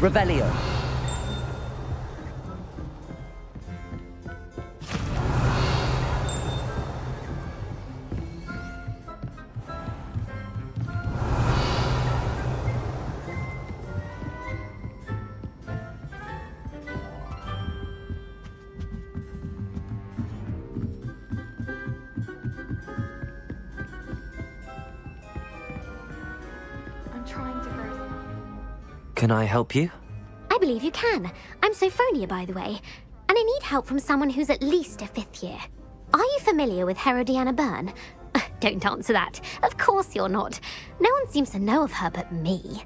Revelio. I'm trying to grow. Can I help you? I believe you can. I'm Sophronia, by the way, and I need help from someone who's at least a 5th year. Are you familiar with Herodiana Byrne? Don't answer that. Of course you're not. No one seems to know of her but me.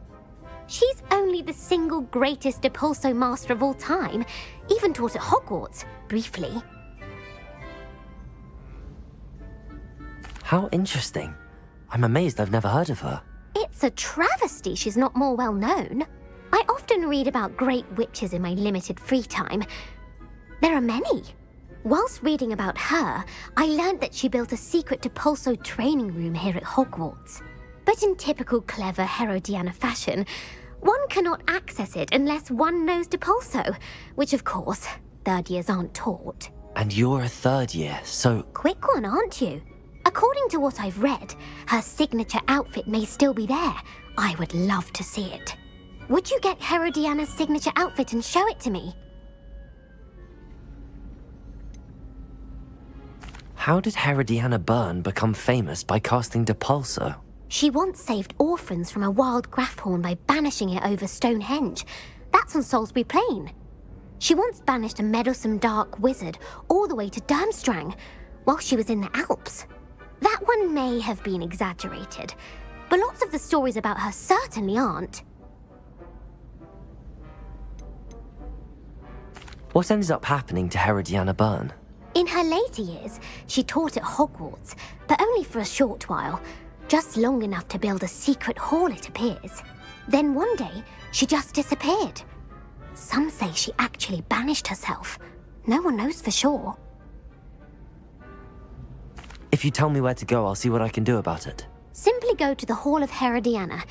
She's only the single greatest Depulso master of all time, even taught at Hogwarts, briefly. How interesting. I'm amazed I've never heard of her. It's a travesty she's not more well known. I often read about great witches in my limited free time. There are many. Whilst reading about her, I learned that she built a secret Depulso training room here at Hogwarts. But in typical clever Herodiana fashion, one cannot access it unless one knows Depulso, which of course, 3rd years aren't taught. And you're a 3rd year, so... Quick one, aren't you? According to what I've read, her signature outfit may still be there. I would love to see it. Would you get Herodiana's signature outfit and show it to me? How did Herodiana Byrne become famous by casting Depulso? She once saved orphans from a wild Grafhorn by banishing it over Stonehenge. That's on Salisbury Plain. She once banished a meddlesome dark wizard all the way to Durmstrang while she was in the Alps. That one may have been exaggerated, but lots of the stories about her certainly aren't. What ended up happening to Herodiana Byrne? In her later years, she taught at Hogwarts, but only for a short while, just long enough to build a secret hall, it appears. Then one day, she just disappeared. Some say she actually banished herself. No one knows for sure. If you tell me where to go, I'll see what I can do about it. Simply go to the Hall of Herodiana.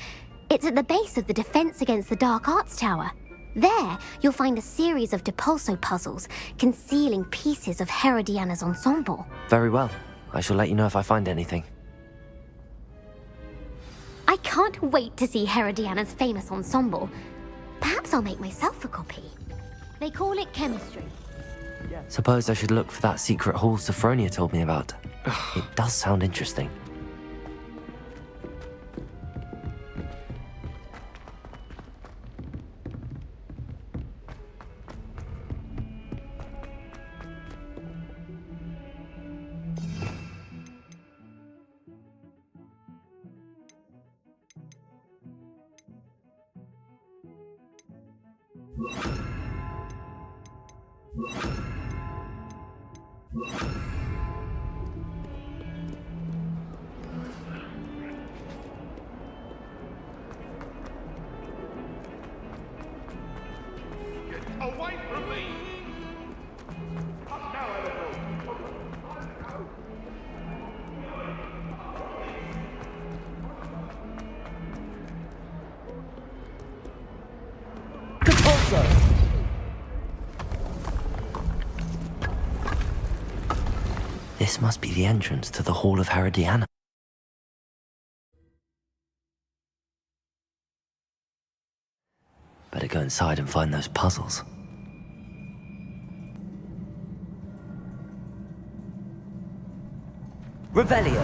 It's at the base of the Defense Against the Dark Arts Tower. There, you'll find a series of Depulso puzzles concealing pieces of Herodiana's ensemble. Very well. I shall let you know if I find anything. I can't wait to see Herodiana's famous ensemble. Perhaps I'll make myself a copy. They call it chemistry. Suppose I should look for that secret hall Sophronia told me about. It does sound interesting. Away from me! Up now, Eleanor! Depulso! This must be the entrance to the Hall of Herodiana. Better go inside and find those puzzles. Revelio!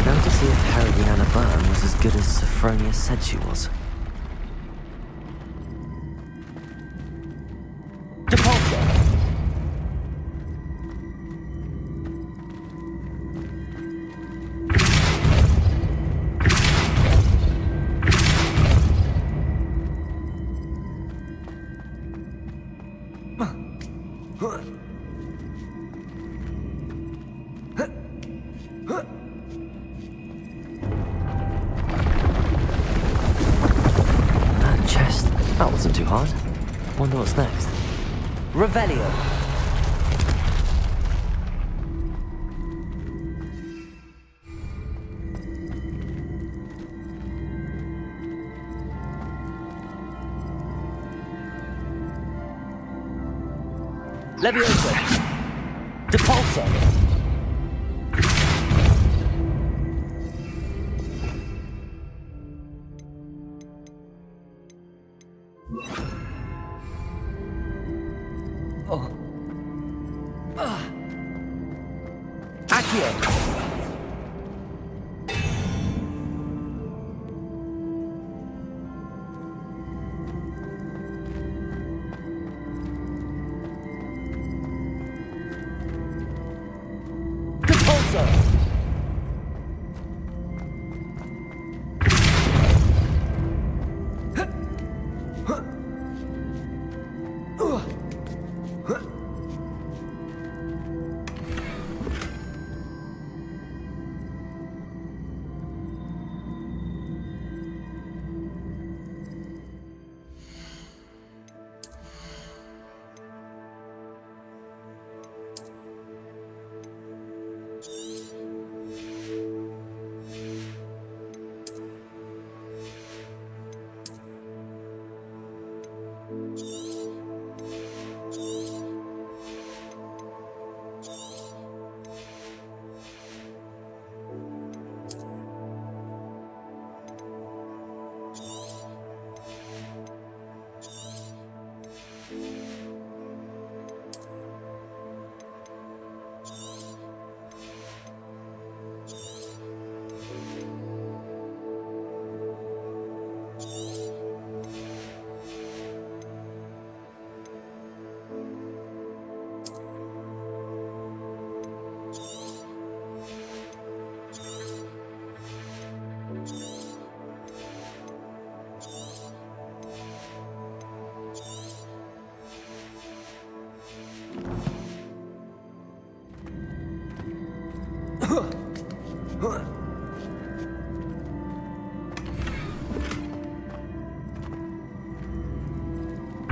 Now to see if Herodiana Byrne was as good as Sophronia said she was. Depulso! That chest, that wasn't too hard. Wonder what's next. Revelio! Leviosa! Depulso! Accio! Depulso!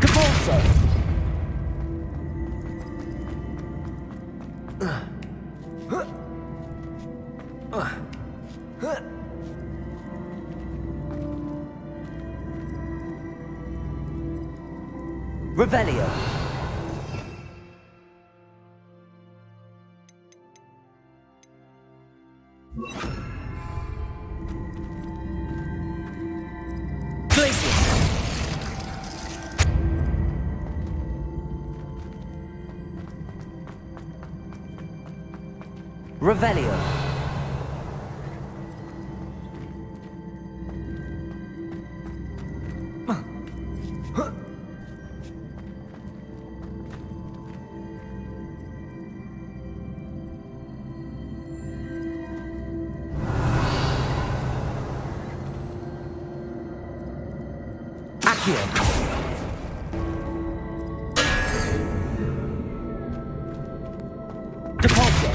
Depulso! Revelio! Glacius! Revelio! Accio! Depulso!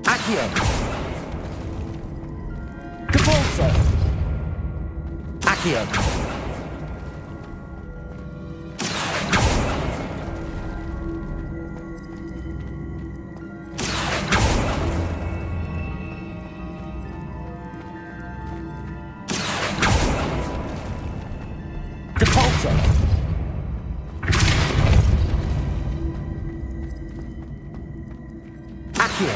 Accio! Depulso! Accio! Depulso! Accio!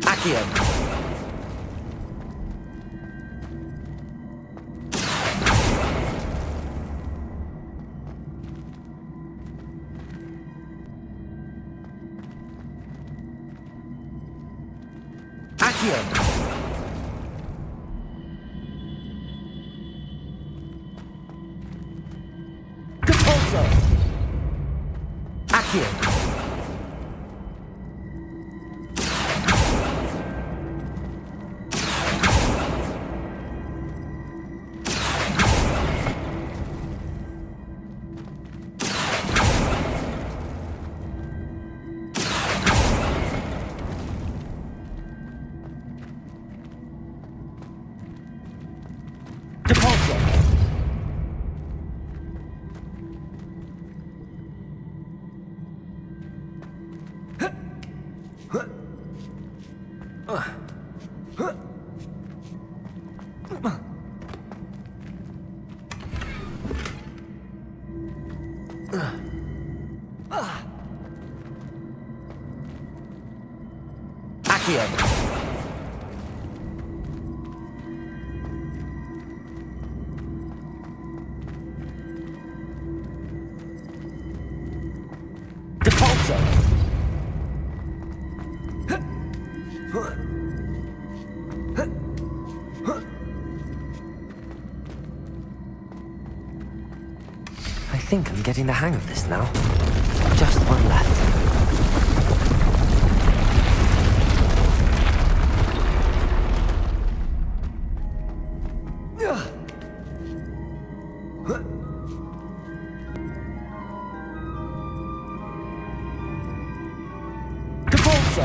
Accio! Accio! Depulso! Accio! Accio. Depulso. I think I'm getting the hang of this now. Just one left. Depulso.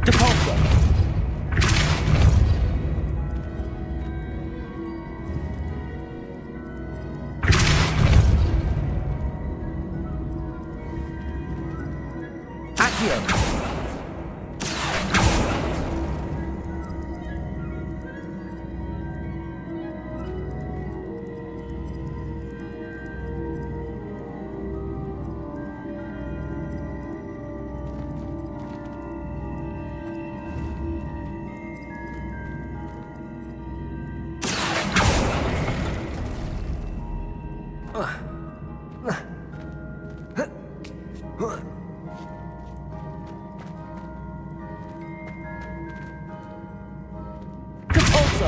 Depulso. Accio. Depulso.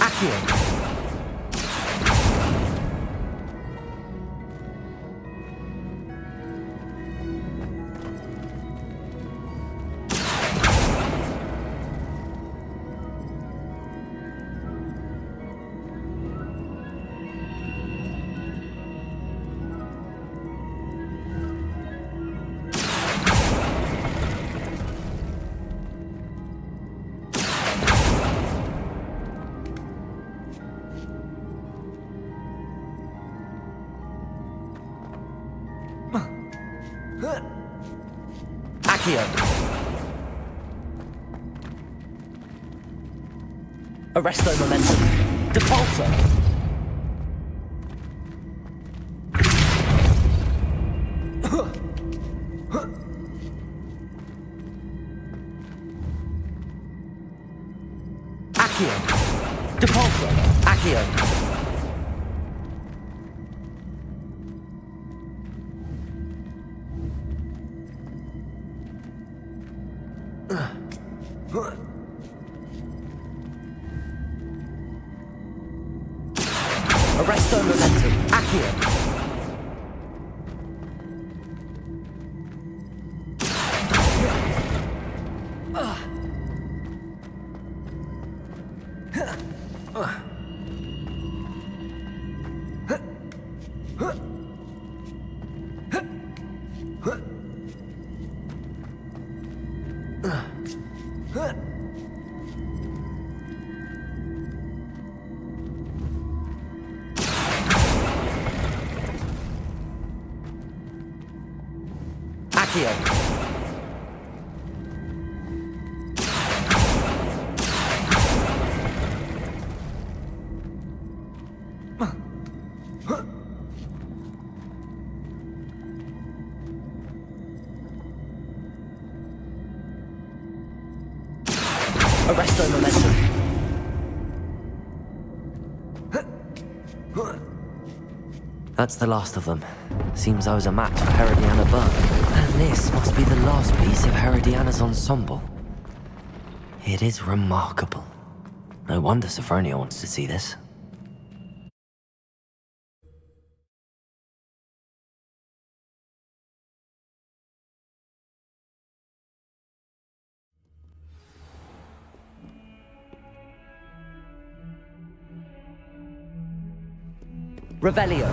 Accio. Accio. Arresto momentum. Depulso. Accio. Depulso. Accio. Arresto momentum. Accio. Accio. Arresto momentum. That's the last of them. Seems I was a match for Herodiana Burke. And this must be the last piece of Herodiana's ensemble. It is remarkable. No wonder Sophronia wants to see this. Revelio.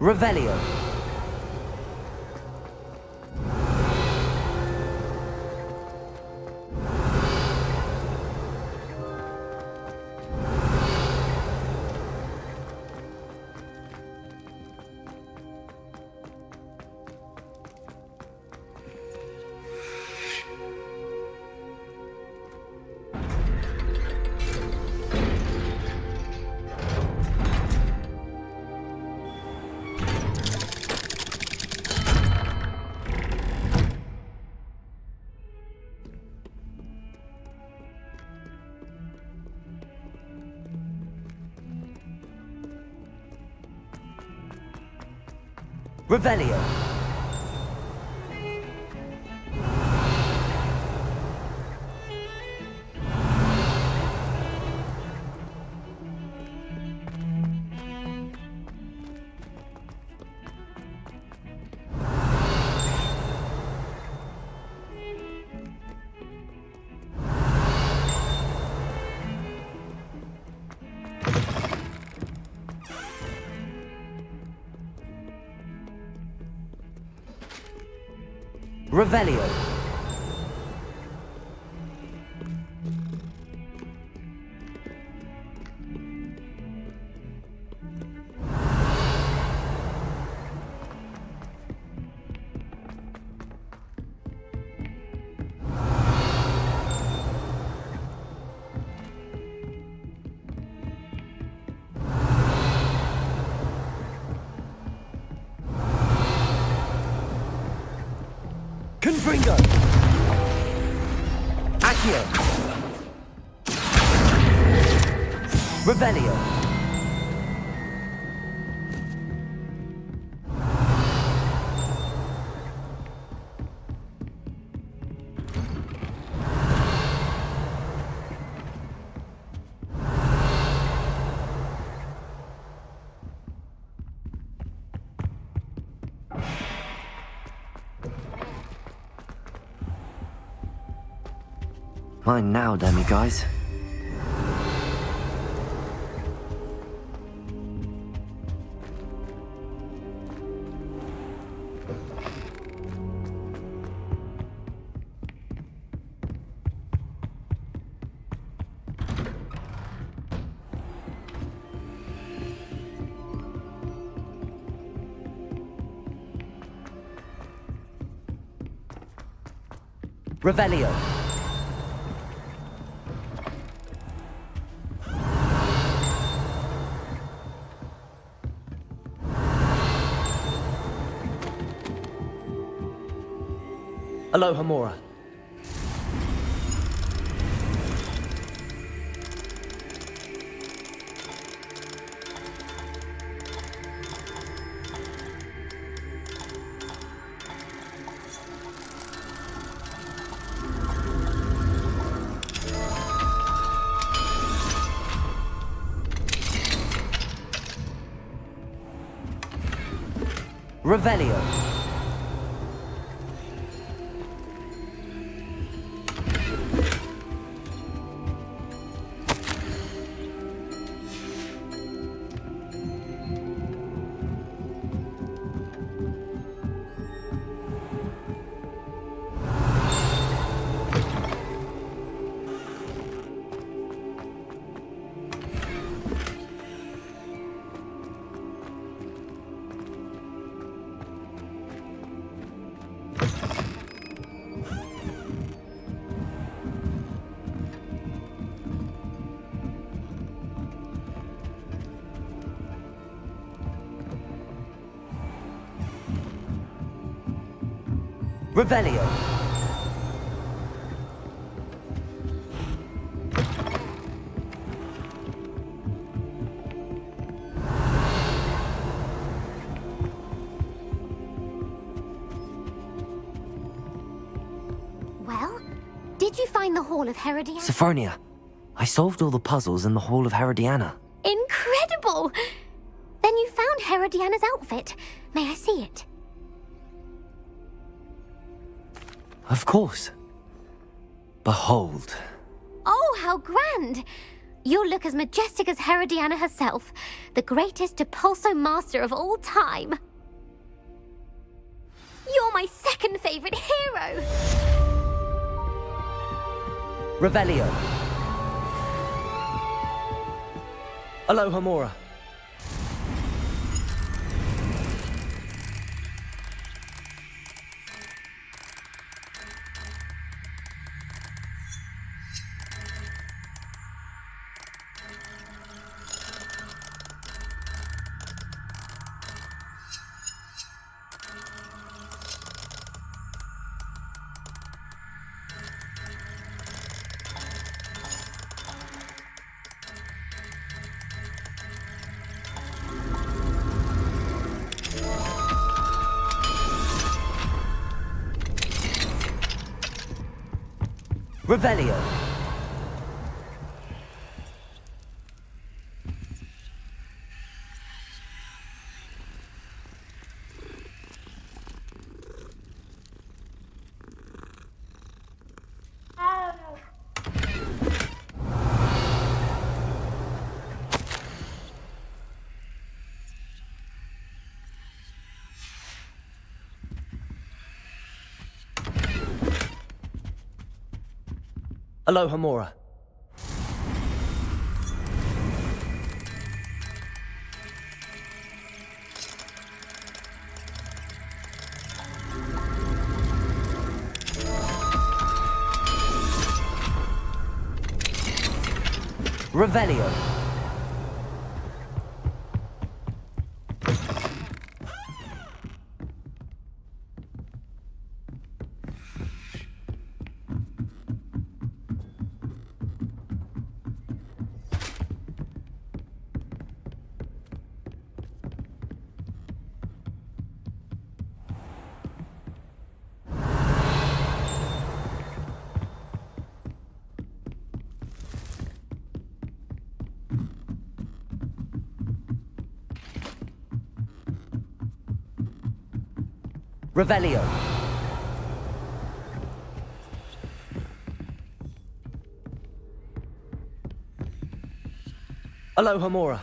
Revelio. Revelio. Revelio. Confringo! Accio! Revelio! Mine now, demiguise. Revelio. Aloha Mora. Revelio. Revelio. Well, did you find the Hall of Herodiana? Sophronia, I solved all the puzzles in the Hall of Herodiana. Incredible! Then you found Herodiana's outfit. May I see it? Of course. Behold. Oh, how grand! You'll look as majestic as Herodiana herself, the greatest Depulso master of all time. You're my second favorite hero! Revelio. Alohomora. Revelio. Alohomora. Revelio. Revelio. Alohomora.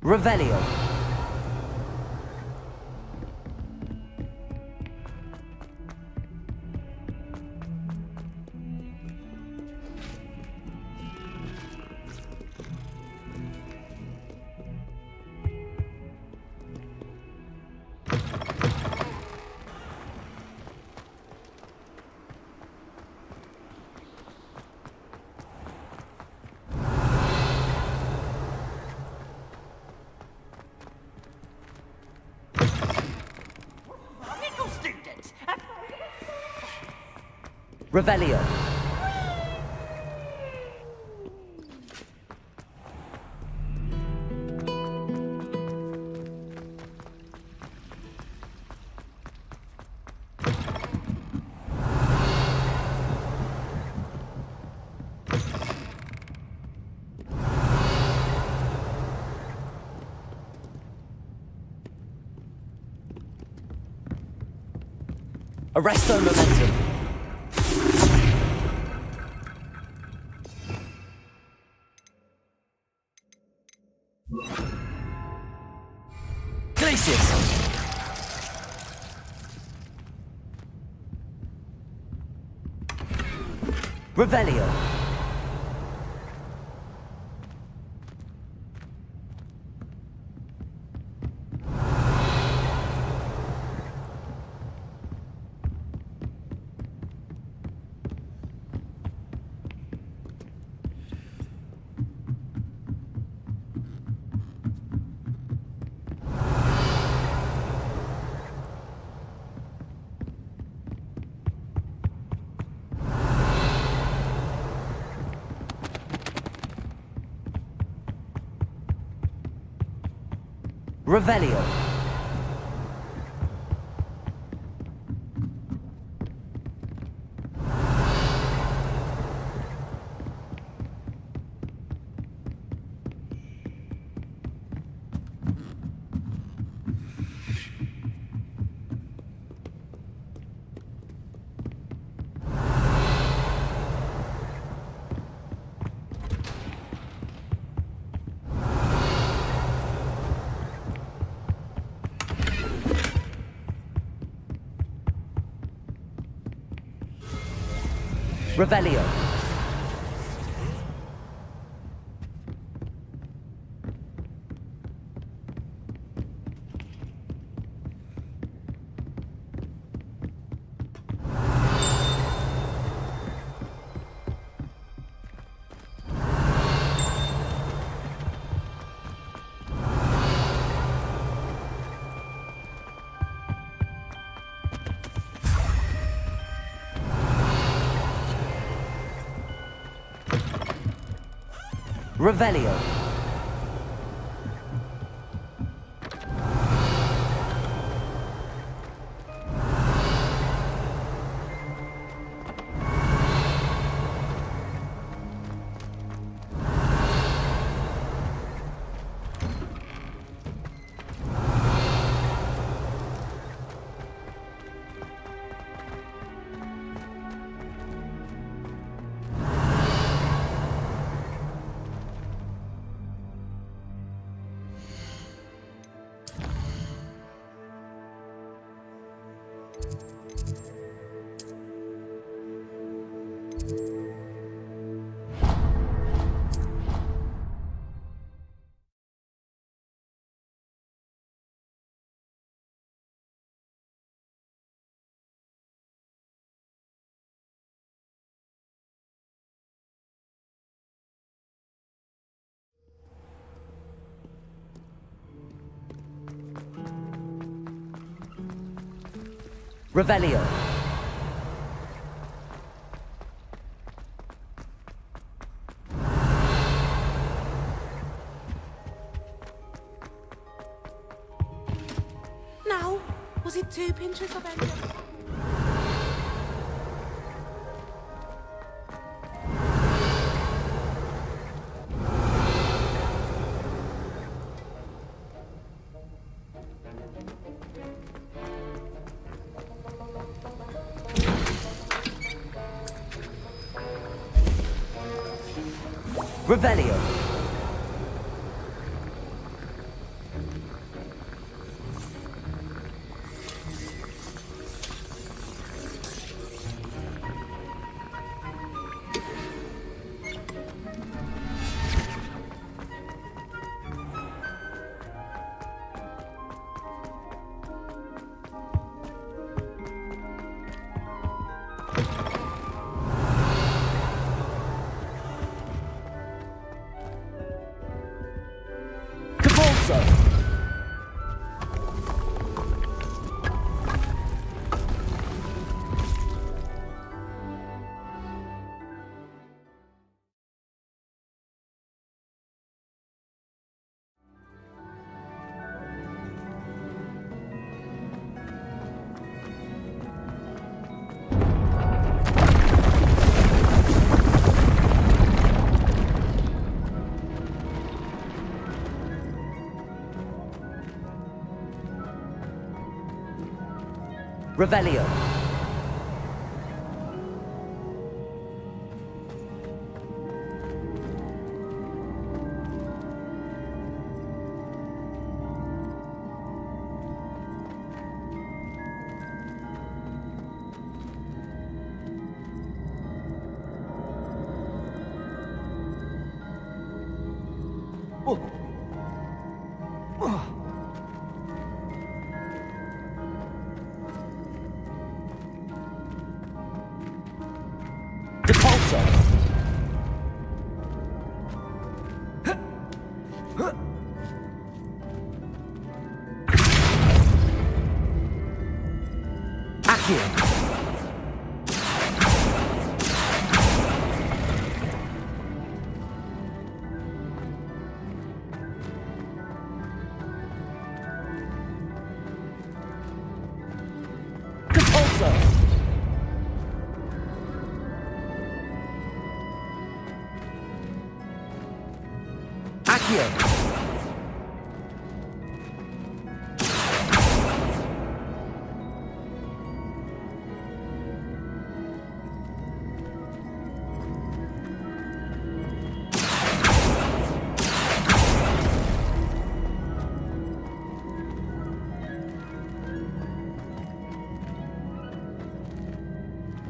Revelio. Revelio. Arresto momentum. Glacius. Revelio. Revelio. Revelio. Revelio. Revelio. Now, was it 2 pinches of onion? Revelio. Revelio. Depulso. Accio. Depulso. Accio.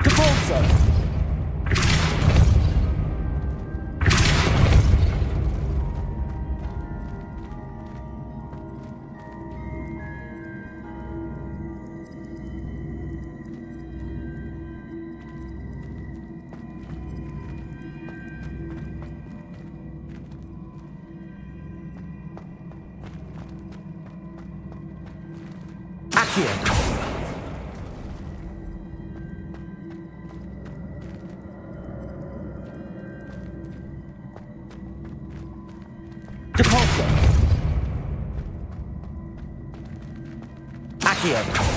Depulso. Accio. Depulso. Accio.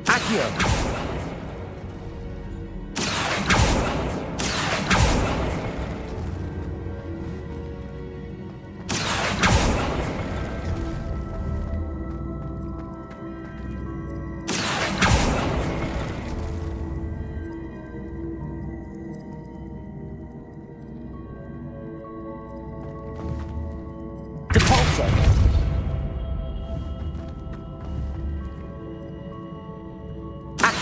Accio. Depulso. Accio.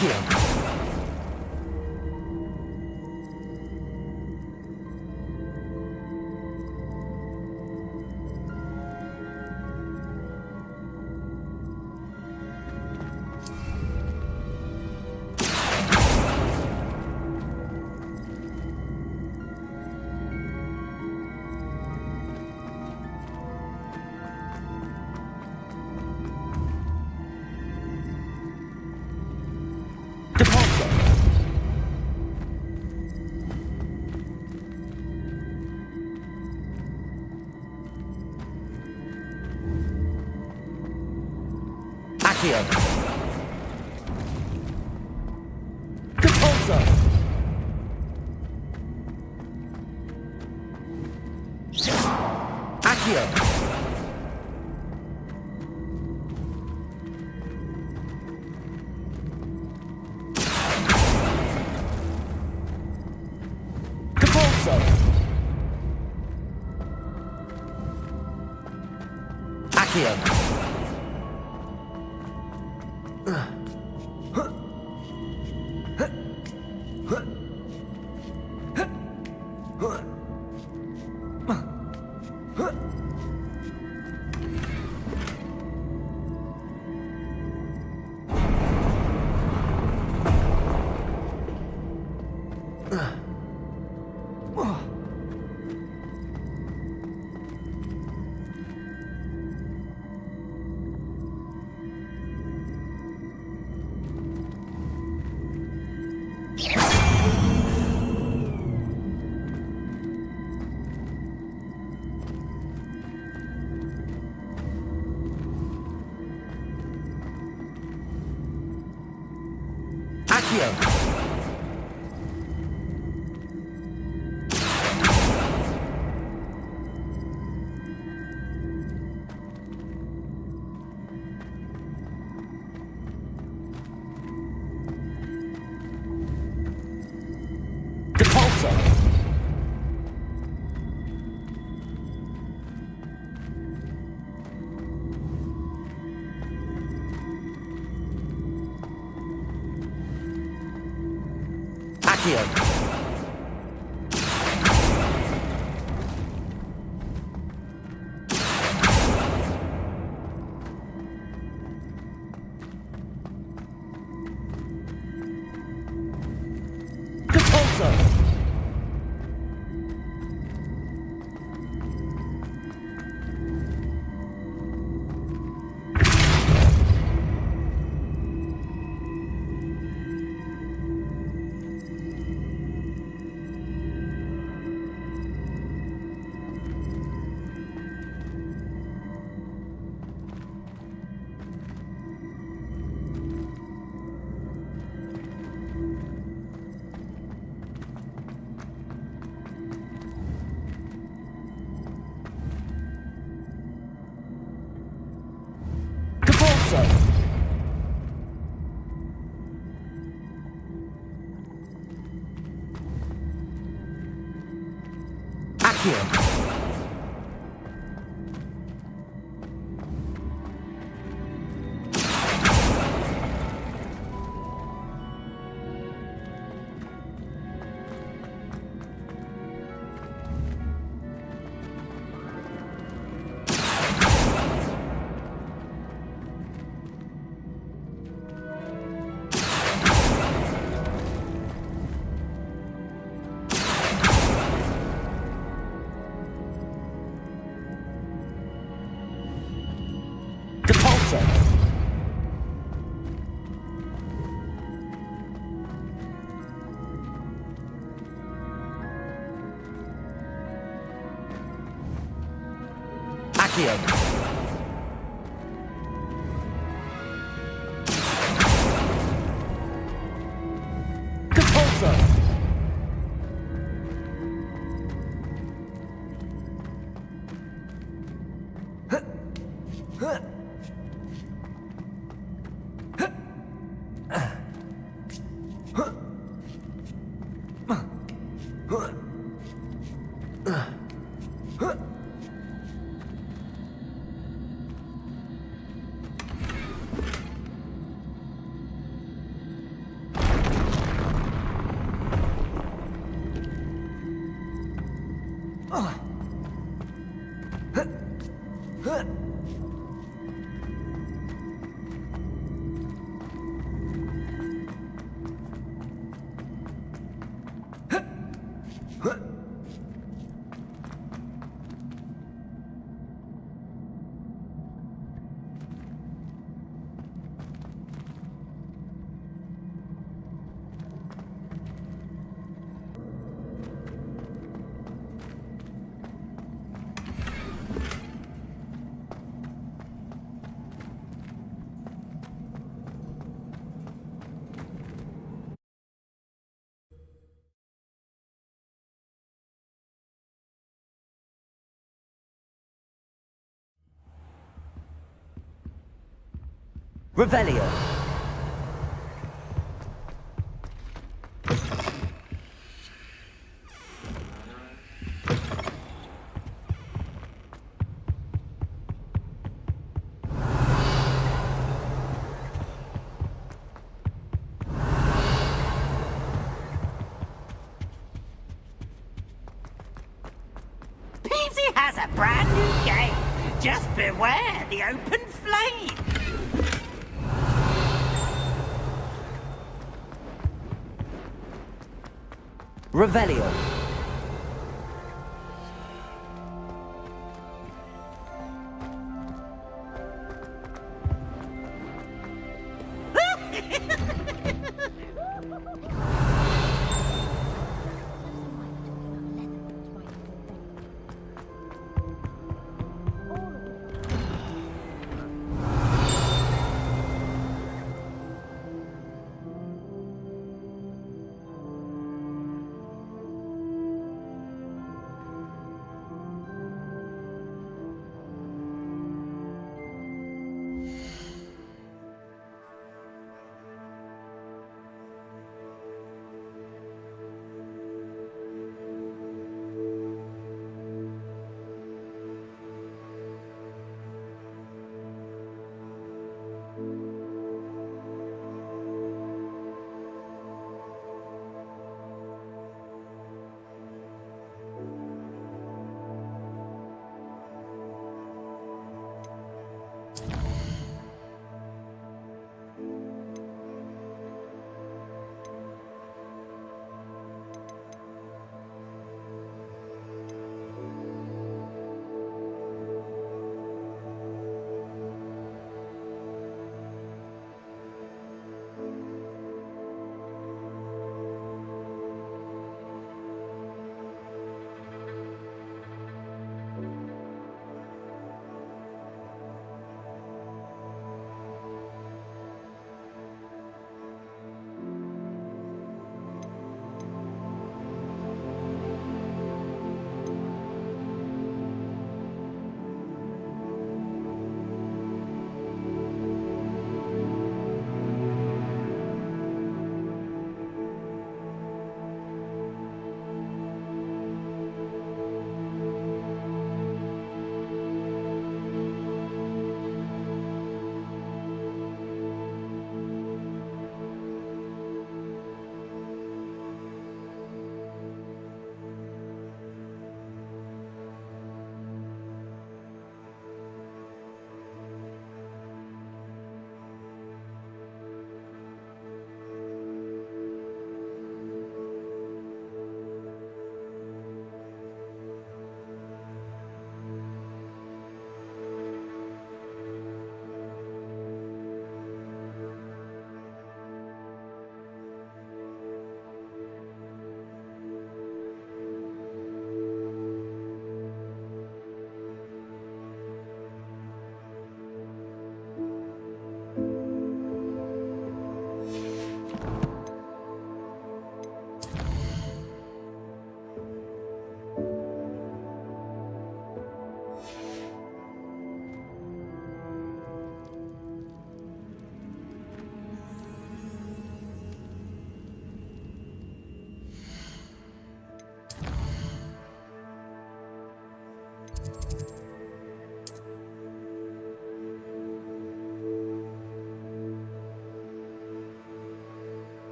Accio. Repulsor. Accio. Repulsor. Accio. Accio. Repulsor. Accio. Repulsor. Repulsor. Accio. Repulsor. Accio. Repulsor. Revelio. Peasy has a brand new game. Just beware the open flame. Revelio.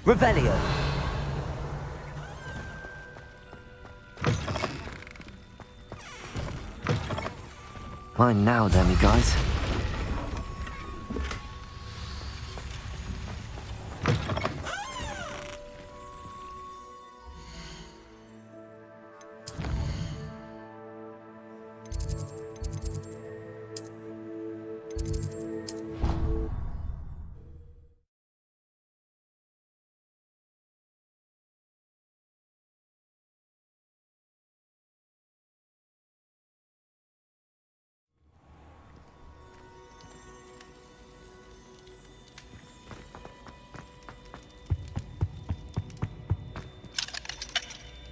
Revelio. mine now, demiguise.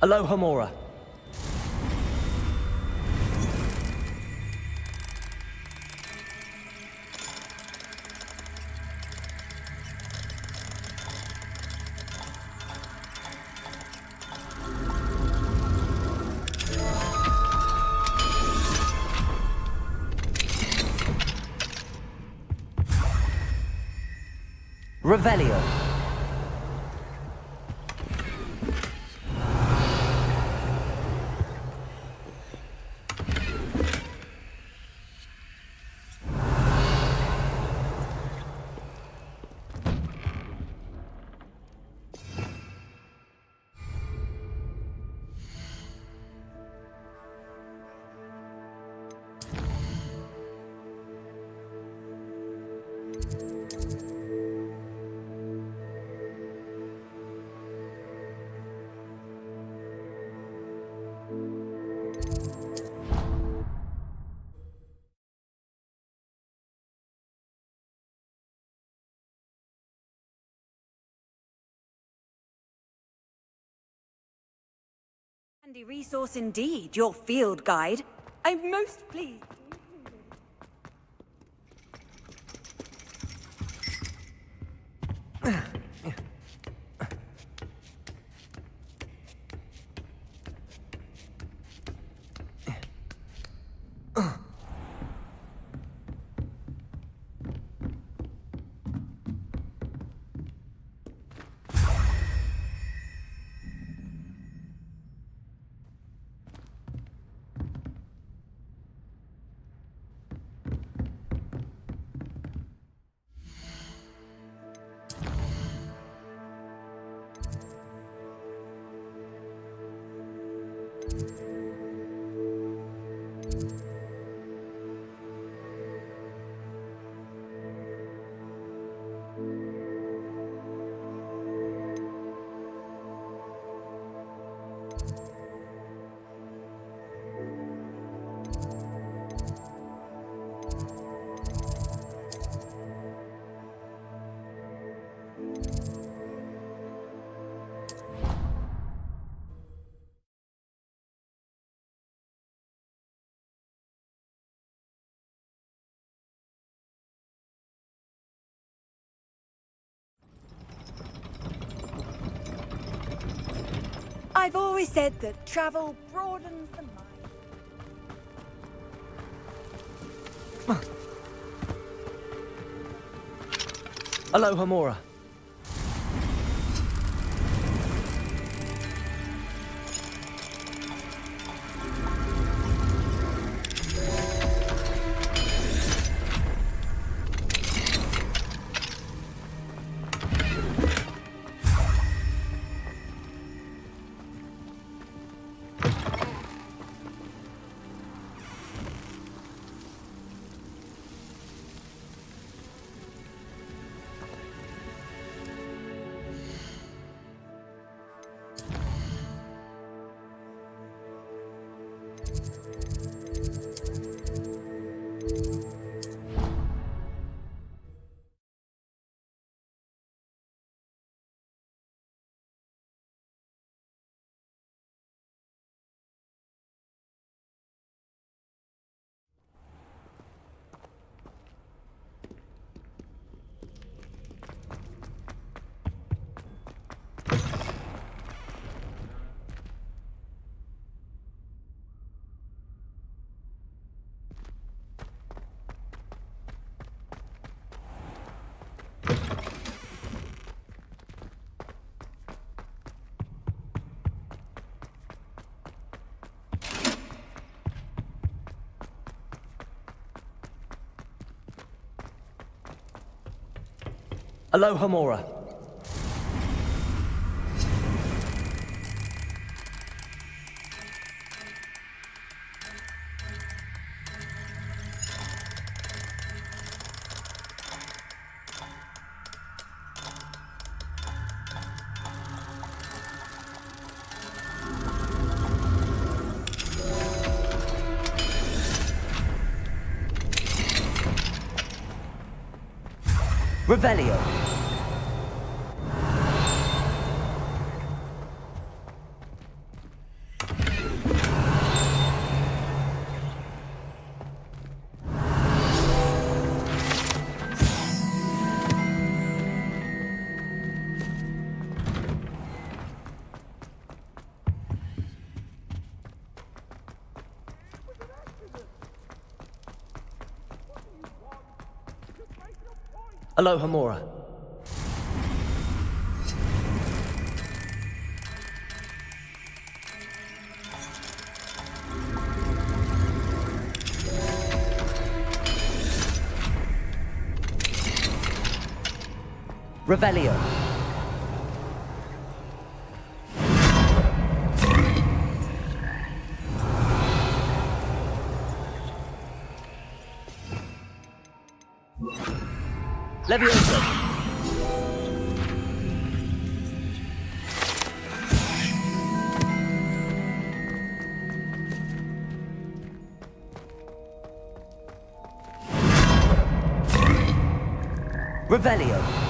Aloha Mora. Revelio. Handy resource indeed, your field guide. I'm most pleased. I've always said that travel broadens the mind. Aloha Mora. Aloha Mora. Revelio. Aloha Mora. Revelio. Levioso. Revelio.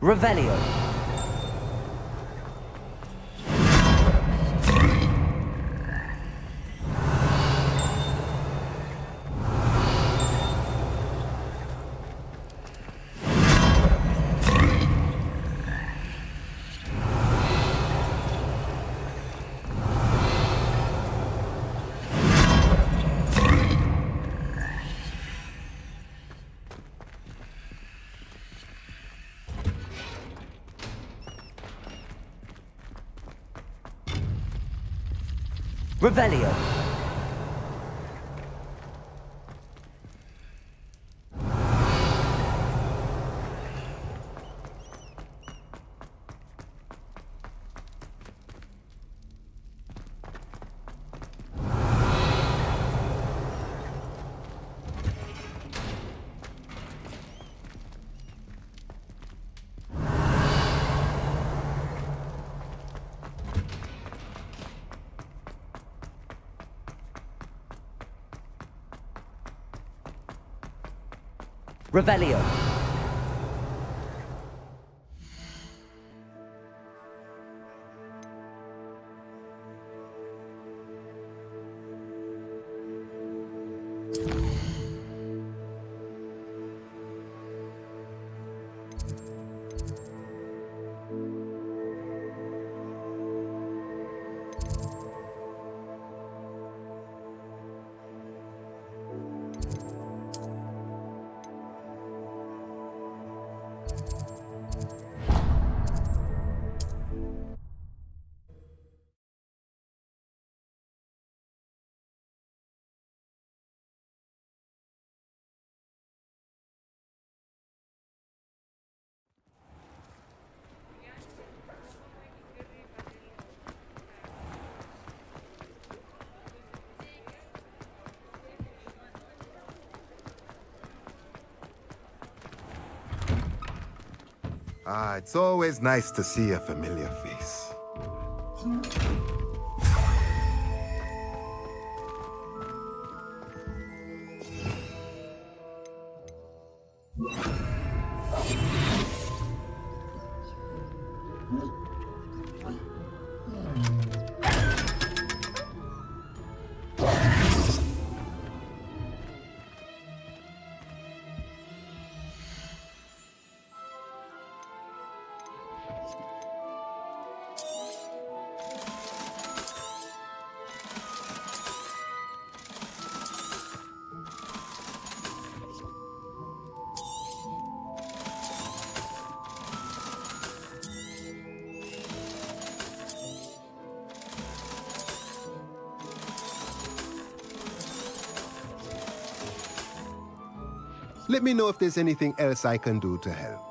Revelio. Revelio. Revelio. Ah, it's always nice to see a familiar face. Let me know if there's anything else I can do to help.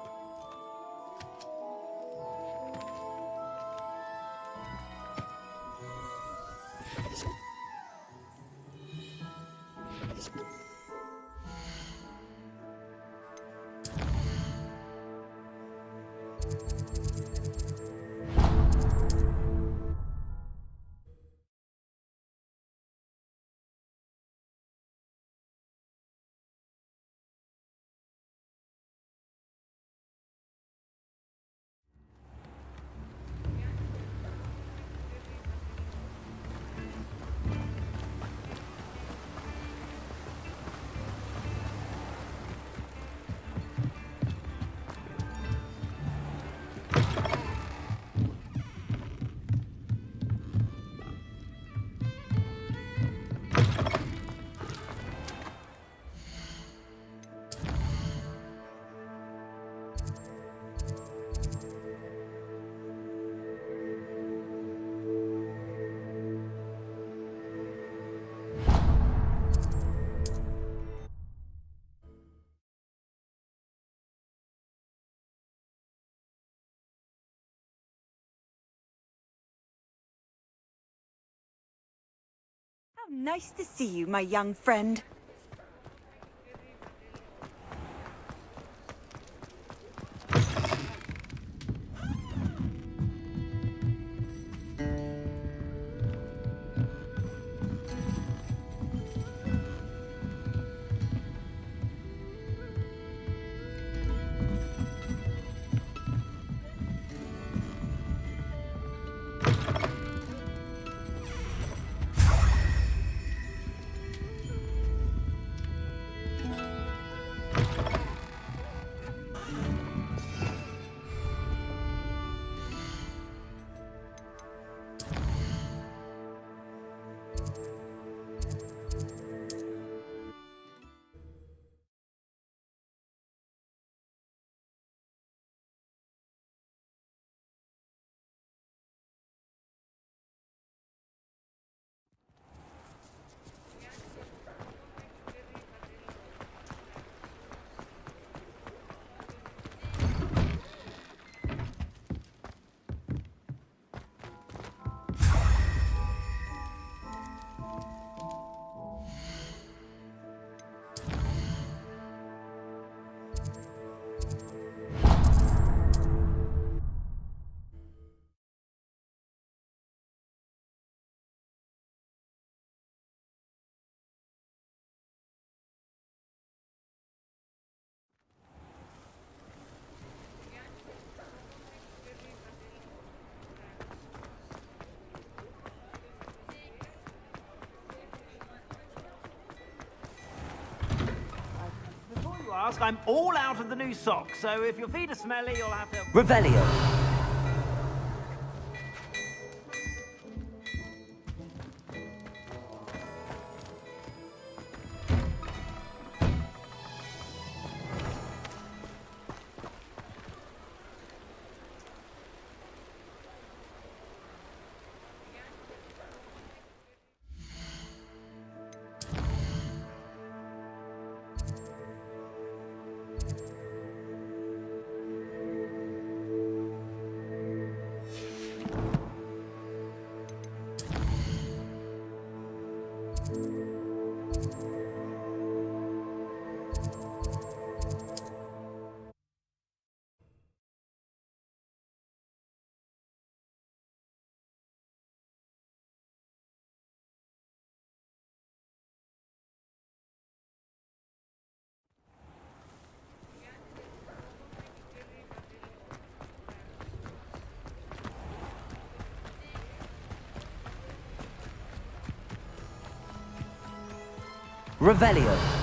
How nice to see you, my young friend. Before you ask, I'm all out of the new socks, so if your feet are smelly, you'll have to... Revelio. Revelio.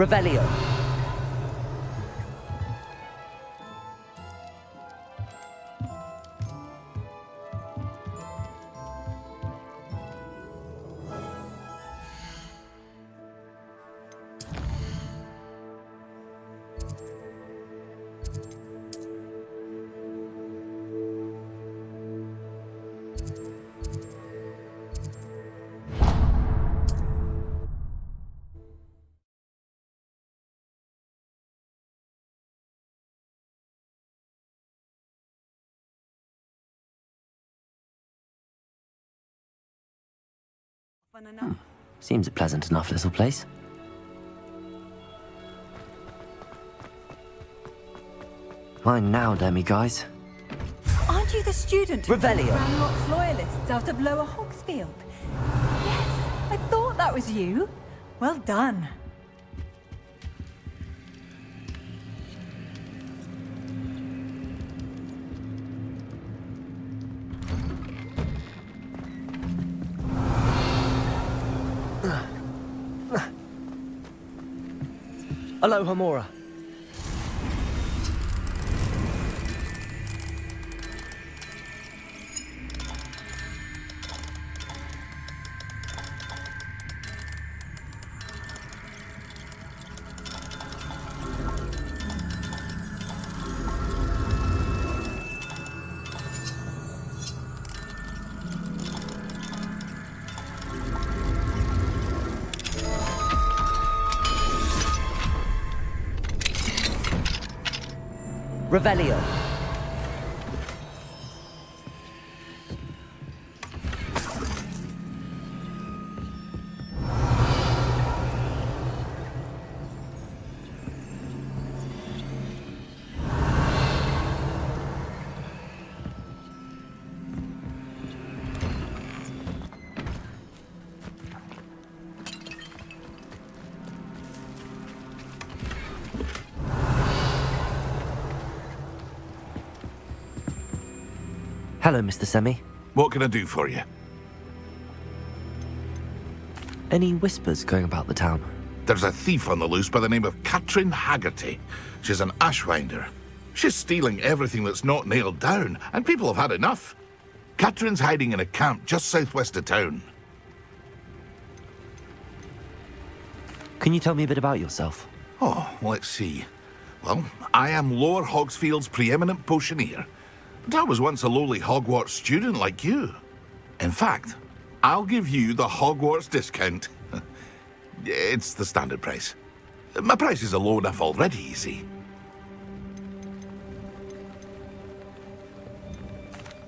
Revelio. Fun enough. Seems a pleasant enough little place. Mine now, guys. Aren't you the student who Revelio. Ranrock's loyalists out of Lower Hogsfield? Yes, I thought that was you. Well done. Aloha Mora. Revelio. Hello, Mr. Semi. What can I do for you? Any whispers going about the town? There's a thief on the loose by the name of Katrin Haggerty. She's an ashwinder. She's stealing everything that's not nailed down, and people have had enough. Katrin's hiding in a camp just southwest of town. Can you tell me a bit about yourself? Oh, let's see. Well, I am Lower Hogsfield's preeminent potioneer. But I was once a lowly Hogwarts student like you. In fact, I'll give you the Hogwarts discount. It's the standard price. My prices are low enough already, you see.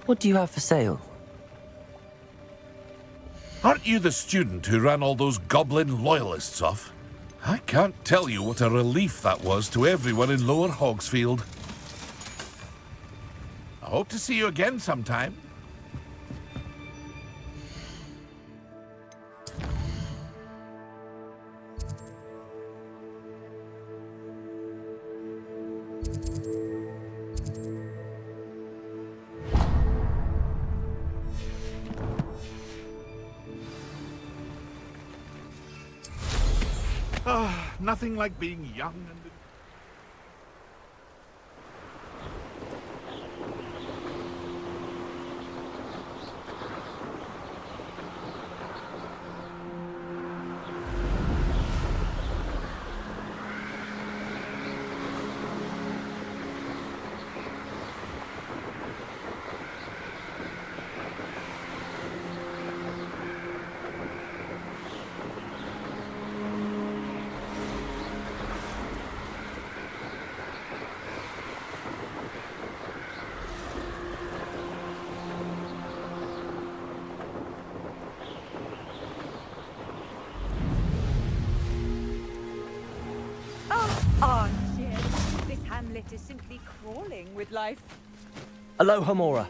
What do you have for sale? Aren't you the student who ran all those goblin loyalists off? I can't tell you what a relief that was to everyone in Lower Hogsfield. I hope to see you again sometime. Nothing like being young and... Archie, this hamlet is simply crawling with life. Aloha, Mora.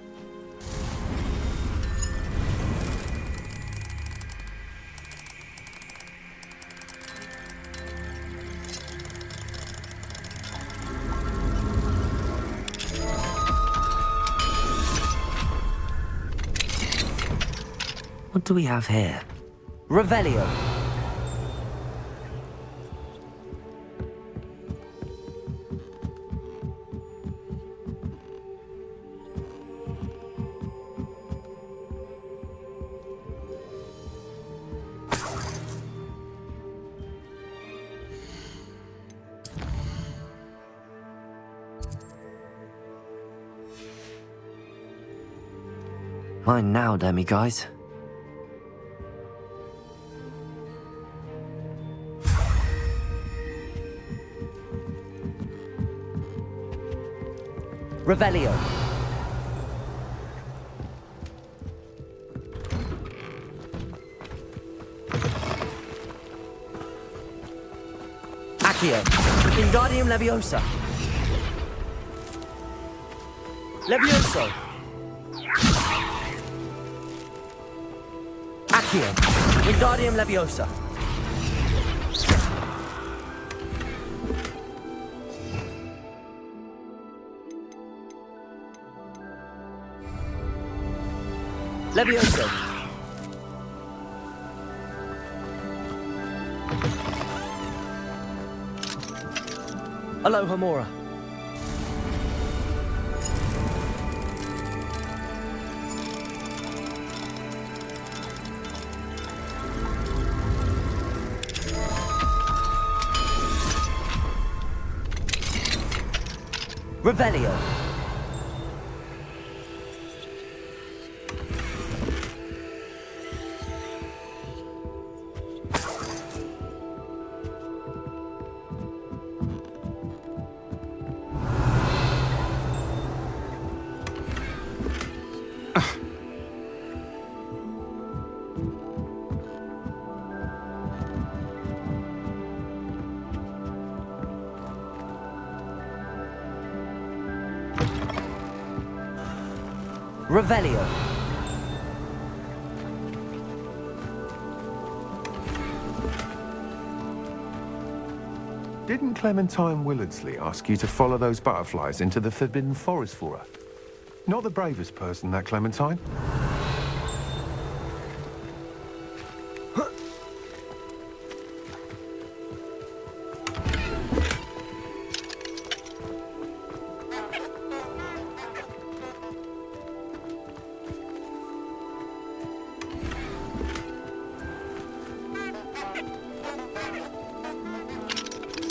What do we have here? Revelio. Mine now, demiguise. Revelio. Accio. Wingardium Leviosa. Levioso. Accio. Wingardium Leviosa. Levioso. Aloha, Mora. Revelio. Revelio. Didn't Clementine Willardsley ask you to follow those butterflies into the Forbidden Forest for her? Not the bravest person, that Clementine.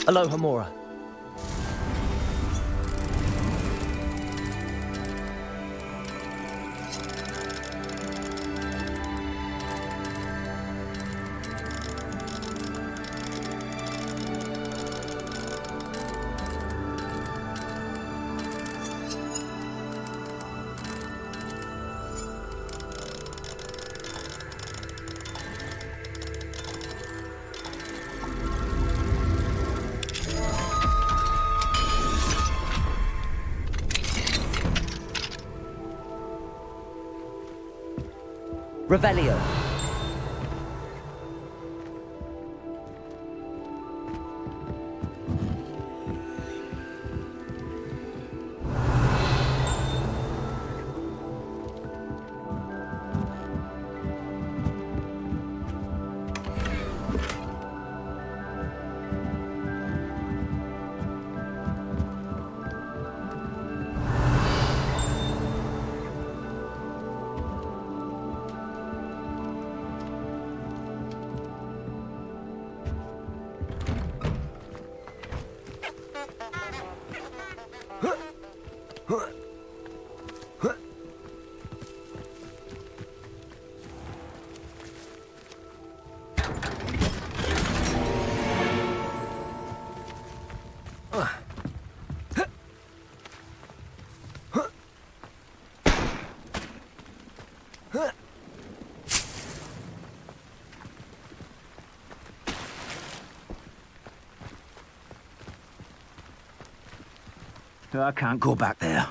Aloha, Mora. Revelio. I can't go back there.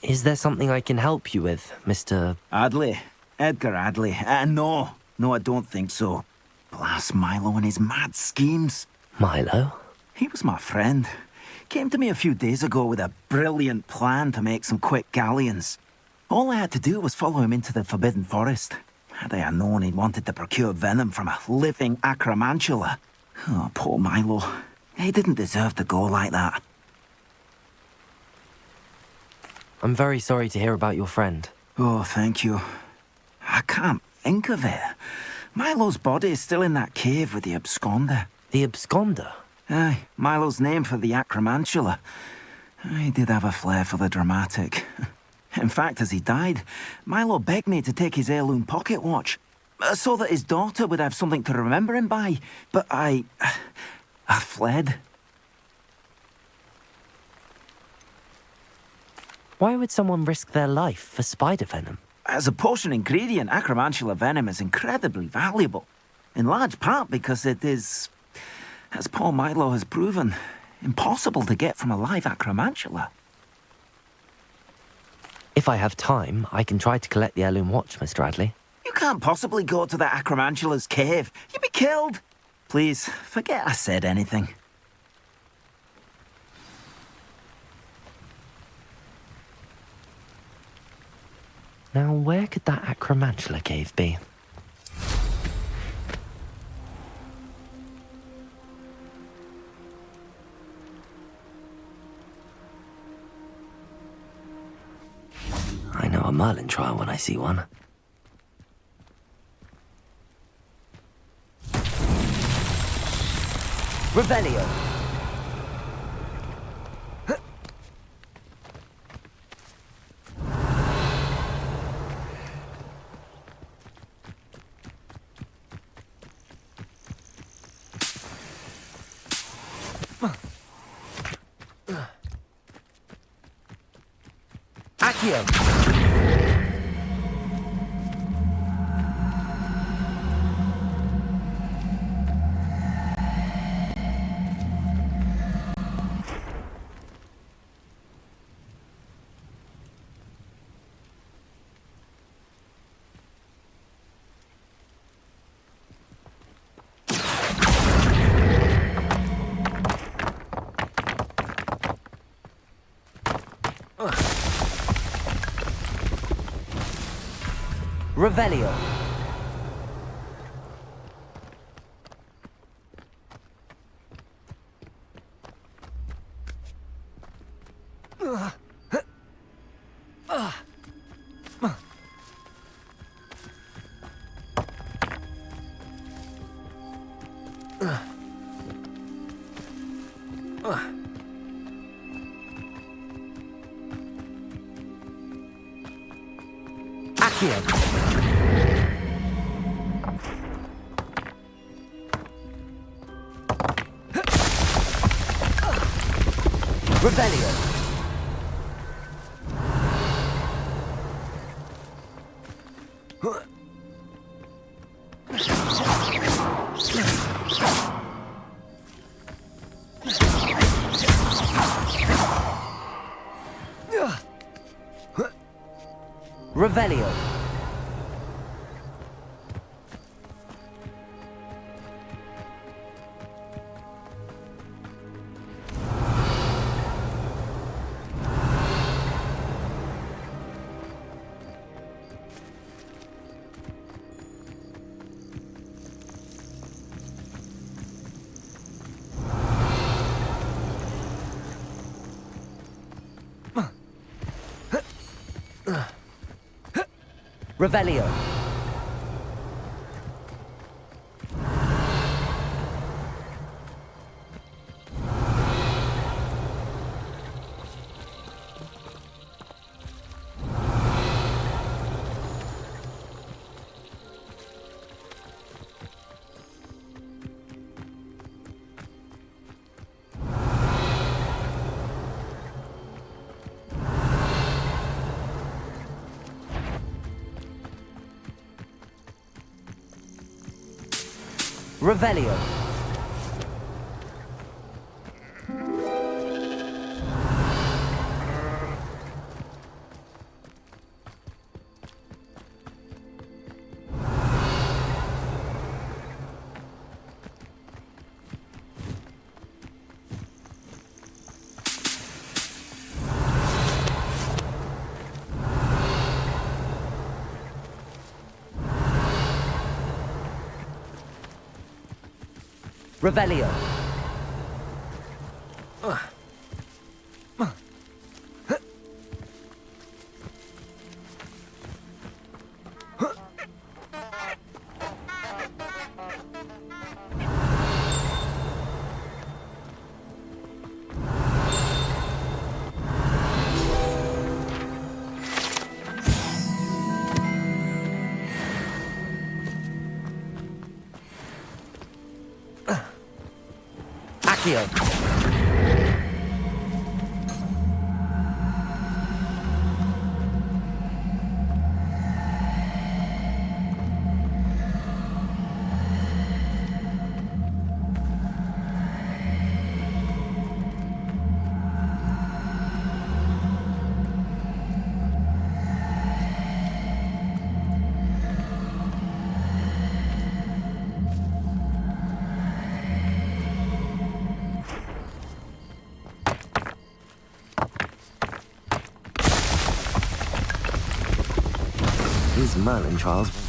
Is there something I can help you with, Mr. Adley? Edgar Adley? No, I don't think so. Blast Milo and his mad schemes. Milo? He was my friend. Came to me a few days ago with a brilliant plan to make some quick galleons. All I had to do was follow him into the Forbidden Forest. Had I known he'd wanted to procure venom from a living acromantula. Oh, poor Milo. He didn't deserve to go like that. I'm very sorry to hear about your friend. Oh, thank you. I can't think of it. Milo's body is still in that cave with the absconder. The absconder? Aye, Milo's name for the acromantula. He did have a flair for the dramatic. In fact, as he died, Milo begged me to take his heirloom pocket watch, so that his daughter would have something to remember him by. But I fled. Why would someone risk their life for spider venom? As a potion ingredient, acromantula venom is incredibly valuable. In large part because it is, as poor Milo has proven, impossible to get from a live acromantula. If I have time, I can try to collect the heirloom watch, Mr. Adley. You can't possibly go to the acromantula's cave. You'd be killed. Please, forget I said anything. Now, where could that acromantula cave be? I know a Merlin trial when I see one. Revelio! Accio! Revelio. Accio. Revelio. Revelio. Revelio. Revelio. Revelio. Accio. These Merlin trials.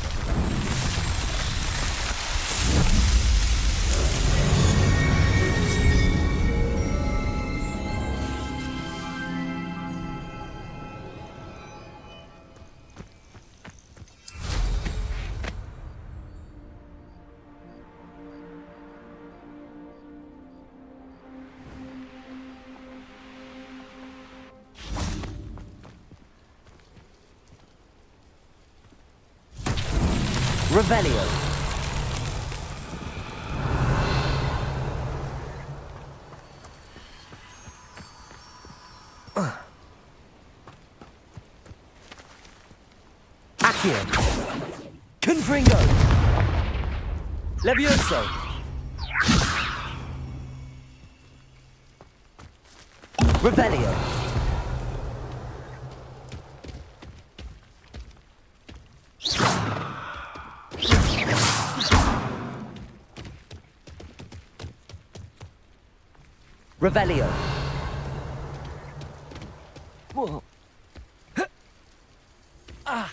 Revelio. Accio. Confringo. Levioso. Revelio. Revelio. Whoa. Ah.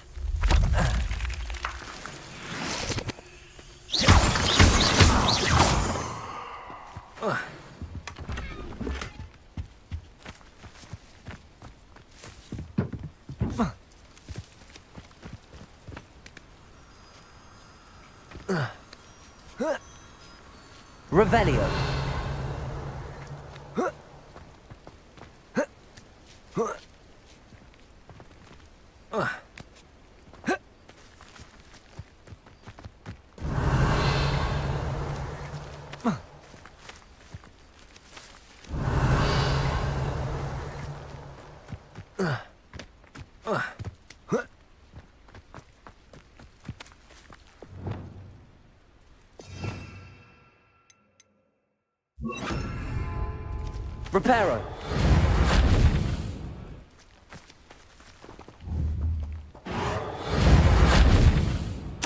Revelio. Reparo.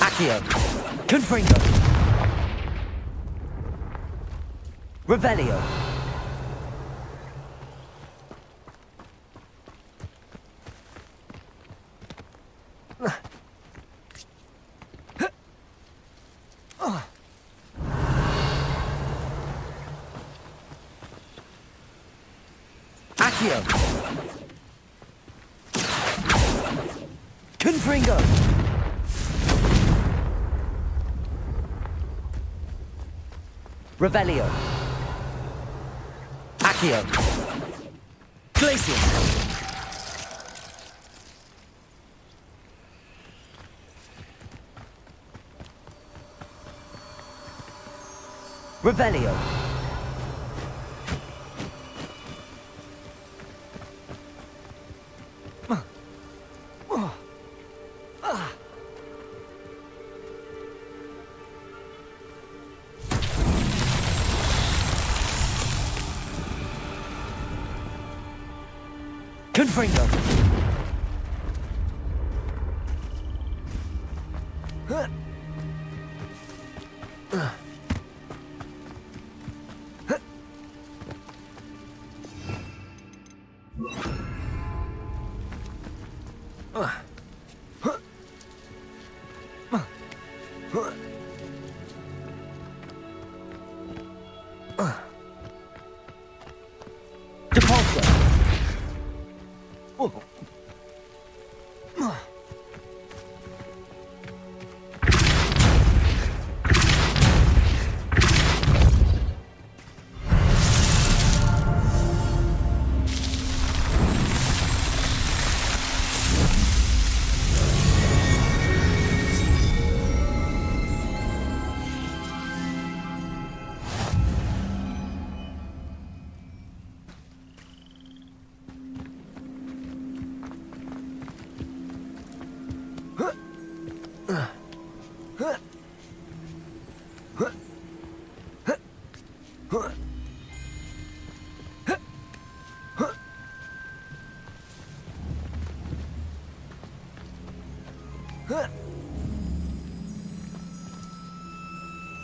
Accio. Confringo. Revelio. Accio. Confringo. Revelio. Accio. Glacius. Revelio. Confringo.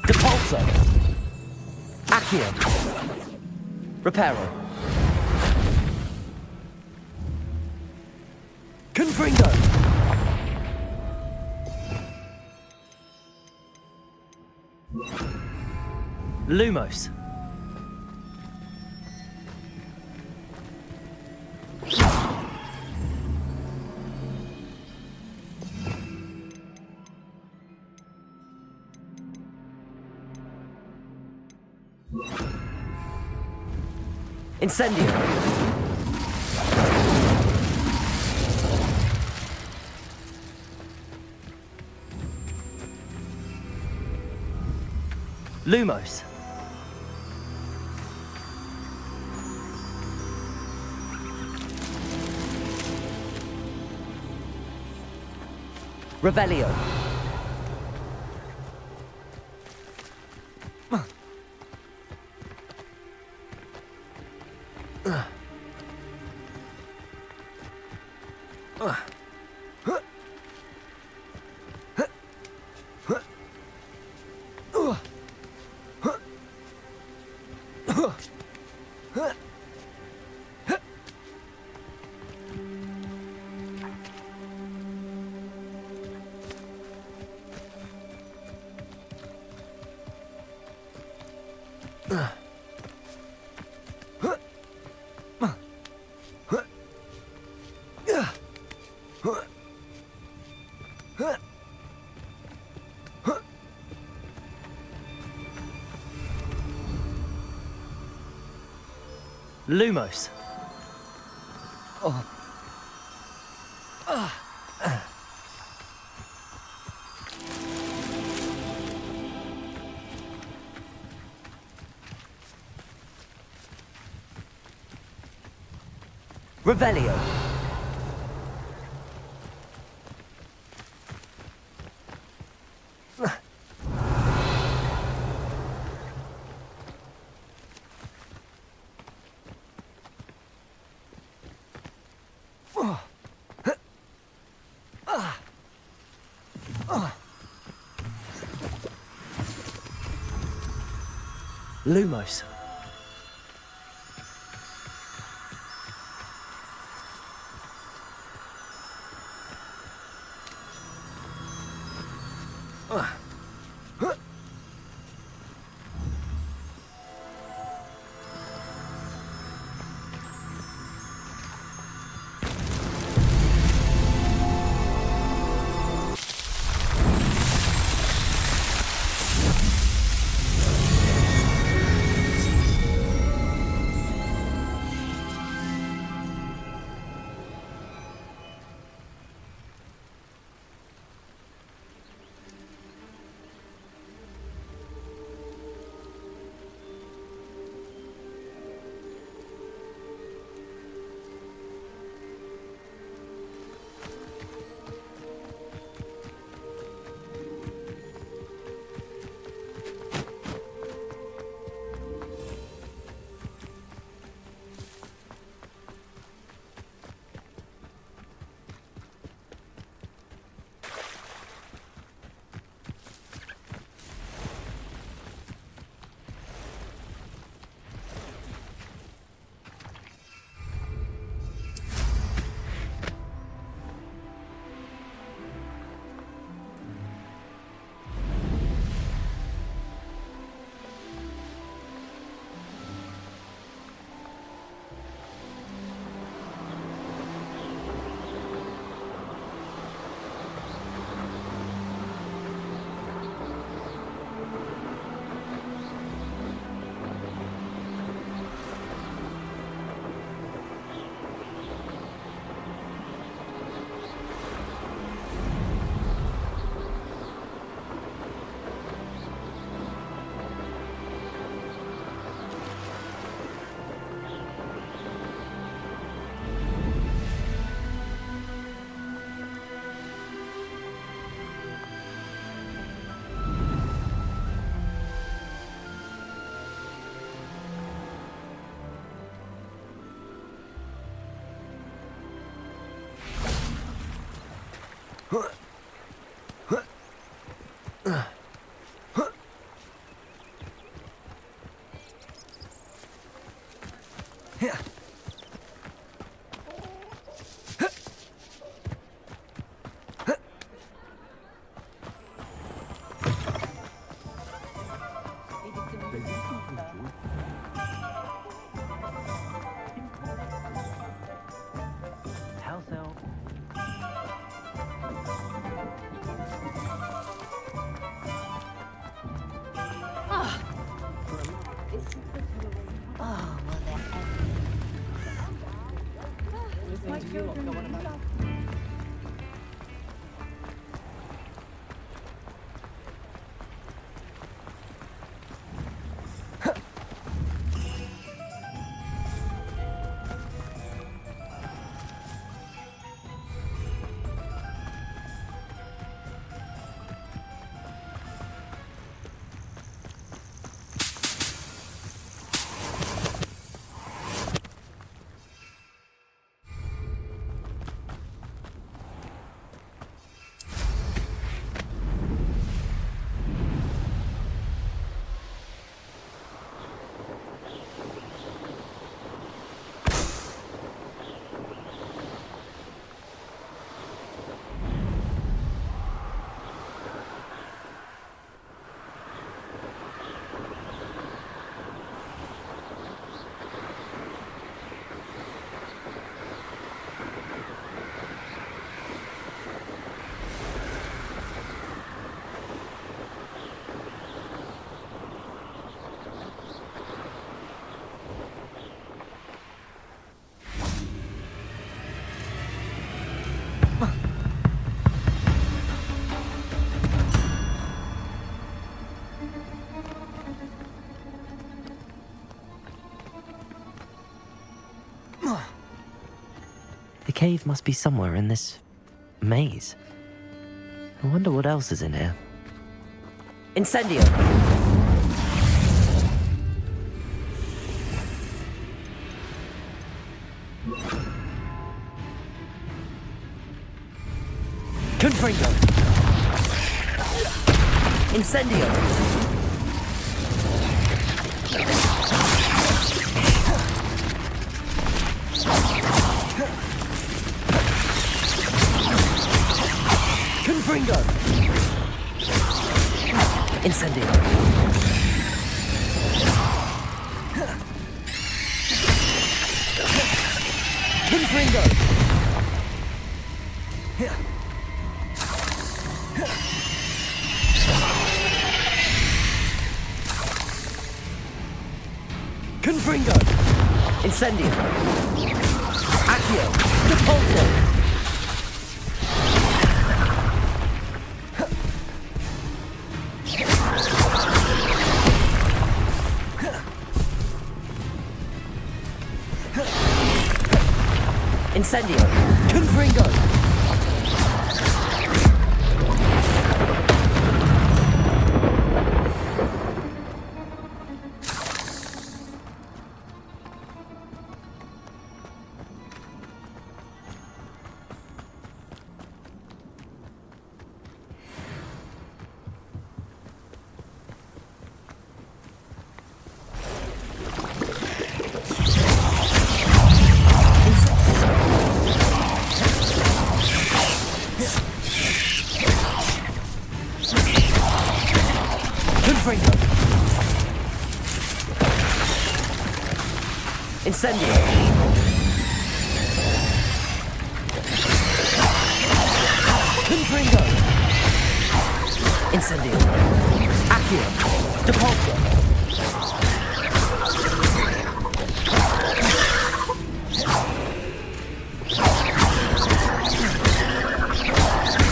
Depulso. Accio. Reparo. Confringo. Lumos. Incendio. Lumos. Revelio. Lumos. Revelio. Lumos. The cave must be somewhere in this maze. I wonder what else is in here. Incendio! Confringo! Incendio! Confringo! Incendio! Confringo! Confringo! Incendio! Accio! Depulso! Incendio! Confringo! Incendio! Confringo! Incendio! Accio! Depulso!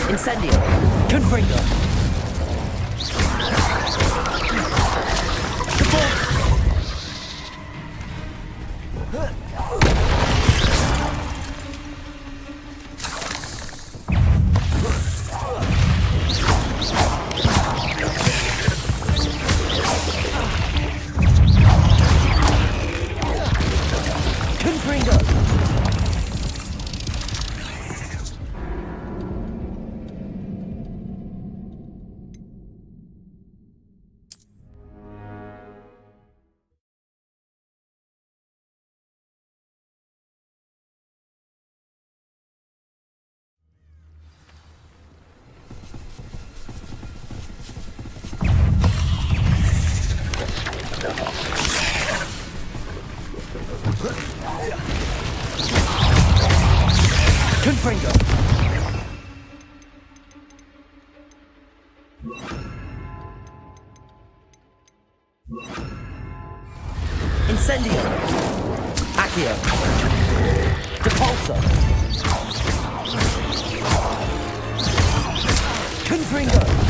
Incendio! Confringo! Confringo! Incendio! Accio! Depulso! Confringo!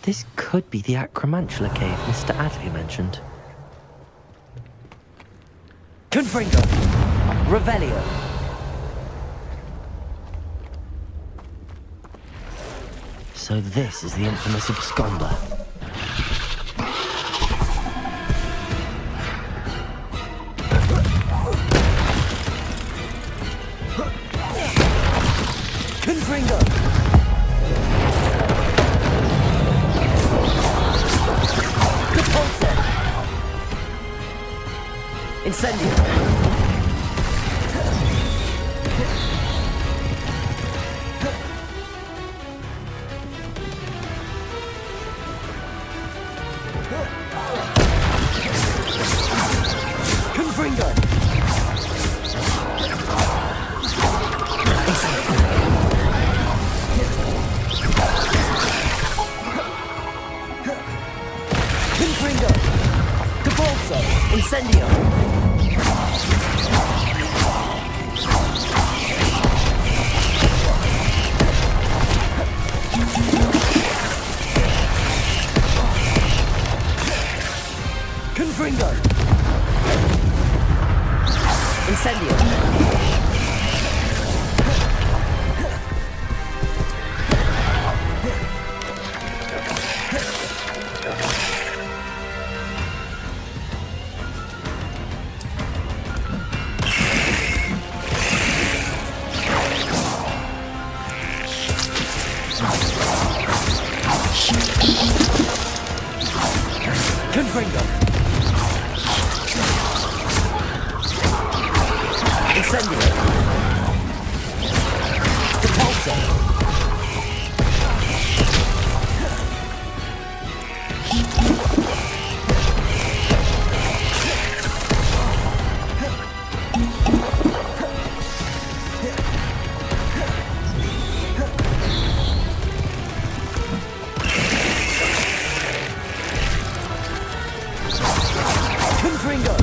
This could be the Acromantula cave Mr. Adley mentioned. Confringo! Revelio! So this is the infamous absconder. Confringo! Depulso! Incendio! Confringo! Confringo! Depulso! Incendio! Confringo! Incendio! Confringo! Incendio! Depulso! Confringo!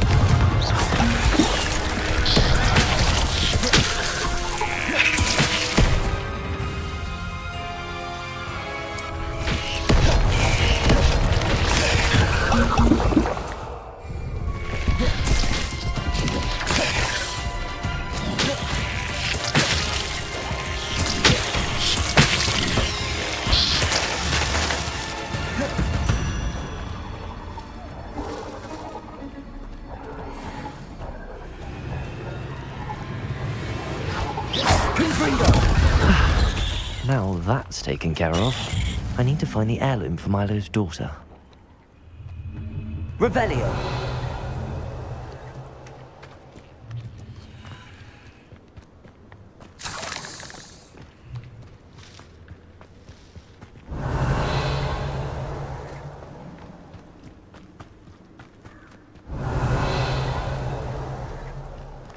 Now that's taken care of, I need to find the heirloom for Milo's daughter. Revelio!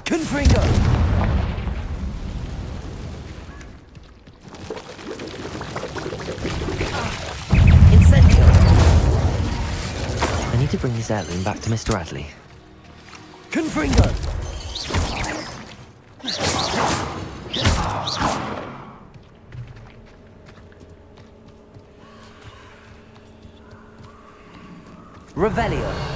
Confringo! Incendio! I need to bring this heirloom back to Mr. Adley. Confringo! Revelio.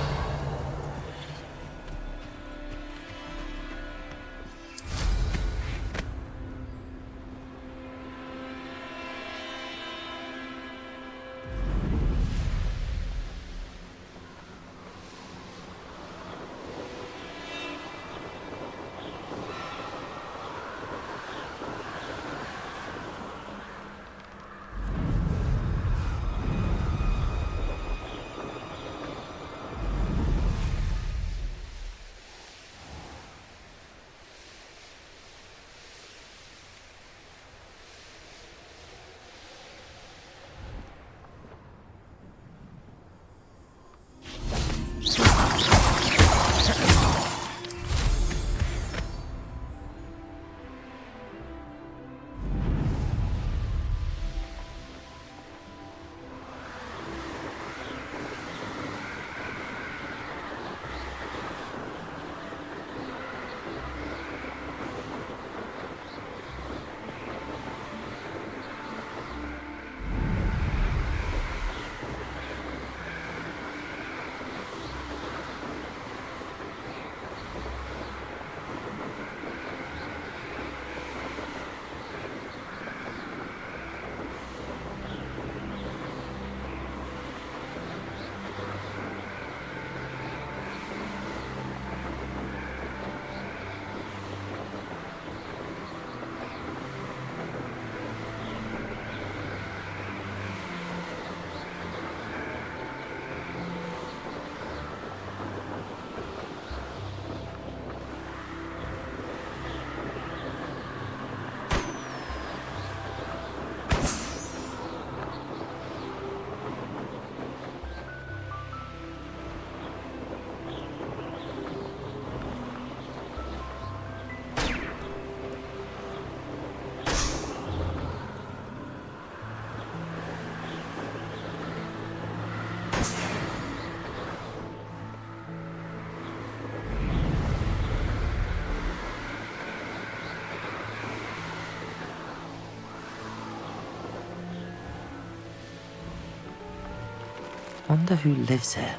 Wonder who lives here.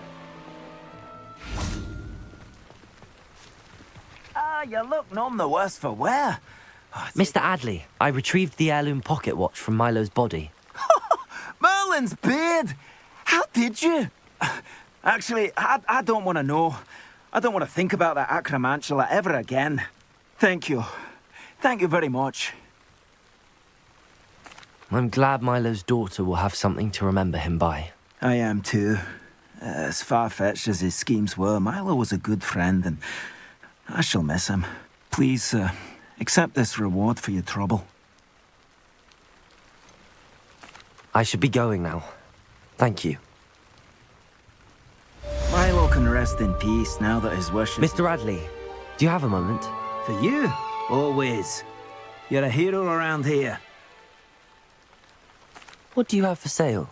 Ah, you look none the worse for wear. Mr. Adley, I retrieved the heirloom pocket watch from Milo's body. Merlin's beard! How did you? Actually, I don't want to know. I don't want to think about that acromantula ever again. Thank you. Thank you very much. I'm glad Milo's daughter will have something to remember him by. I am too. As far-fetched as his schemes were, Milo was a good friend, and I shall miss him. Please, accept this reward for your trouble. I should be going now. Thank you. Milo can rest in peace now that his wishes... Mr. Adley, do you have a moment? For you? Always. You're a hero around here. What do you have for sale?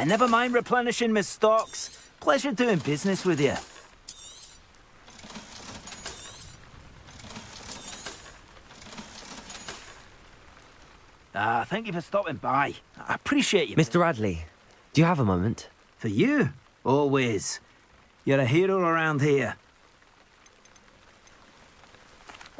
Never mind replenishing my stocks. Pleasure doing business with you. Thank you for stopping by. I appreciate you. Mr. Adley, do you have a moment? For you? Always. You're a hero around here.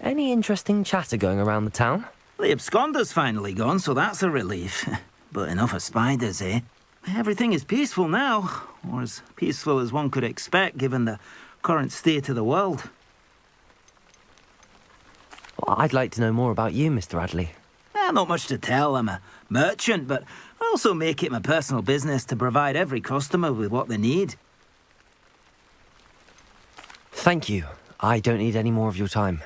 Any interesting chatter going around the town? The absconder's finally gone, so that's a relief. But enough of spiders, eh? Everything is peaceful now, or as peaceful as one could expect given the current state of the world. Well, I'd like to know more about you, Mr. Adley. Not much to tell. I'm a merchant, but I also make it my personal business to provide every customer with what they need. Thank you. I don't need any more of your time.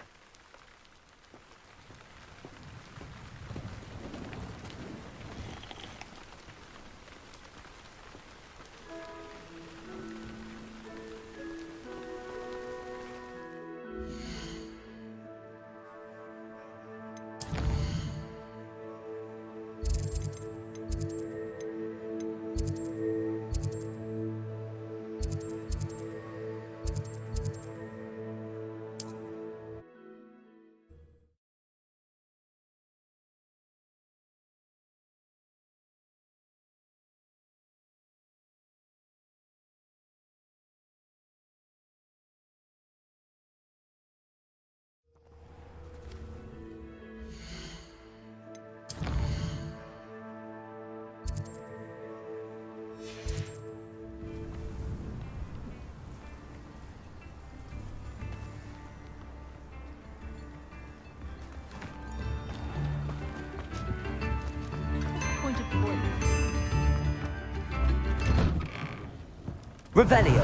Revelio.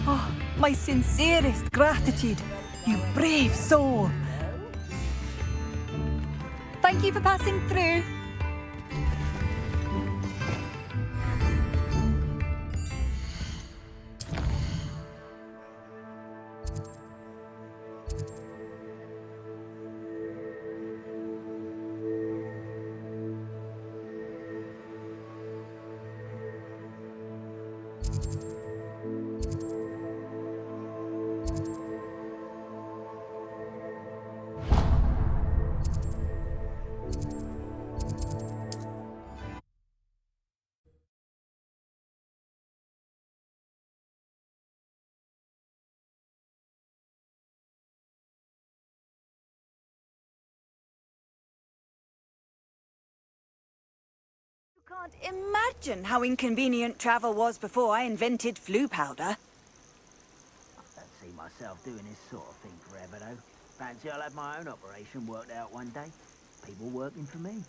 Oh, my sincerest gratitude, you brave soul. Thank you for passing through. Can't imagine how inconvenient travel was before I invented flu powder. I don't see myself doing this sort of thing forever, though. Fancy I'll have my own operation worked out one day. People working for me.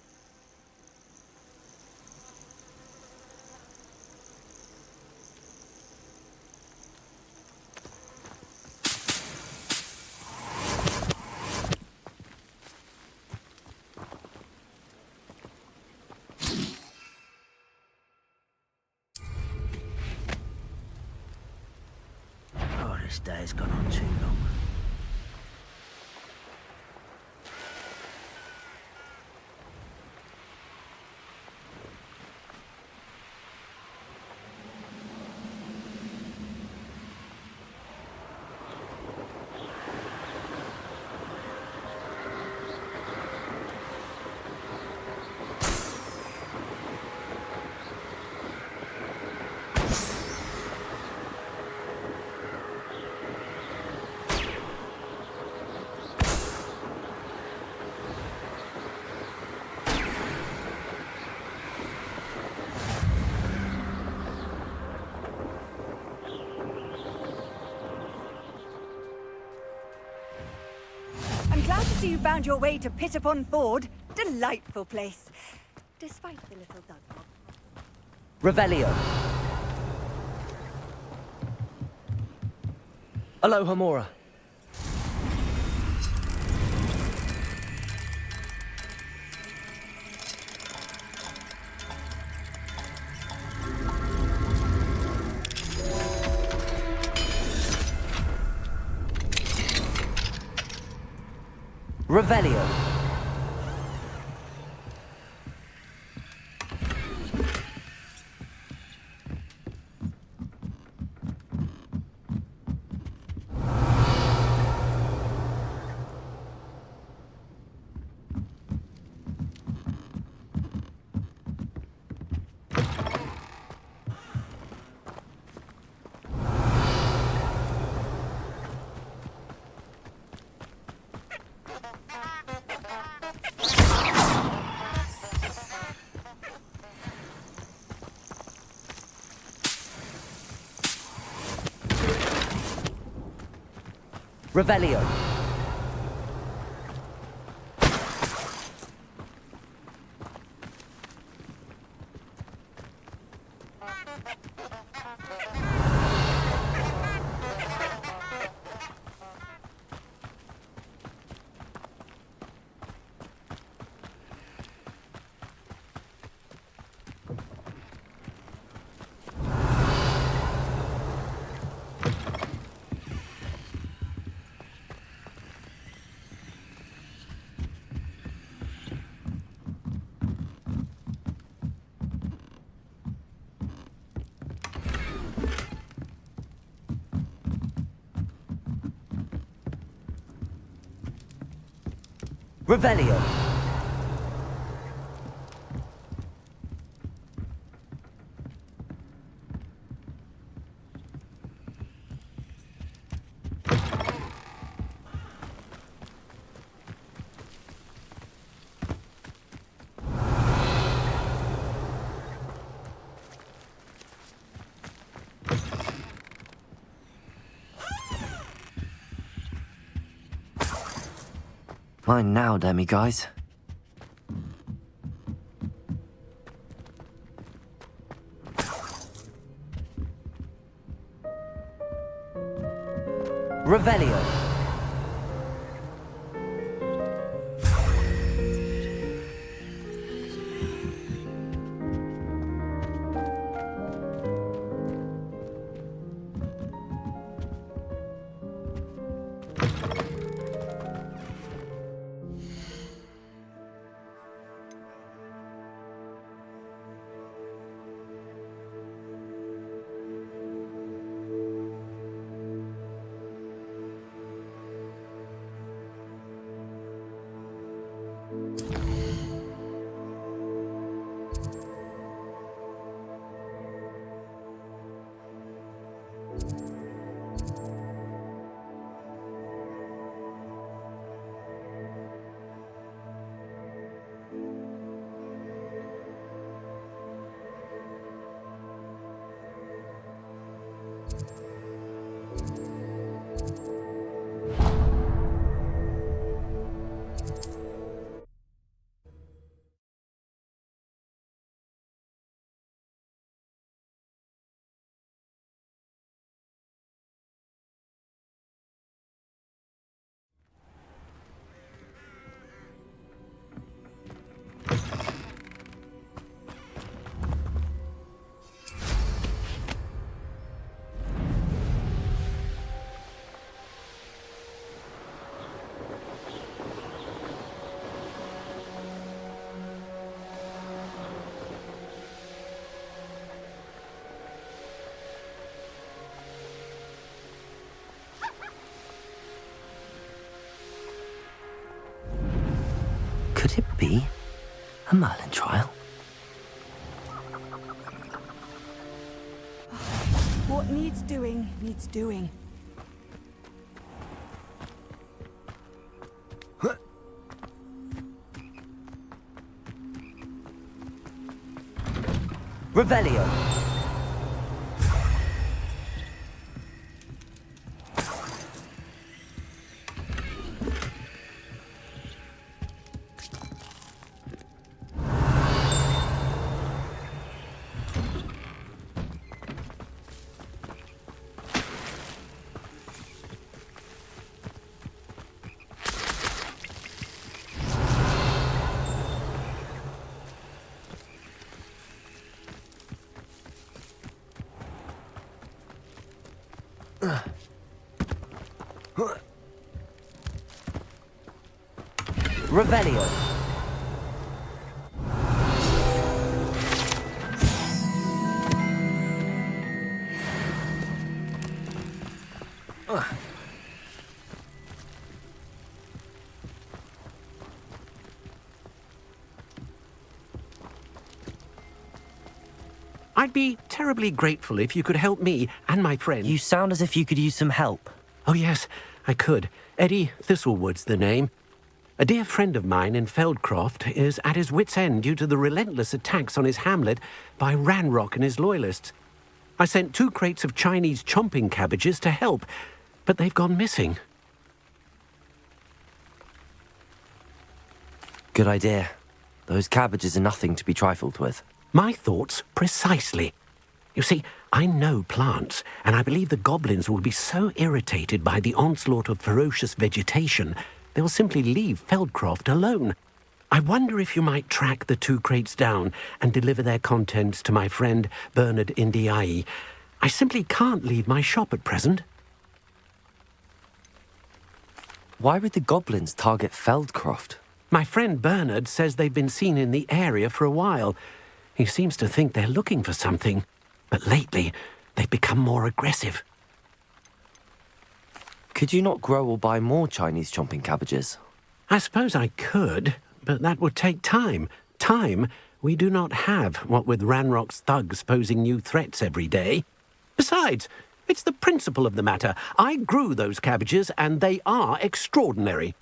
Oh, this day's gone on too long. I'm glad to see you found your way to Pitt-upon-Ford. Delightful place. Despite the little dog. Revelio. Aloha Mora. Revelio. Revelio. Revelio. Mine now, demi-guys. Revelio. Could it be a Merlin trial? What needs doing, needs doing. Revelio. Revelio. I'd be terribly grateful if you could help me and my friend. You sound as if you could use some help. Oh, yes, I could. Eddie Thistlewood's the name. A dear friend of mine in Feldcroft is at his wit's end due to the relentless attacks on his hamlet by Ranrock and his loyalists. I sent 2 crates of Chinese chomping cabbages to help, but they've gone missing. Good idea. Those cabbages are nothing to be trifled with. My thoughts precisely. You see, I know plants, and I believe the goblins will be so irritated by the onslaught of ferocious vegetation, they'll simply leave Feldcroft alone. I wonder if you might track the 2 crates down and deliver their contents to my friend Bernard Indiai. I simply can't leave my shop at present. Why would the goblins target Feldcroft? My friend Bernard says they've been seen in the area for a while. He seems to think they're looking for something, but lately they've become more aggressive. Could you not grow or buy more Chinese chomping cabbages? I suppose I could, but that would take time. Time we do not have, what with Ranrock's thugs posing new threats every day. Besides, it's the principle of the matter. I grew those cabbages, and they are extraordinary.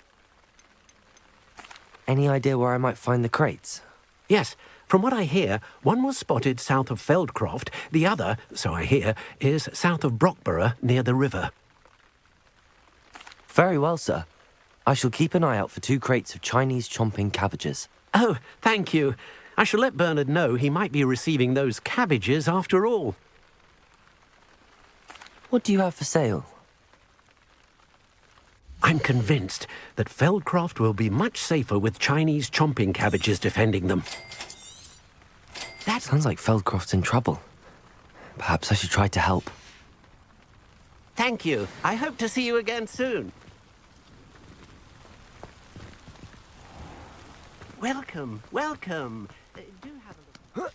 Any idea where I might find the crates? Yes. From what I hear, one was spotted south of Feldcroft. The other, so I hear, is south of Brockborough, near the river. Very well, sir. I shall keep an eye out for 2 crates of Chinese chomping cabbages. Oh, thank you. I shall let Bernard know he might be receiving those cabbages after all. What do you have for sale? I'm convinced that Feldcroft will be much safer with Chinese chomping cabbages defending them. That sounds like Feldcroft's in trouble. Perhaps I should try to help. Thank you. I hope to see you again soon. Welcome, welcome. Do have a look.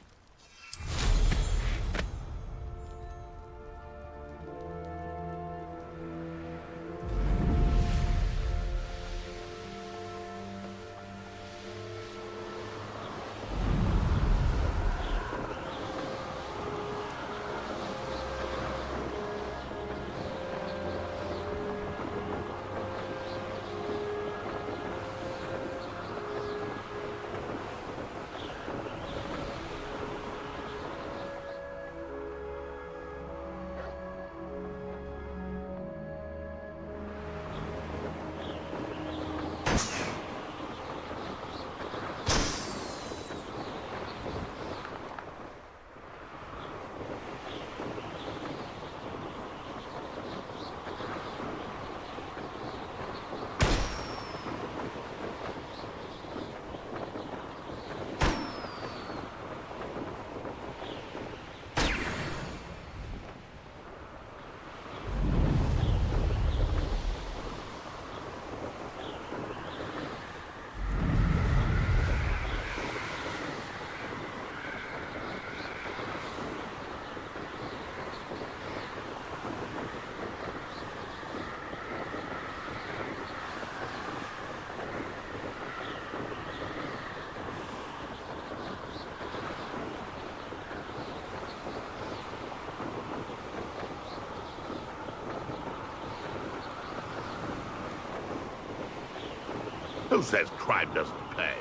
Who says crime doesn't pay?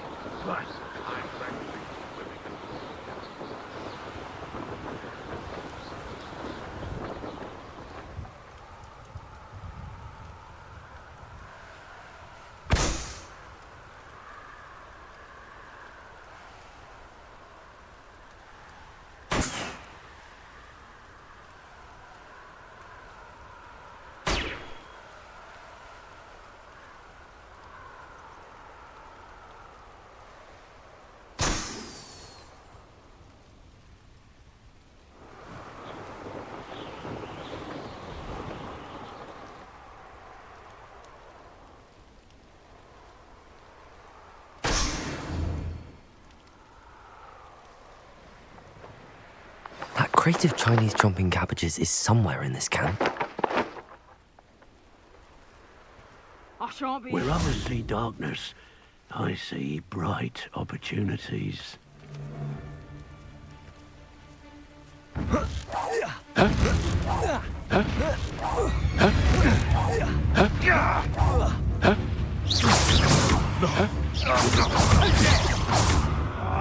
Right. That crate of Chinese chomping cabbages is somewhere in this camp. Where others see darkness, I see bright opportunities.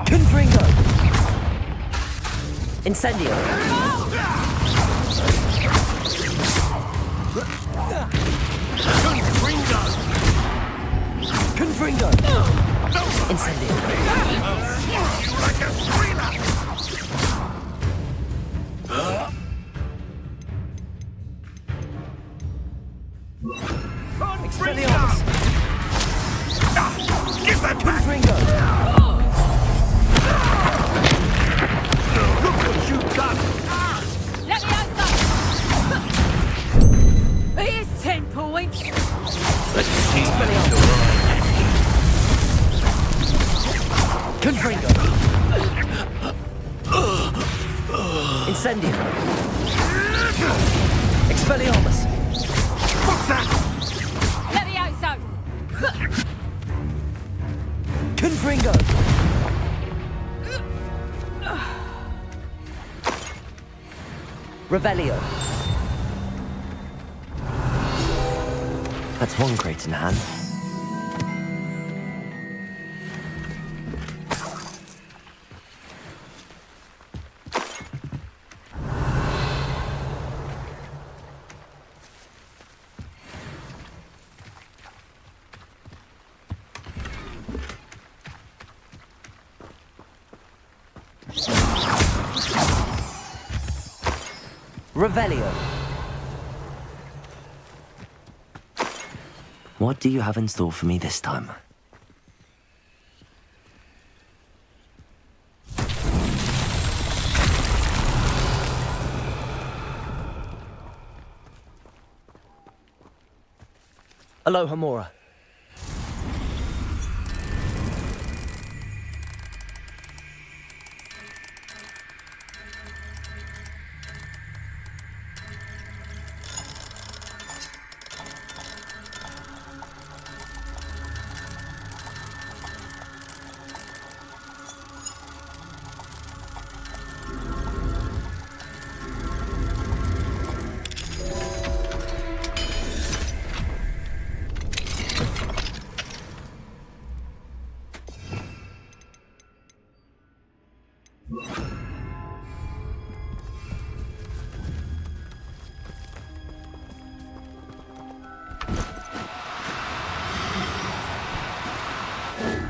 Confringo! Incendio! Confringo! Incendio! You like a screamer! Expelliarmus! Give that back! Confringo! Look what you've done! Let me out. Here's 10 points. Let's see. Confringo! Incendio! Expelliarmus! What's that? Let me out, so. Confringo! Revelio! That's one crate in hand. Revelio. What do you have in store for me this time? Aloha Mora.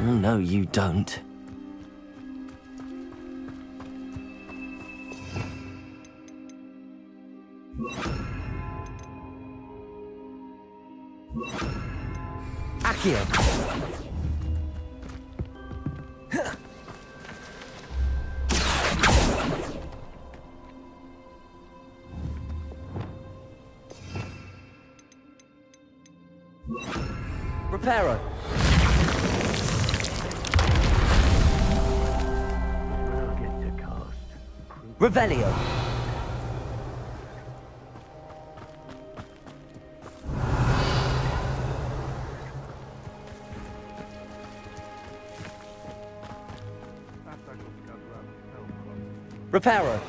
Oh, no, you don't. Accio. Reparo. Revelio. Reparo.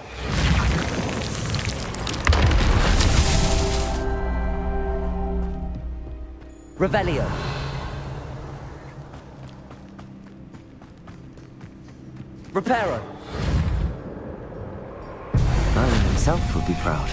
Revelio. Reparo. Merlin himself would be proud.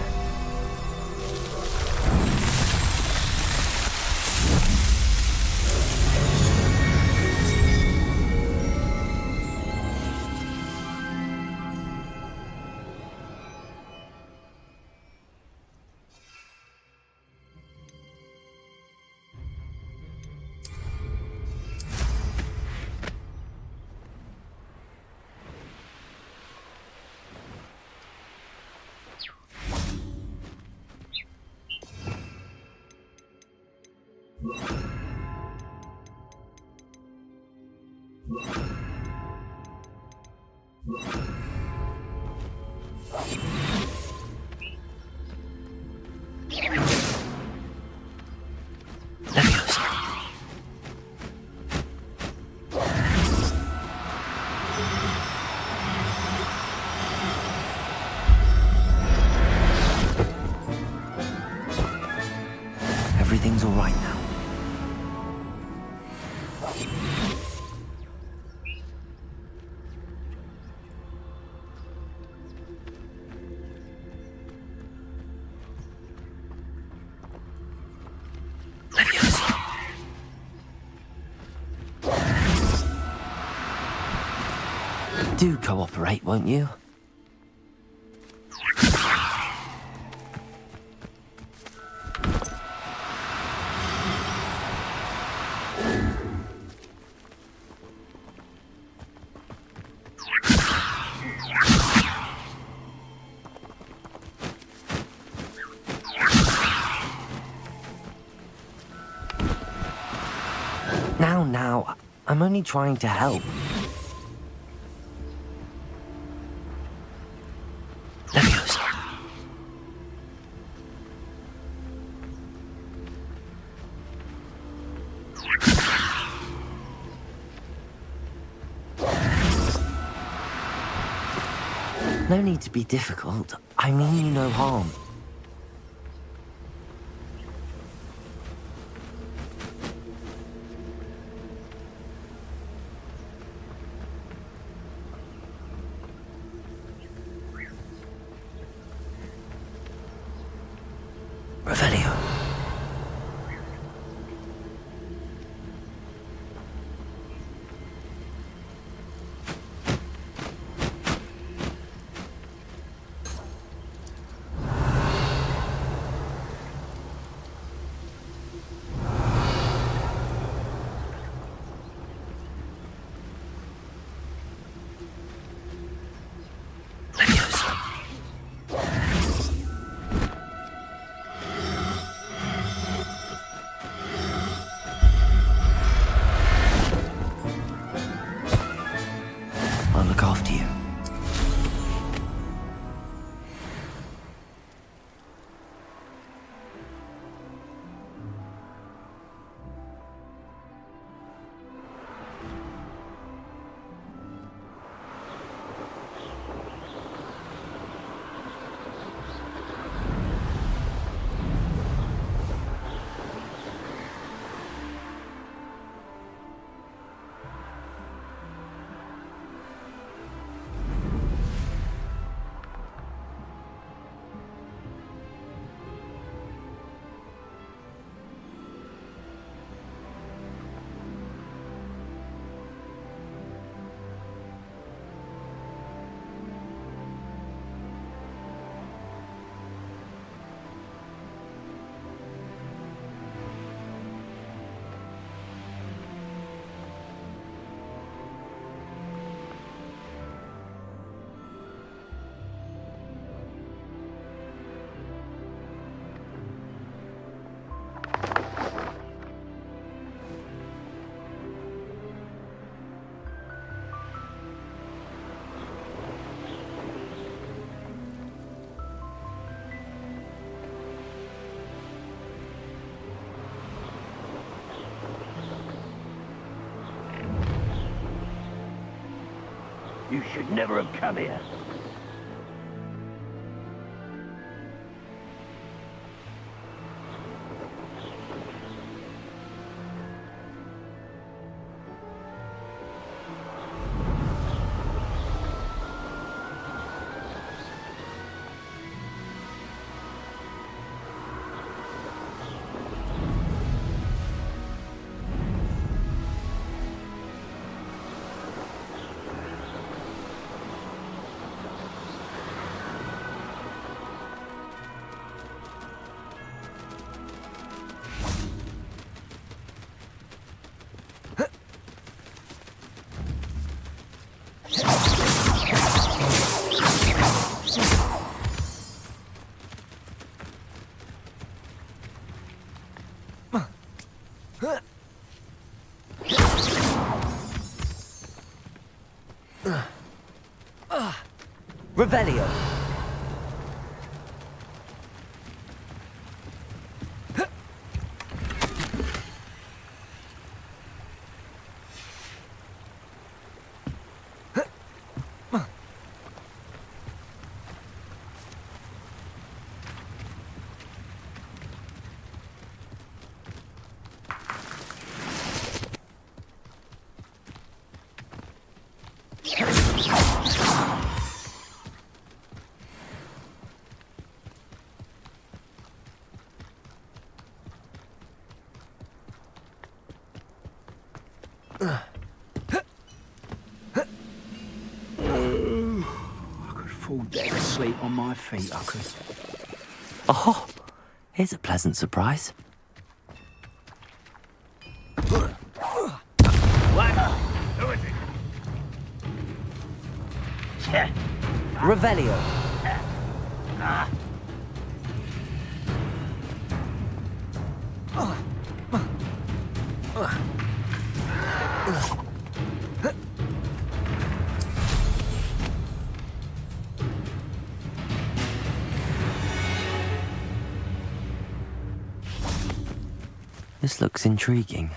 Everything's all right now. Do cooperate, won't you? Now, I'm only trying to help. No need to be difficult. I mean you no harm. Revelio. should never have come here. Revelio. Fall dead asleep on my feet, I could. Oh, here's a pleasant surprise. What? Who is it? Revelio. This looks intriguing.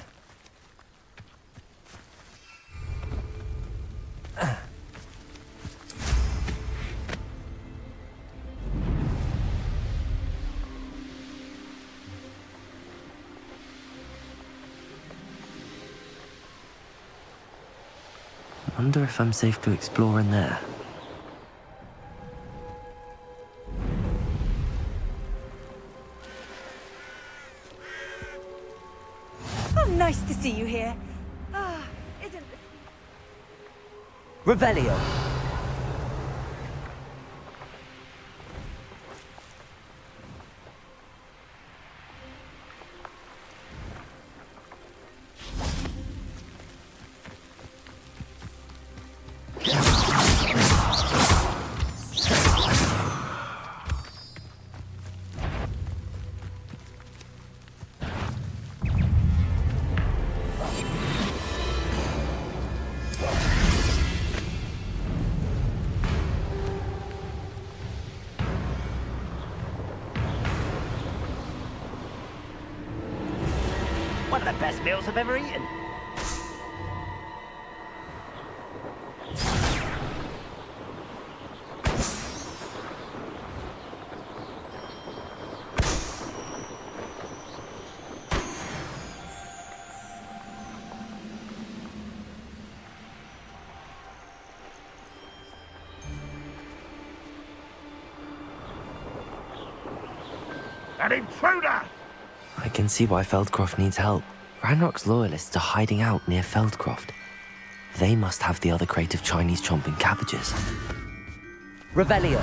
I wonder if I'm safe to explore in there. Oh, nice to see you here. Ah, isn't... Revelio. One of the best meals I've ever eaten. An intruder! I can see why Feldcroft needs help. Ranrock's loyalists are hiding out near Feldcroft. They must have the other crate of Chinese chomping cabbages. Revelio.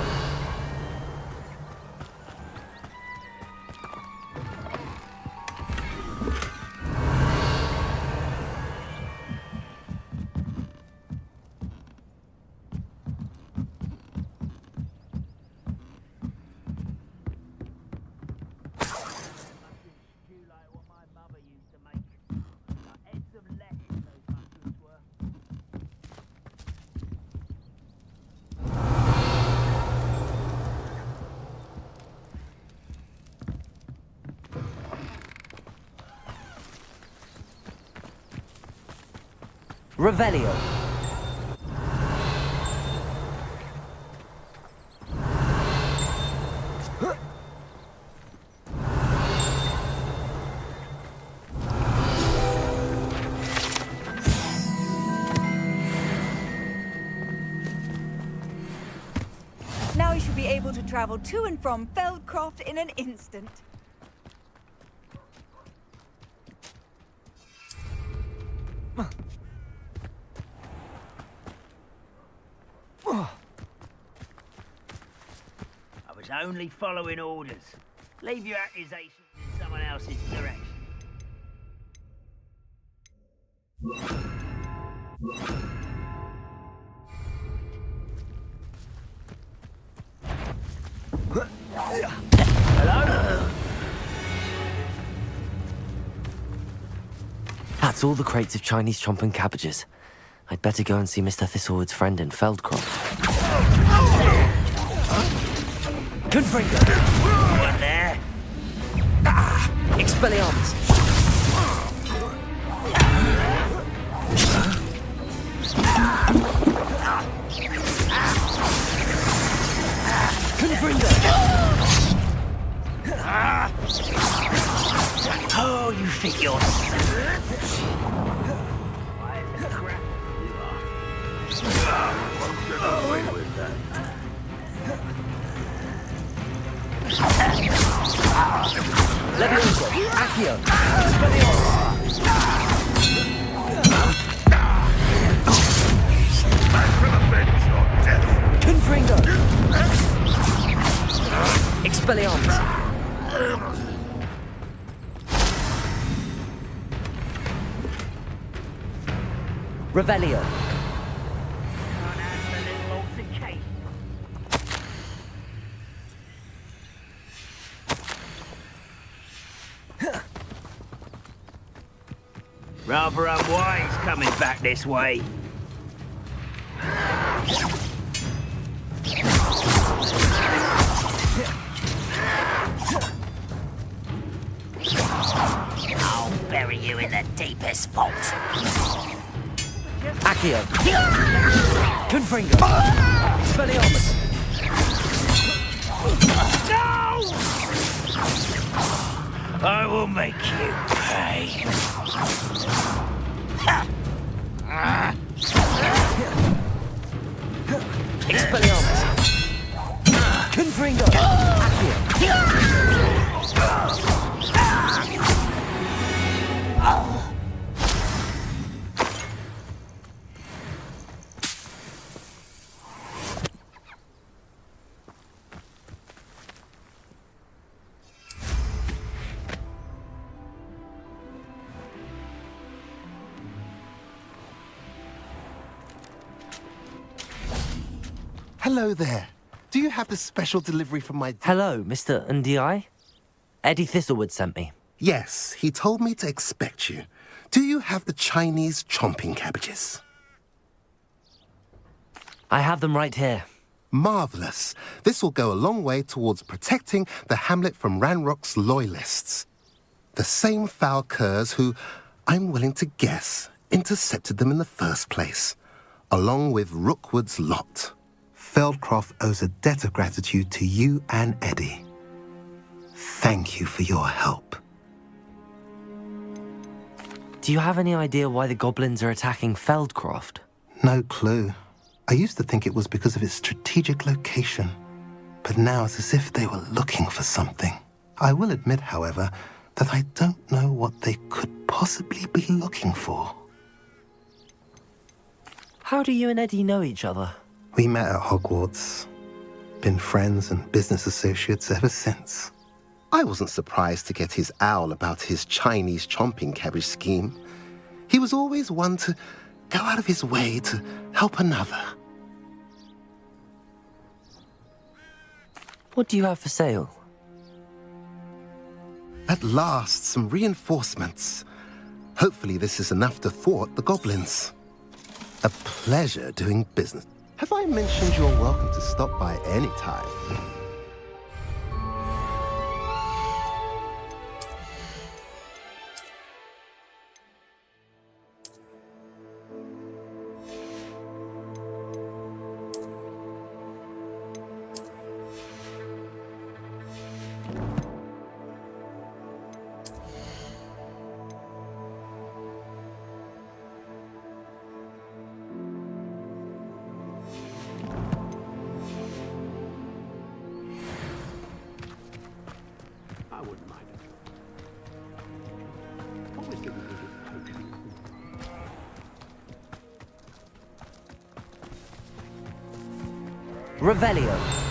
Revelio. Now you should be able to travel to and from Feldcroft in an instant. I was only following orders. Leave your accusations in someone else's direction. Hello? That's all the crates of Chinese chomping cabbages. I'd better go and see Mr. Thistlewood's friend in Feldcroft. Confringo! One there. Expelliarmus! Confringo! Oh, you think you're Levioso! Accio! Expelliarmus! Confringo! Expelliarmus! Revelio! rather unwise coming back this way. I'll bury you in the deepest vault. Accio! Confringo! Expelliarmus! No! I will make you pay. Expelliarmus! Confringo! Accio! Hello there. Do you have the special delivery from my... Hello, Mr. Ndi? Eddie Thistlewood sent me. Yes, he told me to expect you. Do you have the Chinese chomping cabbages? I have them right here. Marvellous. This will go a long way towards protecting the hamlet from Ranrock's loyalists. The same foul curs who, I'm willing to guess, intercepted them in the first place, along with Rookwood's lot. Feldcroft owes a debt of gratitude to you and Eddie. Thank you for your help. Do you have any idea why the goblins are attacking Feldcroft? No clue. I used to think it was because of its strategic location, but now it's as if they were looking for something. I will admit, however, that I don't know what they could possibly be looking for. How do you and Eddie know each other? We met at Hogwarts. Been friends and business associates ever since. I wasn't surprised to get his owl about his Chinese chomping cabbage scheme. He was always one to go out of his way to help another. What do you have for sale? At last, some reinforcements. Hopefully this is enough to thwart the goblins. A pleasure doing business. Have I mentioned you're welcome to stop by any time? wouldn't mind it. Always didn't think it Revelio.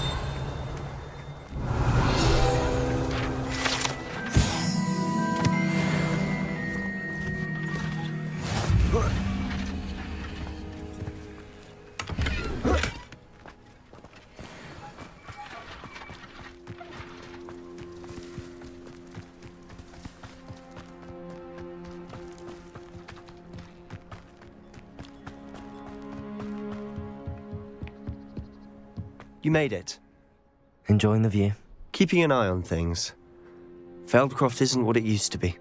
You made it. Enjoying the view? Keeping an eye on things. Feldcroft isn't what it used to be.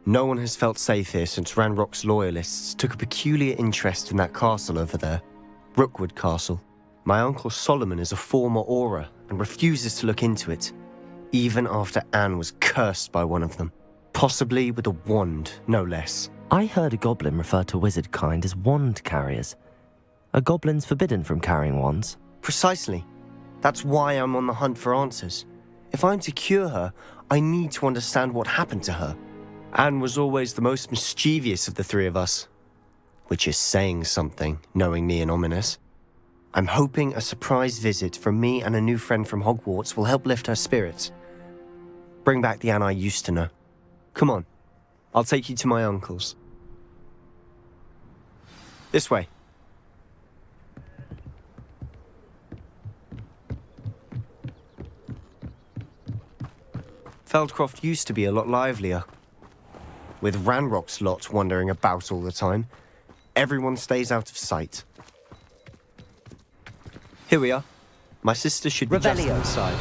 No one has felt safe here since Ranrock's loyalists took a peculiar interest in that castle over there. Rookwood Castle. My uncle Solomon is a former Auror and refuses to look into it, even after Anne was cursed by one of them. Possibly with a wand, no less. I heard a goblin refer to wizard kind as wand carriers. Are goblins forbidden from carrying wands? Precisely. That's why I'm on the hunt for answers. If I'm to cure her, I need to understand what happened to her. Anne was always the most mischievous of the three of us. Which is saying something, knowing me and Ominous. I'm hoping a surprise visit from me and a new friend from Hogwarts will help lift her spirits. Bring back the Anne I used to know. Come on, I'll take you to my uncle's. This way. Feldcroft used to be a lot livelier. With Ranrock's lot wandering about all the time, everyone stays out of sight. Here we are. My sister should be just Revelio. inside.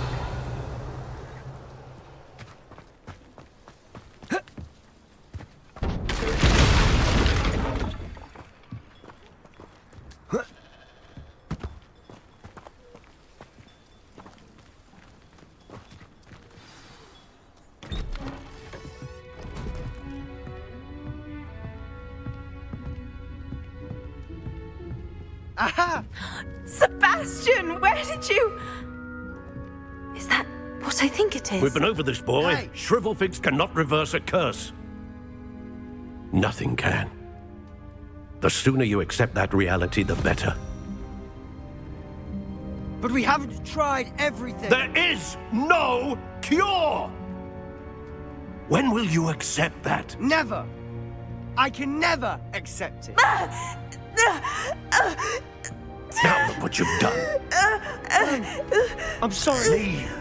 Aha! Sebastian, where did you... Is that what I think it is? We've been over this, boy. Hey. Shrivelfigs cannot reverse a curse. Nothing can. The sooner you accept that reality, the better. But we haven't tried everything. There is no cure! When will you accept that? Never. I can never accept it. Now look what you've done. I'm sorry. Leave.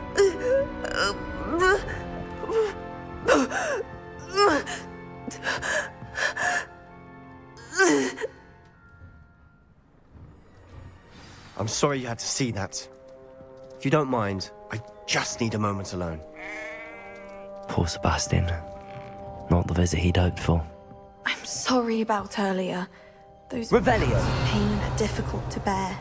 I'm sorry you had to see that. If you don't mind, I just need a moment alone. Poor Sebastian. Not the visit he'd hoped for. I'm sorry about earlier. Those Revelio. moments of pain are difficult to bear.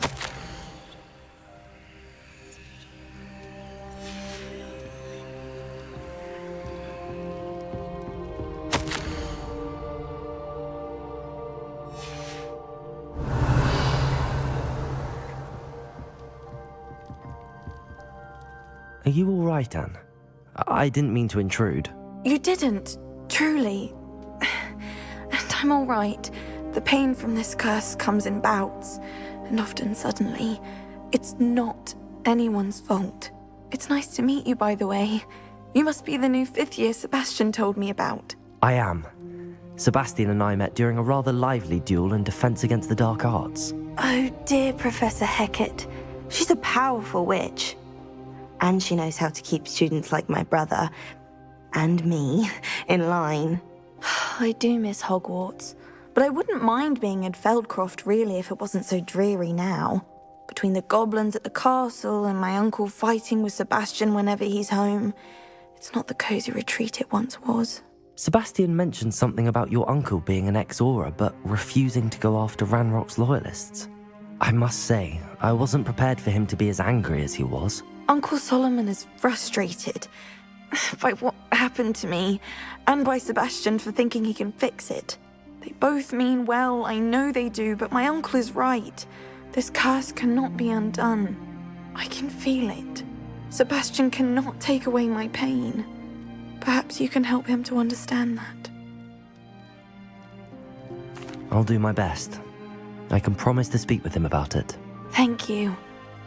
Are you all right, Anne? I didn't mean to intrude. You didn't, truly. And I'm all right. The pain from this curse comes in bouts, and often suddenly. It's not anyone's fault. It's nice to meet you, by the way. You must be the new 5th year Sebastian told me about. I am. Sebastian and I met during a rather lively duel in defense against the dark arts. Oh, dear Professor Hecat. She's a powerful witch. And she knows how to keep students like my brother, and me, in line. I do miss Hogwarts, but I wouldn't mind being in Feldcroft, really, if it wasn't so dreary now. Between the goblins at the castle and my uncle fighting with Sebastian whenever he's home, it's not the cozy retreat it once was. Sebastian mentioned something about your uncle being an ex-Auror, but refusing to go after Ranrock's loyalists. I must say, I wasn't prepared for him to be as angry as he was. Uncle Solomon is frustrated by what happened to me, and by Sebastian for thinking he can fix it. They both mean well, I know they do, but my uncle is right. This curse cannot be undone. I can feel it. Sebastian cannot take away my pain. Perhaps you can help him to understand that. I'll do my best. I can promise to speak with him about it. Thank you.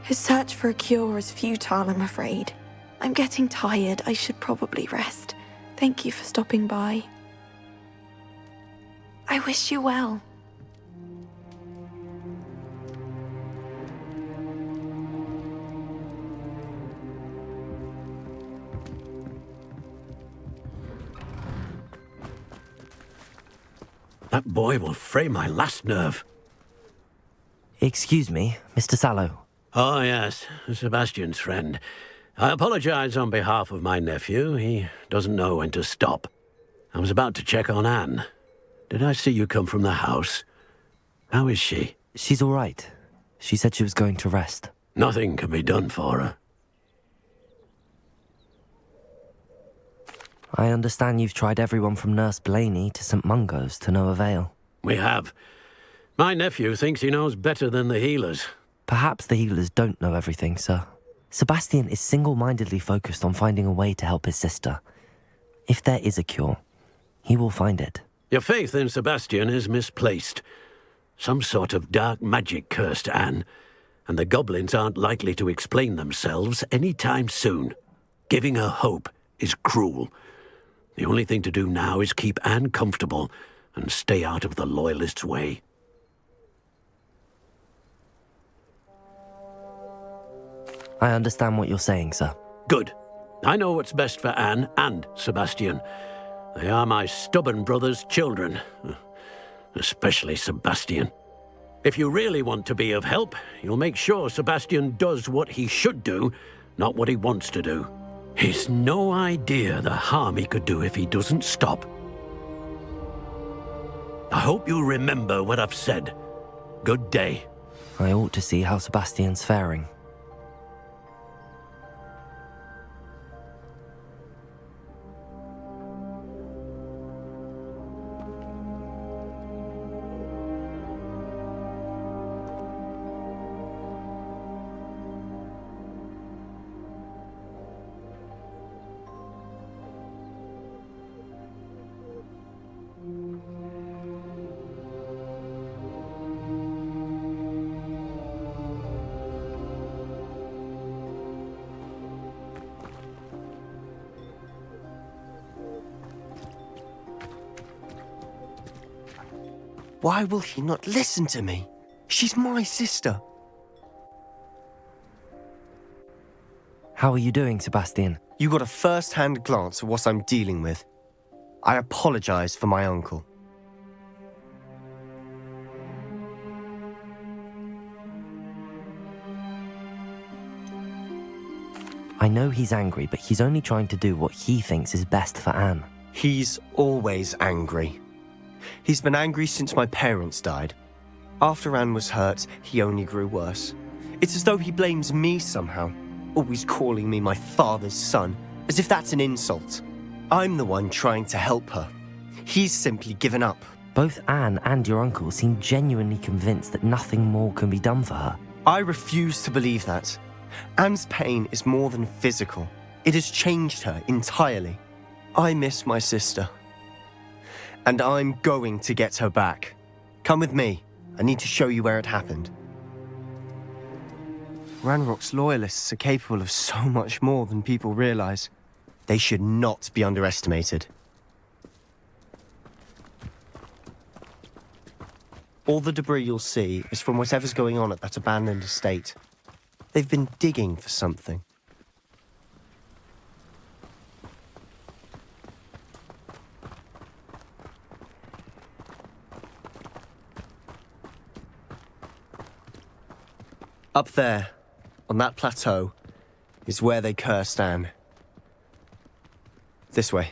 His search for a cure is futile, I'm afraid. I'm getting tired. I should probably rest. Thank you for stopping by. I wish you well. That boy will fray my last nerve. Excuse me, Mr. Sallow. Oh, yes, Sebastian's friend. I apologize on behalf of my nephew. He doesn't know when to stop. I was about to check on Anne. Did I see you come from the house? How is she? She's all right. She said she was going to rest. Nothing can be done for her. I understand you've tried everyone from Nurse Blaney to St. Mungo's to no avail. We have. My nephew thinks he knows better than the healers. Perhaps the healers don't know everything, sir. Sebastian is single-mindedly focused on finding a way to help his sister. If there is a cure, he will find it. Your faith in Sebastian is misplaced. Some sort of dark magic cursed Anne, and the goblins aren't likely to explain themselves any time soon. Giving her hope is cruel. The only thing to do now is keep Anne comfortable and stay out of the Loyalists' way. I understand what you're saying, sir. Good. I know what's best for Anne and Sebastian. They are my stubborn brother's children. Especially Sebastian. If you really want to be of help, you'll make sure Sebastian does what he should do, not what he wants to do. He's no idea the harm he could do if he doesn't stop. I hope you remember what I've said. Good day. I ought to see how Sebastian's faring. Why will he not listen to me? She's my sister. How are you doing, Sebastian? You got a first-hand glance at what I'm dealing with. I apologize for my uncle. I know he's angry, but he's only trying to do what he thinks is best for Anne. He's always angry. He's been angry since my parents died. After Anne was hurt, he only grew worse. It's as though he blames me somehow, always calling me my father's son, as if that's an insult. I'm the one trying to help her. He's simply given up. Both Anne and your uncle seem genuinely convinced that nothing more can be done for her. I refuse to believe that. Anne's pain is more than physical. It has changed her entirely. I miss my sister. And I'm going to get her back. Come with me. I need to show you where it happened. Ranrock's Loyalists are capable of so much more than people realize. They should not be underestimated. All the debris you'll see is from whatever's going on at that abandoned estate. They've been digging for something. Up there, on that plateau, is where they cursed Anne. This way.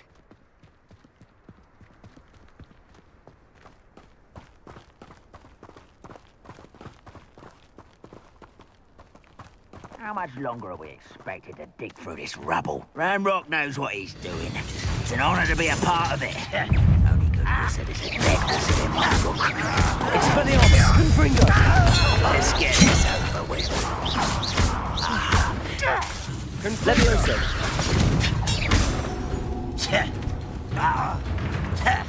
How much longer are we expected to dig through this rubble? Ranrock knows what he's doing. It's an honor to be a part of it. Only goodness that is a deadness in my book. Expelliarmus! Confringo! Let's get this over with. Levioso!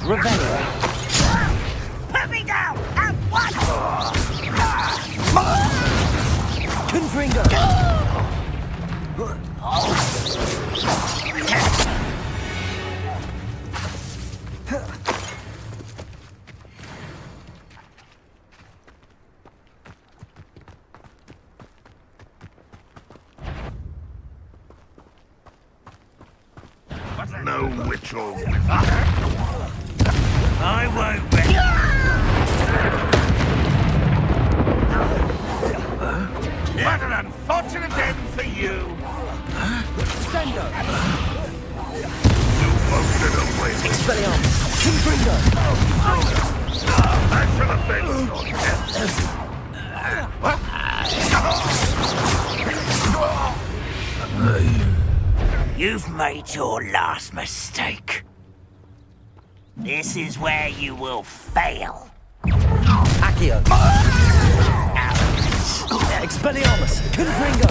Revelio. Put me down at once! Confringo. No witch or I won't rest. What an unfortunate end for you! Sendo. You bolted away. Expelliarmus. Confringo. I shall avenge your death. You've made your last mistake. This is where you will fail. Accio. Expelliarmus. Confringo.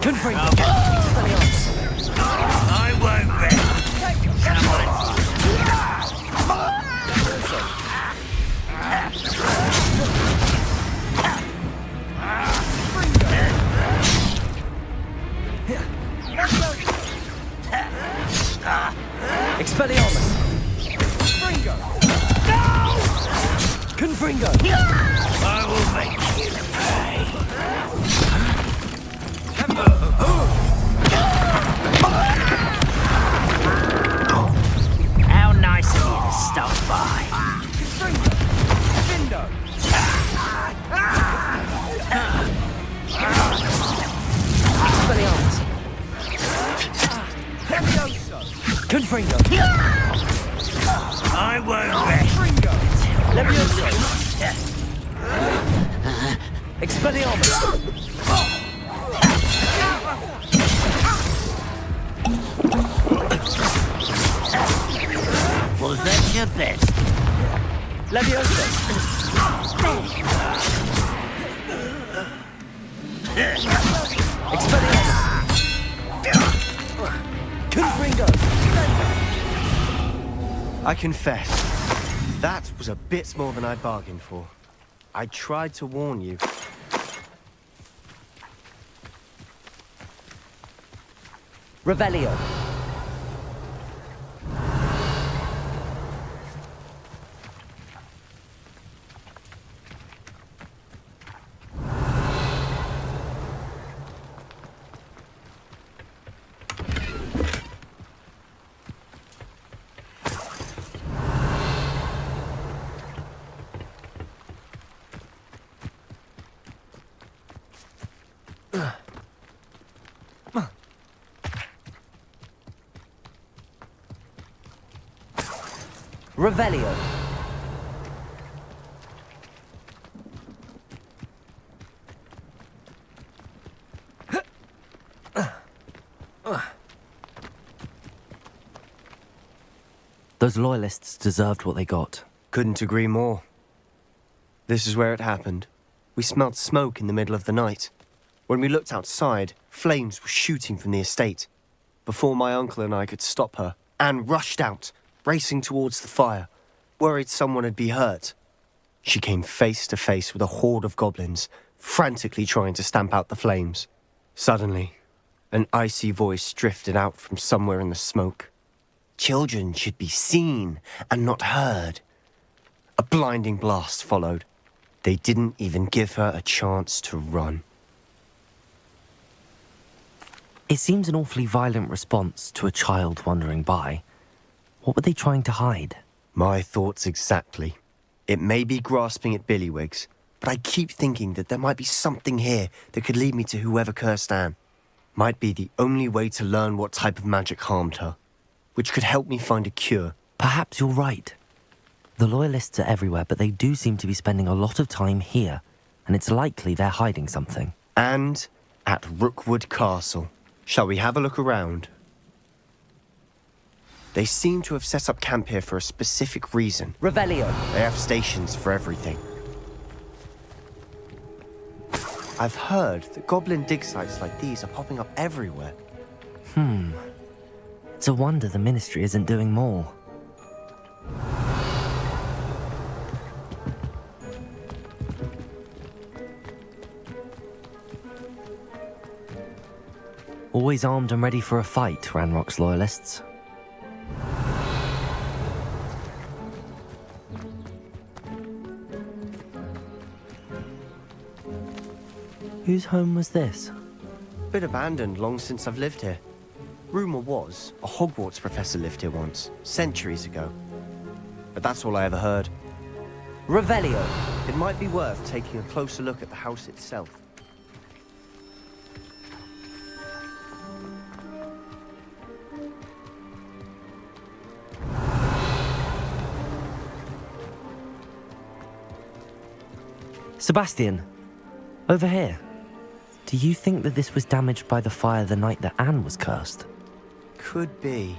Confringo. Expelliarmus. I won't rest. Expelliarmus. Confringo. No! Confringo. I will make you pay. How nice of you to stop by. Confringo. Vindo. Expelliarmus. Levioso. Confringo. I won't rest. Confringo. Levioso. Expelliarmus. Was that your best? Levioso. Expelliarmus. Confringo. I confess, that was a bit more than I bargained for. I tried to warn you. Revelio. Revelio. Those loyalists deserved what they got. Couldn't agree more. This is where it happened. We smelled smoke in the middle of the night. When we looked outside, flames were shooting from the estate. Before my uncle and I could stop her, Anne rushed out, racing towards the fire, worried someone had been hurt. She came face to face with a horde of goblins, frantically trying to stamp out the flames. Suddenly, an icy voice drifted out from somewhere in the smoke. Children should be seen and not heard. A blinding blast followed. They didn't even give her a chance to run. It seems an awfully violent response to a child wandering by. What were they trying to hide? My thoughts exactly. It may be grasping at Billywigs, but I keep thinking that there might be something here that could lead me to whoever cursed Anne. Might be the only way to learn what type of magic harmed her, which could help me find a cure. Perhaps you're right. The Loyalists are everywhere, but they do seem to be spending a lot of time here, and it's likely they're hiding something. And at Rookwood Castle. Shall we have a look around? They seem to have set up camp here for a specific reason. Revelio. They have stations for everything. I've heard that goblin dig sites like these are popping up everywhere. It's a wonder the Ministry isn't doing more. Always armed and ready for a fight, Ranrock's loyalists. Whose home was this? Bit abandoned long since I've lived here. Rumour was, a Hogwarts professor lived here once, centuries ago. But that's all I ever heard. Revelio! It might be worth taking a closer look at the house itself. Sebastian, over here. Do you think that this was damaged by the fire the night that Anne was cursed? Could be.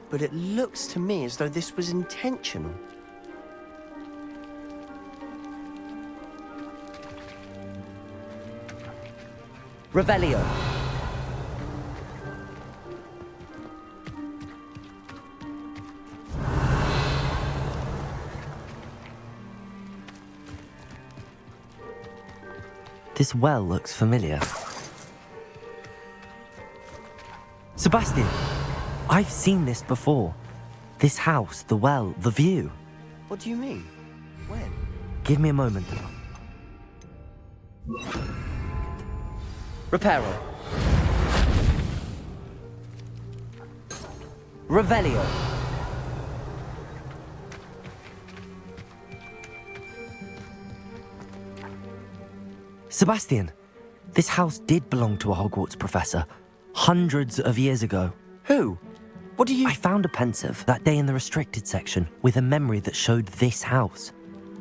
But it looks to me as though this was intentional. Revelio. This well looks familiar. Sebastian, I've seen this before. This house, the well, the view. What do you mean? When? Give me a moment. Reparo. Revelio. Sebastian, this house did belong to a Hogwarts professor, hundreds of years ago. Who? What do you... I found a pensive that day in the restricted section with a memory that showed this house.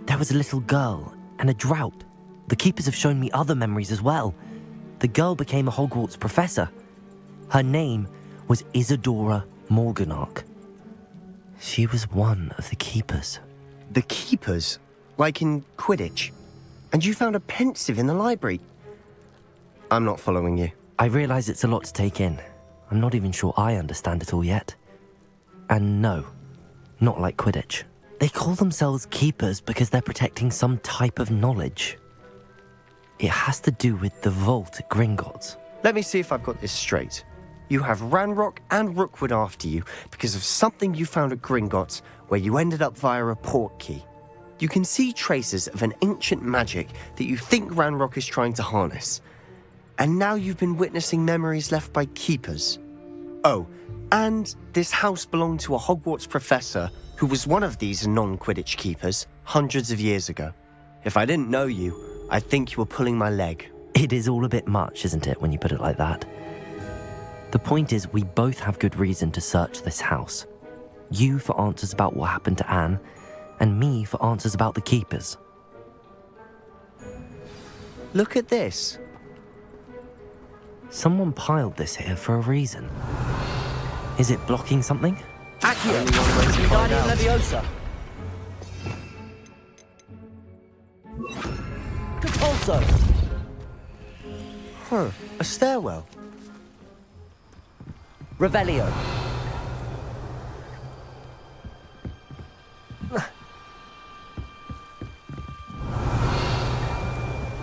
There was a little girl and a drought. The keepers have shown me other memories as well. The girl became a Hogwarts professor. Her name was Isadora Morganach. She was one of the keepers. The keepers? Like in Quidditch? And you found a pensive in the library? I'm not following you. I realise it's a lot to take in. I'm not even sure I understand it all yet. And no, not like Quidditch. They call themselves keepers because they're protecting some type of knowledge. It has to do with the vault at Gringotts. Let me see if I've got this straight. You have Ranrock and Rookwood after you because of something you found at Gringotts where you ended up via a portkey. You can see traces of an ancient magic that you think Ranrock is trying to harness. And now you've been witnessing memories left by keepers. Oh, and this house belonged to a Hogwarts professor who was one of these non-Quidditch keepers hundreds of years ago. If I didn't know you, I'd think you were pulling my leg. It is all a bit much, isn't it, when you put it like that? The point is, we both have good reason to search this house. You for answers about what happened to Anne, and me for answers about the keepers. Look at this. Someone piled this here for a reason. Is it blocking something? Accio! Wingardium Leviosa! Compulso! Huh, a stairwell. Revelio.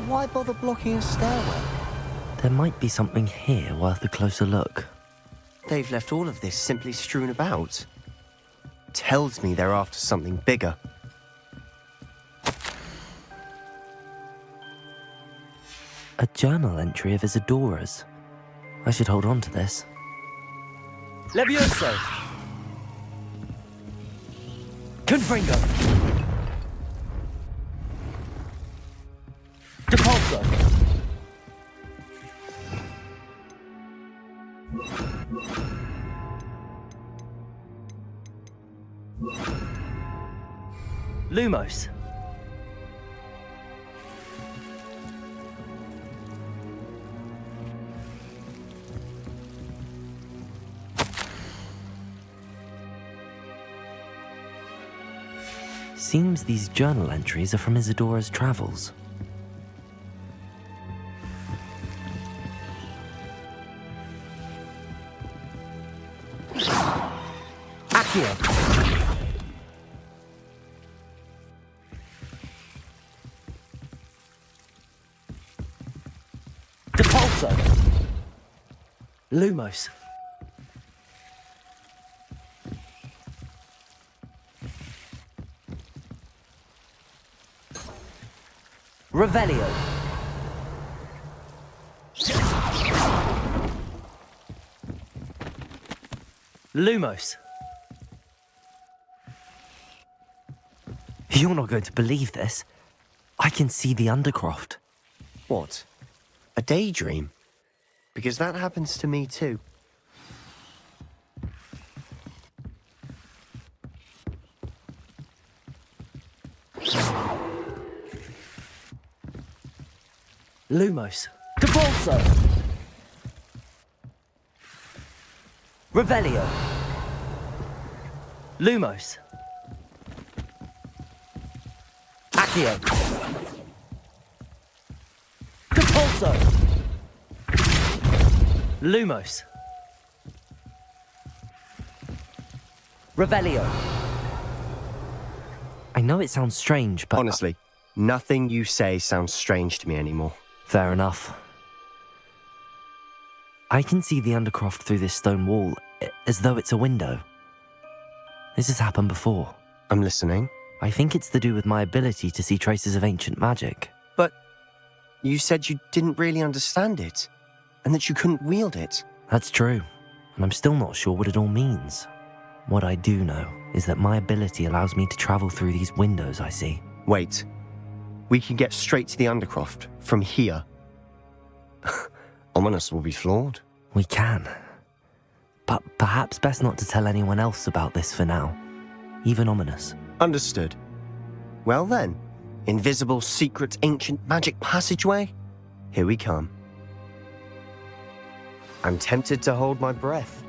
Why bother blocking a stairwell? There might be something here worth a closer look. They've left all of this simply strewn about. Tells me they're after something bigger. A journal entry of Isadora's. I should hold on to this. Levioso! Confringo! Depulso! Lumos. Seems these journal entries are from Isadora's travels. Accio. Depulso. Lumos. Revelio. Lumos. You're not going to believe this. I can see the Undercroft. What? A daydream? Because that happens to me too. Lumos. Depulso. Revelio. Lumos. Accio. Depulso. Lumos. Revelio. I know it sounds strange, but... Honestly, nothing you say sounds strange to me anymore. Fair enough. I can see the Undercroft through this stone wall, as though it's a window. This has happened before. I'm listening. I think it's to do with my ability to see traces of ancient magic. But you said you didn't really understand it, and that you couldn't wield it. That's true, and I'm still not sure what it all means. What I do know is that my ability allows me to travel through these windows I see. Wait. We can get straight to the Undercroft from here. Ominous will be flawed. We can. But perhaps best not to tell anyone else about this for now. Even Ominous. Understood. Well then, invisible, secret, ancient magic passageway? Here we come. I'm tempted to hold my breath.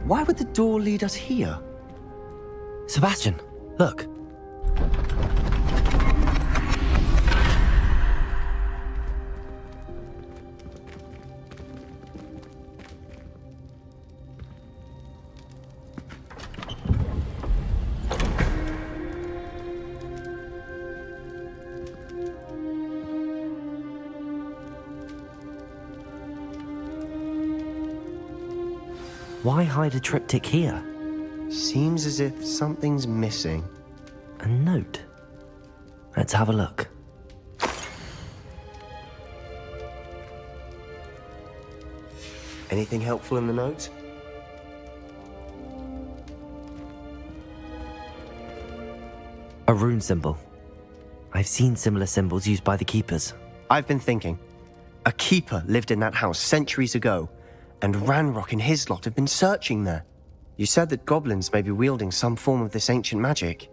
Why would the door lead us here? Sebastian, look. Why hide a triptych here? Seems as if something's missing. A note. Let's have a look. Anything helpful in the note? A rune symbol. I've seen similar symbols used by the keepers. I've been thinking. A keeper lived in that house centuries ago, and Ranrock and his lot have been searching there. You said that goblins may be wielding some form of this ancient magic.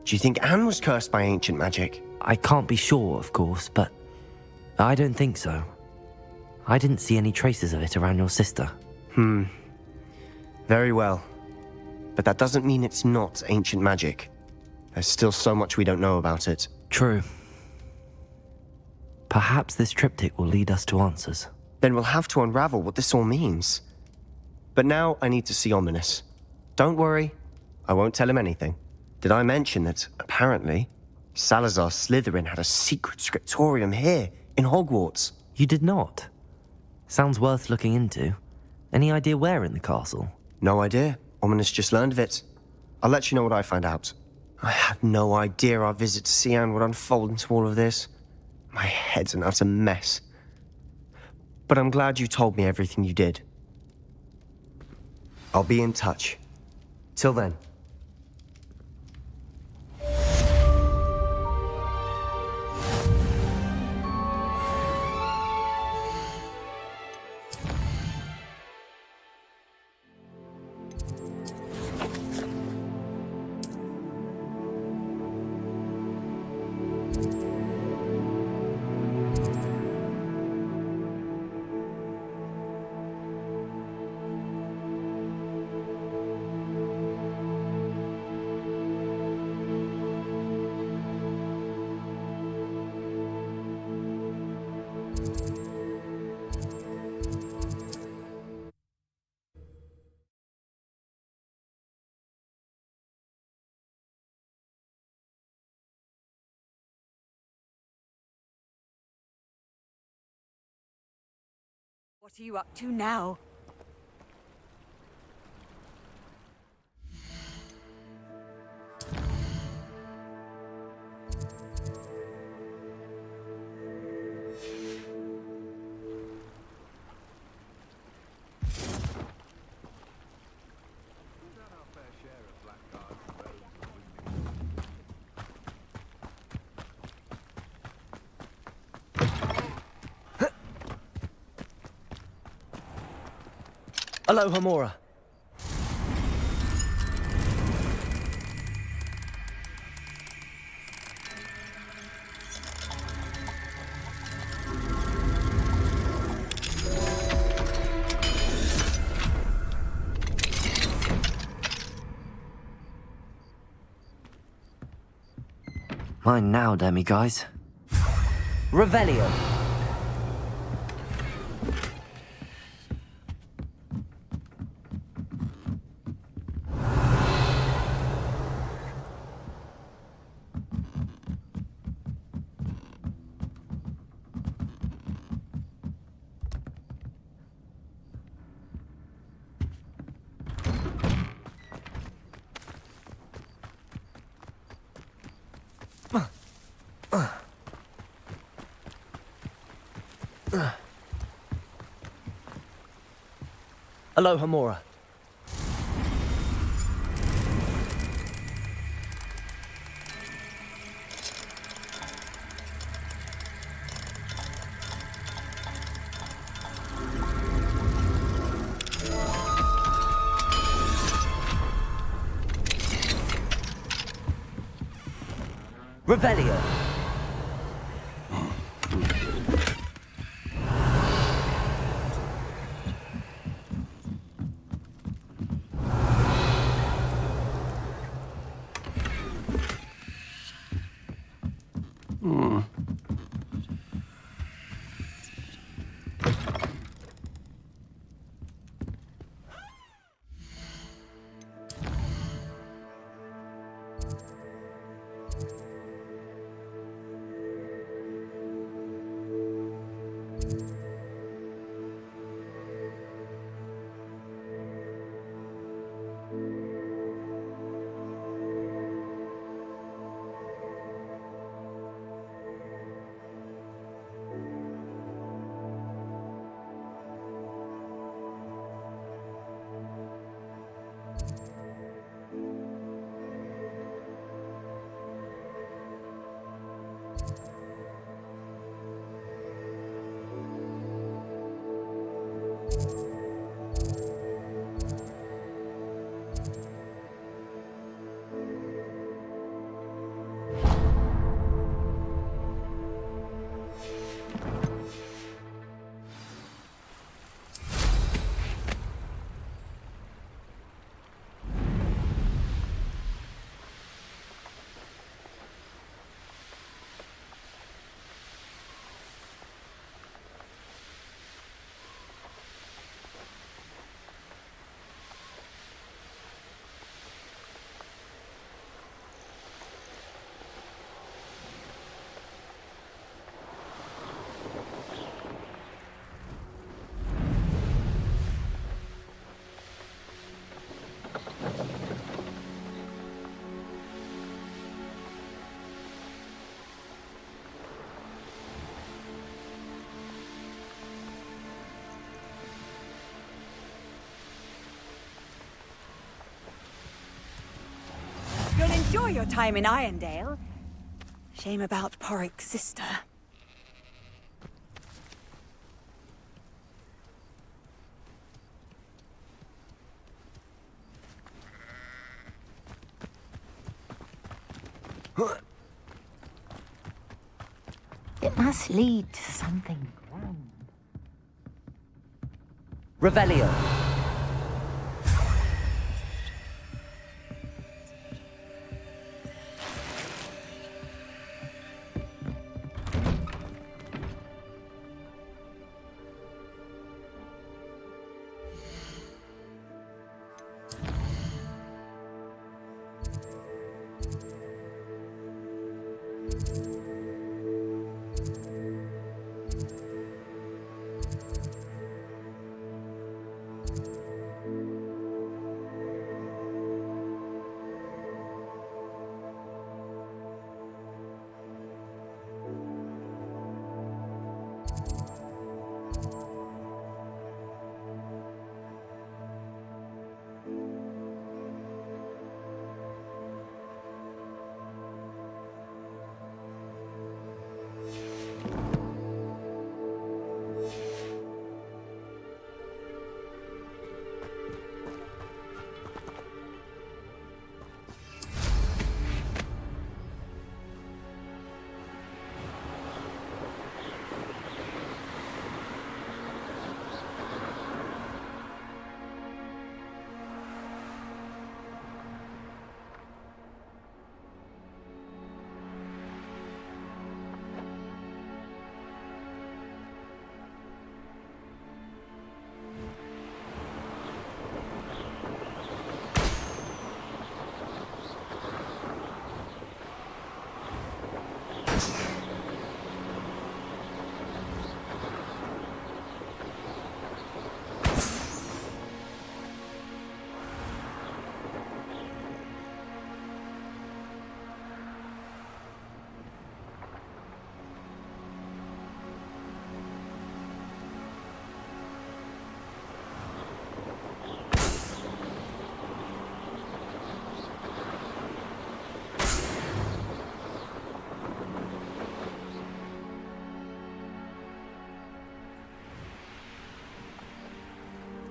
Do you think Anne was cursed by ancient magic? I can't be sure, of course, but I don't think so. I didn't see any traces of it around your sister. Very well. But that doesn't mean it's not ancient magic. There's still so much we don't know about it. True. Perhaps this triptych will lead us to answers. Then we'll have to unravel what this all means. But now I need to see Ominous. Don't worry, I won't tell him anything. Did I mention that, apparently, Salazar Slytherin had a secret scriptorium here, in Hogwarts? You did not? Sounds worth looking into. Any idea where in the castle? No idea. Ominous just learned of it. I'll let you know what I find out. I had no idea our visit to Cian would unfold into all of this. My head's an utter mess. But I'm glad you told me everything you did. I'll be in touch. Till then. What are you up to now? Aloha Mora. Mine now, demiguise. Revelio. Aloha Mora. Revelio. You'll enjoy your time in Irondale. Shame about Porrick's sister. It must lead to something grand. Revelio.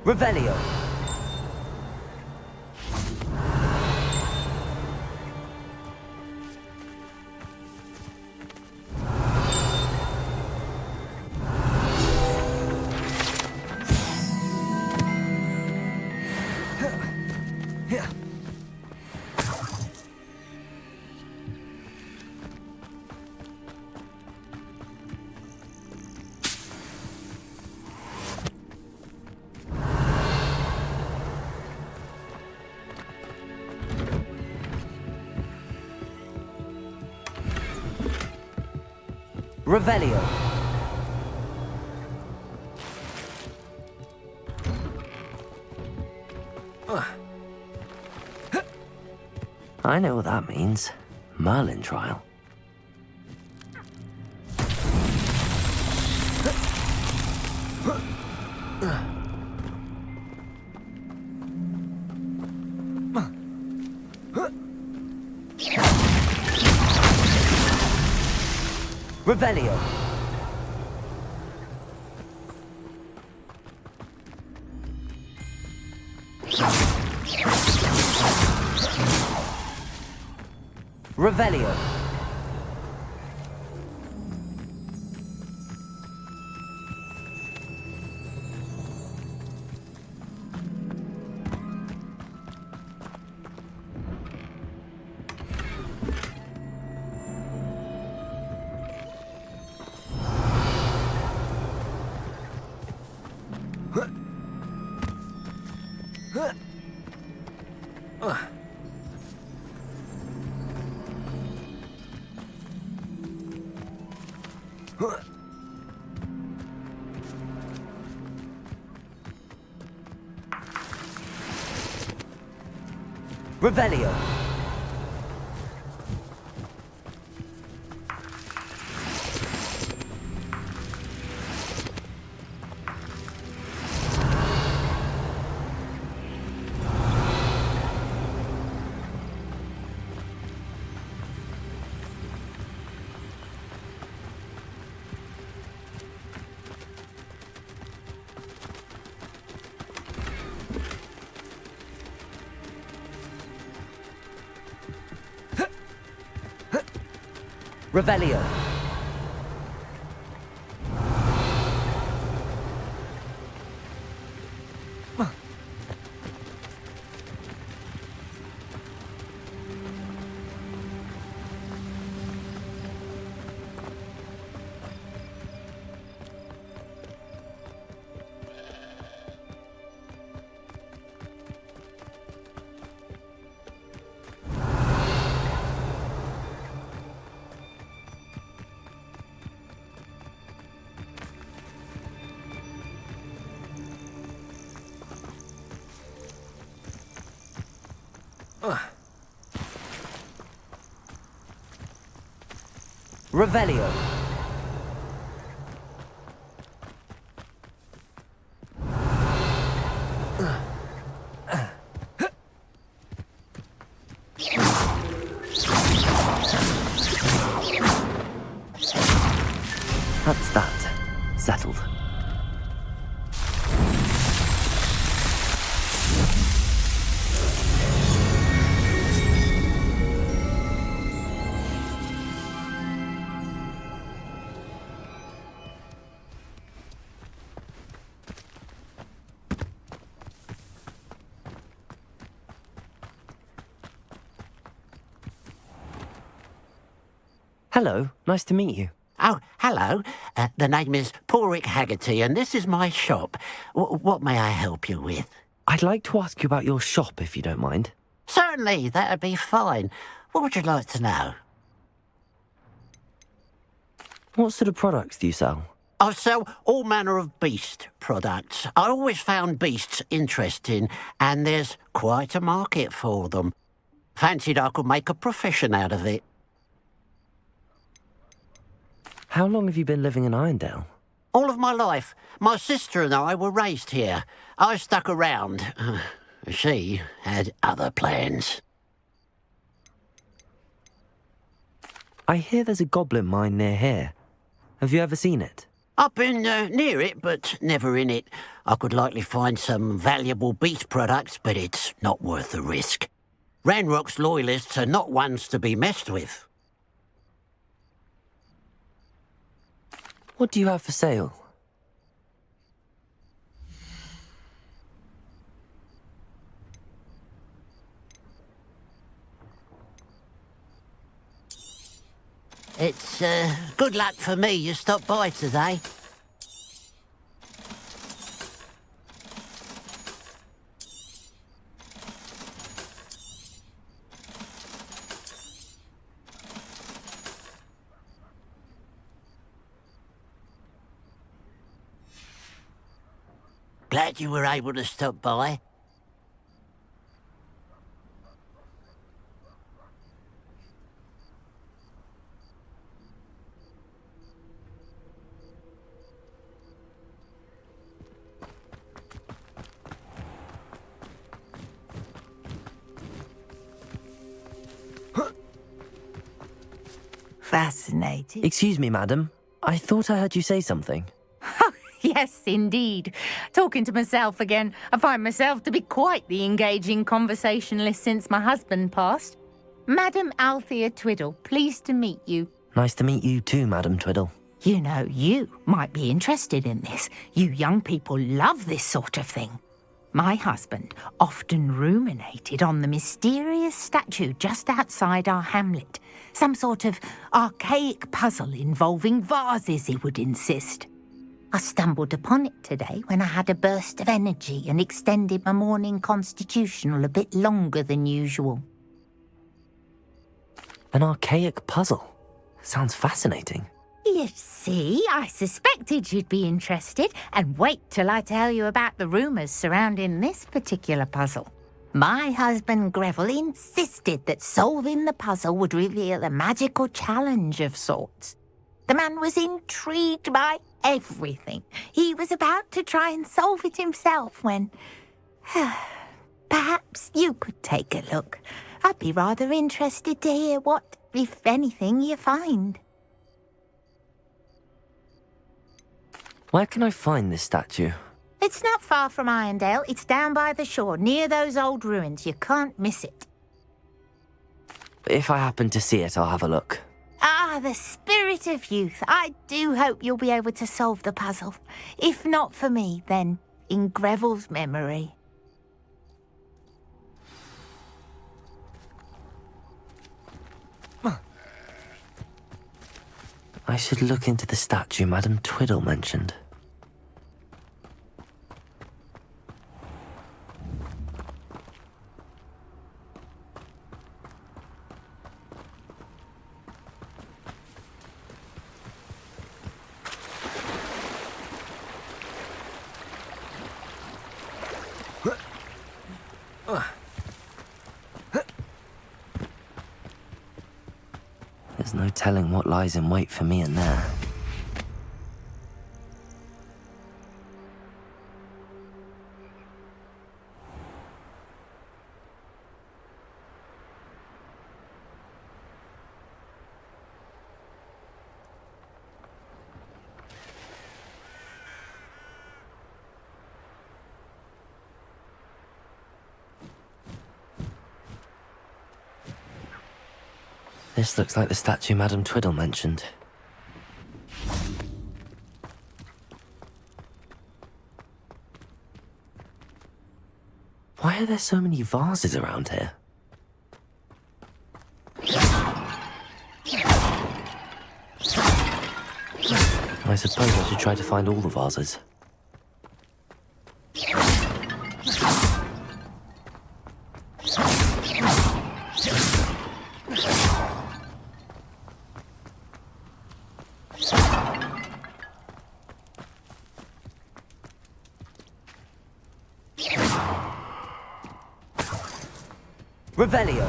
Revelio. Revelio. I know what that means. Merlin trial. Revelio. Revelio. Revelio. Revelio. Revelio. That's that. Settled. Hello, nice to meet you. Oh, hello. The name is Porrick Haggerty, and this is my shop. What may I help you with? I'd like to ask you about your shop, if you don't mind. Certainly, that'd be fine. What would you like to know? What sort of products do you sell? I sell all manner of beast products. I always found beasts interesting, and there's quite a market for them. Fancied I could make a profession out of it. How long have you been living in Irondale? All of my life. My sister and I were raised here. I stuck around. She had other plans. I hear there's a goblin mine near here. Have you ever seen it? I've been near it, but never in it. I could likely find some valuable beast products, but it's not worth the risk. Ranrock's loyalists are not ones to be messed with. What do you have for sale? It's good luck for me you stopped by today. Glad you were able to stop by. Fascinating. Excuse me, madam. I thought I heard you say something. Yes, indeed. Talking to myself again. I find myself to be quite the engaging conversationalist since my husband passed. Madam Althea Twiddle, pleased to meet you. Nice to meet you too, Madam Twiddle. You know, you might be interested in this. You young people love this sort of thing. My husband often ruminated on the mysterious statue just outside our hamlet. Some sort of archaic puzzle involving vases, he would insist. I stumbled upon it today when I had a burst of energy and extended my morning constitutional a bit longer than usual. An archaic puzzle. Sounds fascinating. You see, I suspected you'd be interested, and wait till I tell you about the rumours surrounding this particular puzzle. My husband Greville insisted that solving the puzzle would reveal a magical challenge of sorts. The man was intrigued by everything. He was about to try and solve it himself when... Perhaps you could take a look. I'd be rather interested to hear what, if anything, you find. Where can I find this statue? It's not far from Irondale. It's down by the shore, near those old ruins. You can't miss it. If I happen to see it, I'll have a look. Ah, the spirit of youth. I do hope you'll be able to solve the puzzle. If not for me, then in Greville's memory. I should look into the statue Madam Twiddle mentioned. telling what lies in wait for me in there. This looks like the statue Madame Twiddle mentioned. Why are there so many vases around here? I suppose I should try to find all the vases. Revelio.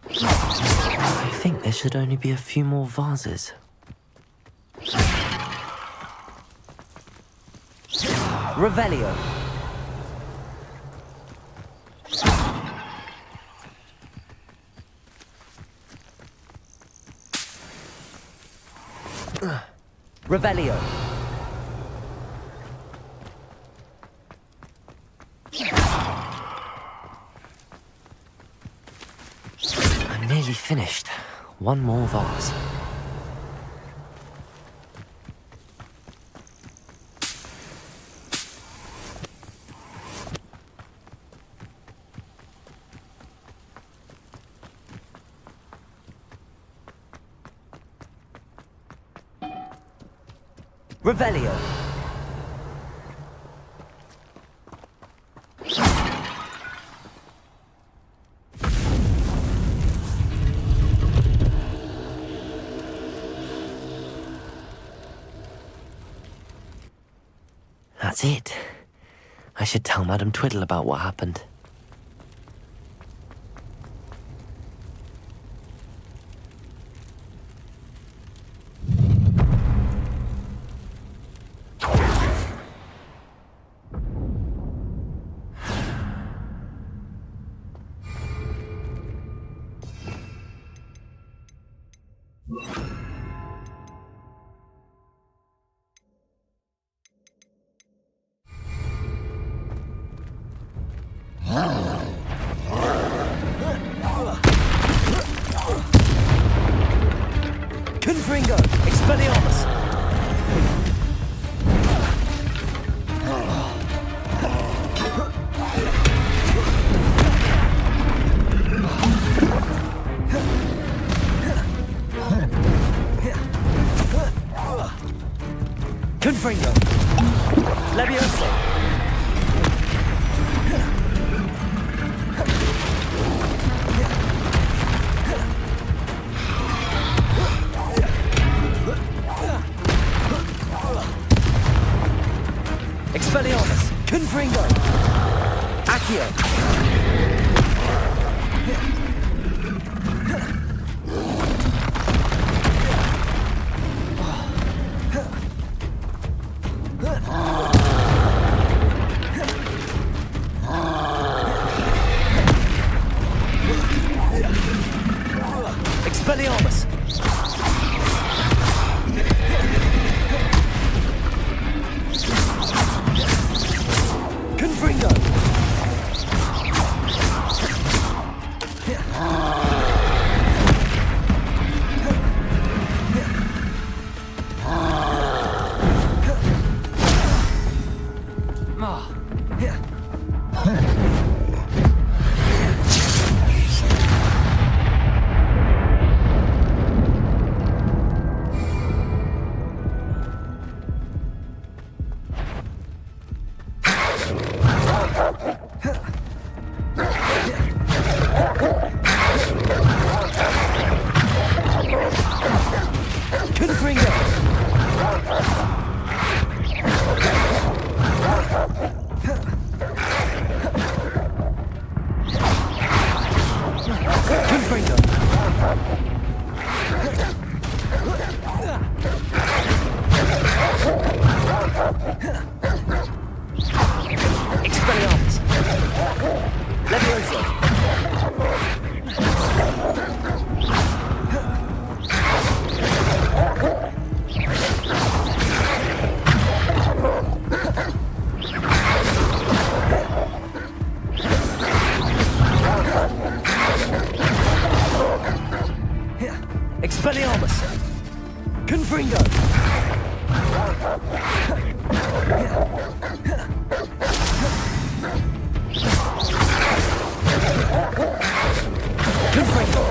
I think there should only be a few more vases. Revelio. Revelio. I'm nearly finished. One more vase. Revelio. That's it. I should tell Madame Twiddle about what happened. Confringo! Expelliarmus! Confringo! Levioso! Expelliarmus! Confringo! Accio! Expelliarmus! Confringo! Confringo. Expelliarmus. Levioso. Expelliarmus! Confringo! Confringo!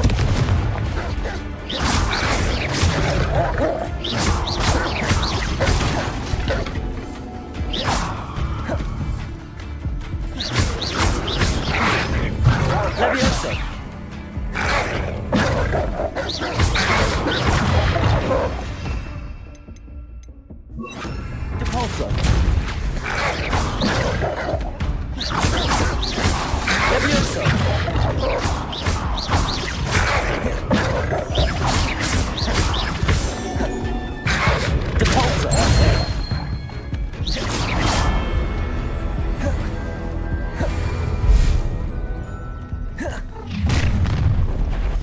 Levioso! Depulso. Levioso. Depulso.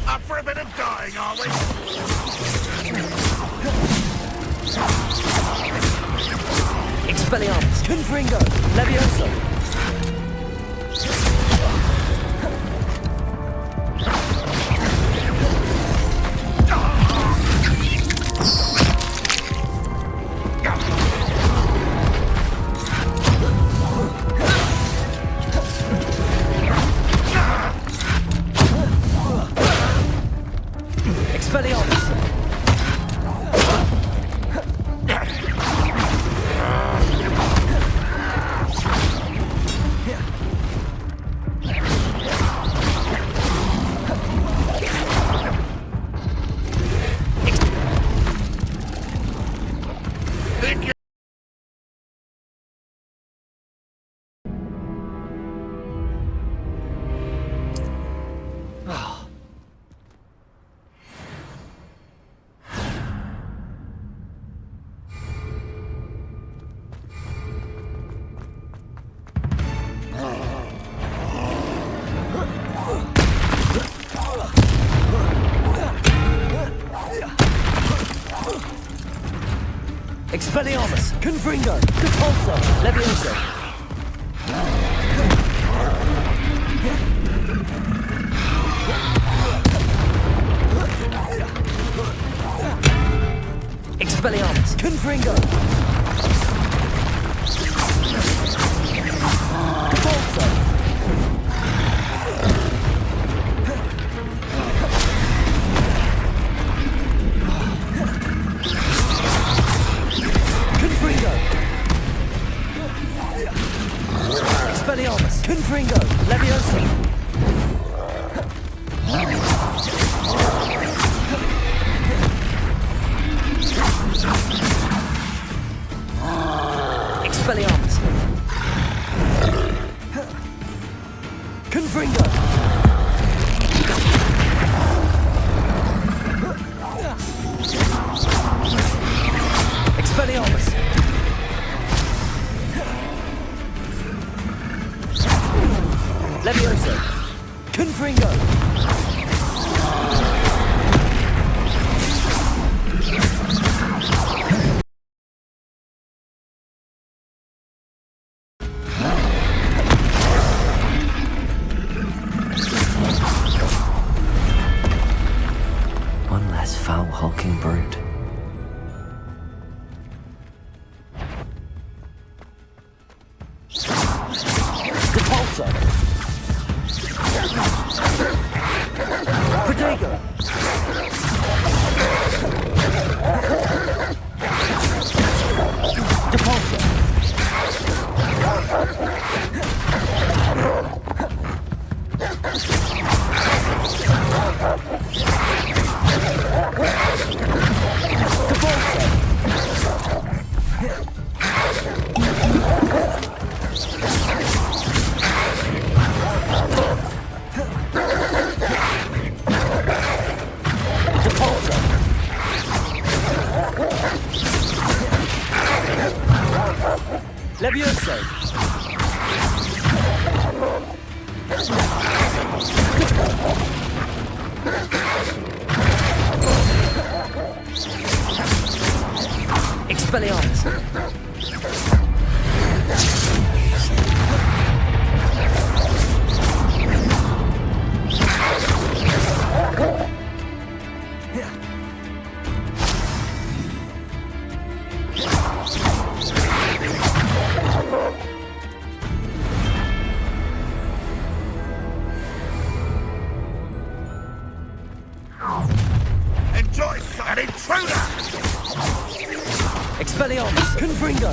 Up for a bit of dying, are we? Expelliarmus. Confringo. Levioso. Expelliarmus. Expelliarmus. Confringo. Depulso. Levioso. Expelliarmus. Confringo. Depulso. Confringo. Expelliarmus. Confringo. Levioso. Expelliarmus. Confringo. Expelliarmus. Levioso. Confringo. One less foul hulking brute. Depulso. Protego. Depulso. Depulso. Expelliarmus! Confringo!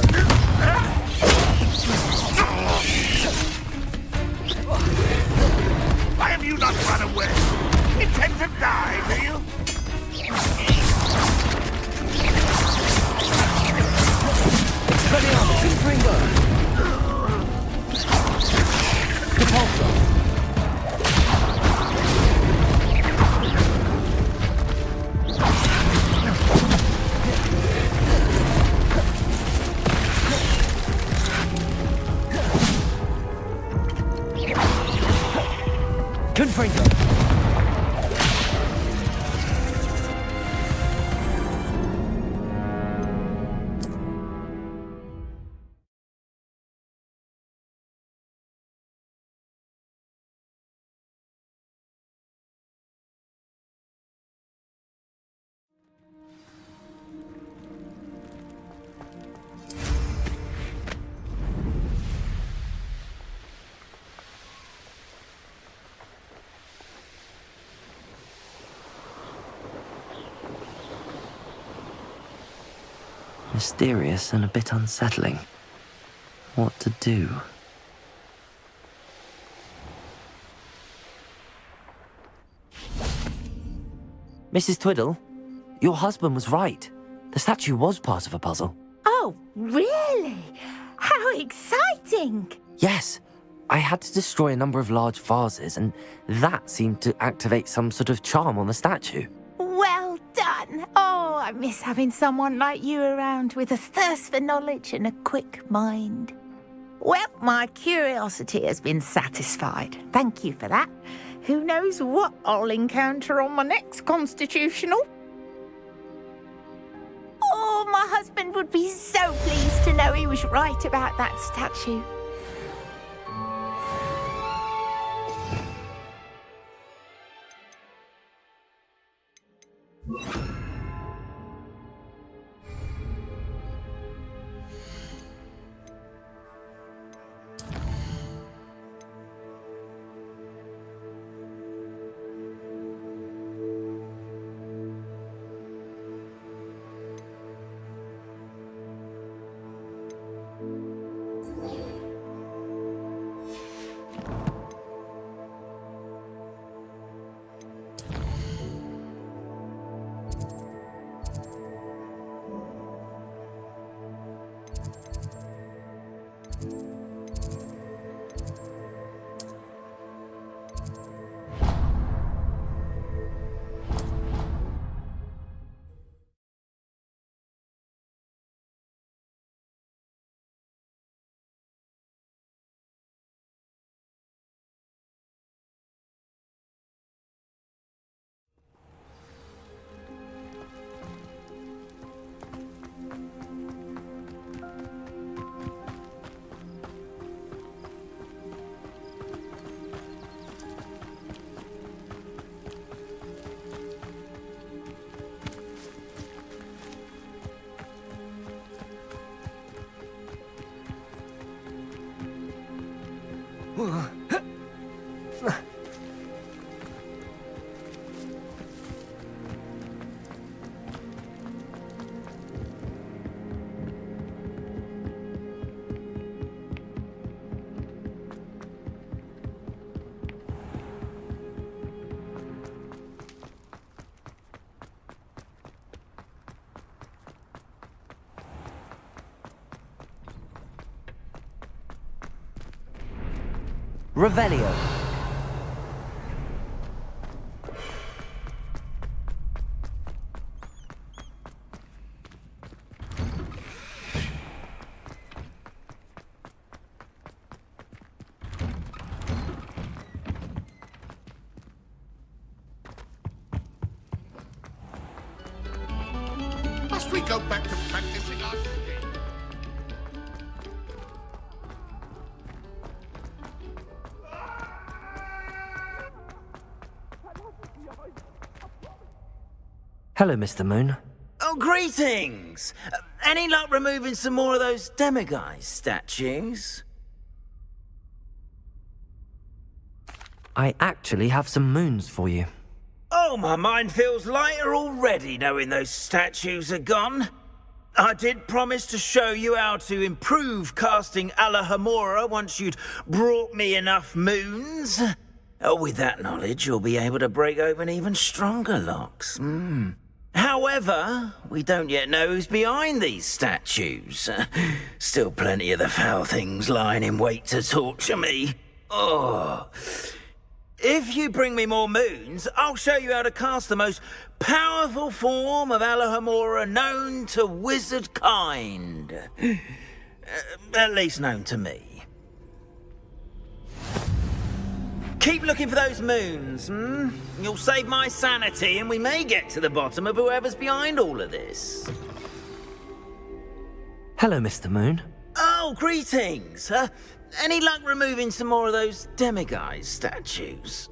Why have you not run away? Intend to die, do you? Expelliarmus! Confringo! Repulsor! Confringo! Mysterious and a bit unsettling. What to do? Mrs. Twiddle, your husband was right. The statue was part of a puzzle. Oh, really? How exciting! Yes, I had to destroy a number of large vases, and that seemed to activate some sort of charm on the statue. Well done. Oh, I miss having someone like you around with a thirst for knowledge and a quick mind. Well, my curiosity has been satisfied. Thank you for that. Who knows what I'll encounter on my next constitutional? Oh, my husband would be so pleased to know he was right about that statue. Revelio. Must we go back to practicing our singing? Hello, Mr. Moon. Oh, greetings! Any luck removing some more of those demiguise statues? I actually have some moons for you. Oh, my mind feels lighter already knowing those statues are gone. I did promise to show you how to improve casting Alahamora once you'd brought me enough moons. With that knowledge, you'll be able to break open even stronger locks. However, we don't yet know who's behind these statues. Still plenty of the foul things lying in wait to torture me. Oh. If you bring me more moons, I'll show you how to cast the most powerful form of Alahamora known to wizard kind. At least known to me. Keep looking for those moons, You'll save my sanity and we may get to the bottom of whoever's behind all of this. Hello, Mr. Moon. Oh, greetings. Any luck removing some more of those demiguise statues?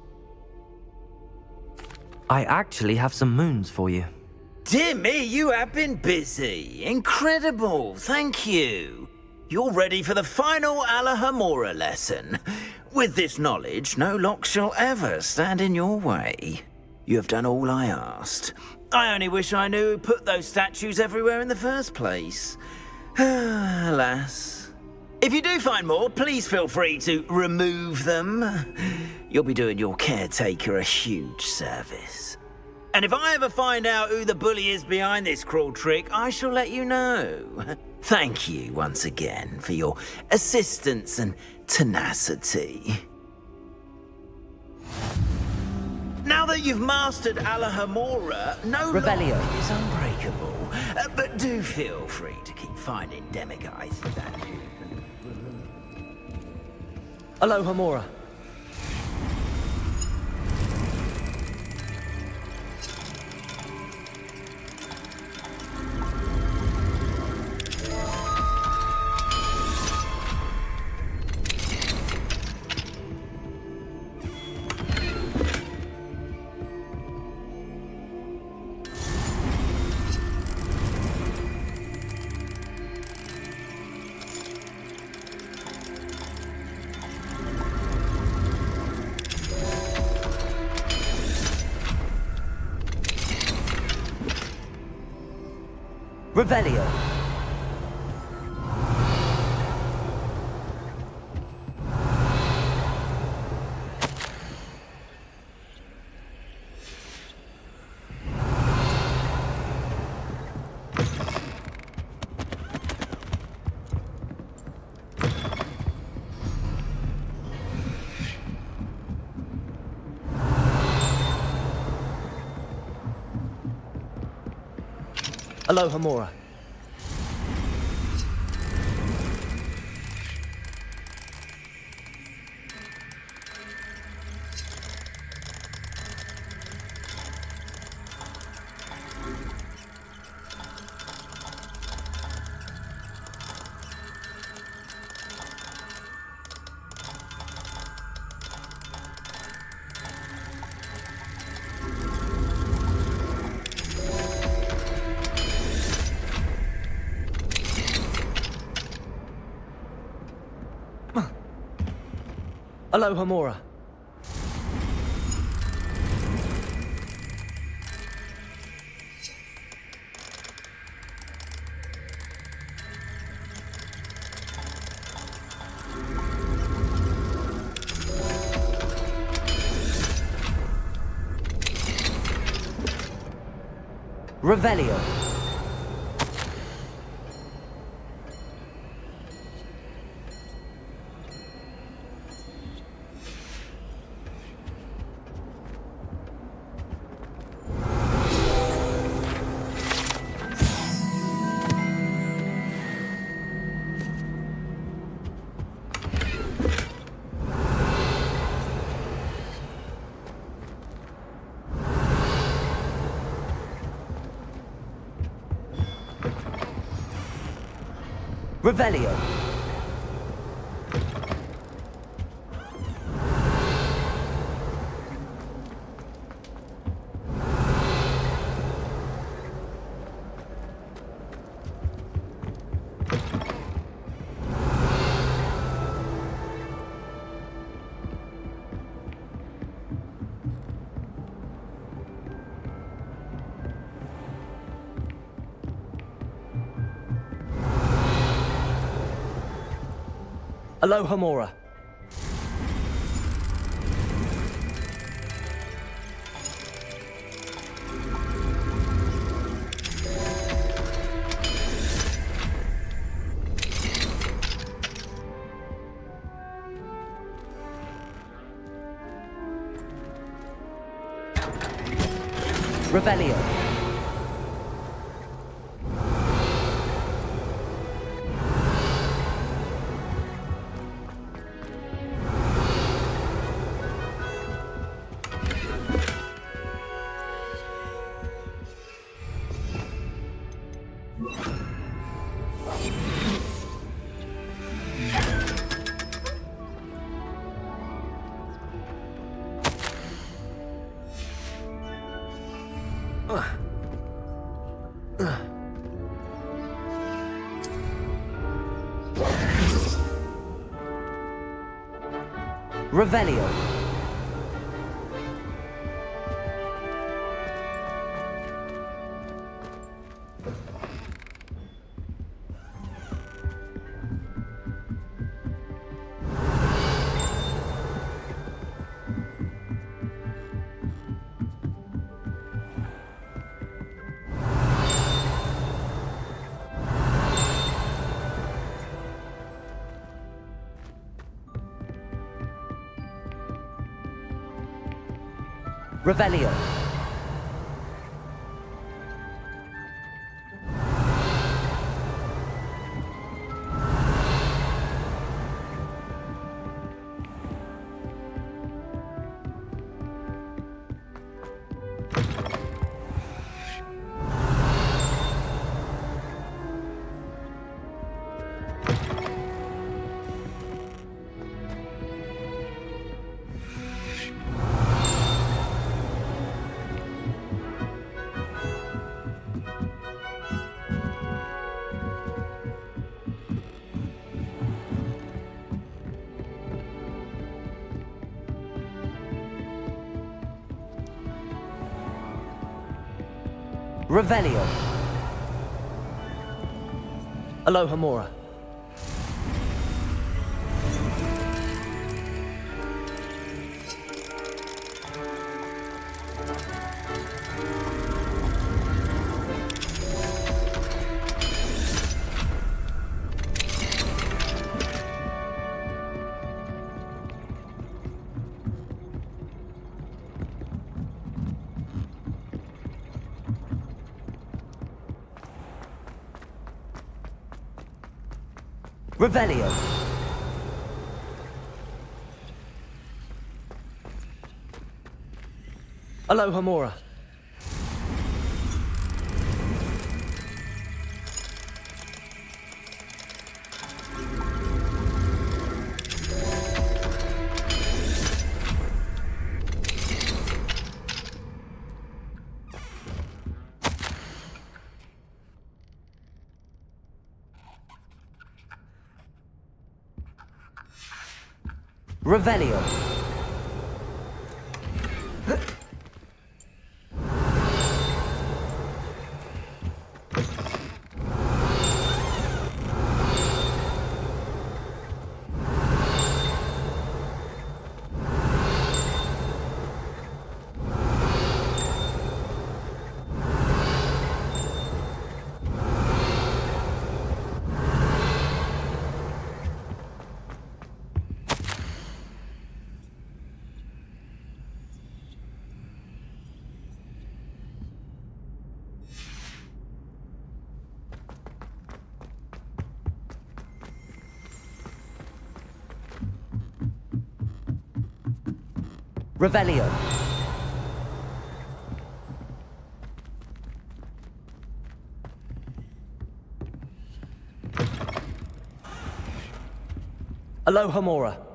I actually have some moons for you. Dear me, you have been busy. Incredible, thank you. You're ready for the final Alahamora lesson. With this knowledge, no lock shall ever stand in your way. You have done all I asked. I only wish I knew who put those statues everywhere in the first place. Alas. If you do find more, please feel free to remove them. You'll be doing your caretaker a huge service. And if I ever find out who the bully is behind this cruel trick, I shall let you know. Thank you once again for your assistance and tenacity. Now that you've mastered Alahamora, no Revelio lock is unbreakable. But do feel free to keep finding demiguise statues. Alahamora. Revelio. Alahamora. Alahamora. Revelio. Revelio. Aloha Mora. Revelio. Revelio. Revelio. Revelio. Aloha Mora. Revelio. Aloha Mora. Revelio. Revelio. Aloha Mora.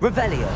Revelio.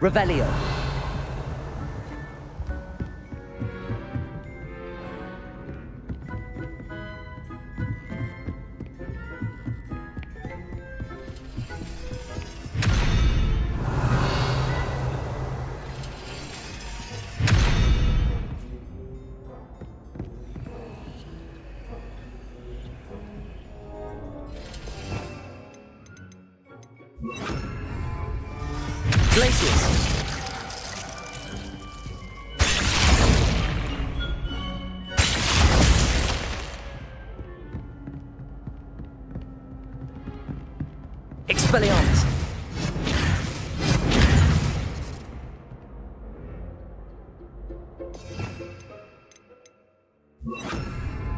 Revelio. Glacius. Expelliarmus.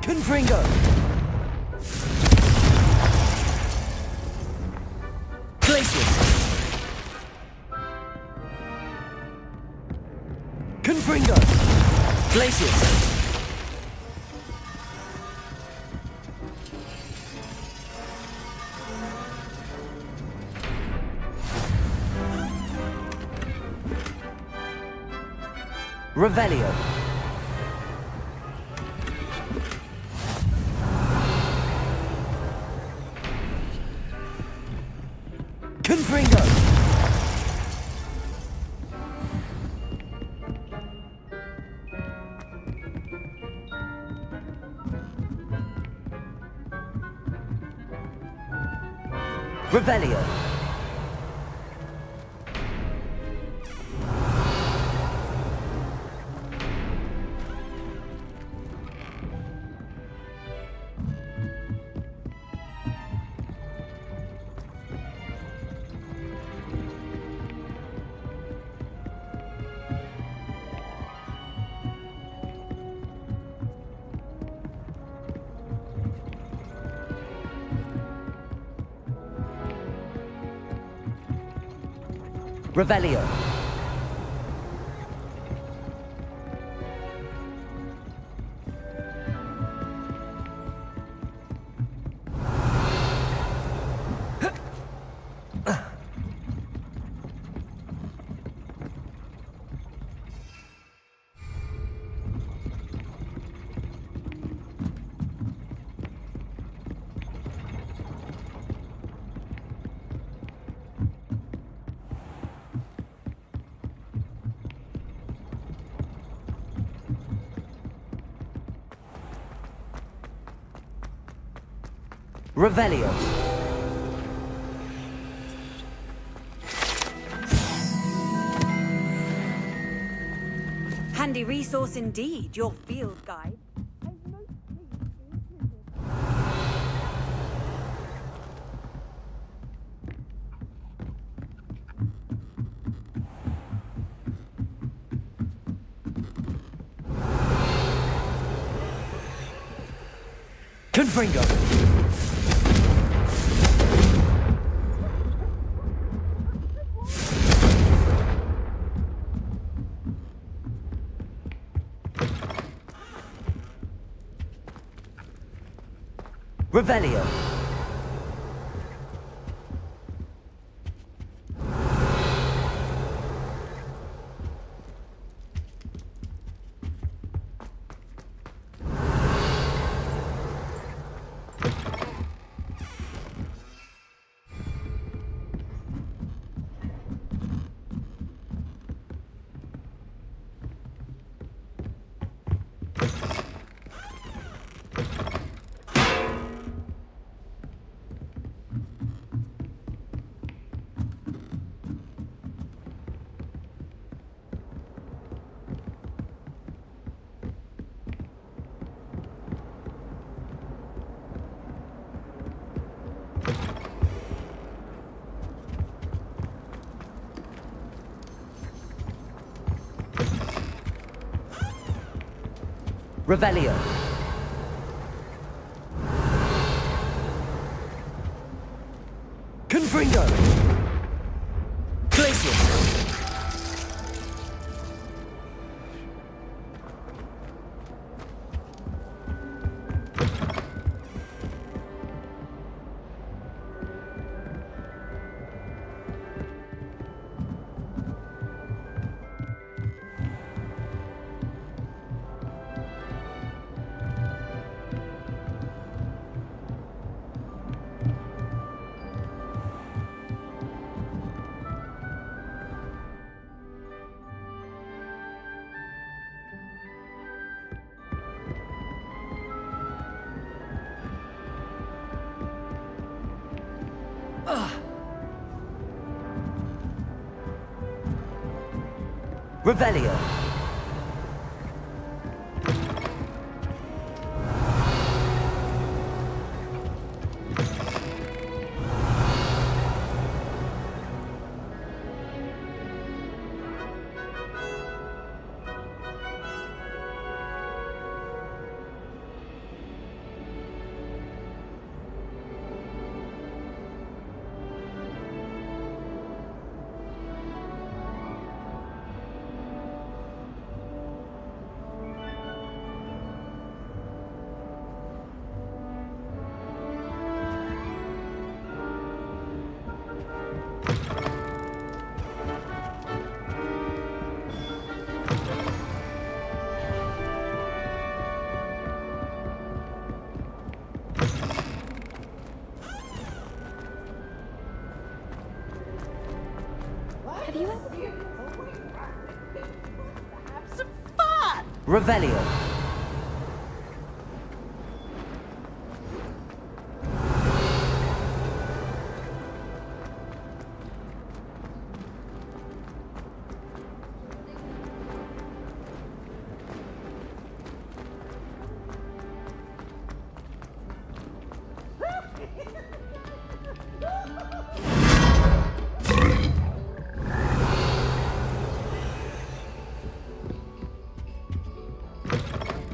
Confringo. Glacius. Confringo. Glacius. Revelio. Confringo. Revelio. Revelio. Revelio. Handy resource indeed, your field guide. Confringo. Revelio. Revelio. Confringo. Glacius. Revelio. Have you ever... Have some fun! Revelio.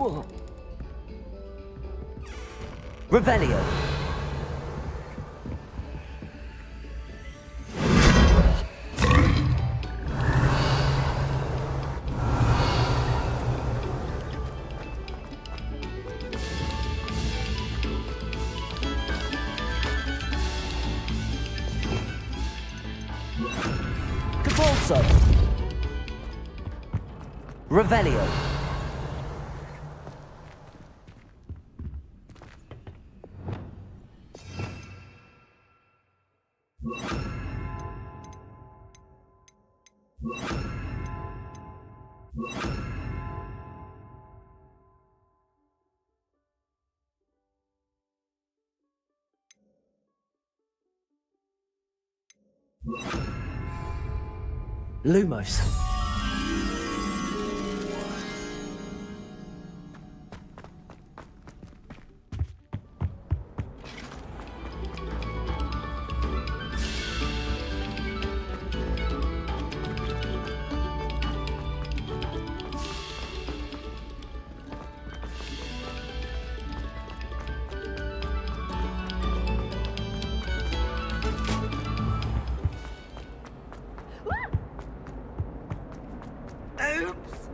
Whoa. Revelio. Cabalso. Revelio. Lumos. Oops!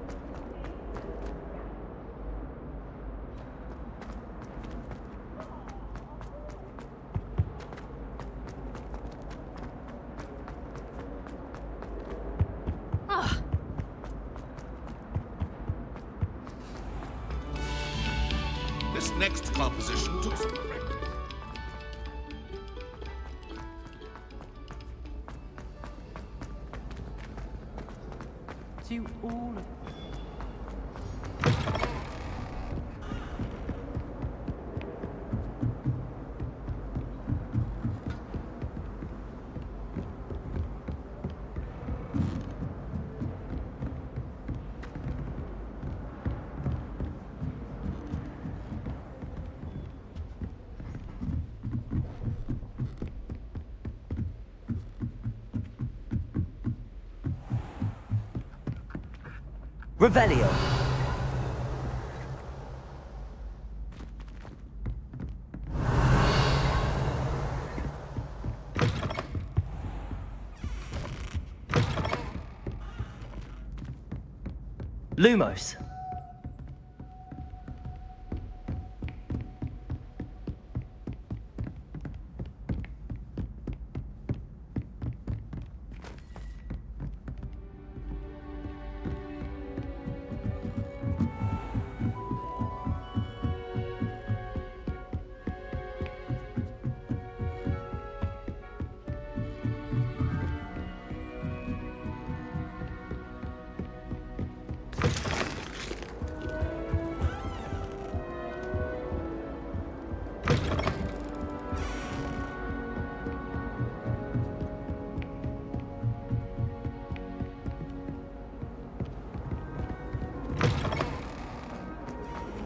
Ah. This next composition took some practice. To all of Revelio. Lumos.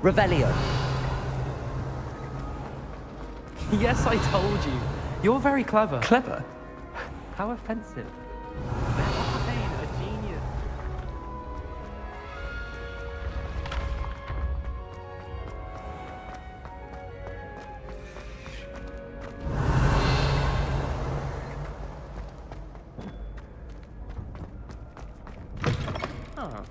Revelio. Yes, I told you. You're very clever. Clever? How offensive. Fine, a genius. Huh.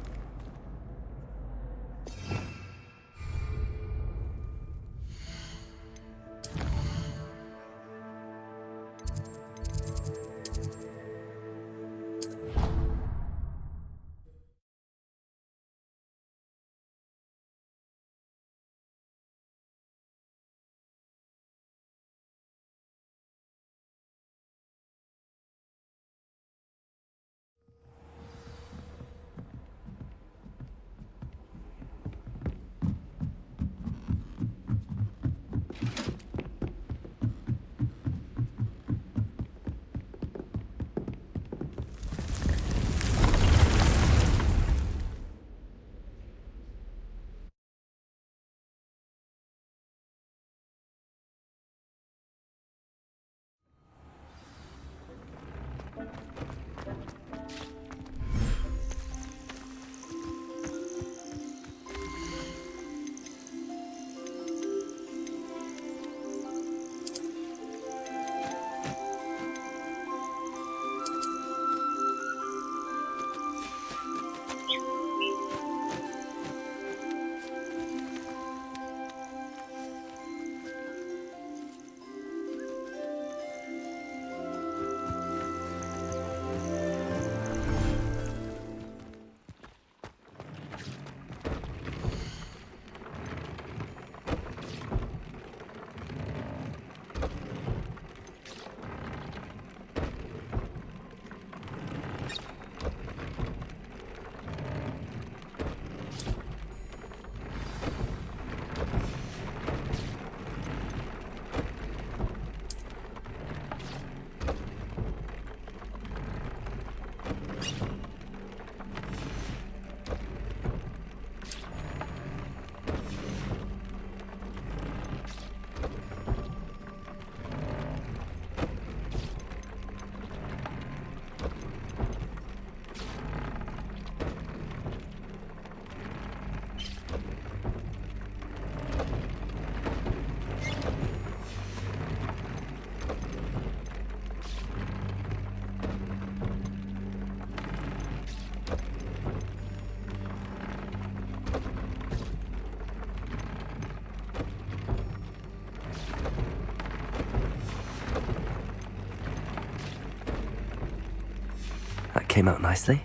That came out nicely.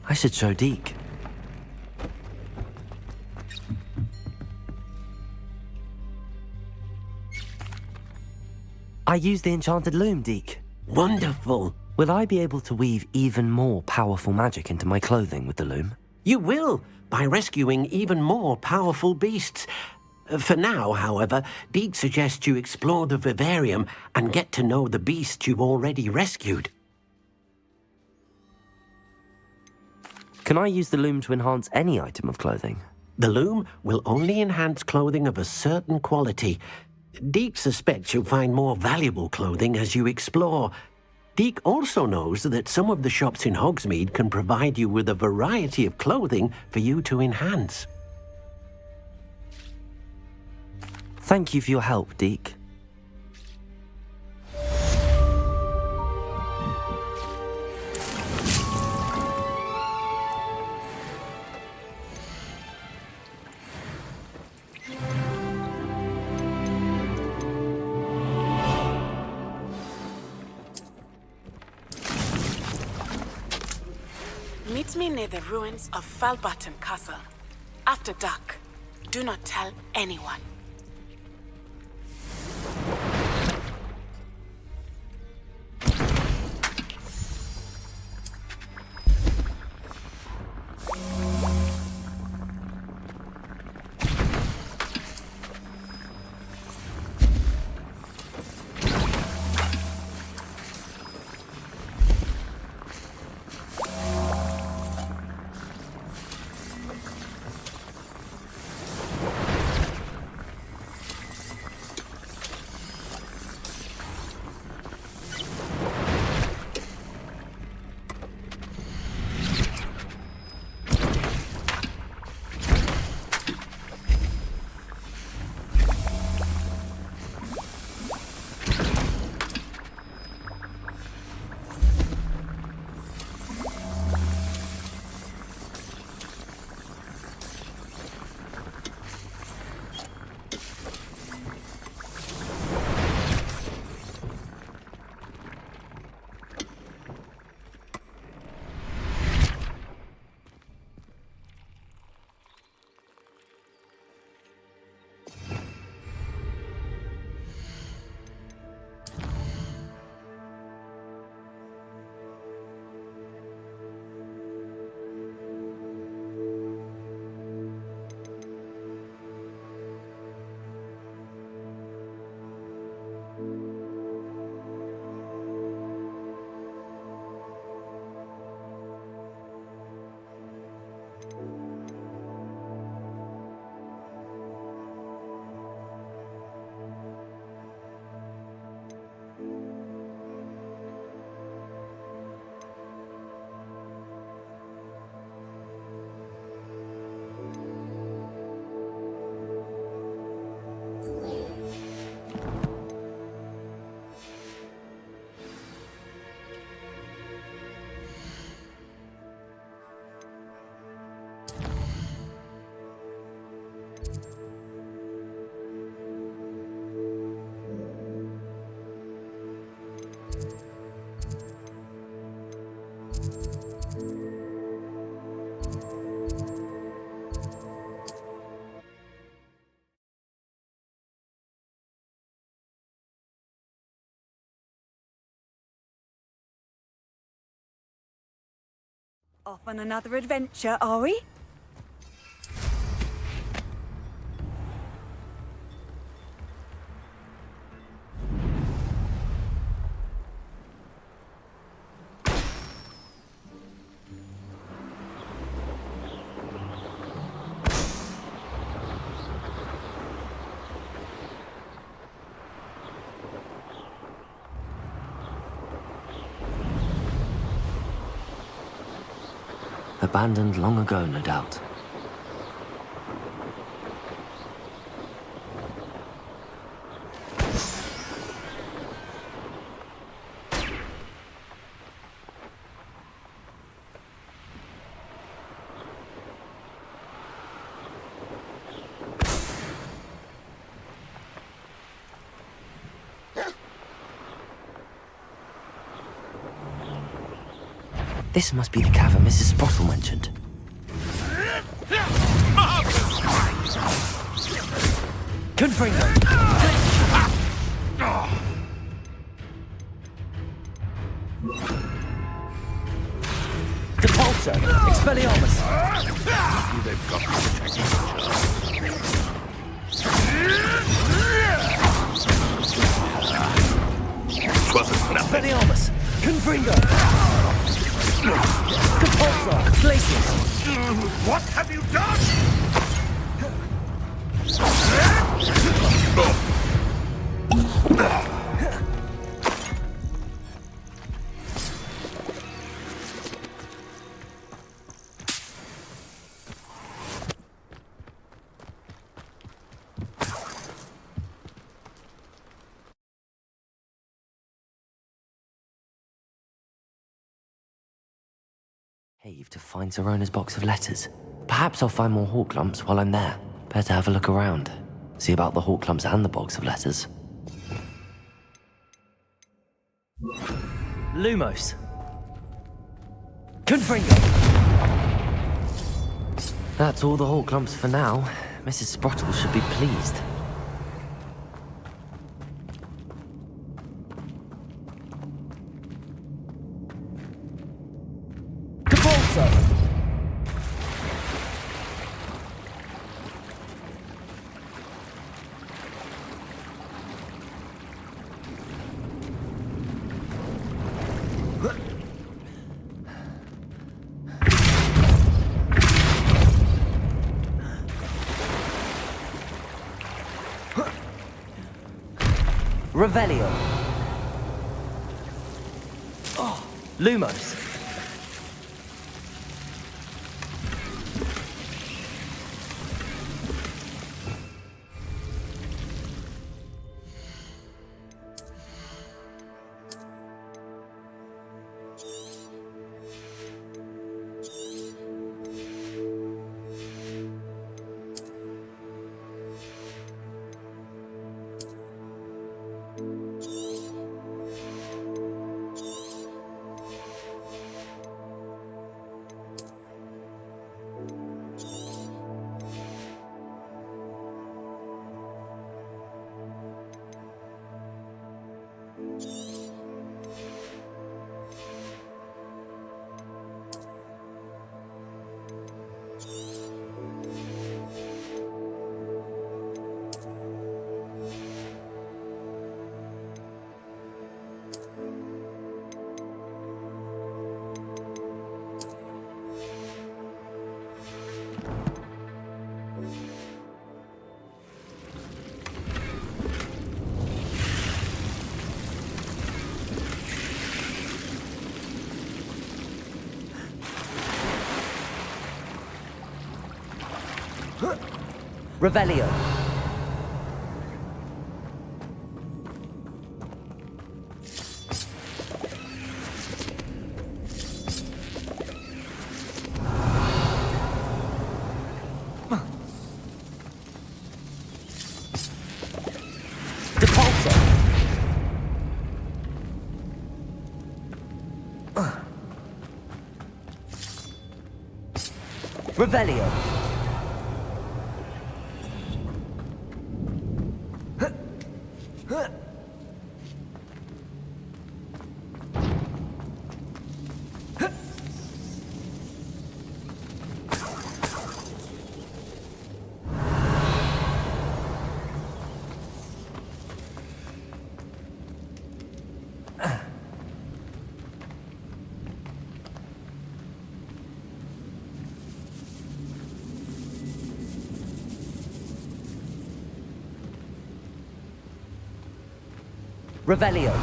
I should show Deke. I used the enchanted loom, Deke. Wonderful. Will I be able to weave even more powerful magic into my clothing with the loom? You will, by rescuing even more powerful beasts. For now, however, Deke suggests you explore the vivarium and get to know the beasts you've already rescued. Can I use the loom to enhance any item of clothing? The loom will only enhance clothing of a certain quality. Deke suspects you'll find more valuable clothing as you explore. Deke also knows that some of the shops in Hogsmeade can provide you with a variety of clothing for you to enhance. Thank you for your help, Deke. Meet me near the ruins of Falbarton Castle. After dark. Do not tell anyone. Off on another adventure, are we? Abandoned long ago, no doubt. This must be the cavern Mrs. Sprottle mentioned. Confringo! Depulso! Expelliarmus! They've got protection. Expelliarmus! Confringo! Depulso! Glacius! What have you done? Cave to find Zerona's box of letters. Perhaps I'll find more hawk lumps while I'm there. Better have a look around. See about the hawk lumps and the box of letters. Lumos. Confringo. That's all the hawk lumps for now. Mrs. Sprottle should be pleased. Revelio. Oh, Lumos. Revelio. Depulso. Revelio. Revelio.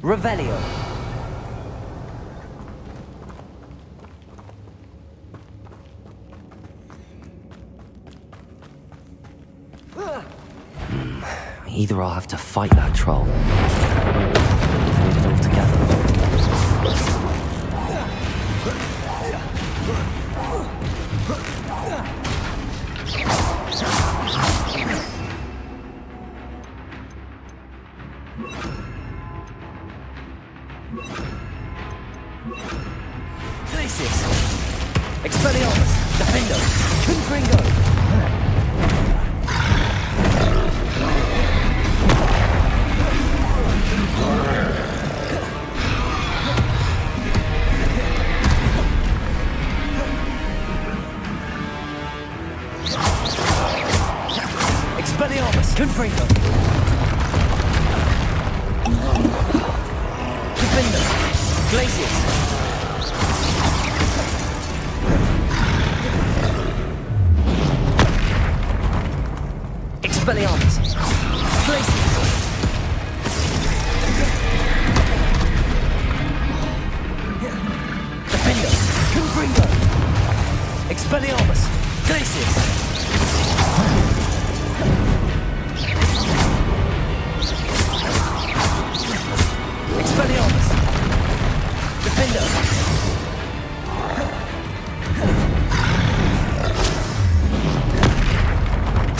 Revelio. Either I'll have to fight that troll, or avoid it altogether. Glacius. Expelliarmus. Defendo. Confringo. Expelliarmus. Confringo. Defendo. Glacius. Expelliarmus. Glacius. Defendo. Confringo. Expelliarmus. Glacius. Expelliarmus. Defendo.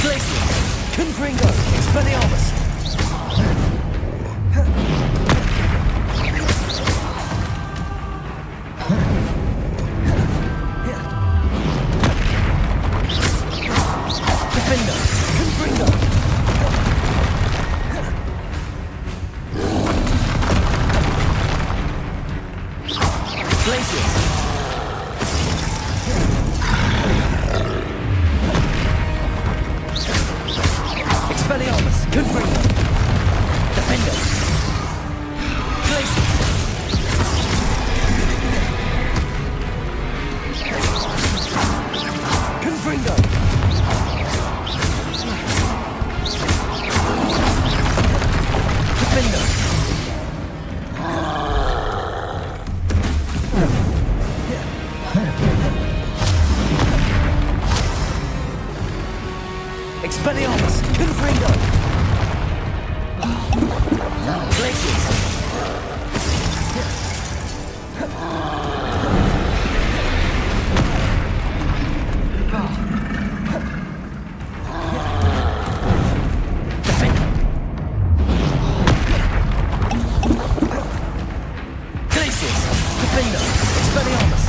Glacius. Confringo. Expelliarmus. Defendo. Confringo. Glacius. Expelliarmus. Confringo. Defendo. Glacius. Confringo. Defendo. Expelliarmus. Confringo. Glacius. Glacius. Defendo. Expelliarmus.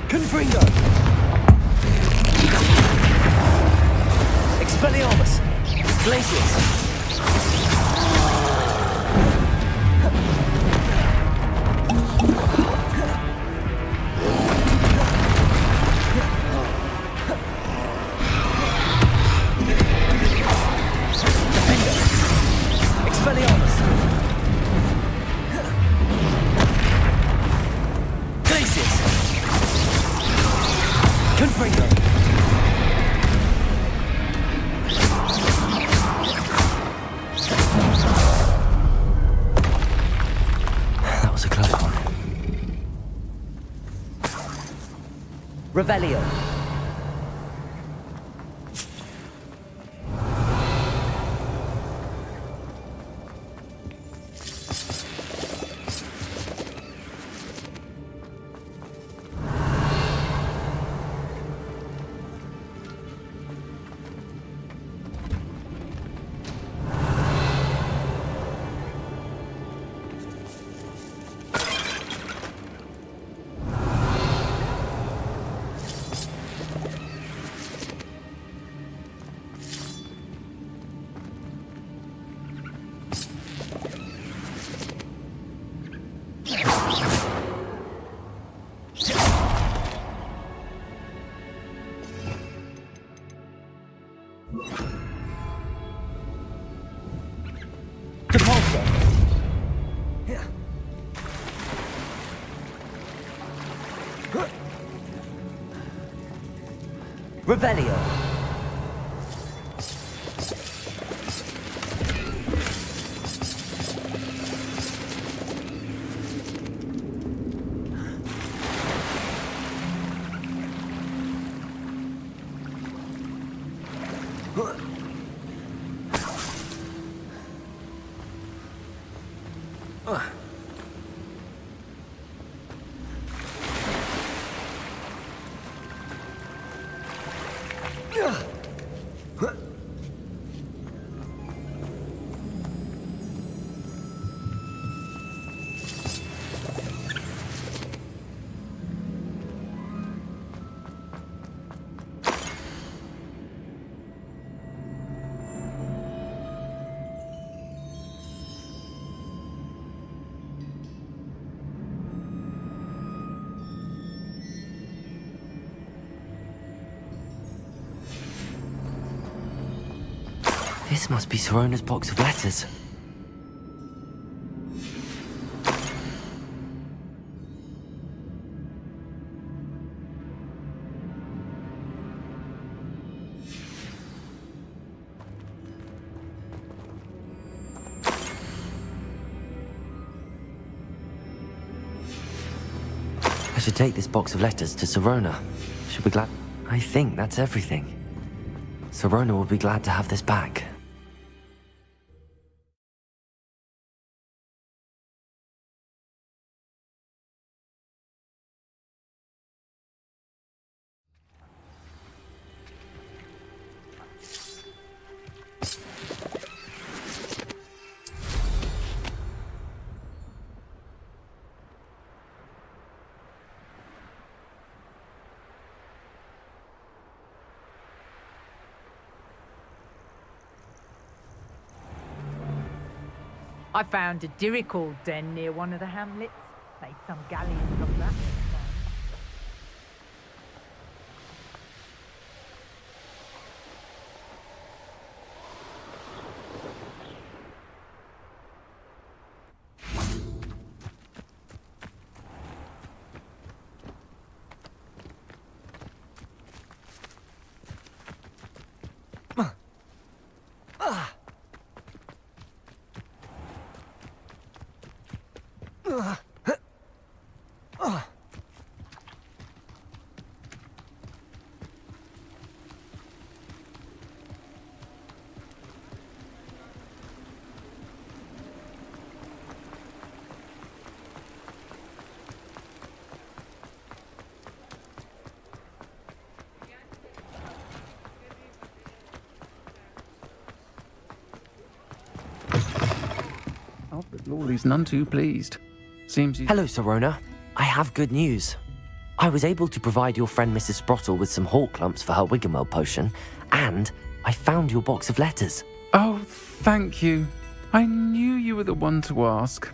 Confringo. Expelliarmus. Glacius. Defendo. Expelliarmus. Glacius. Confringo. That was a close one. Revelio. Depulso! Revelio! This must be Sorona's box of letters. I should take this box of letters to Sorona. She'll be glad. I think that's everything. Sorona will be glad to have this back. I found a Diricall den near one of the hamlets. Made some galleons of that. Oh, but Lawley's none too pleased. Seems he's... Hello, Sorona. I have good news. I was able to provide your friend Mrs. Sprottle with some hawk lumps for her Wiggenweld potion, and I found your box of letters. Oh, thank you. I knew you were the one to ask.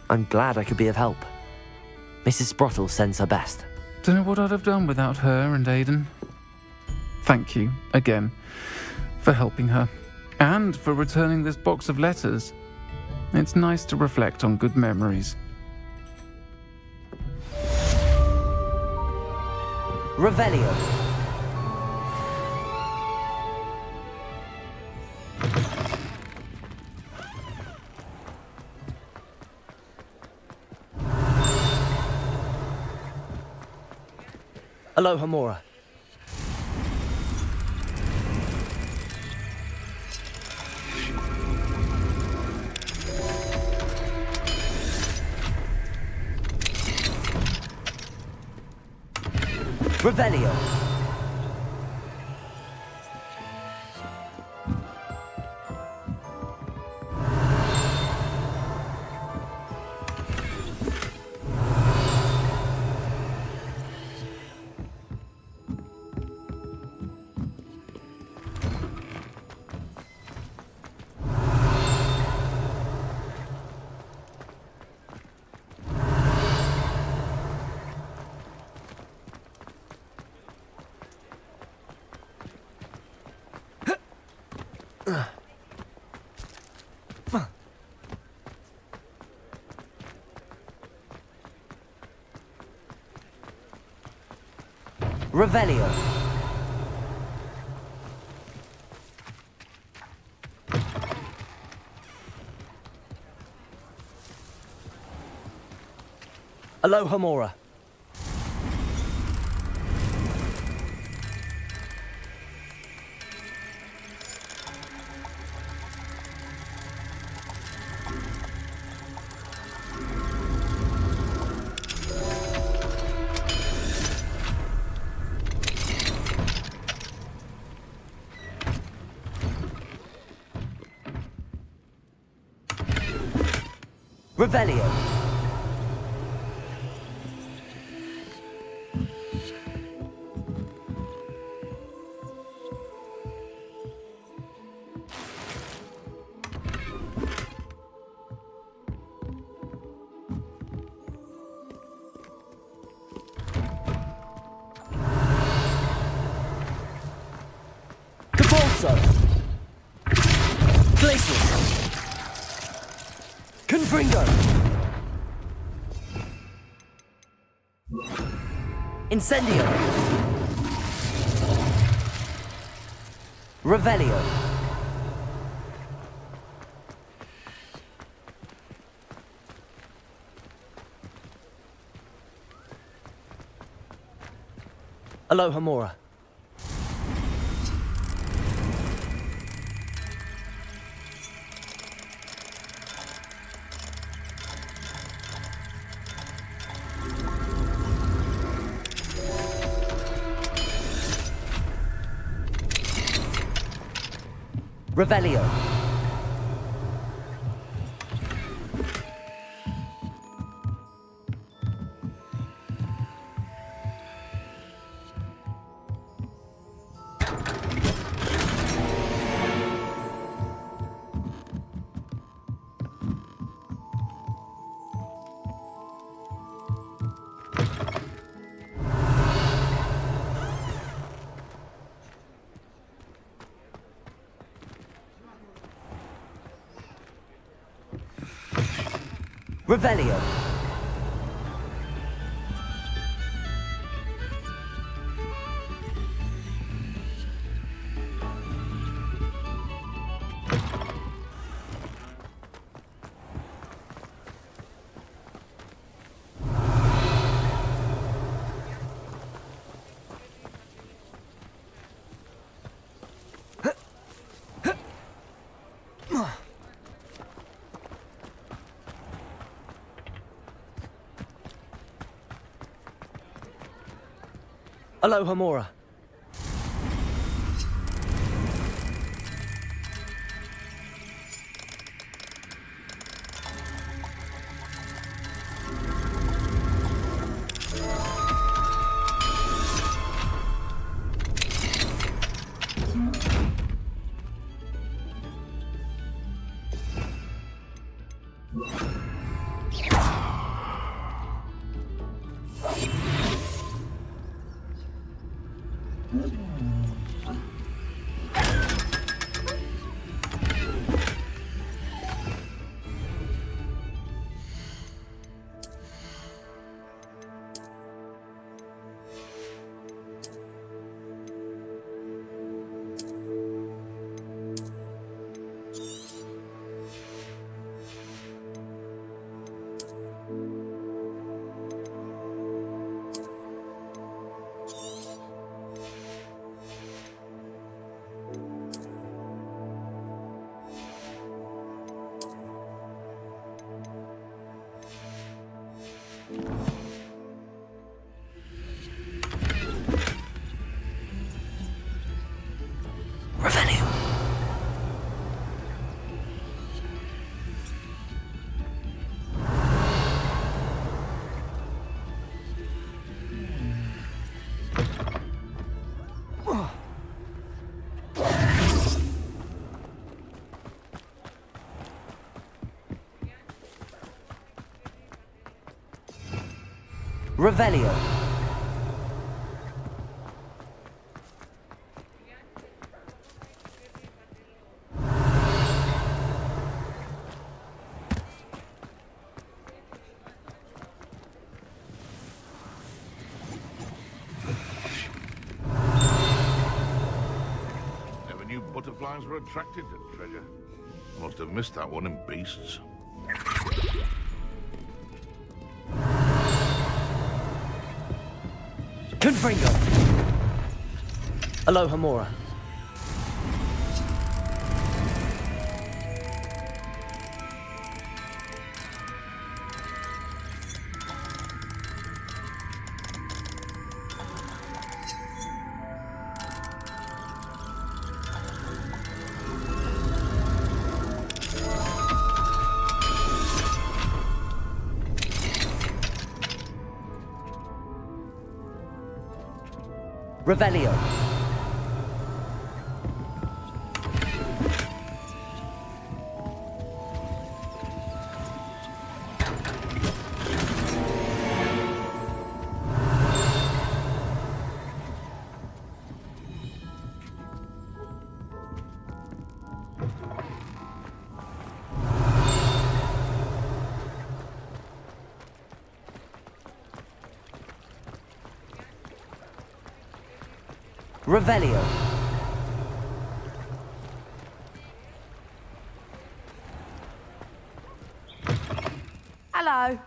I'm glad I could be of help. Mrs. Sprottle sends her best. Don't know what I'd have done without her and Aidan. Thank you, again, for helping her, and for returning this box of letters. It's nice to reflect on good memories. Revelio. Aloha Mora. Revelio. Revelio. Alohomora. Revelio. Debolso. Glacius. Confringo. Incendio. Revelio. Alohomora. Revelio. Revelio. Alohomora. Revelio. Revelio. butterflies were attracted to treasure. I must have missed that one in Beasts. Confringo! Aloha Mora. Revelio. Revelio. Hello.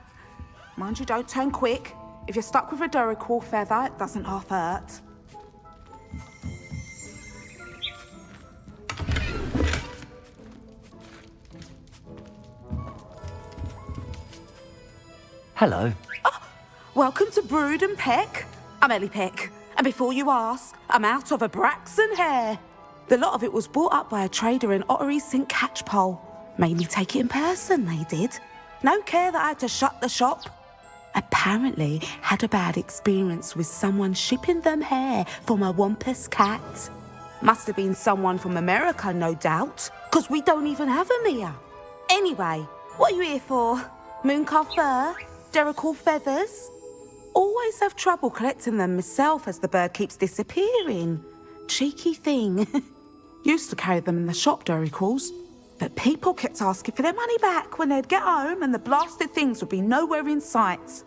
Mind you, don't turn quick. If you're stuck with a Duracell feather, it doesn't half hurt. Hello. Welcome to Brood and Peck. I'm Ellie Peck. And before you ask, I'm out of a Braxton hair. The lot of it was bought up by a trader in Ottery St. Catchpole. Made me take it in person, they did. No care that I had to shut the shop. Apparently had a bad experience with someone shipping them hair for my Wampus cat. Must have been someone from America, no doubt, because we don't even have them here. Anyway, what are you here for? Mooncarved fur? Duracell feathers? Always have trouble collecting them myself as the bird keeps disappearing. Cheeky thing. Used to carry them in the shop, Duracalls, but people kept asking for their money back when they'd get home and the blasted things would be nowhere in sight.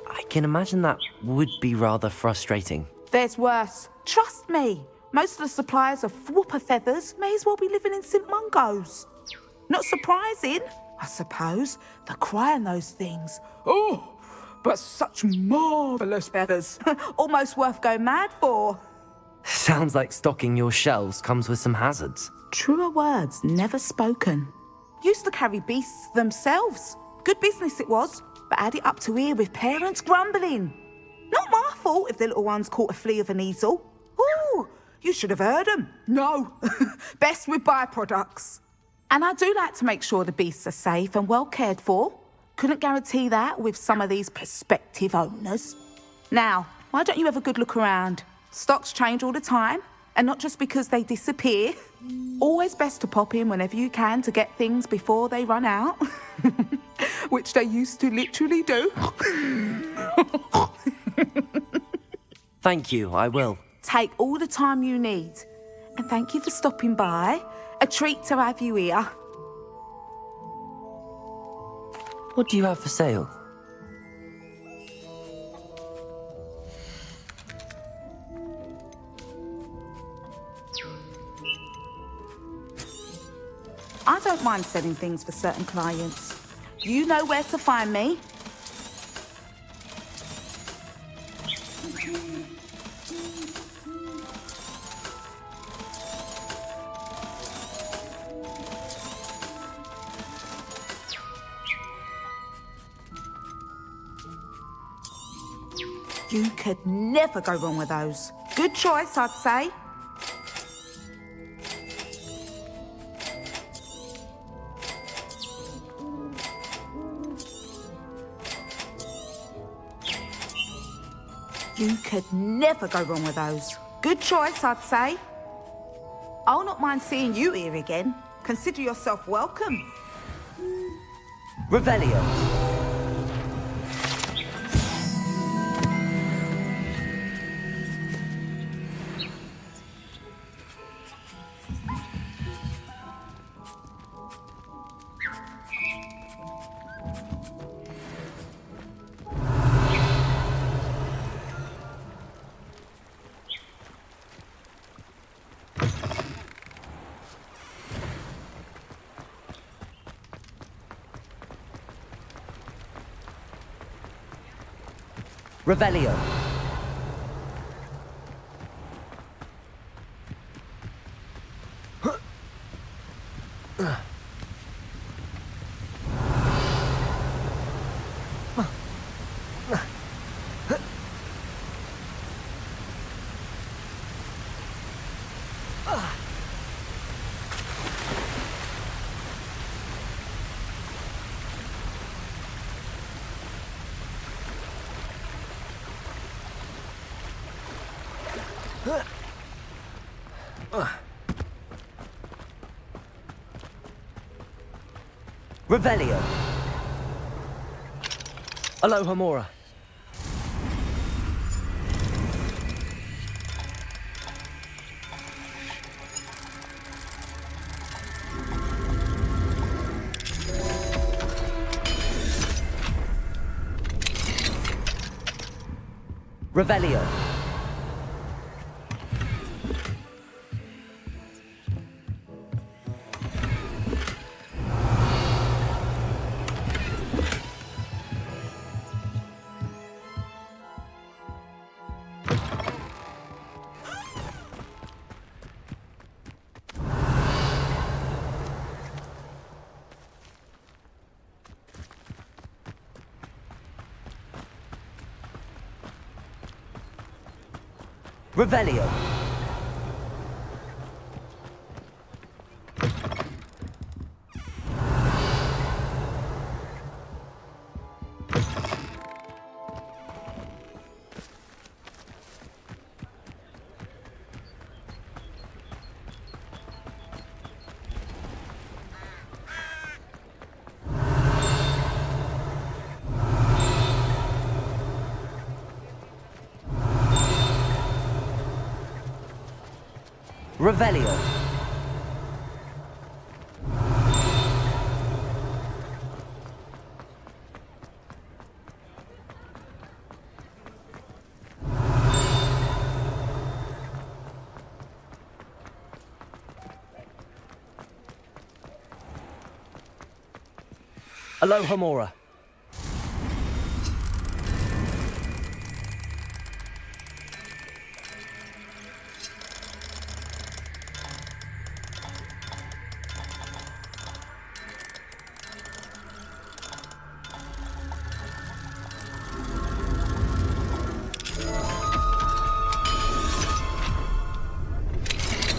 I can imagine that would be rather frustrating. There's worse. Trust me. Most of the suppliers of whooper feathers may as well be living in St. Mungo's. Not surprising, I suppose, the cry on those things. Oh, but such marvellous feathers. Almost worth going mad for. Sounds like stocking your shelves comes with some hazards. Truer words never spoken. Used to carry beasts themselves. Good business it was, but had it up to here with parents grumbling. Not my fault if the little ones caught a flea of an easel. Ooh, you should have heard them. No, best with byproducts. And I do like to make sure the beasts are safe and well cared for. Couldn't guarantee that with some of these prospective owners. Now, why don't you have a good look around? Stocks change all the time, and not just because they disappear. Always best to pop in whenever you can to get things before they run out. Which they used to literally do. Thank you, I will. Take all the time you need. And thank you for stopping by. A treat to have you here. What do you have for sale? I don't mind selling things for certain clients. You know where to find me. You could never go wrong with those. Good choice, I'd say. You could never go wrong with those. Good choice, I'd say. I'll not mind seeing you here again. Consider yourself welcome. Revelio. Revelio. Revelio. Aloha Mora. Revelio. Revelio. Revelio. Aloha Mora.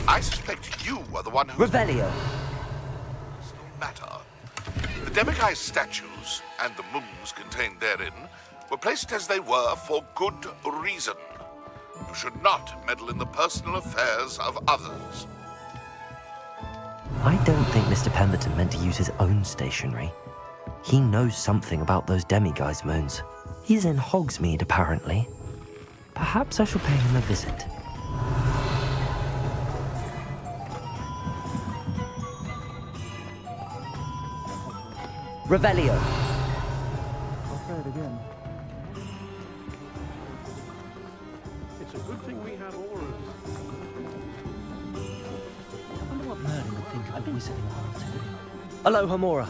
I suspect you are the one who... Revelio. Matter. The demiguise statues and the moons contained therein were placed as they were for good reason. You should not meddle in the personal affairs of others. I don't think Mr. Pemberton meant to use his own stationery. He knows something about those demiguise moons. He's in Hogsmeade, apparently. Perhaps I shall pay him a visit. Revelio. I'll try it again. It's a good thing we have auras. I wonder what Merlin would think of a wizarding world too. Aloha Mora.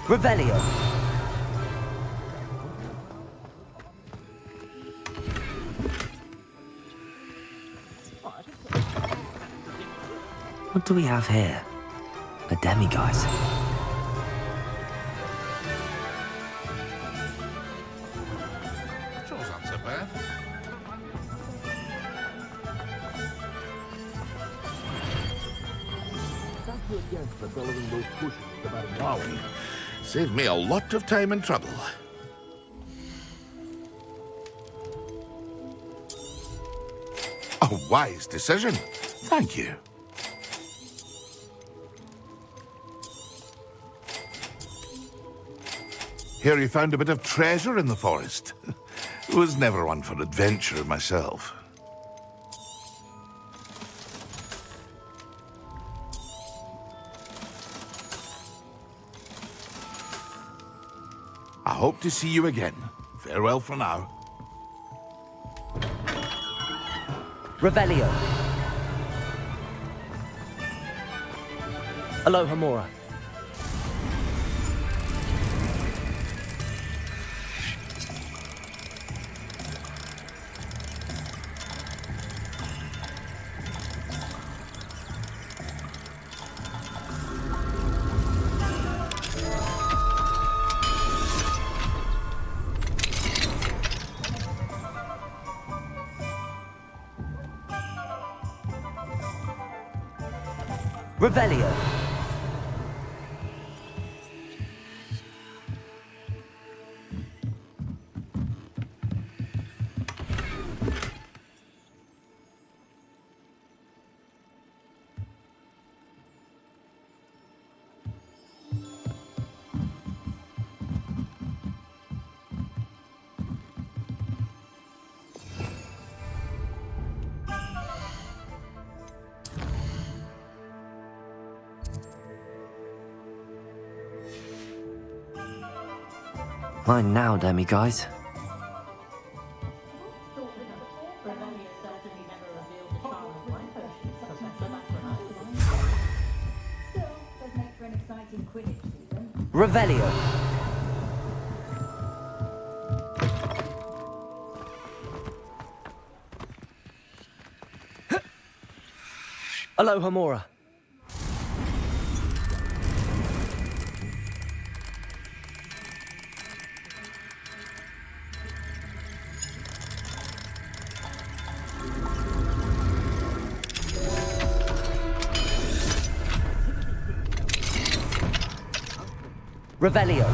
Revelio. What do we have here? A demiguise. Sure sounds so bad. Wowie. Saved me a lot of time and trouble. A wise decision. Thank you. Hear you found a bit of treasure in the forest. Was never one for adventure myself. hope to see you again. Farewell for now. Revelio. Alohomora. Revelio. Mine now, demi-guys. Revelio. Alohomora. Revelio.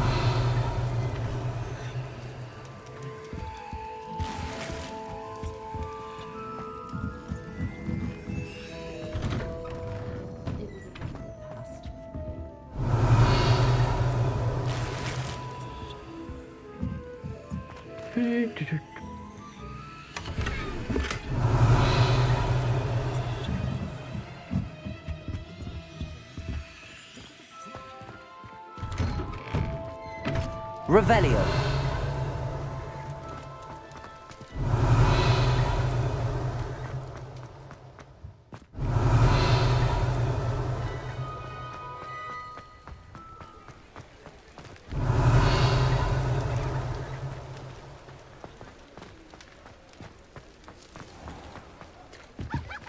Revelio.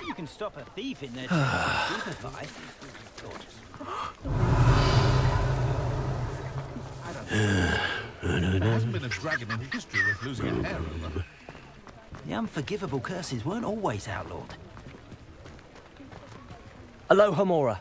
You can stop a thief in there to stupefy. There hasn't been a dragon in history worth losing a hair over. The unforgivable curses weren't always outlawed. Alohomora.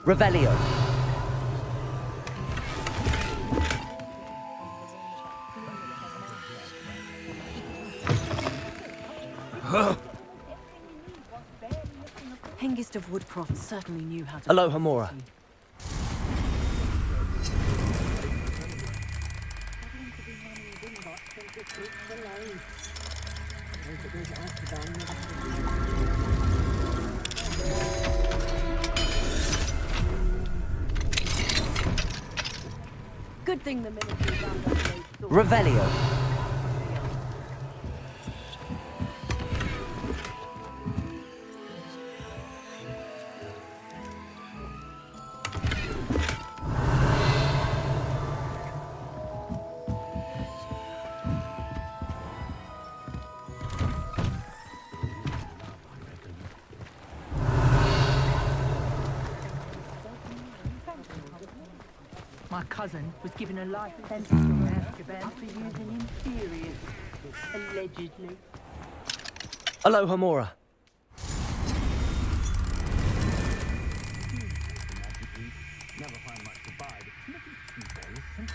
Revelio. Hengist of Woodcroft certainly knew how to... Alohomora. Good thing the military found out they thought. Revelio. My cousin was given a life sentence in Azkaban for using inferiors, allegedly. Alohomora. Never find much to buy, but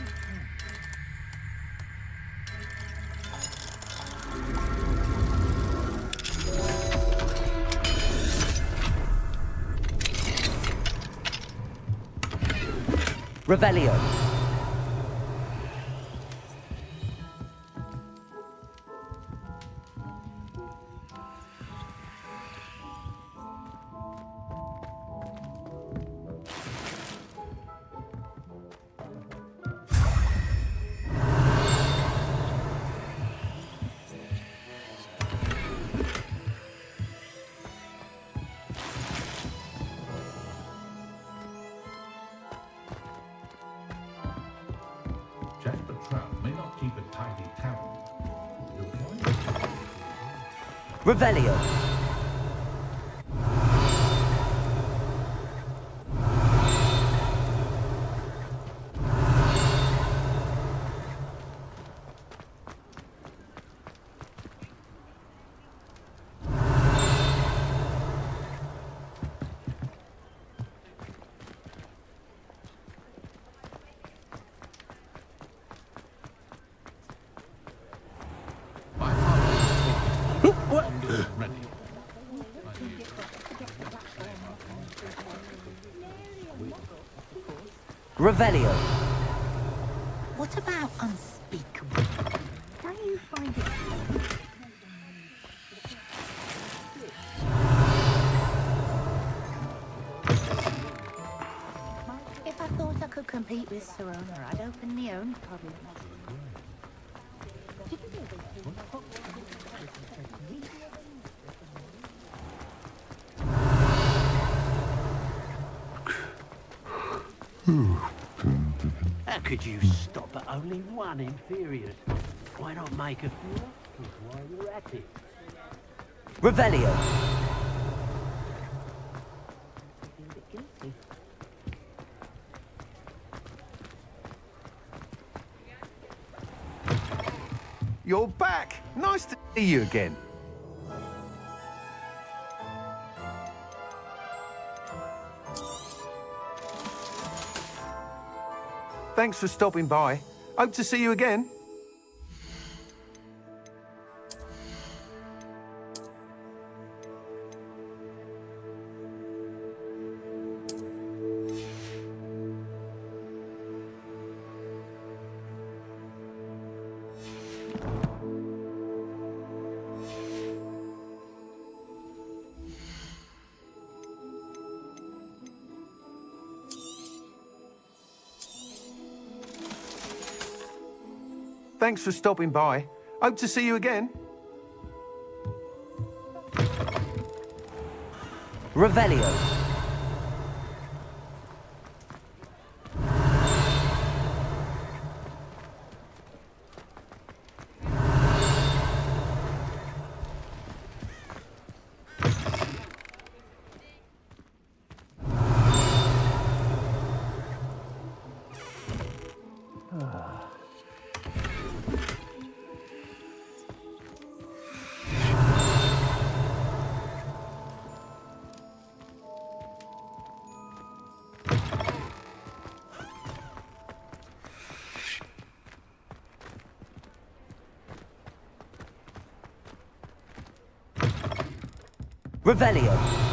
Revelio. Jasper Trout may not keep a tidy tavern. Revelio. Revelio. What about unspeakable? Don't you find it... If I thought I could compete with Serona, I'd open my own pub. How could you stop at only one inferior? Why not make a few extras while you're at it? Revelio. You're back. Nice to see you again. Thanks for stopping by. Hope to see you again. Thanks for stopping by. Hope to see you again. Revelio. Revelio.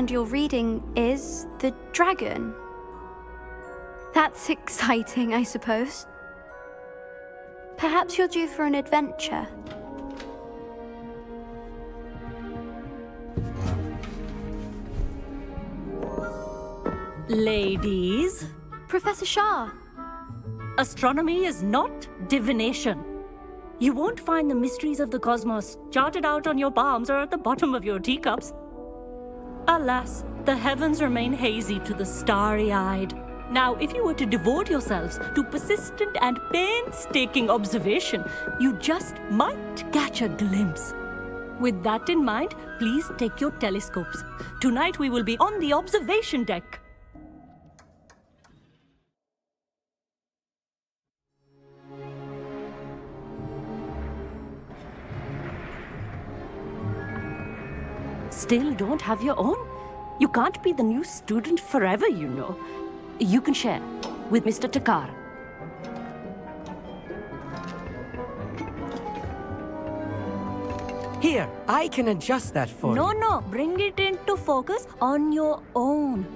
And your reading is the dragon. That's exciting, I suppose. Perhaps you're due for an adventure. Ladies. Professor Shah. Astronomy is not divination. You won't find the mysteries of the cosmos charted out on your palms or at the bottom of your teacups. Alas, the heavens remain hazy to the starry-eyed. Now, if you were to devote yourselves to persistent and painstaking observation, you just might catch a glimpse. With that in mind, please take your telescopes. Tonight we will be on the observation deck. Still don't have your own? You can't be the new student forever, you know. You can share with Mr. Takar. Here, I can adjust that for you. No, bring it into focus on your own.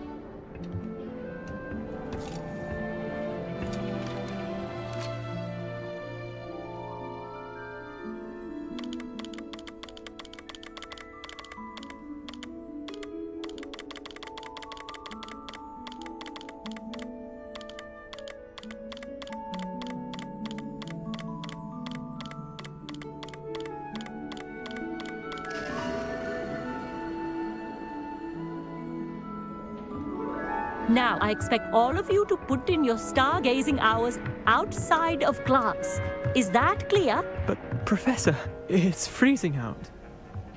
Now, I expect all of you to put in your stargazing hours outside of class. Is that clear? But, Professor, it's freezing out.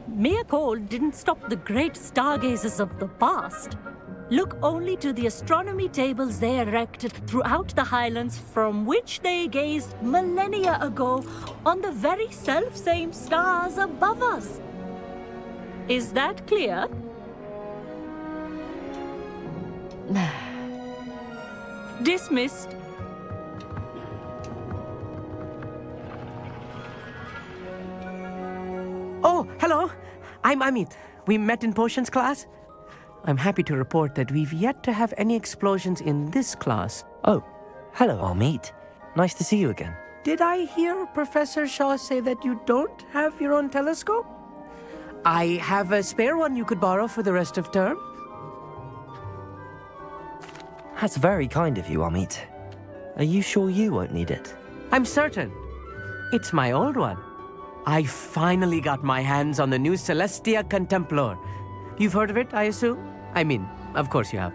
Mere cold didn't stop the great stargazers of the past. Look only to the astronomy tables they erected throughout the highlands from which they gazed millennia ago on the very self-same stars above us. Is that clear? Dismissed. Oh, hello. I'm Amit. We met in potions class. I'm happy to report that we've yet to have any explosions in this class. Oh, hello, Amit. Nice to see you again. Did I hear Professor Shaw say that you don't have your own telescope? I have a spare one you could borrow for the rest of term. That's very kind of you, Amit. Are you sure you won't need it? I'm certain. It's my old one. I finally got my hands on the new Celestia Contemplar. You've heard of it, I assume? I mean, of course you have.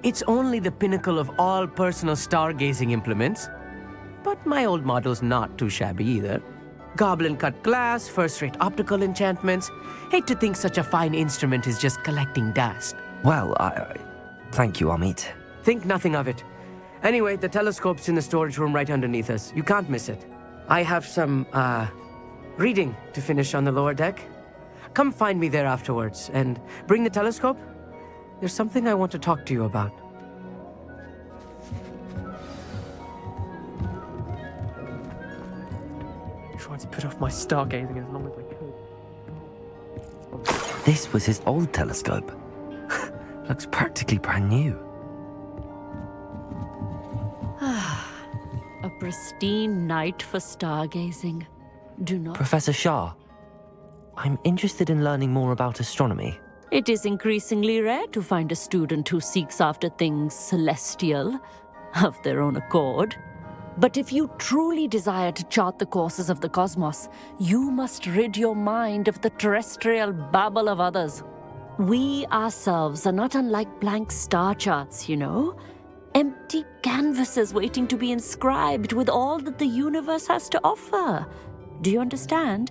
It's only the pinnacle of all personal stargazing implements. But my old model's not too shabby either. Goblin-cut glass, first-rate optical enchantments. Hate to think such a fine instrument is just collecting dust. Well, thank you, Amit. Think nothing of it. Anyway, the telescope's in the storage room right underneath us. You can't miss it. I have some, reading to finish on the lower deck. Come find me there afterwards, and bring the telescope. There's something I want to talk to you about. Tried to put off my stargazing as long as I could. This was his old telescope. Looks practically brand new. A pristine night for stargazing. Do not... Professor Shah, I'm interested in learning more about astronomy. It is increasingly rare to find a student who seeks after things celestial, of their own accord. But if you truly desire to chart the courses of the cosmos, you must rid your mind of the terrestrial babble of others. We ourselves are not unlike blank star charts, you know? Empty canvases waiting to be inscribed with all that the universe has to offer. Do you understand?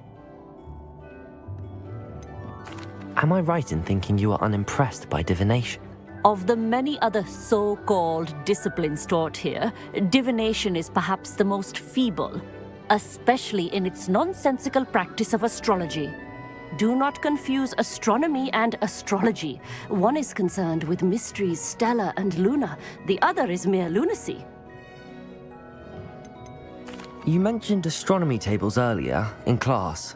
Am I right in thinking you are unimpressed by divination? Of the many other so-called disciplines taught here, divination is perhaps the most feeble, especially in its nonsensical practice of astrology. Do not confuse astronomy and astrology. One is concerned with mysteries stellar and lunar, the other is mere lunacy. You mentioned astronomy tables earlier, in class.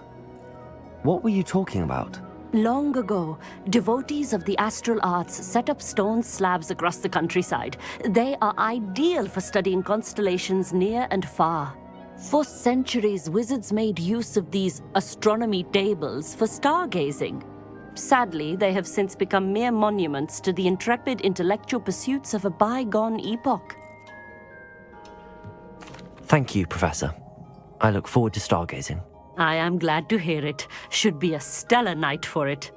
What were you talking about? Long ago, devotees of the astral arts set up stone slabs across the countryside. They are ideal for studying constellations near and far. For centuries, wizards made use of these astronomy tables for stargazing. Sadly, they have since become mere monuments to the intrepid intellectual pursuits of a bygone epoch. Thank you, Professor. I look forward to stargazing. I am glad to hear it. Should be a stellar night for it.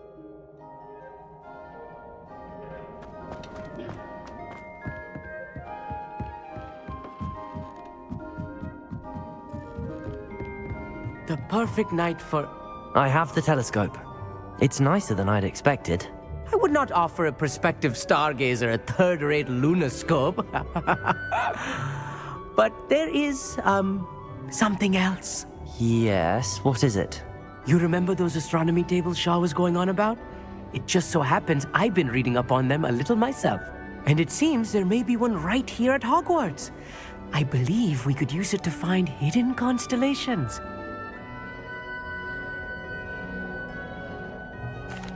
The perfect night for... I have the telescope. It's nicer than I'd expected. I would not offer a prospective stargazer a third-rate lunoscope. But there is, something else. Yes, what is it? You remember those astronomy tables Shaw was going on about? It just so happens I've been reading up on them a little myself. And it seems there may be one right here at Hogwarts. I believe we could use it to find hidden constellations.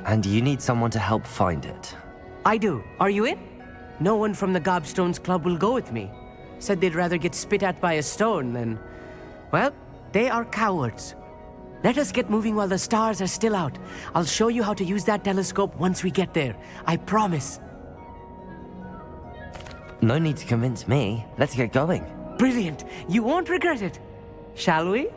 And you need someone to help find it. I do. Are you in? No one from the Gobstones Club will go with me. Said they'd rather get spit at by a stone than... Well, they are cowards. Let us get moving while the stars are still out. I'll show you how to use that telescope once we get there. I promise. No need to convince me. Let's get going. Brilliant. You won't regret it. Shall we?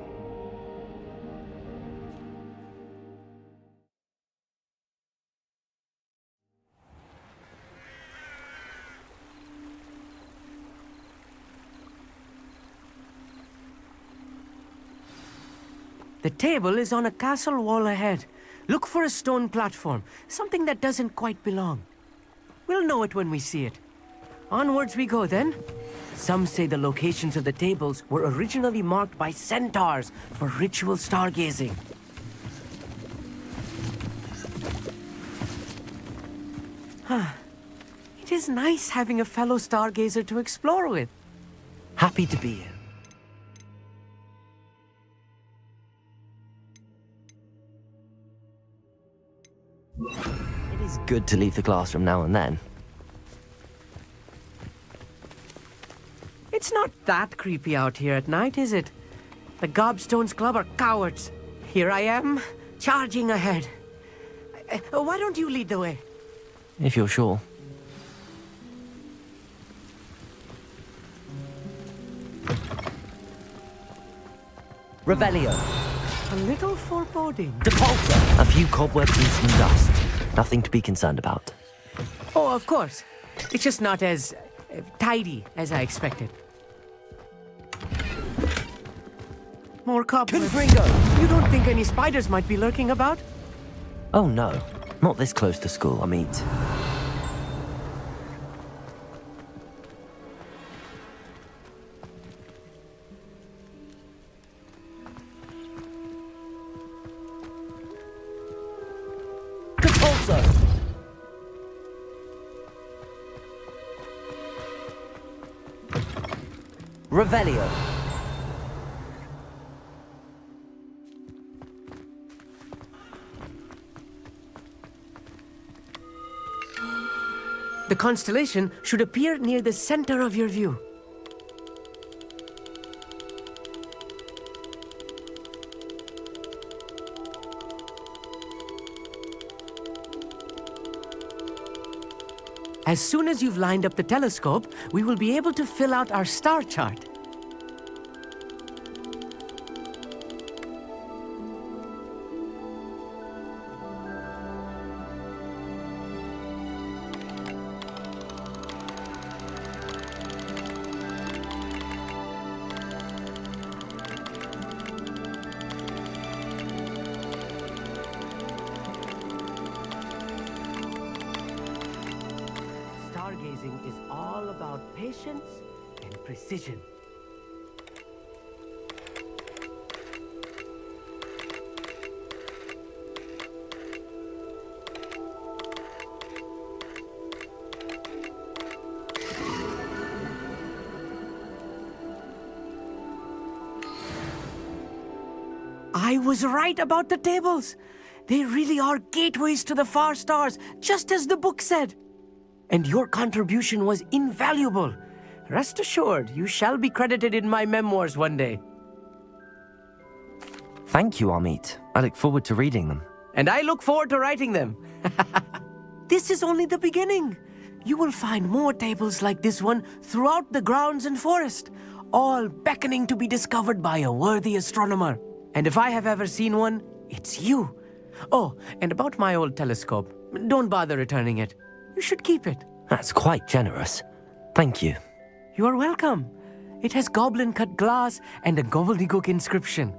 The table is on a castle wall ahead. Look for a stone platform, something that doesn't quite belong. We'll know it when we see it. Onwards we go then. Some say the locations of the tables were originally marked by centaurs for ritual stargazing. It is nice having a fellow stargazer to explore with. Happy to be here. It is good to leave the classroom now and then. It's not that creepy out here at night, is it? The Gobstones Club are cowards. Here I am, charging ahead. Why don't you lead the way? If you're sure. Revelio. A little foreboding. Depulsor. A few cobwebs and some dust. Nothing to be concerned about. Oh, of course. It's just not as tidy as I expected. More cobwebs. Confringo. You don't think any spiders might be lurking about? Oh no, not this close to school, I mean. Depulsor. Revelio. The constellation should appear near the center of your view. As soon as you've lined up the telescope, we will be able to fill out our star chart. Stargazing is all about patience and precision. I was right about the tables. They really are gateways to the far stars, just as the book said. And your contribution was invaluable. Rest assured, you shall be credited in my memoirs one day. Thank you, Amit. I look forward to reading them. And I look forward to writing them. This is only the beginning. You will find more tables like this one throughout the grounds and forest, all beckoning to be discovered by a worthy astronomer. And if I have ever seen one, it's you. Oh, and about my old telescope, don't bother returning it. You should keep it. That's quite generous. Thank you. You are welcome. It has goblin-cut glass and a gobbledygook inscription.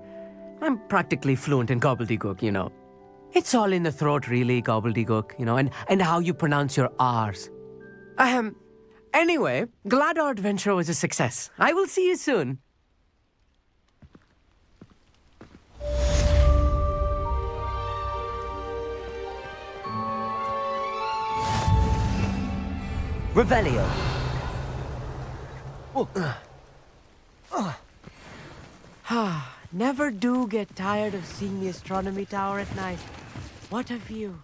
I'm practically fluent in gobbledygook, you know. It's all in the throat, really, gobbledygook, you know, and how you pronounce your R's. Anyway, glad our adventure was a success. I will see you soon. Revelio. Never do get tired of seeing the astronomy tower at night. What a view.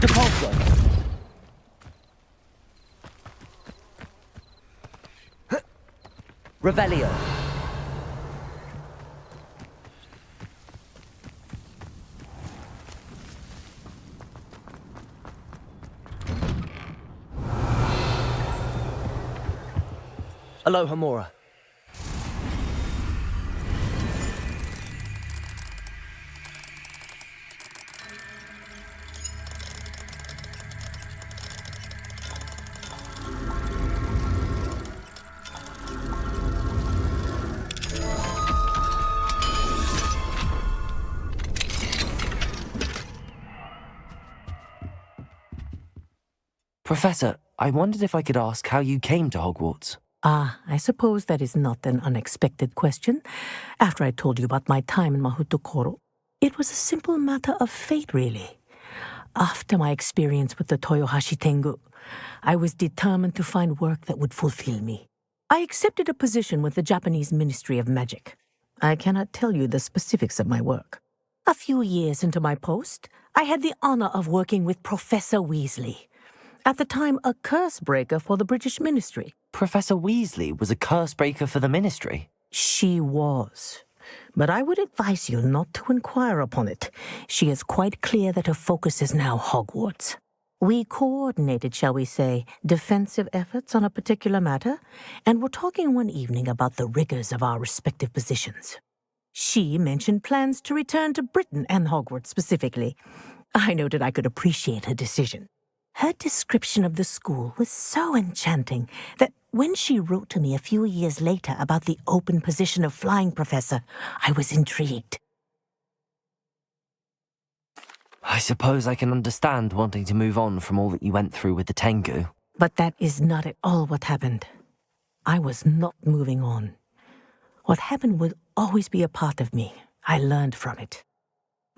Depulsor. Revelio. Aloha Mora. Professor, I wondered if I could ask how you came to Hogwarts. Ah, I suppose that is not an unexpected question, after I told you about my time in Mahutokoro. It was a simple matter of fate, really. After my experience with the Toyohashi Tengu, I was determined to find work that would fulfill me. I accepted a position with the Japanese Ministry of Magic. I cannot tell you the specifics of my work. A few years into my post, I had the honor of working with Professor Weasley, at the time a curse breaker for the British Ministry. Professor Weasley was a curse breaker for the Ministry? She was. But I would advise you not to inquire upon it. She is quite clear that her focus is now Hogwarts. We coordinated, shall we say, defensive efforts on a particular matter, and were talking one evening about the rigors of our respective positions. She mentioned plans to return to Britain and Hogwarts specifically. I noted I could appreciate her decision. Her description of the school was so enchanting that when she wrote to me a few years later about the open position of flying professor, I was intrigued. I suppose I can understand wanting to move on from all that you went through with the Tengu. But that is not at all what happened. I was not moving on. What happened will always be a part of me. I learned from it.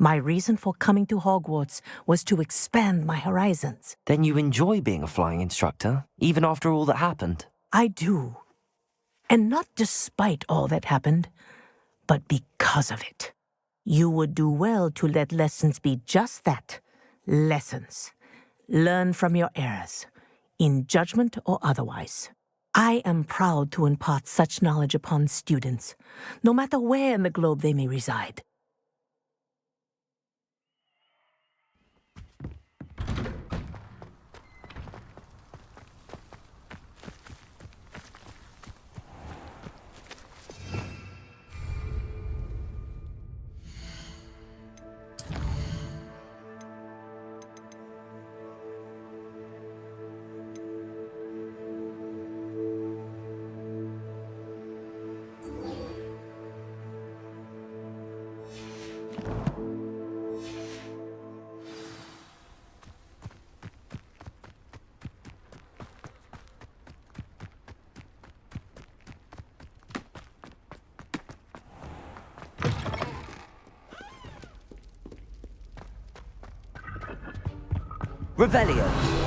My reason for coming to Hogwarts was to expand my horizons. Then you enjoy being a flying instructor, even after all that happened? I do. And not despite all that happened, but because of it. You would do well to let lessons be just that, lessons. Learn from your errors, in judgment or otherwise. I am proud to impart such knowledge upon students, no matter where in the globe they may reside. Revelio.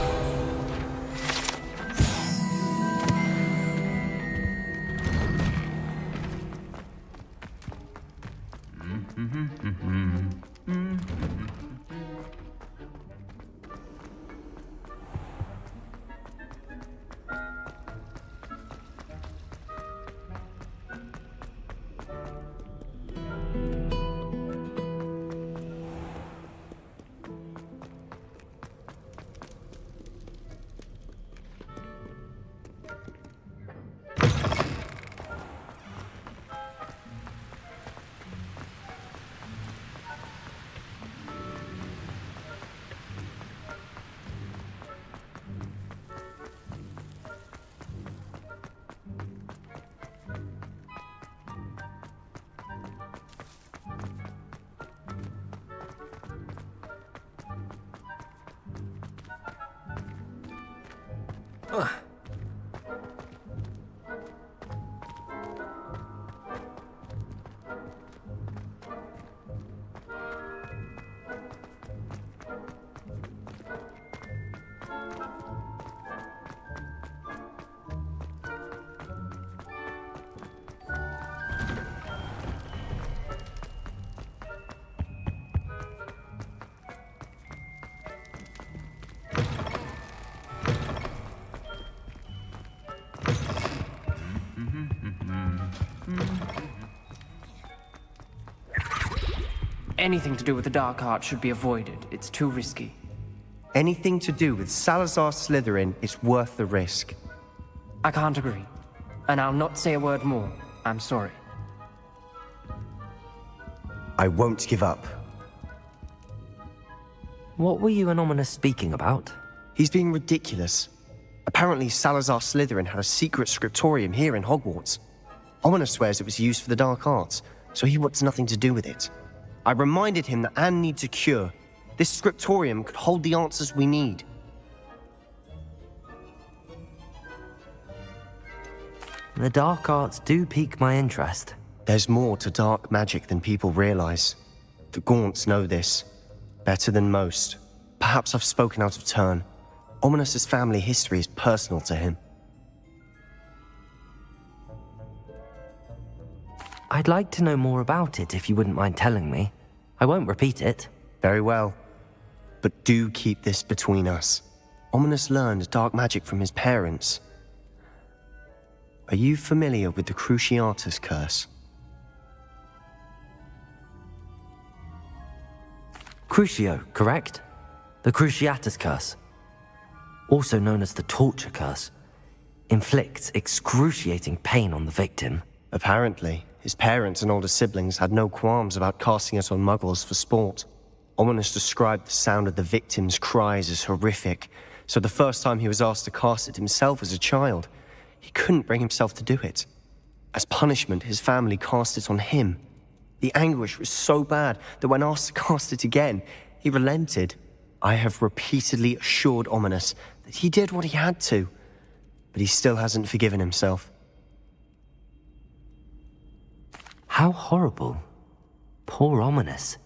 Anything to do with the dark art should be avoided. It's too risky. Anything to do with Salazar Slytherin is worth the risk. I can't agree. And I'll not say a word more. I'm sorry. I won't give up. What were you and Ominous speaking about? He's being ridiculous. Apparently Salazar Slytherin had a secret scriptorium here in Hogwarts. Ominous swears it was used for the dark arts, so he wants nothing to do with it. I reminded him that Anne needs a cure. This scriptorium could hold the answers we need. The dark arts do pique my interest. There's more to dark magic than people realize. The Gaunts know this. Better than most. Perhaps I've spoken out of turn. Ominos's family history is personal to him. I'd like to know more about it if you wouldn't mind telling me. I won't repeat it. Very well. But do keep this between us. Ominos learned dark magic from his parents. Are you familiar with the Cruciatus curse? Crucio, correct? The Cruciatus curse. Also known as the torture curse. Inflicts excruciating pain on the victim. Apparently, his parents and older siblings had no qualms about casting it on muggles for sport. Ominos described the sound of the victim's cries as horrific, so the first time he was asked to cast it himself as a child, he couldn't bring himself to do it. As punishment, his family cast it on him. The anguish was so bad that when asked to cast it again, he relented. I have repeatedly assured Ominos that he did what he had to, but he still hasn't forgiven himself. How horrible. Poor Ominos.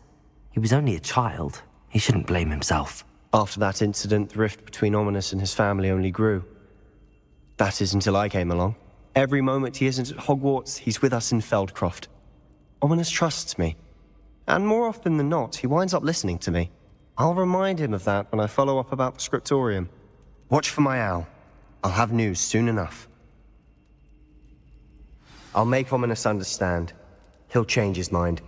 He was only a child. He shouldn't blame himself. After that incident, the rift between Ominos and his family only grew. That is until I came along. Every moment he isn't at Hogwarts, he's with us in Feldcroft. Ominos trusts me. And more often than not, he winds up listening to me. I'll remind him of that when I follow up about the scriptorium. Watch for my owl. I'll have news soon enough. I'll make Ominos understand. He'll change his mind.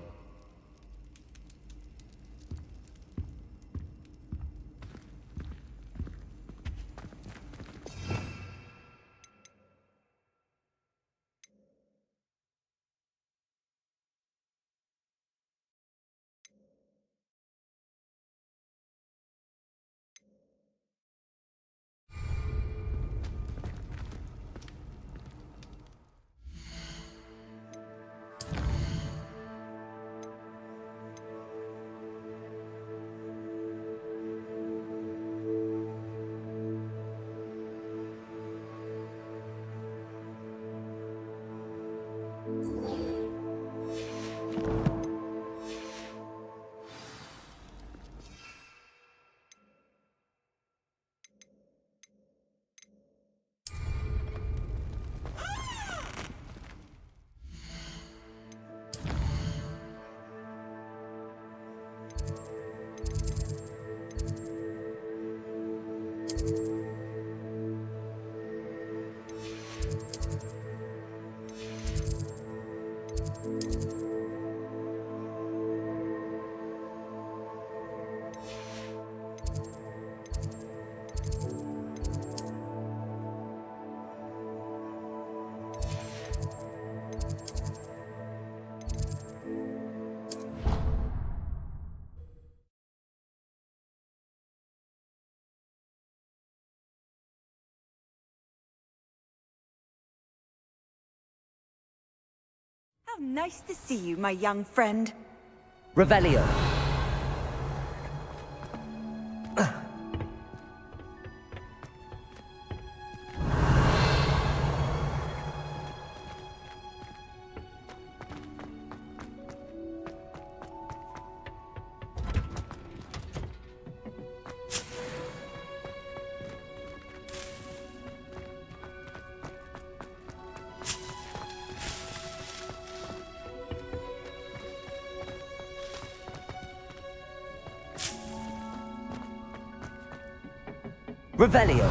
How nice to see you, my young friend. Revelio. Revelio.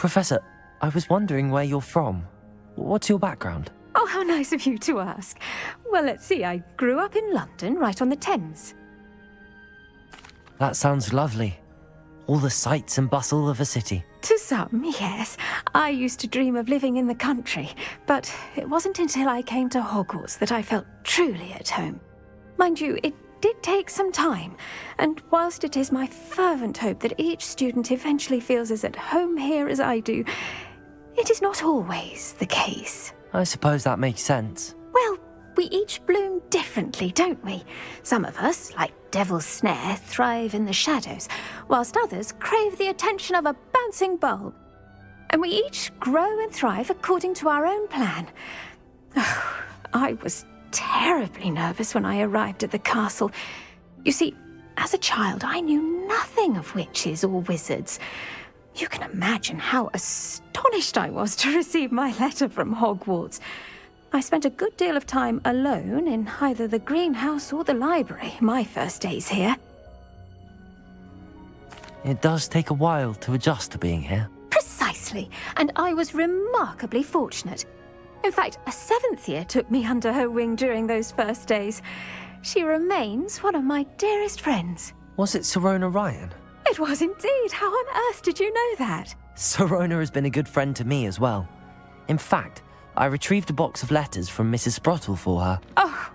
Professor, I was wondering where you're from. What's your background? Oh, how nice of you to ask. Well, let's see. I grew up in London, right on the Thames. That sounds lovely. All the sights and bustle of a city. To some, yes. I used to dream of living in the country, but it wasn't until I came to Hogwarts that I felt truly at home. Mind you, it did take some time, and whilst it is my fervent hope that each student eventually feels as at home here as I do, it is not always the case. I suppose that makes sense. Well, we each bloom differently, don't we? Some of us, like Devil's Snare, thrive in the shadows, whilst others crave the attention of a bouncing bulb. And we each grow and thrive according to our own plan. Oh, I was terribly nervous when I arrived at the castle. You see, as a child, I knew nothing of witches or wizards. You can imagine how astonished I was to receive my letter from Hogwarts. I spent a good deal of time alone in either the greenhouse or the library my first days here. It does take a while to adjust to being here. Precisely, and I was remarkably fortunate. In fact, a 7th year took me under her wing during those first days. She remains one of my dearest friends. Was it Sirona Ryan? It was indeed. How on earth did you know that? Sirona has been a good friend to me as well. In fact, I retrieved a box of letters from Mrs. Sprottle for her. Oh,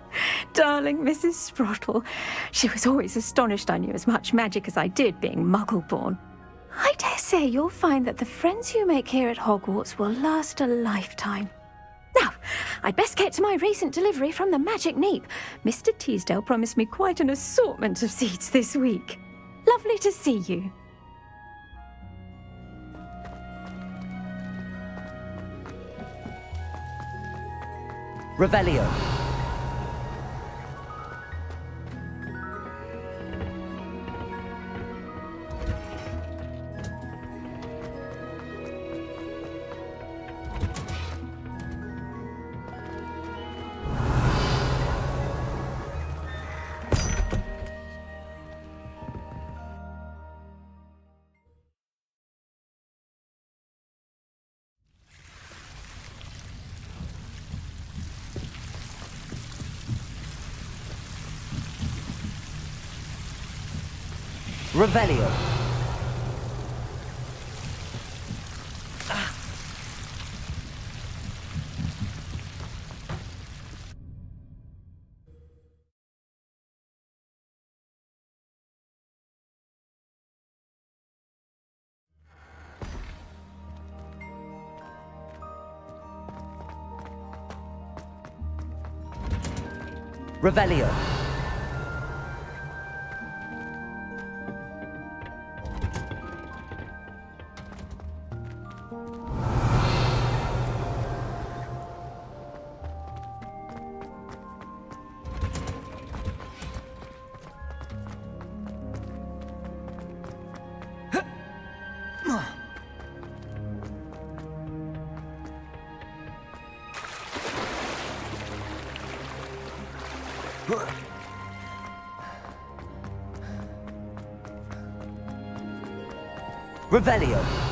darling Mrs. Sprottle. She was always astonished I knew as much magic as I did, being Muggle-born. I dare say you'll find that the friends you make here at Hogwarts will last a lifetime. Now, I'd best get to my recent delivery from the Magic Neep. Mr. Teasdale promised me quite an assortment of seeds this week. Lovely to see you. Revelio. Revelio. Revelio. Revelio.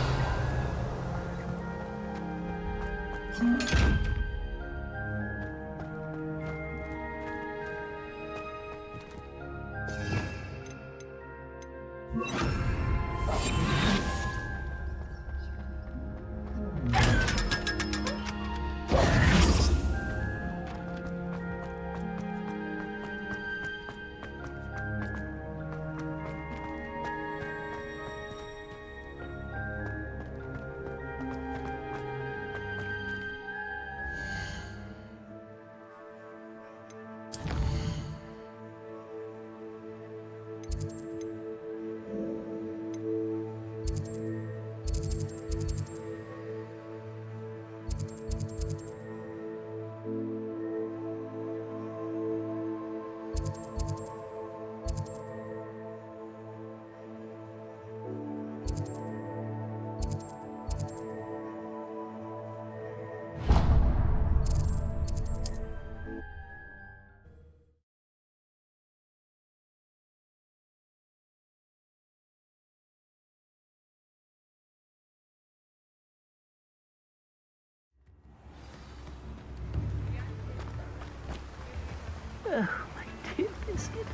Oh, my dear biscuit.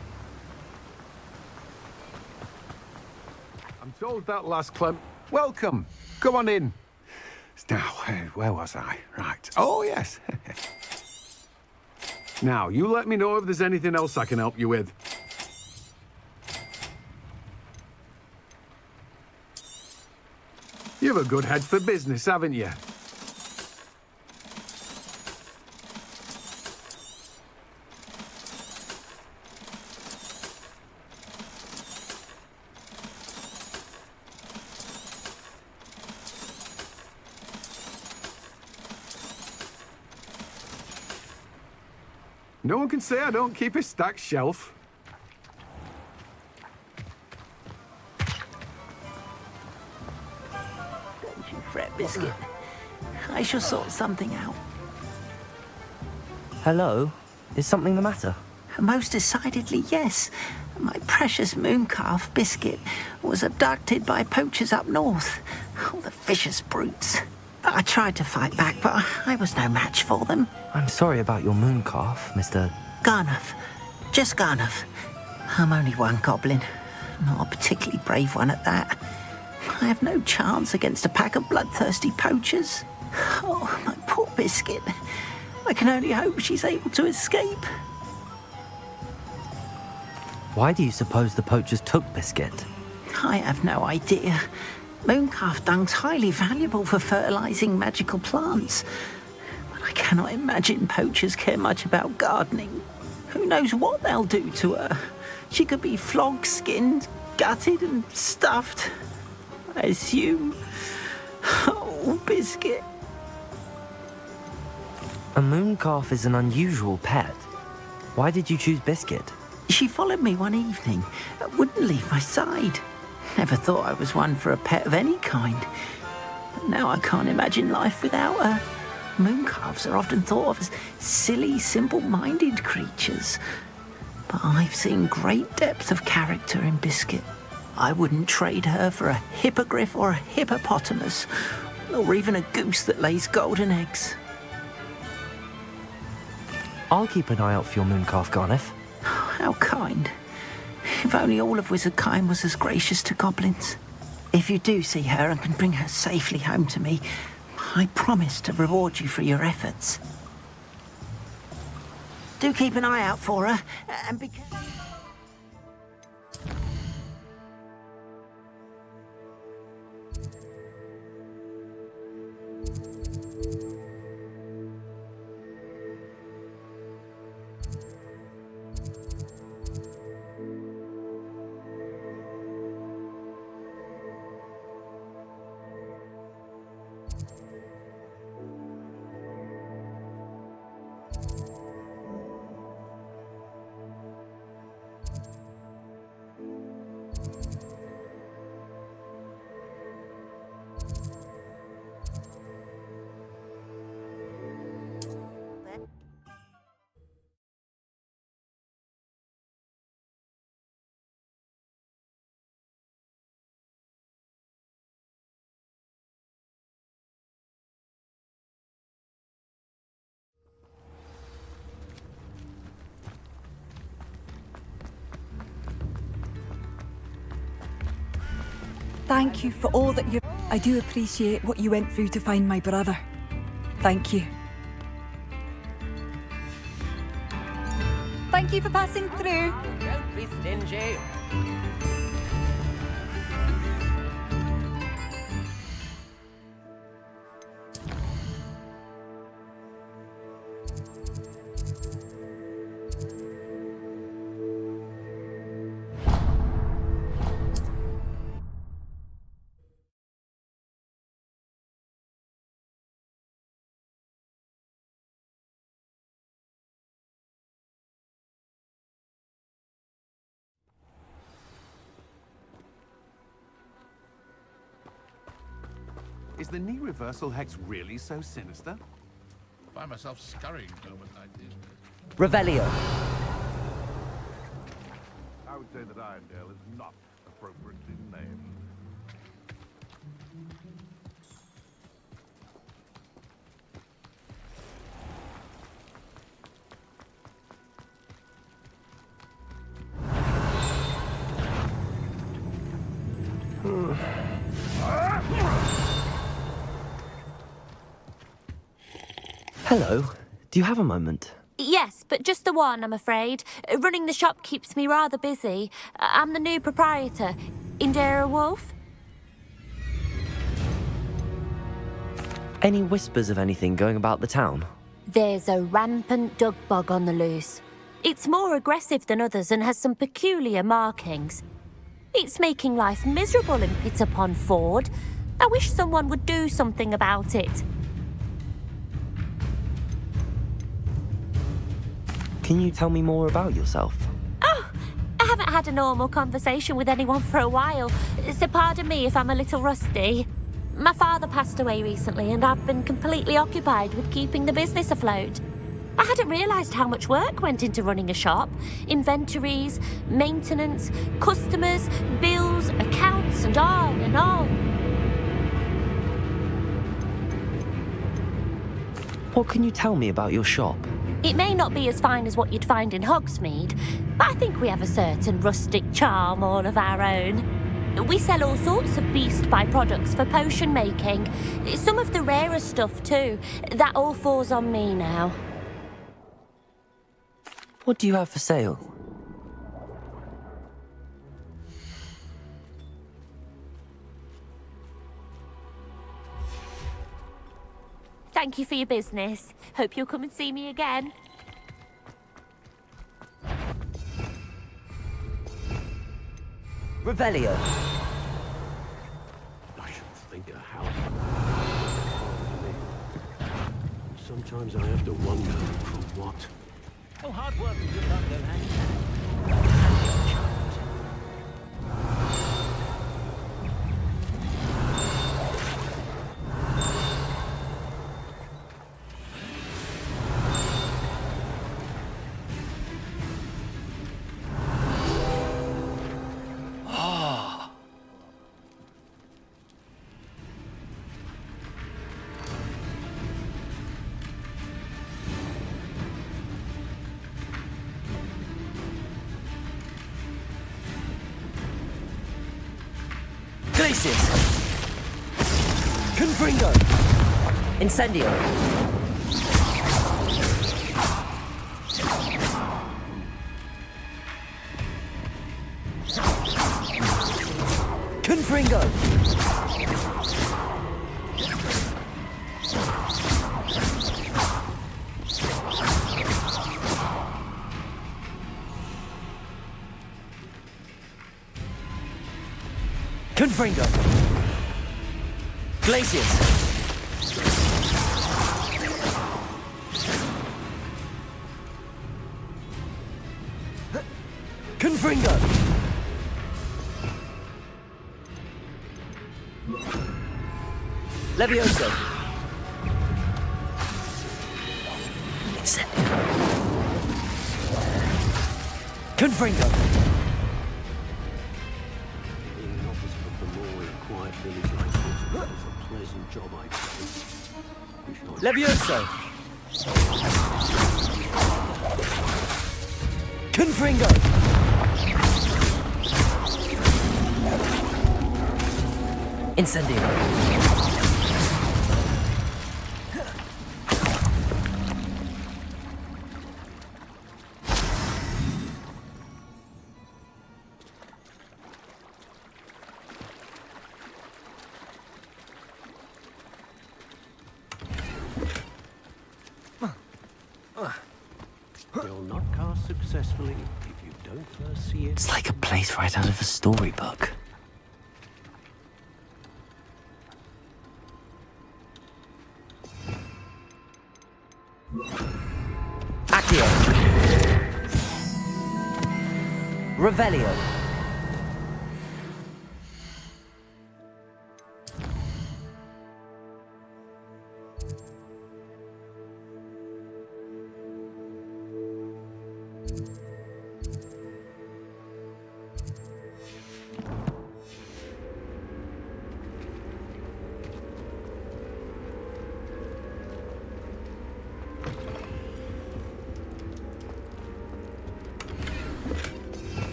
I'm told that last Clem... Welcome. Come on in. Now, where was I? Right. Oh, yes. Now, you let me know if there's anything else I can help you with. You've a good head for business, haven't you? No one can say I don't keep a stacked shelf. Don't you fret, Biscuit. I shall sort something out. Hello? Is something the matter? Most decidedly, yes. My precious mooncalf, Biscuit, was abducted by poachers up north. Oh, the vicious brutes. I tried to fight back, but I was no match for them. I'm sorry about your mooncalf, Mr. Garnuff. Just Garnuff. I'm only one goblin. Not a particularly brave one at that. I have no chance against a pack of bloodthirsty poachers. Oh, my poor Biscuit. I can only hope she's able to escape. Why do you suppose the poachers took Biscuit? I have no idea. Mooncalf dung's highly valuable for fertilizing magical plants. But I cannot imagine poachers care much about gardening. Who knows what they'll do to her? She could be flogged, skinned, gutted and stuffed. I assume. Oh, Biscuit. A mooncalf is an unusual pet. Why did you choose Biscuit? She followed me one evening, wouldn't leave my side. Never thought I was one for a pet of any kind. But now I can't imagine life without her. Mooncalves are often thought of as silly, simple-minded creatures. But I've seen great depth of character in Biscuit. I wouldn't trade her for a hippogriff or a hippopotamus, or even a goose that lays golden eggs. I'll keep an eye out for your mooncalf, Garniff. How kind. If only all of Wizardkind was as gracious to goblins. If you do see her and can bring her safely home to me, I promise to reward you for your efforts. Do keep an eye out for her, and be careful. Thank you for all that you... I do appreciate what you went through to find my brother. Thank you. Thank you for passing through. Don't be stingy. Is the knee reversal hex really so sinister? Find myself scurrying home at night these days. Revelio. I would say that Irondale is not appropriately named. Hello. Do you have a moment? Yes, but just the one, I'm afraid. Running the shop keeps me rather busy. I'm the new proprietor, Indira Wolf. Any whispers of anything going about the town? There's a rampant dug bug on the loose. It's more aggressive than others and has some peculiar markings. It's making life miserable in Pitt-upon Ford. I wish someone would do something about it. Can you tell me more about yourself? Oh, I haven't had a normal conversation with anyone for a while, so pardon me if I'm a little rusty. My father passed away recently and I've been completely occupied with keeping the business afloat. I hadn't realised how much work went into running a shop. Inventories, maintenance, customers, bills, accounts, and on and on. What can you tell me about your shop? It may not be as fine as what you'd find in Hogsmeade, but I think we have a certain rustic charm all of our own. We sell all sorts of beast byproducts for potion making. Some of the rarer stuff too. That all falls on me now. What do you have for sale? Thank you for your business. Hope you'll come and see me again. Revelio. I should think a house. Sometimes I have to wonder from what. Oh, hard work and good luck go hand in hand. Glacius! Confringo! Incendio! Confringo! Confringo! Glacius! Confringo! Levioso! Incendio! Confringo! Levioso! Confringo! Incendio! Will not cast successfully if you don't first see it. It's like a place right out of a storybook. Accio! Revelio!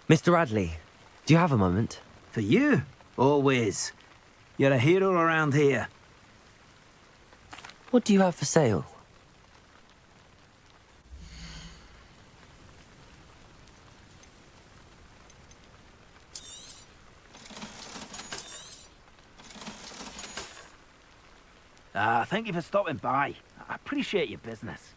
Mr. Radley, do you have a moment? For you? Always. You're a hero around here. What do you have for sale? Thank you for stopping by. I appreciate your business.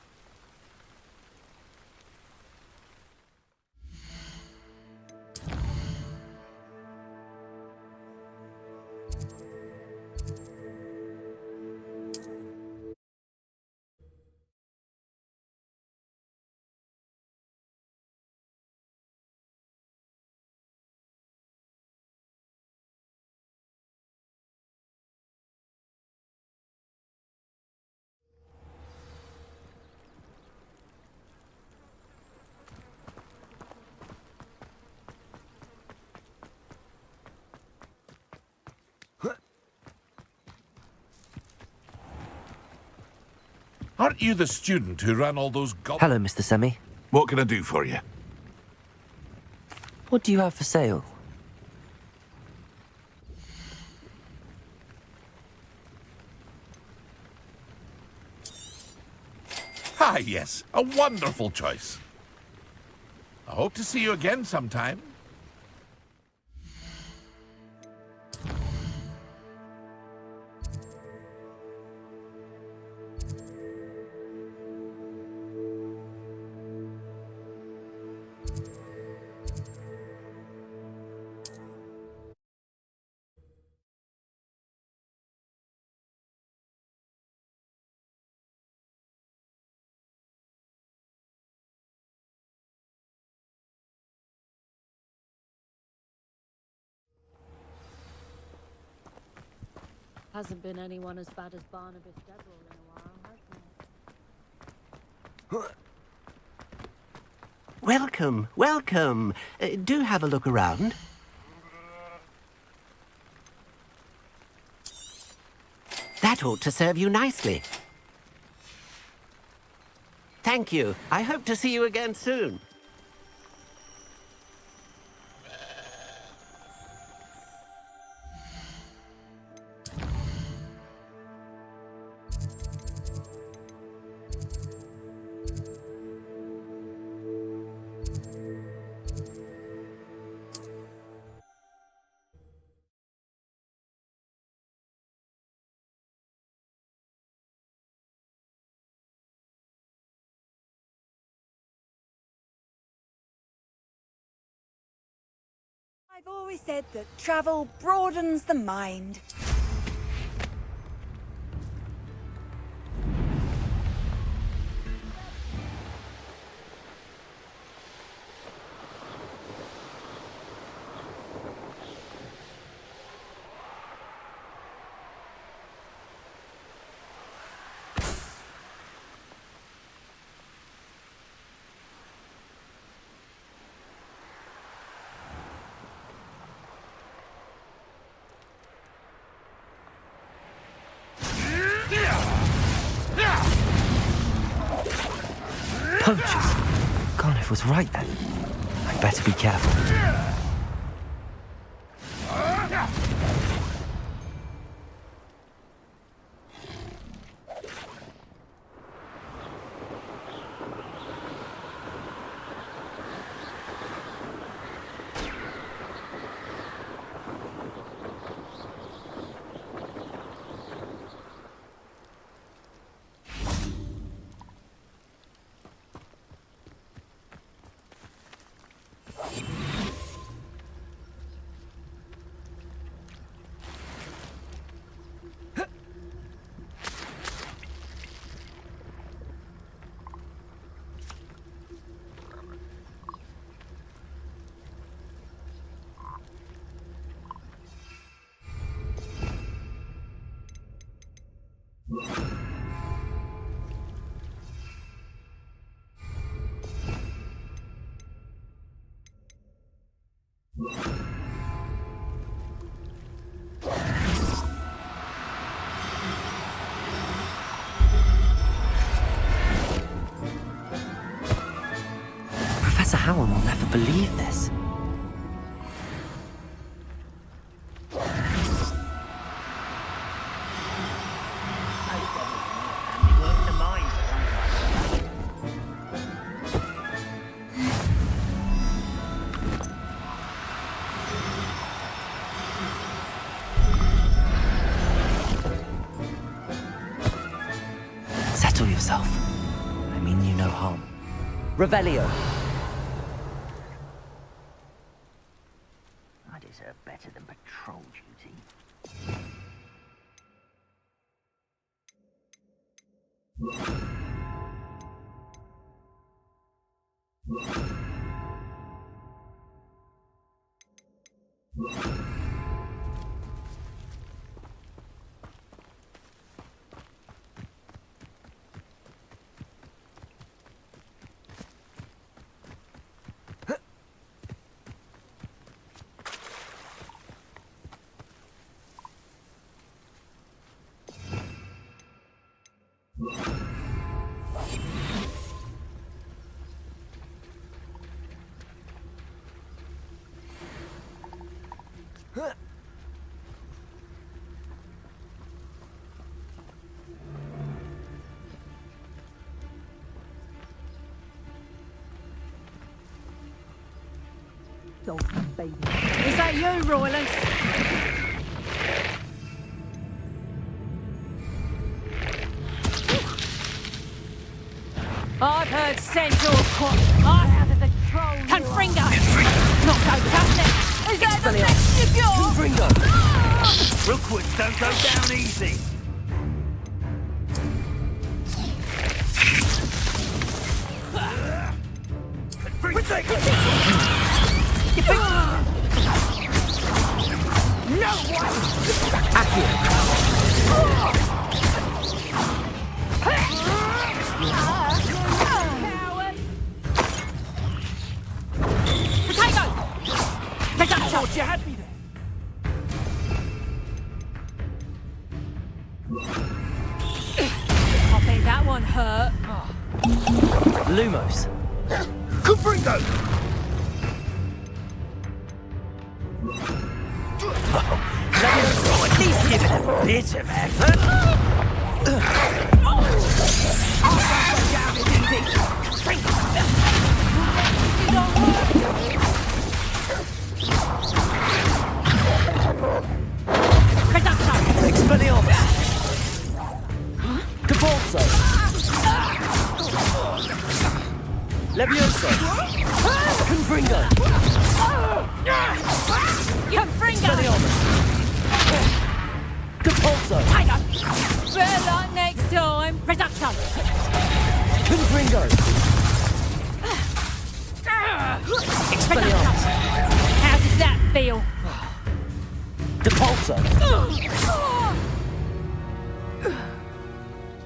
Aren't you the student who ran all those Hello, Mr. Semi. What can I do for you? What do you have for sale? Ah, yes. A wonderful choice. I hope to see you again sometime. Hasn't been anyone as bad as Barnabas Deverell in a while, has there? Welcome, welcome. Do have a look around. That ought to serve you nicely. Thank you. I hope to see you again soon. I've always said that travel broadens the mind. Poachers! Garniff was right then. I'd better be careful. Professor Howard will never believe this. Revelio. I deserve better than patrol duty. Is that you, Royalist? I've heard Centaur's out of the troll. Confringo! Not so tough, then. Is that the best you got? Confringo! Rookwoods don't go down easy. No way! Potato! Potato! Thought you had me there. I think that one hurt. Lumos. Confringo! At least give it a bit of effort. Expelliarmus. Capulso. Levioso. Confringo. Confringo! Capulso. Tiger! Better luck next time. Reduction! Confringo. Expelliarmus. How does that feel? Depulso.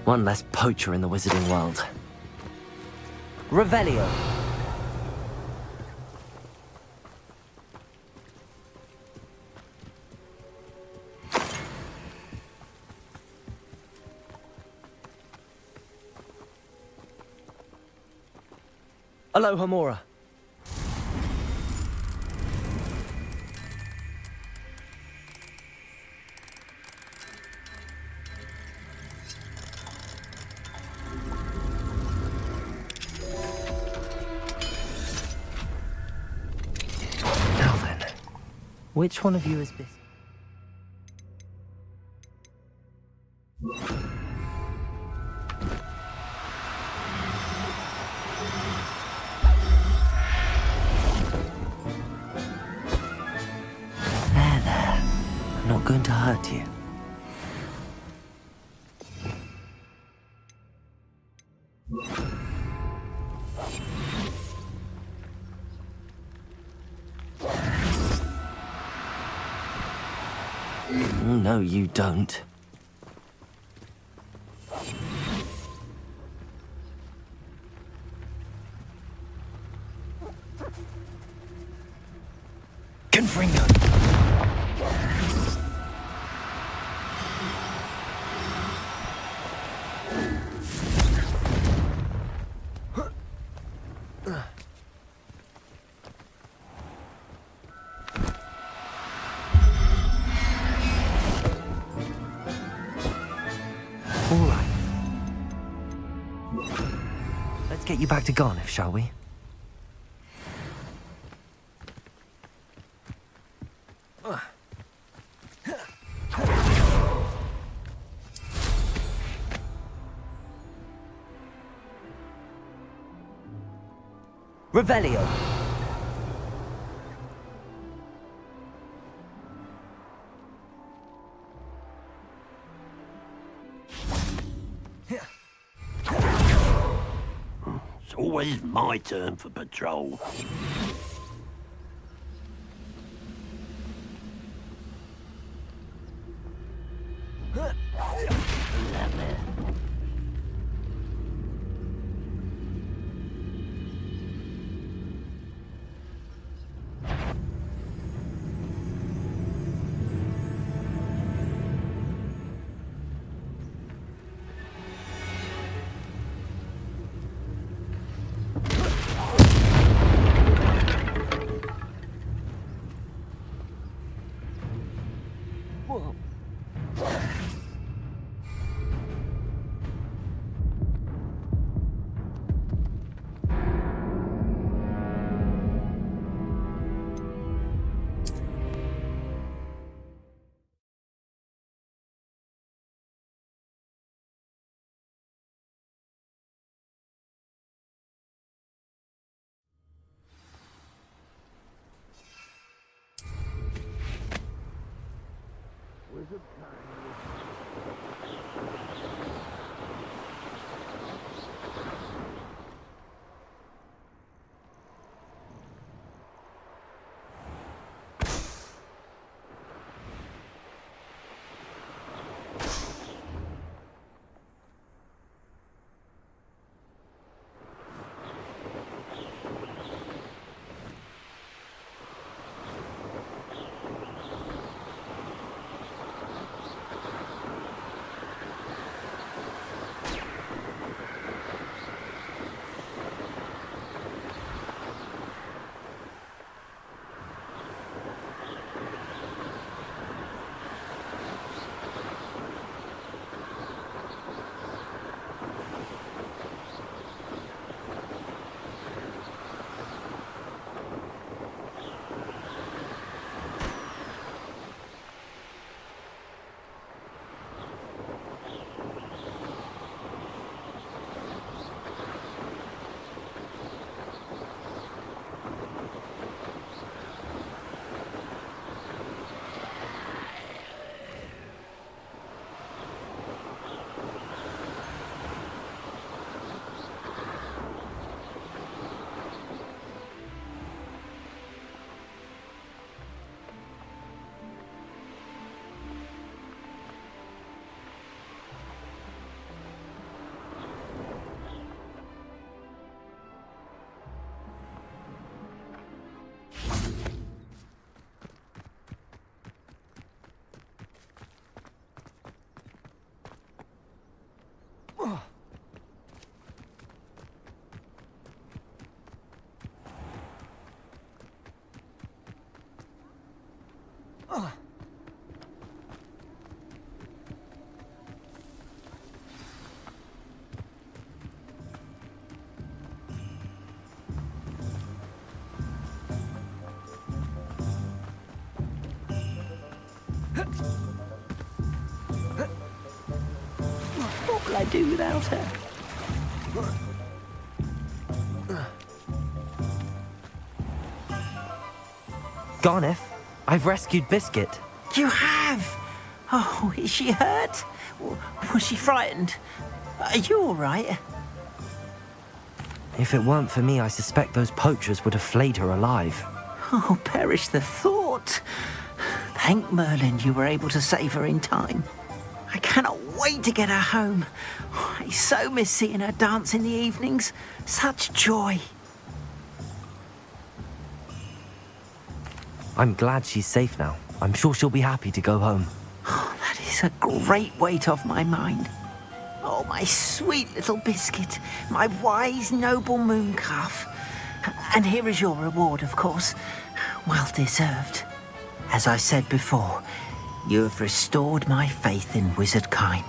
One less poacher in the wizarding world. Revelio. Aloha Mora. Now then, which one of you is busy? I'm not going to hurt you. No, you don't. Confringo. All right. Let's get you back to Garniff, shall we? Revelio. It's always my turn for patrol. Who's that there? What will I do without her? Garneth, I've rescued Biscuit. You have? Oh, is she hurt? Was she frightened? Are you all right? If it weren't for me, I suspect those poachers would have flayed her alive. Oh, perish the thought. Thank Merlin you were able to save her in time. I cannot wait to get her home. I so miss seeing her dance in the evenings. Such joy. I'm glad she's safe now. I'm sure she'll be happy to go home. Oh, that is a great weight off my mind. Oh, my sweet little Biscuit, my wise, noble moon calf. And here is your reward, of course. Well deserved. As I said before, you have restored my faith in wizard kind.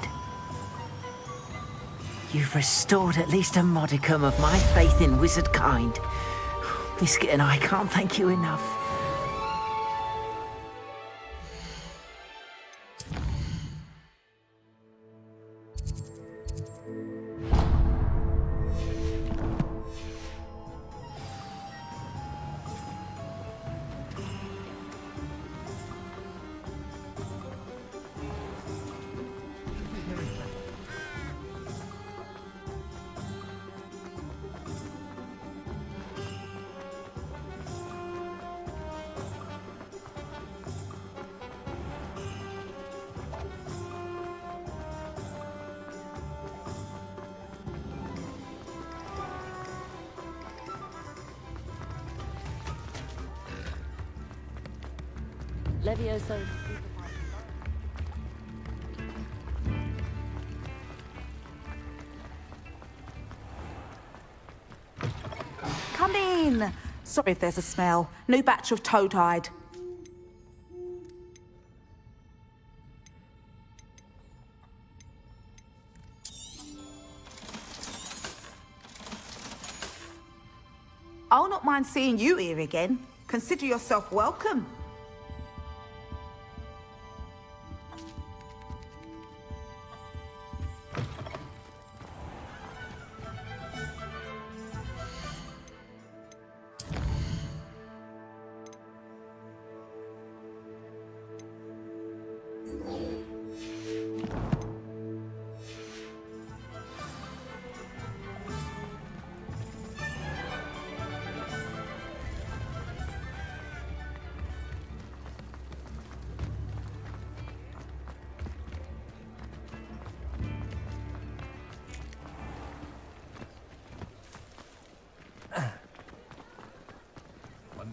You've restored at least a modicum of my faith in wizard kind. Biscuit and I can't thank you enough. Levioso. Come in. Sorry if there's a smell. New batch of toad-hide. I'll not mind seeing you here again. Consider yourself welcome.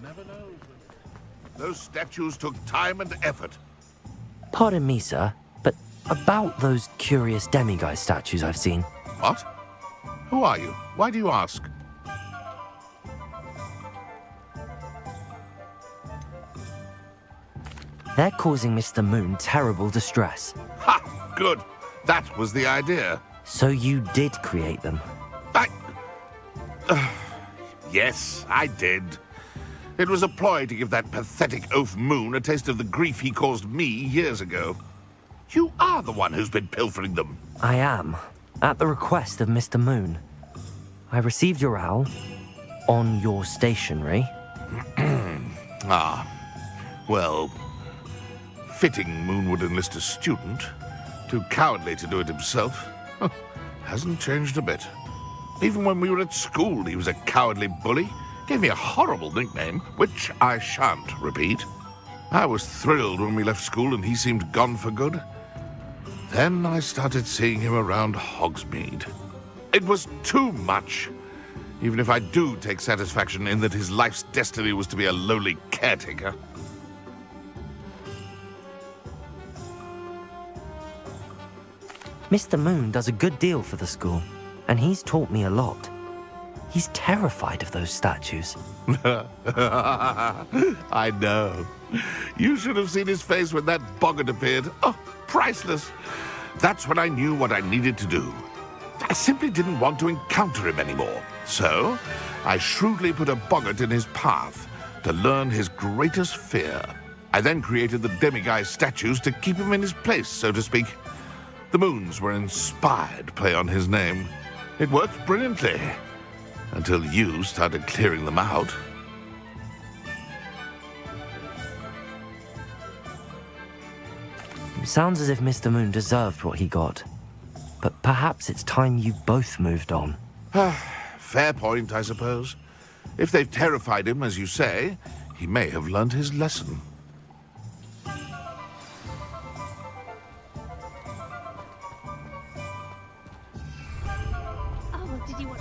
Never knows. Those statues took time and effort. Pardon me, sir, but about those curious demiguise statues I've seen. What? Who are you? Why do you ask? They're causing Mr. Moon terrible distress. Ha! Good. That was the idea. So you did create them? Yes, I did. It was a ploy to give that pathetic oaf Moon a taste of the grief he caused me years ago. You are the one who's been pilfering them. I am, at the request of Mr. Moon. I received your owl on your stationery. Ah, well, fitting Moon would enlist a student. Too cowardly to do it himself. Hasn't changed a bit. Even when we were at school, he was a cowardly bully. Gave me a horrible nickname, which I shan't repeat. I was thrilled when we left school and he seemed gone for good. Then I started seeing him around Hogsmeade. It was too much. Even if I do take satisfaction in that his life's destiny was to be a lowly caretaker. Mr. Moon does a good deal for the school, and he's taught me a lot. He's terrified of those statues. I know. You should have seen his face when that boggart appeared. Oh, priceless. That's when I knew what I needed to do. I simply didn't want to encounter him anymore. So, I shrewdly put a boggart in his path to learn his greatest fear. I then created the demiguise statues to keep him in his place, so to speak. The moons were an inspired play on his name. It worked brilliantly. Until you started clearing them out. It sounds as if Mr. Moon deserved what he got. But perhaps it's time you both moved on. Fair point, I suppose. If they've terrified him, as you say, he may have learned his lesson. Oh, did you want...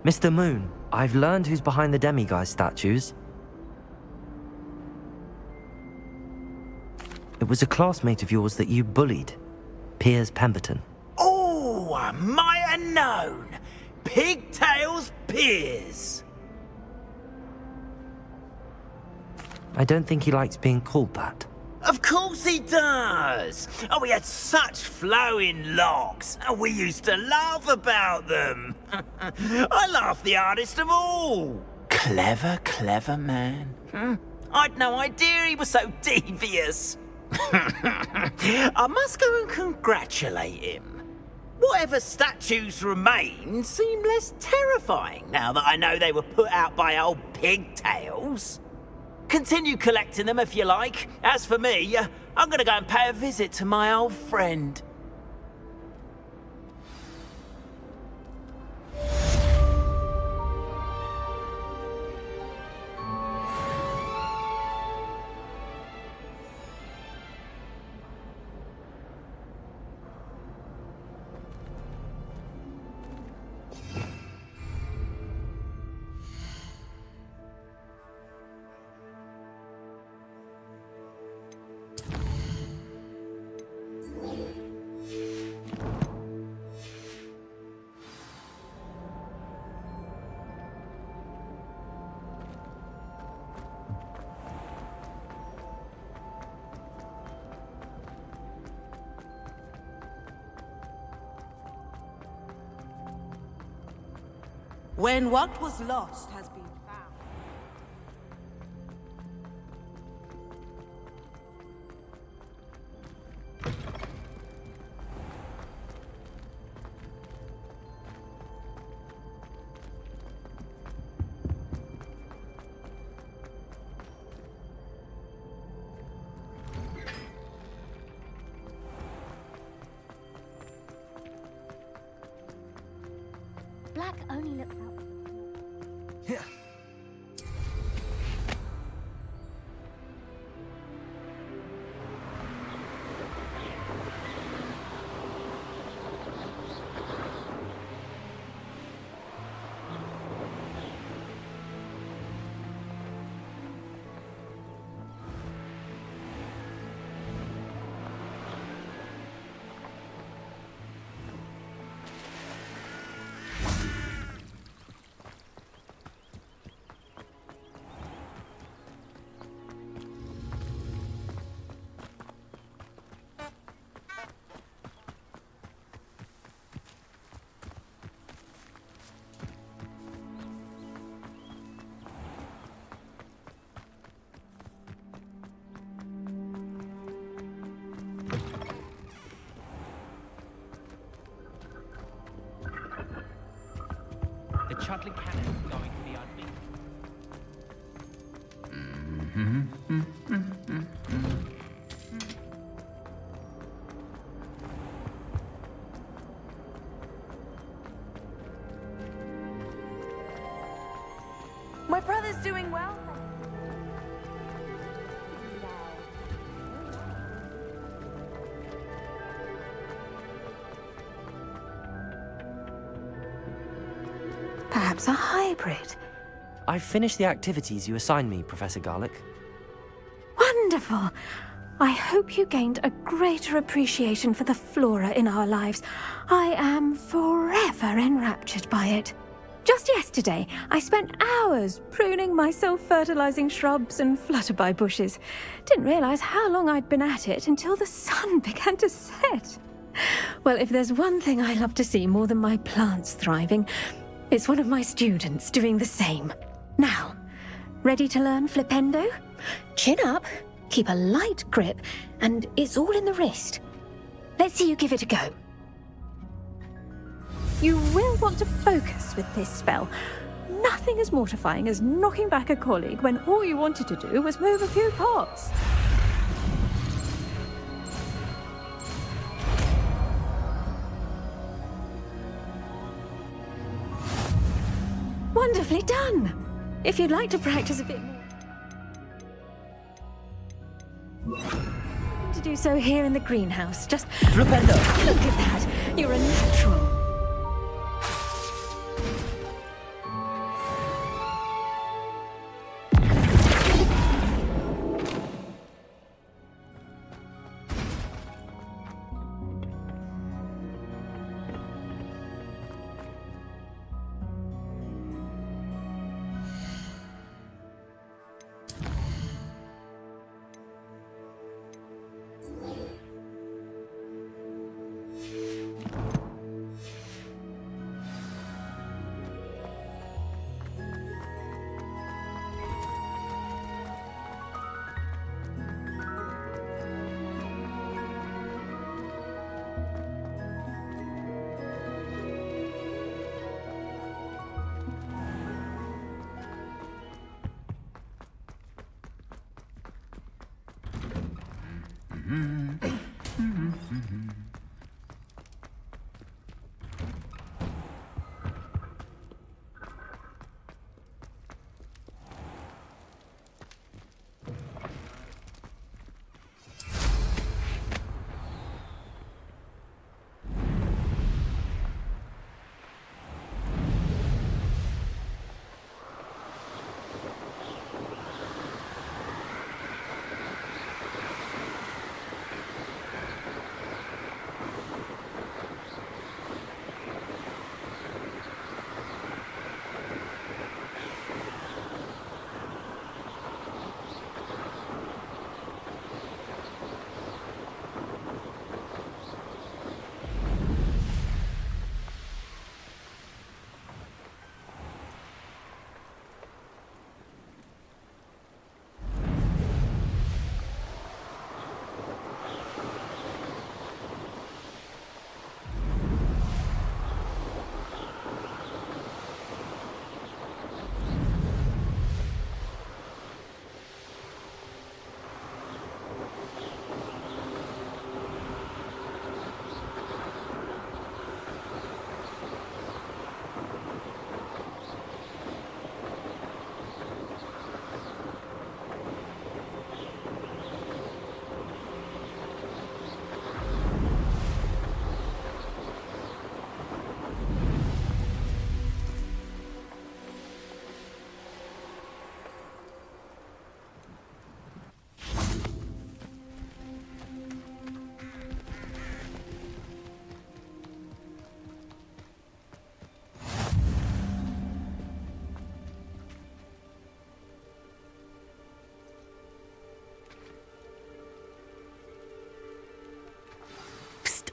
Mr. Moon, I've learned who's behind the demiguise statues. It was a classmate of yours that you bullied, Piers Pemberton. Oh, I might have known. Pigtails Piers. I don't think he likes being called that. Of course he does. Oh, he had such flowing locks, and we used to laugh about them. I laughed the hardest of all. Clever, clever man. I'd no idea he was so devious. I must go and congratulate him. Whatever statues remain seem less terrifying now that I know they were put out by old pigtails. Continue collecting them if you like. As for me, I'm gonna go and pay a visit to my old friend. When what was lost has been found. Black only looks out. The Chudley cannon is going to be unleashed. My brother's doing well. Perhaps a hybrid. I've finished the activities you assigned me, Professor Garlick. Wonderful! I hope you gained a greater appreciation for the flora in our lives. I am forever enraptured by it. Just yesterday, I spent hours pruning my self-fertilizing shrubs and flutterby bushes. Didn't realize how long I'd been at it until the sun began to set. Well, if there's one thing I love to see more than my plants thriving, it's one of my students doing the same. Now, ready to learn flipendo? Chin up, keep a light grip, and it's all in the wrist. Let's see you give it a go. You will want to focus with this spell. Nothing as mortifying as knocking back a colleague when all you wanted to do was move a few pots. Wonderfully done! If you'd like to practice a bit more... To do so here in the greenhouse, just... Flipendo! Look at that! You're a natural!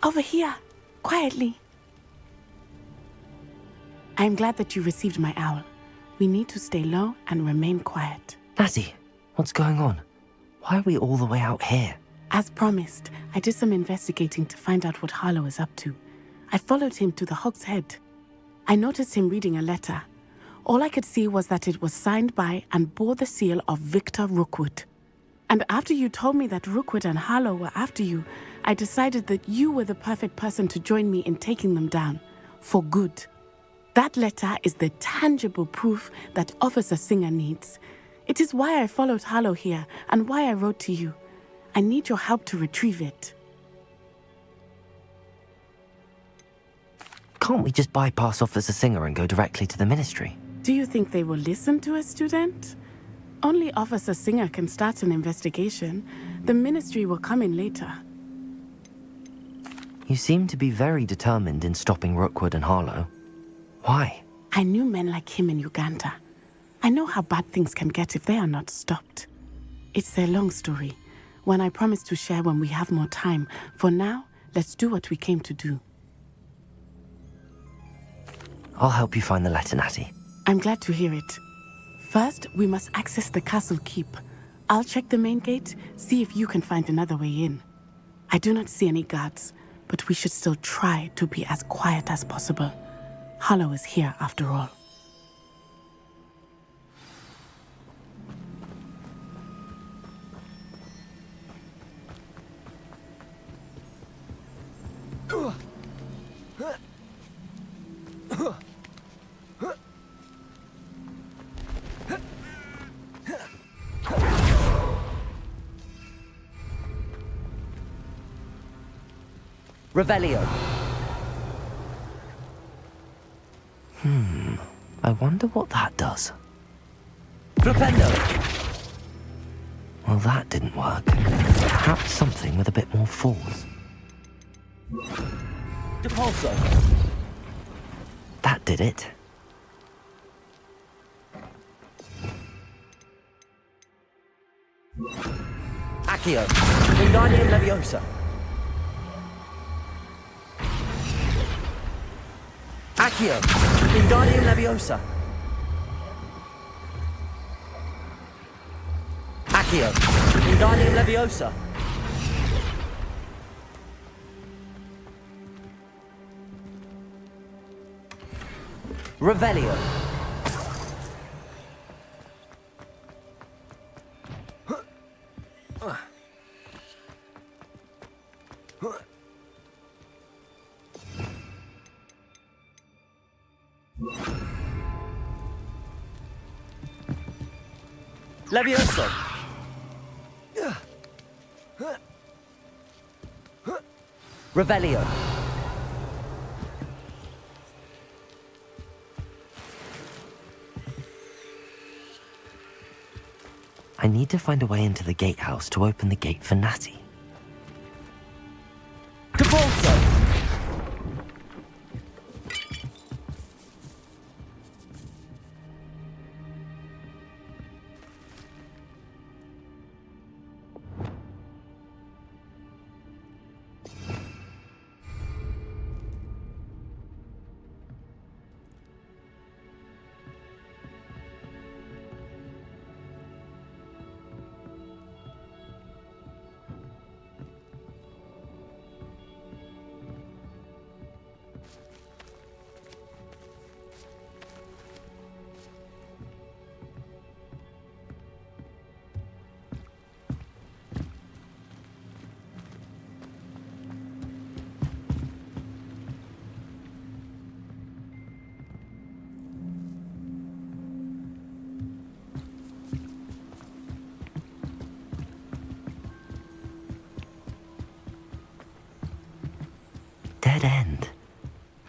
Over here, quietly. I'm glad that you received my owl. We need to stay low and remain quiet. Natty, what's going on? Why are we all the way out here? As promised, I did some investigating to find out what Harlow is up to. I followed him to the Hog's Head. I noticed him reading a letter. All I could see was that it was signed by and bore the seal of Victor Rookwood. And after you told me that Rookwood and Harlow were after you, I decided that you were the perfect person to join me in taking them down. For good. That letter is the tangible proof that Officer Singer needs. It is why I followed Harlow here and why I wrote to you. I need your help to retrieve it. Can't we just bypass Officer Singer and go directly to the Ministry? Do you think they will listen to a student? Only Officer Singer can start an investigation. The Ministry will come in later. You seem to be very determined in stopping Rookwood and Harlow. Why? I knew men like him in Uganda. I know how bad things can get if they are not stopped. It's a long story, one I promise to share when we have more time. For now, let's do what we came to do. I'll help you find the letter, Natty. I'm glad to hear it. First, we must access the castle keep. I'll check the main gate, see if you can find another way in. I do not see any guards, but we should still try to be as quiet as possible. Harlow is here after all. Revelio. I wonder what that does. Flipendo! Well, that didn't work. Perhaps something with a bit more force. Depulso. That did it. Accio. Wingardium Leviosa. Accio. Wingardium Leviosa. Accio. Wingardium Leviosa. Revelio. Levioso! Revelio! I need to find a way into the gatehouse to open the gate for Natty. Devolso! Dead end.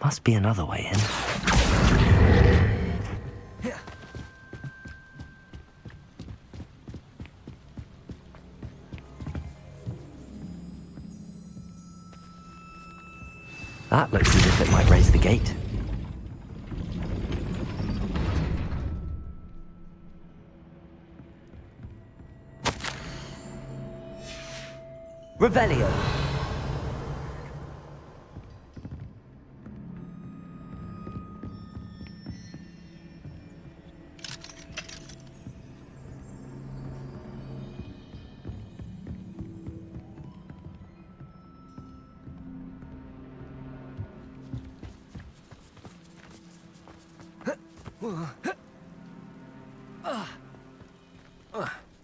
Must be another way in. That looks as if it might raise the gate. Revelio!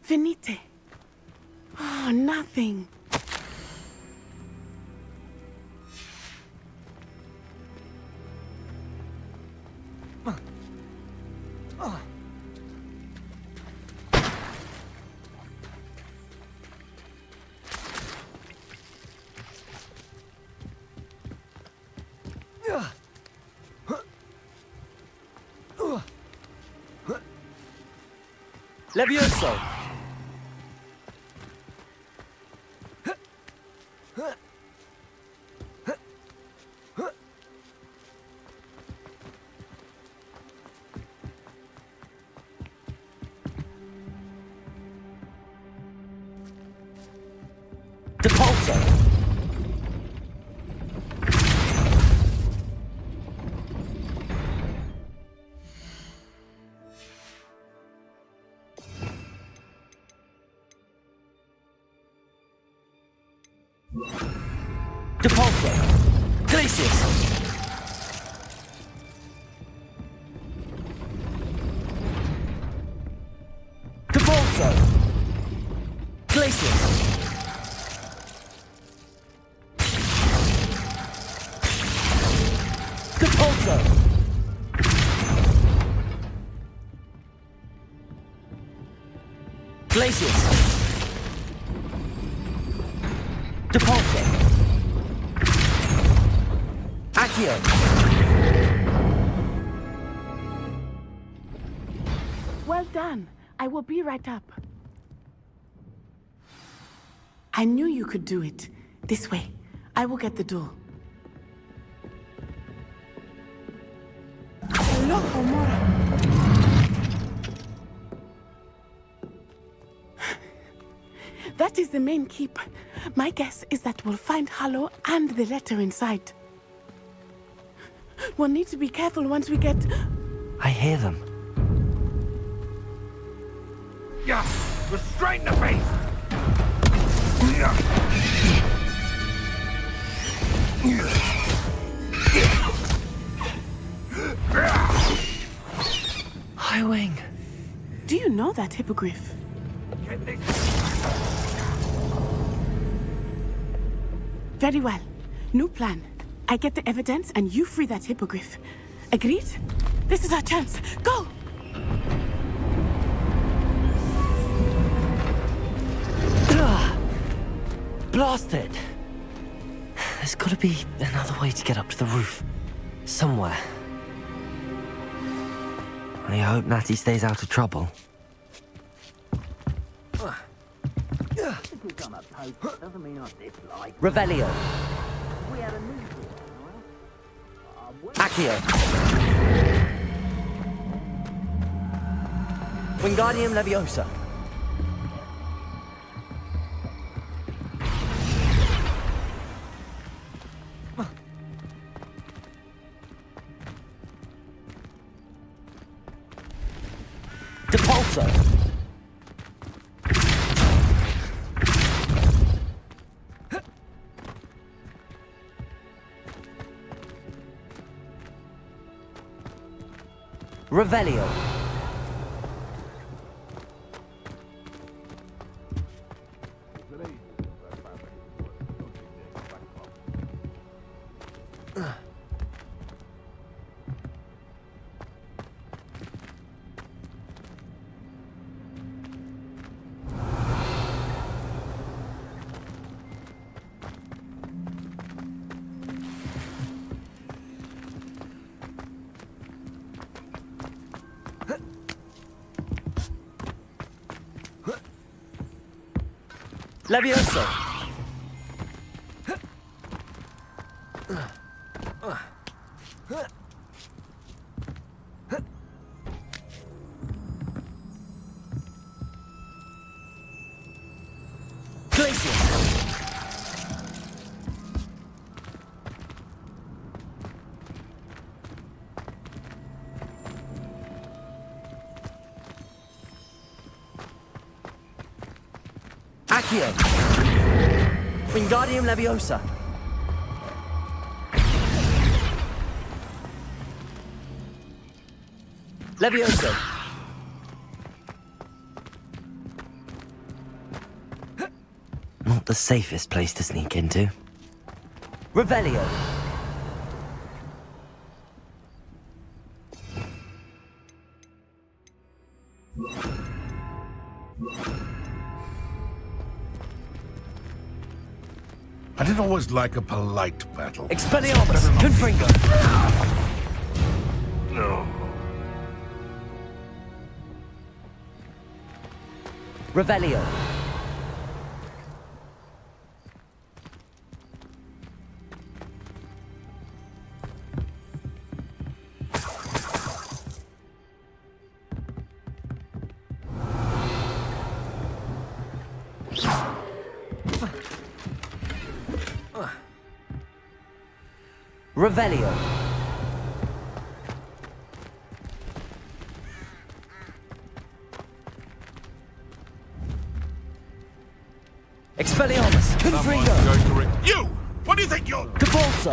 Venite. Oh, nothing. Levioso! Depulso! Depulso! Glacius! Depulso! Glacius! Depulso! Glacius! Depulso! Accio! Well done. I will be right up. I knew you could do it. This way. I will get the door. Loco, Mora. That is the main keep. My guess is that we'll find Hallow and the letter inside. We'll need to be careful once we get... I hear them. Yeah! Restrain the beast! Highwing! Do you know that hippogriff? Very well. New plan. I get the evidence and you free that hippogriff. Agreed? This is our chance. Go! Blasted! There's gotta be another way to get up to the roof. Somewhere. I hope Natty stays out of trouble. Revelio. Accio. Wingardium Leviosa. Depulso. Revelio. Levioso. Accio. Wingardium Leviosa. Levioso. Not the safest place to sneak into. Revelio. I didn't always like a polite battle. Expelliarmus. Confringo. No. Revelio. Revelio. Expelliarmus. Confringo. Someone's going to You! What do you think you're... Depulso.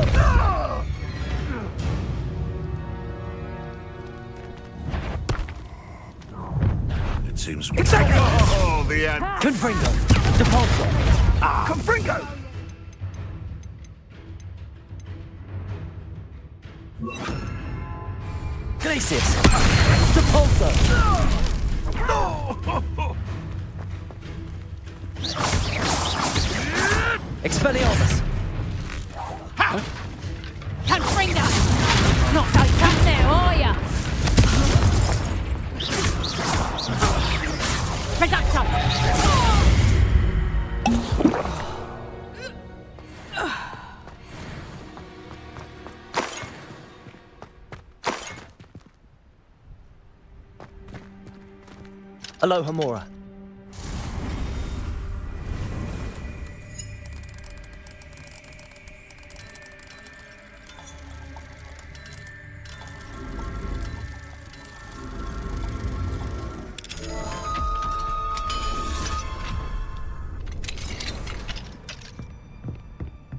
It seems... Oh, the end. Confringo. Depulso. Confringo! Glacius. Depulso. Expelliarmus. Confringo! Not so tough now, are ya? Reducto! Aloha Mora.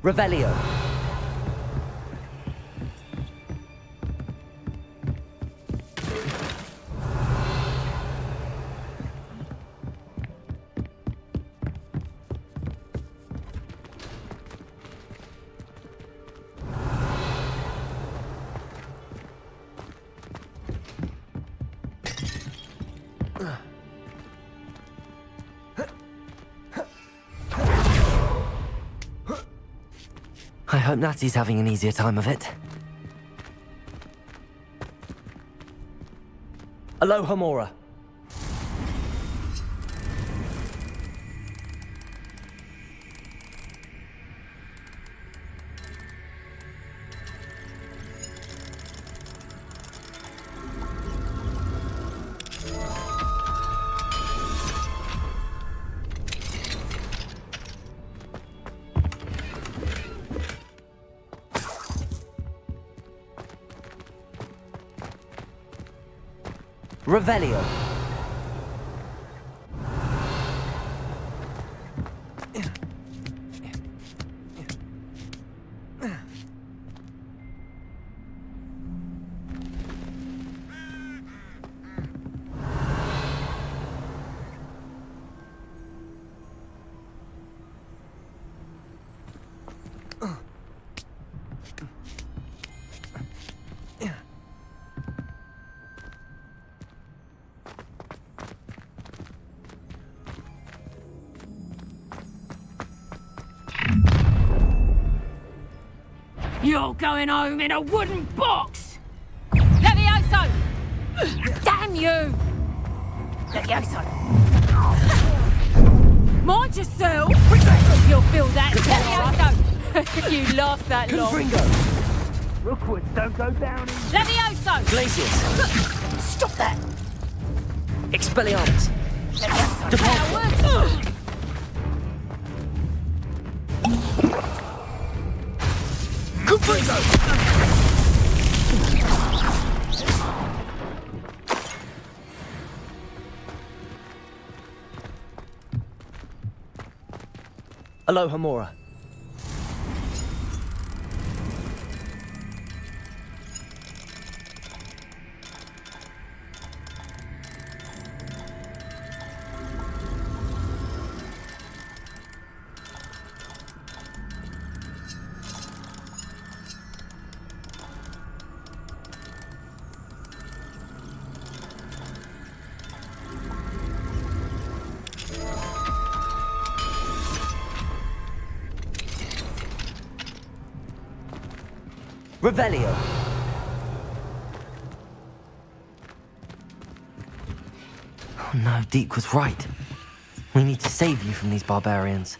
Revelio. I hope Natty's having an easier time of it. Aloha Mora. Revelio. You're going home in a wooden box! Levioso! Damn you! Levioso! Mind yourself! You'll feel that, Levioso! You last that long. Rookwoods don't go down in... Levioso! Glacius. Stop that! Expelliarmus. Levioso! Depulso. Aloha Mora. Revelio. Oh no, Deke was right. We need to save you from these barbarians.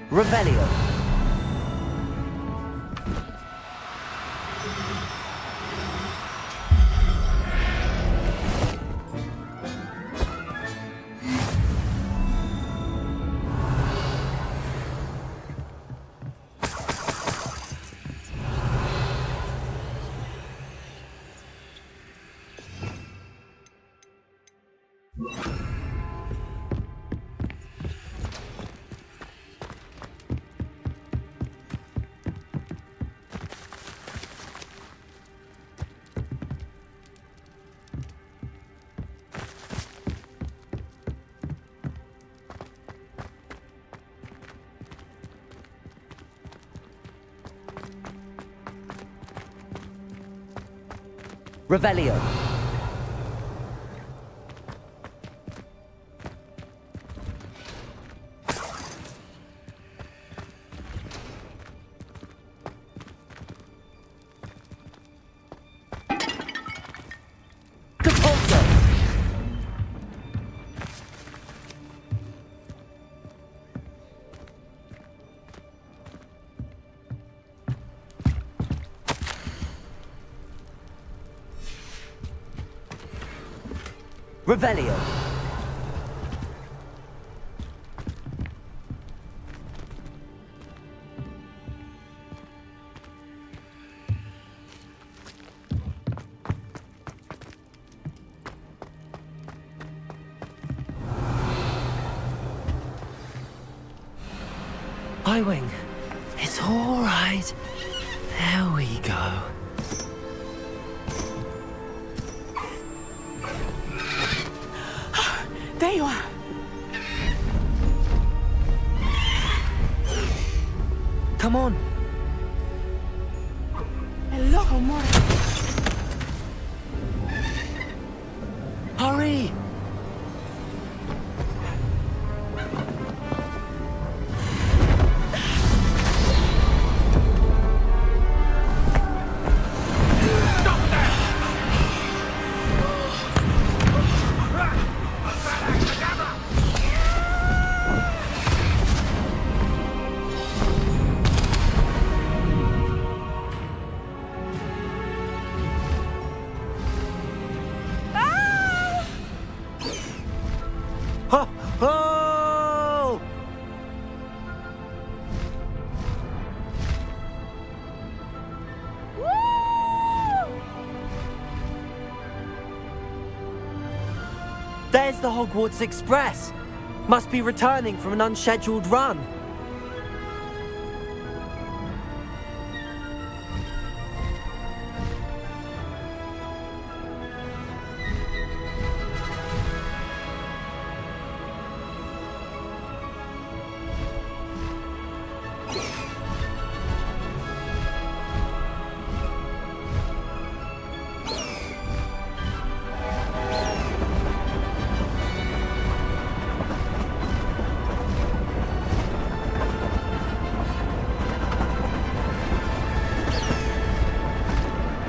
Revelio. Revelio. Depulso. Revelio. Highwing, it's all right. There we go. There you are. Come on. Hello, Homura. Hurry! Ho! Ho! There's the Hogwarts Express. Must be returning from an unscheduled run.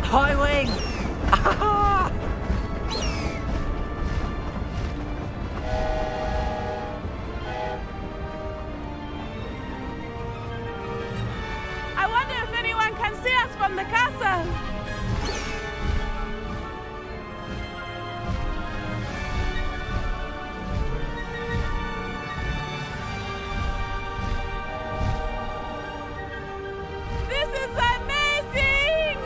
High wing! Ah! I wonder if anyone can see us from the castle. This is amazing!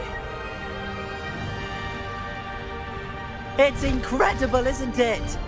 It's incredible, isn't it?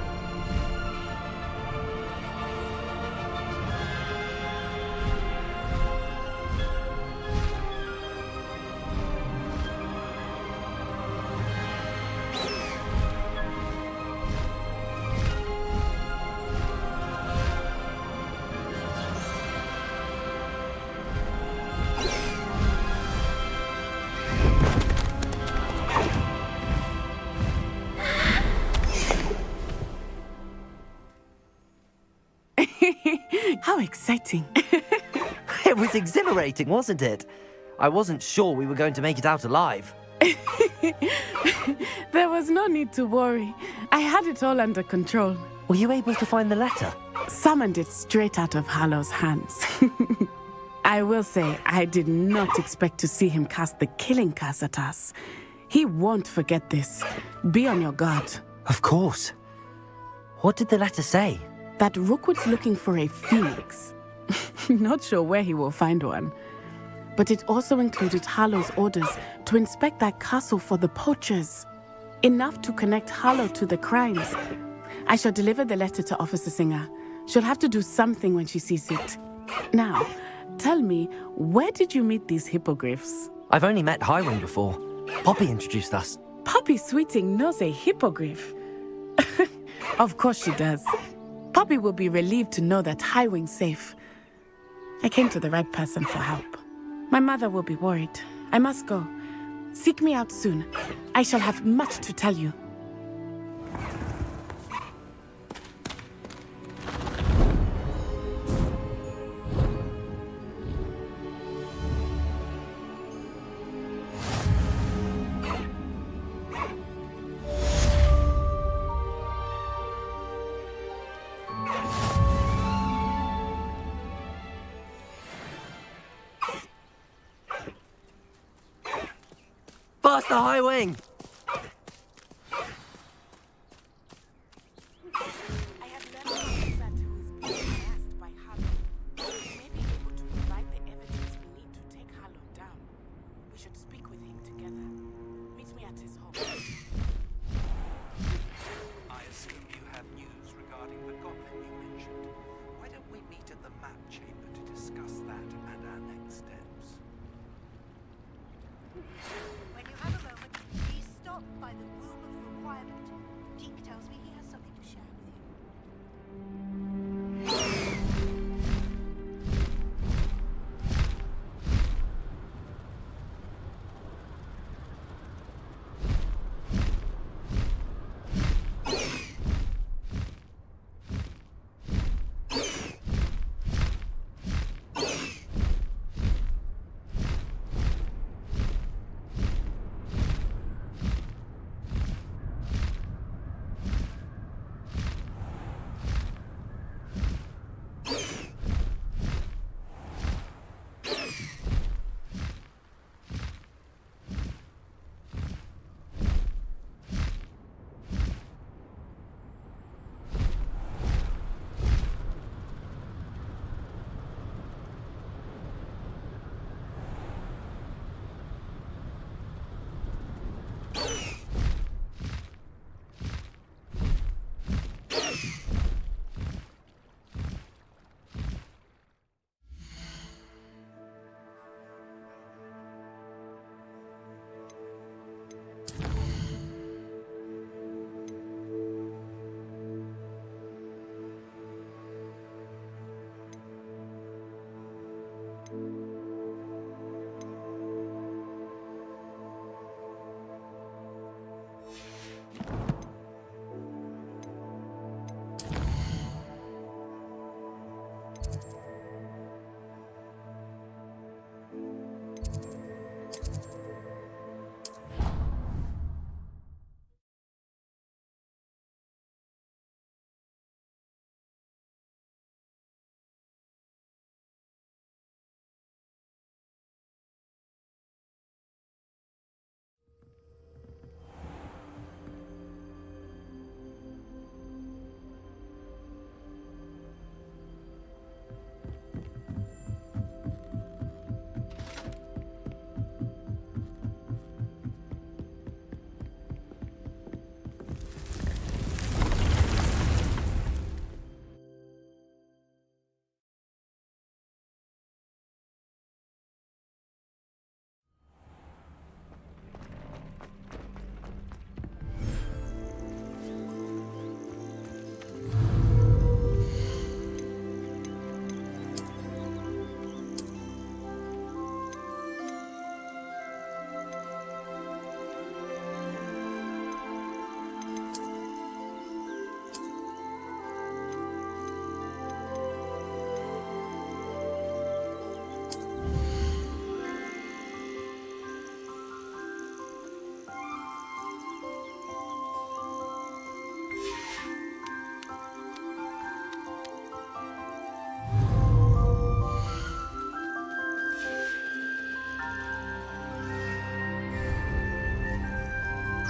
How exciting. It was exhilarating, wasn't it? I wasn't sure we were going to make it out alive. There was no need to worry. I had it all under control. Were you able to find the letter? Summoned it straight out of Hallow's hands. I will say, I did not expect to see him cast the killing curse at us. He won't forget this. Be on your guard. Of course. What did the letter say? That Rookwood's looking for a phoenix. Not sure where he will find one. But it also included Harlow's orders to inspect that castle for the poachers. Enough to connect Harlow to the crimes. I shall deliver the letter to Officer Singer. She'll have to do something when she sees it. Now, tell me, where did you meet these hippogriffs? I've only met Highwing before. Poppy introduced us. Poppy Sweeting knows a hippogriff. Of course she does. Poppy will be relieved to know that Highwing's safe. I came to the right person for help. My mother will be worried. I must go. Seek me out soon. I shall have much to tell you. Faster, Highwing! I have learned from Lizard who is being harassed by Harlow. He may be able to provide the evidence we need to take Harlow down. We should speak with him together. Meet me at his home. I assume you have news regarding the goblin you mentioned. Why don't we meet at the map chamber to discuss that and our next steps? When you have a moment, please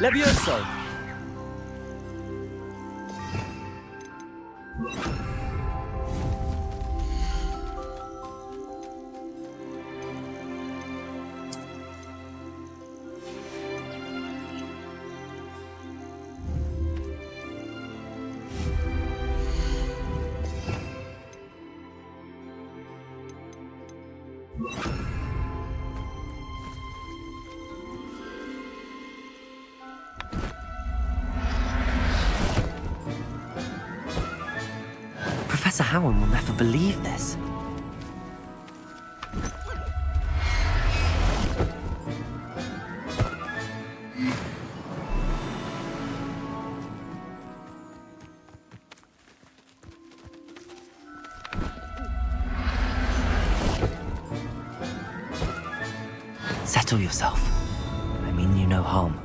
Levioso! Professor Howard will never believe this. Settle yourself. I mean you no harm.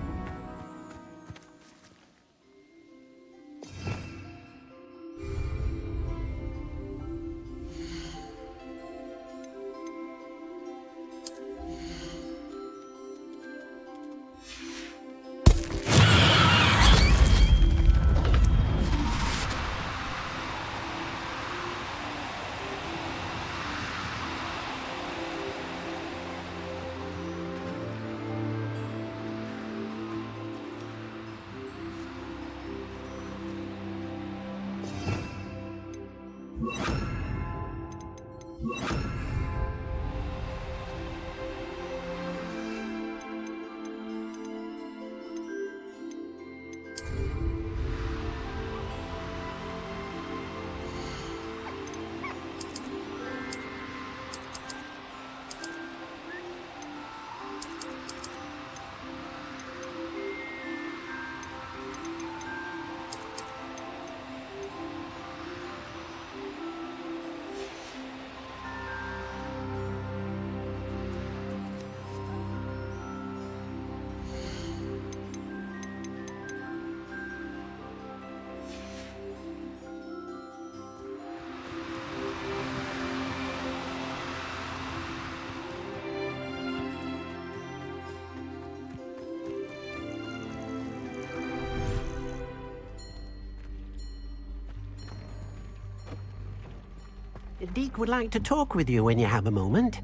Deke would like to talk with you when you have a moment.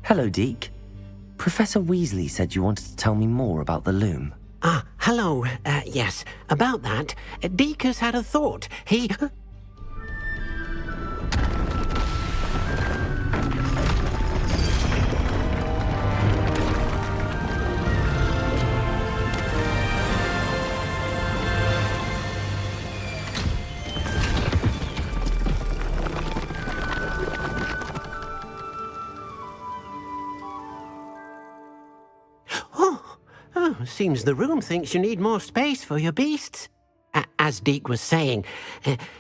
Hello, Deke. Professor Weasley said you wanted to tell me more about the loom. Hello. Yes, about that. Deke has had a thought. He... Seems the room thinks you need more space for your beasts. As Deke was saying,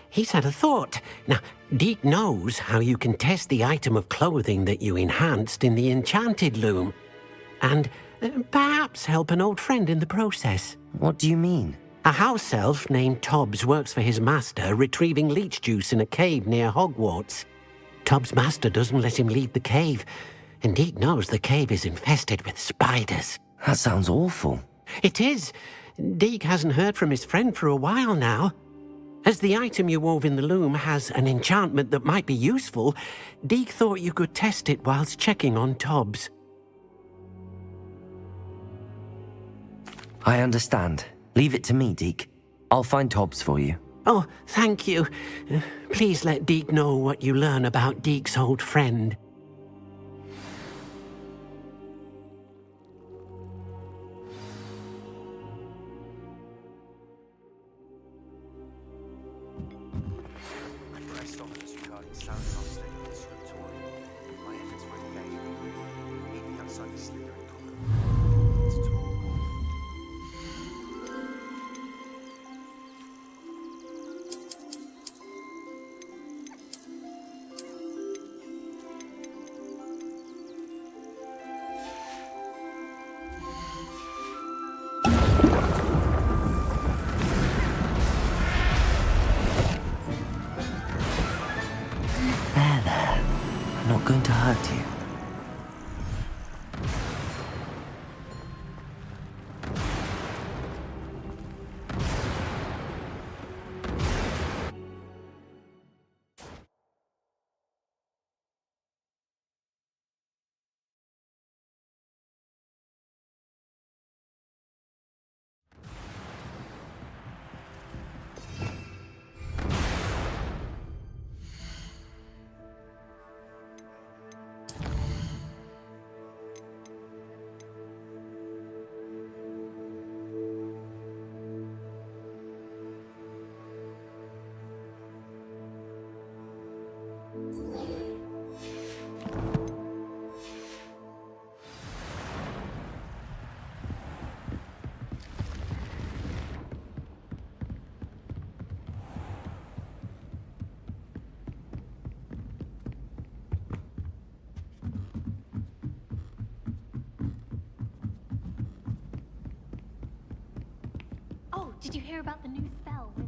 he's had a thought. Now, Deke knows how you can test the item of clothing that you enhanced in the enchanted loom. And perhaps help an old friend in the process. What do you mean? A house elf named Tobbs works for his master, retrieving leech juice in a cave near Hogwarts. Tobbs' master doesn't let him leave the cave, and Deke knows the cave is infested with spiders. That sounds awful. It is. Deke hasn't heard from his friend for a while now. As the item you wove in the loom has an enchantment that might be useful, Deke thought you could test it whilst checking on Tobbs. I understand. Leave it to me, Deke. I'll find Tobbs for you. Oh, thank you. Please let Deke know what you learn about Deke's old friend. Going to hurt you. Oh, did you hear about the new spell with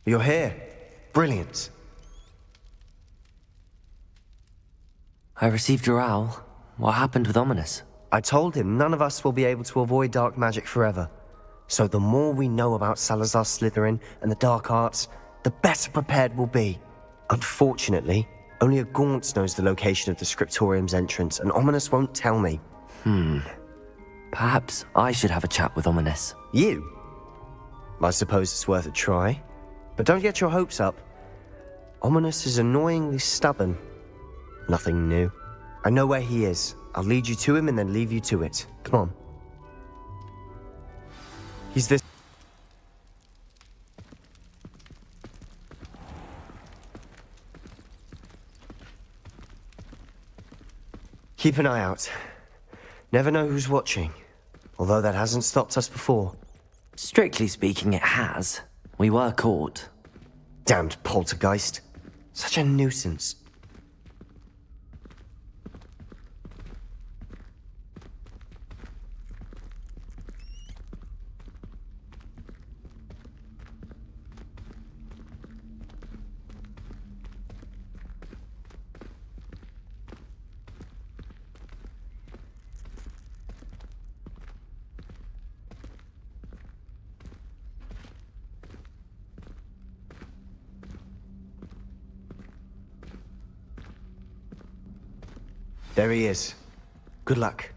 You're here. Brilliant. I received your owl. What happened with Ominous? I told him none of us will be able to avoid dark magic forever. So the more we know about Salazar Slytherin and the dark arts, the better prepared we'll be. Unfortunately, only a Gaunt knows the location of the Scriptorium's entrance, and Ominous won't tell me. Perhaps I should have a chat with Ominous. You? I suppose it's worth a try. But don't get your hopes up. Ominous is annoyingly stubborn. Nothing new. I know where he is. I'll lead you to him and then leave you to it. Come on. He's this... Keep an eye out. Never know who's watching. Although that hasn't stopped us before. Strictly speaking, it has. We were caught. Damned poltergeist. Such a nuisance. There he is. Good luck.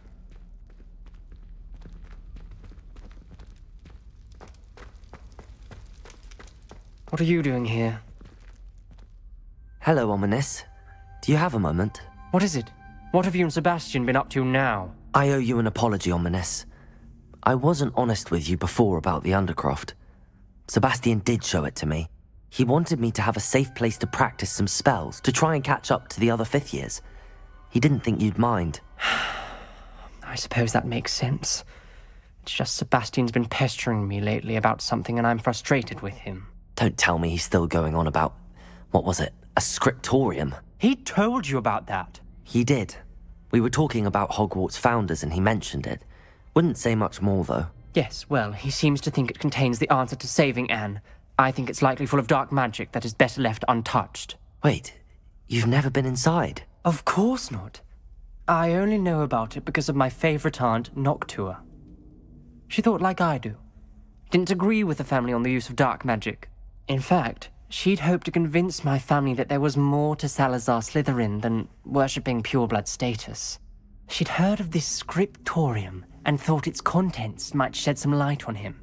What are you doing here? Hello, Ominous. Do you have a moment? What is it? What have you and Sebastian been up to now? I owe you an apology, Ominous. I wasn't honest with you before about the Undercroft. Sebastian did show it to me. He wanted me to have a safe place to practice some spells, to try and catch up to the other 5th years. He didn't think you'd mind. I suppose that makes sense. It's just Sebastian's been pestering me lately about something and I'm frustrated with him. Don't tell me he's still going on about, what was it, a scriptorium? He told you about that. He did. We were talking about Hogwarts founders and he mentioned it. Wouldn't say much more, though. Yes, well, he seems to think it contains the answer to saving Anne. I think it's likely full of dark magic that is better left untouched. Wait, you've never been inside? Of course not. I only know about it because of my favorite aunt, Noctua. She thought like I do. Didn't agree with the family on the use of dark magic. In fact, she'd hoped to convince my family that there was more to Salazar Slytherin than worshipping pureblood status. She'd heard of this scriptorium and thought its contents might shed some light on him.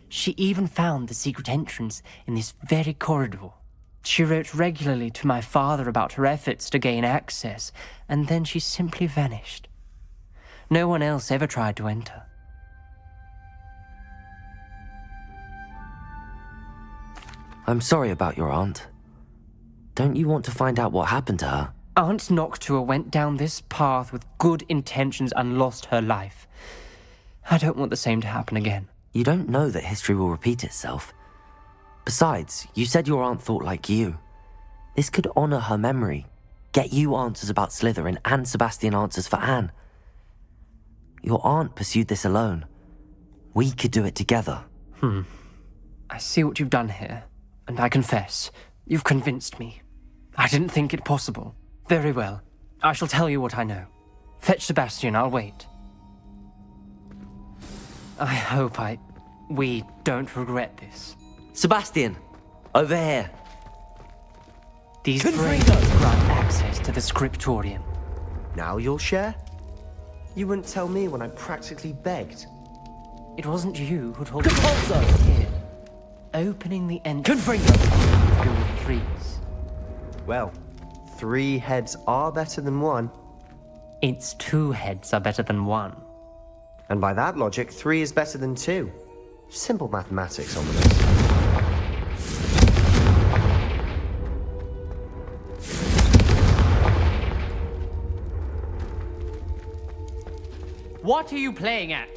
She even found the secret entrance in this very corridor. She wrote regularly to my father about her efforts to gain access, and then she simply vanished. No one else ever tried to enter. I'm sorry about your aunt. Don't you want to find out what happened to her? Aunt Noctua went down this path with good intentions and lost her life. I don't want the same to happen again. You don't know that history will repeat itself. Besides, you said your aunt thought like you. This could honor her memory, get you answers about Slytherin and Sebastian answers for Anne. Your aunt pursued this alone. We could do it together. I see what you've done here, and I confess, you've convinced me. I didn't think it possible. Very well. I shall tell you what I know. Fetch Sebastian, I'll wait. I hope we don't regret this. Sebastian! Over here! These brains grant access to the scriptorium. Now you'll share? You wouldn't tell me when I practically begged. It wasn't you who told me here. Opening the entrance. Confringo! Do with 3s. Well, 3 heads are better than 1. It's 2 heads are better than 1. And by that logic, 3 is better than 2. Simple mathematics on this. What are you playing at?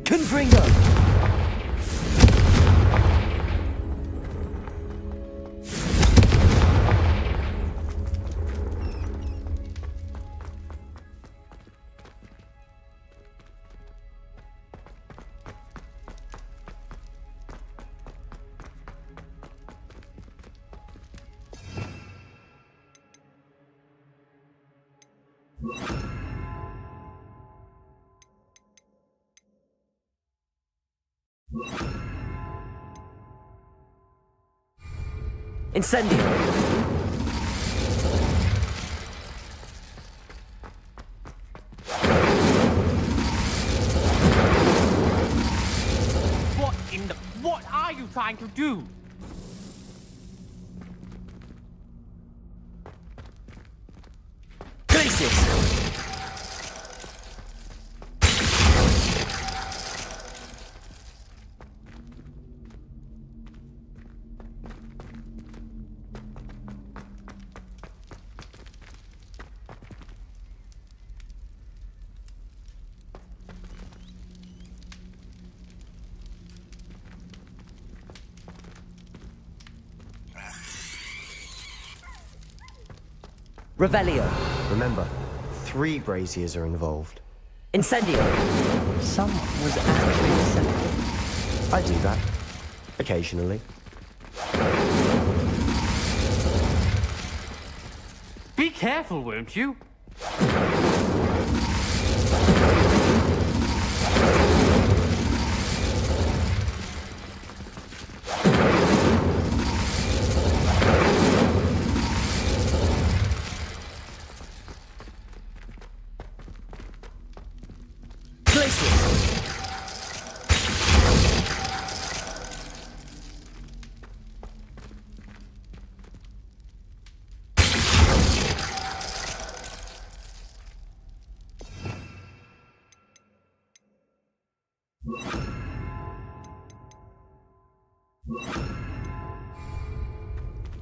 Confringo! Incendio! What are you trying to do? Revelio. Remember, 3 braziers are involved. Incendio. Someone was actually incendiary. I do that. Occasionally. Be careful, won't you?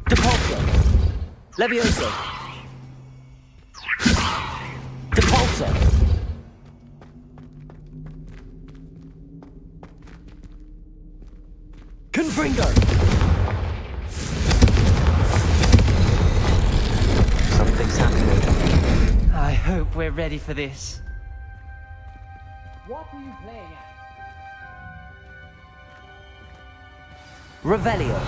Depulso. Levioso. Depulso. Confringo. Something's happening. I hope we're ready for this. What are you playing at? Revelio.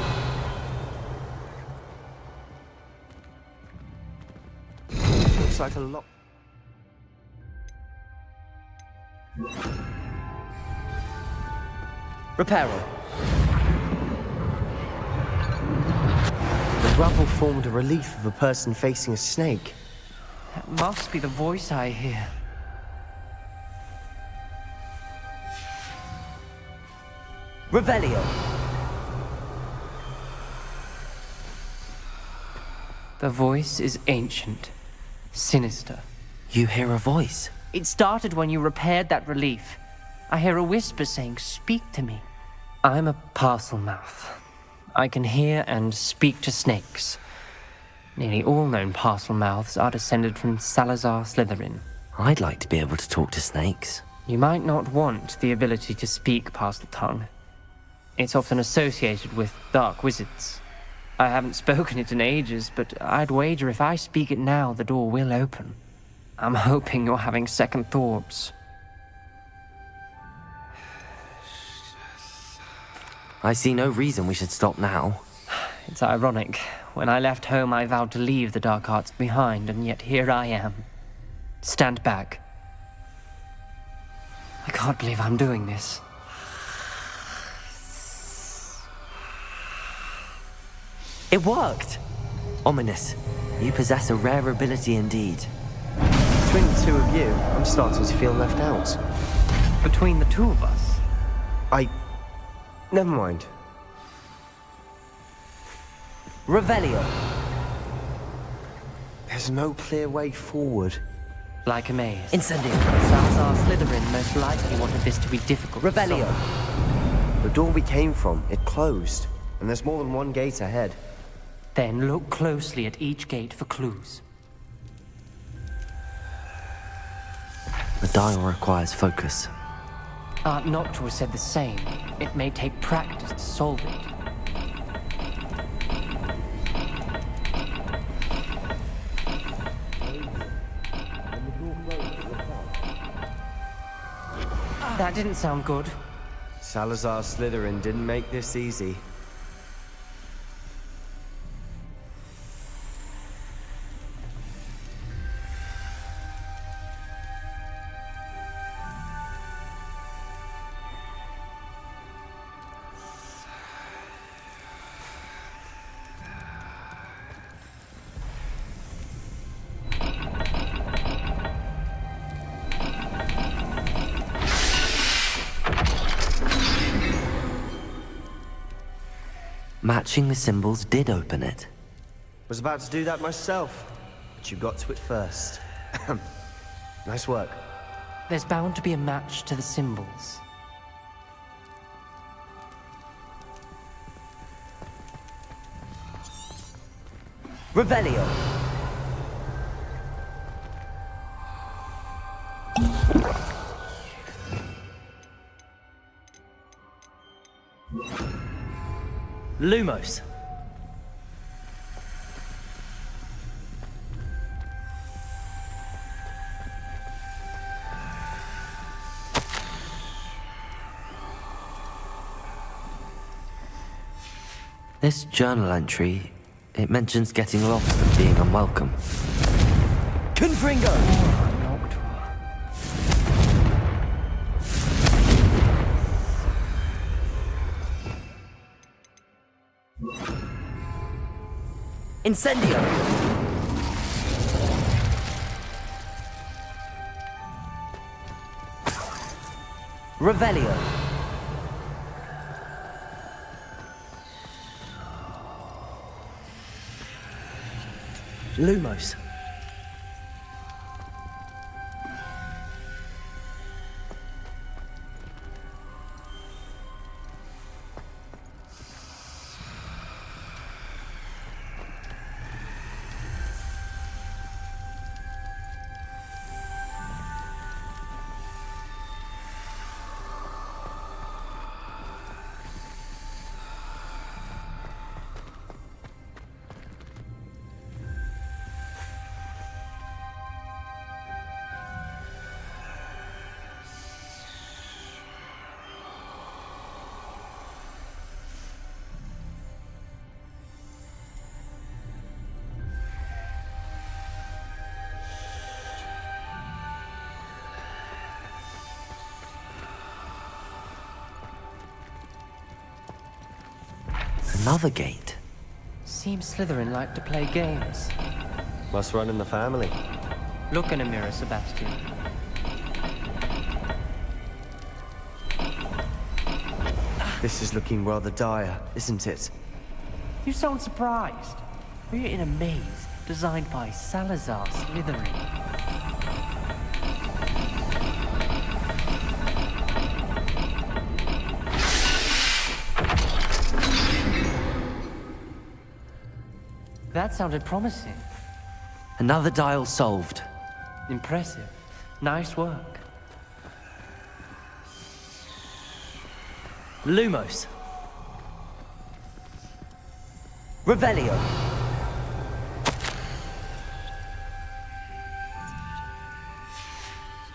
Looks like a lot. Reparo. The rubble formed a relief of a person facing a snake. That must be the voice I hear. Revelio. The voice is ancient, sinister. You hear a voice? It started when you repaired that relief. I hear a whisper saying, "Speak to me." I'm a parcel mouth. I can hear and speak to snakes. Nearly all known parcel mouths are descended from Salazar Slytherin. I'd like to be able to talk to snakes. You might not want the ability to speak parcel tongue. It's often associated with dark wizards. I haven't spoken it in ages, but I'd wager if I speak it now, the door will open. I'm hoping you're having second thoughts. I see no reason we should stop now. It's ironic. When I left home, I vowed to leave the dark arts behind, and yet here I am. Stand back. I can't believe I'm doing this. It worked! Ominous. You possess a rare ability indeed. Between the two of you, I'm starting to feel left out. Between the two of us? Never mind. Revelio. There's no clear way forward. Like a maze. Incendio. Salazar Slytherin most likely wanted this to be difficult. Revelio. The door we came from, it closed. And there's more than one gate ahead. Then look closely at each gate for clues. The dial requires focus. Aunt Noctua said the same. It may take practice to solve it. That didn't sound good. Salazar Slytherin didn't make this easy. Matching the symbols did open it. Was about to do that myself, but you got to it first. Nice work. There's bound to be a match to the symbols. Revelio. Lumos. This journal entry, it mentions getting lost and being unwelcome. Confringo! Incendio! Revelio! Lumos. Another gate. Seems Slytherin like to play games. Must run in the family. Look in a mirror, Sebastian. This is looking rather dire, isn't it? You sound surprised. We're in a maze designed by Salazar Slytherin. That sounded promising. Another dial solved. Impressive. Nice work. Lumos. Revelio.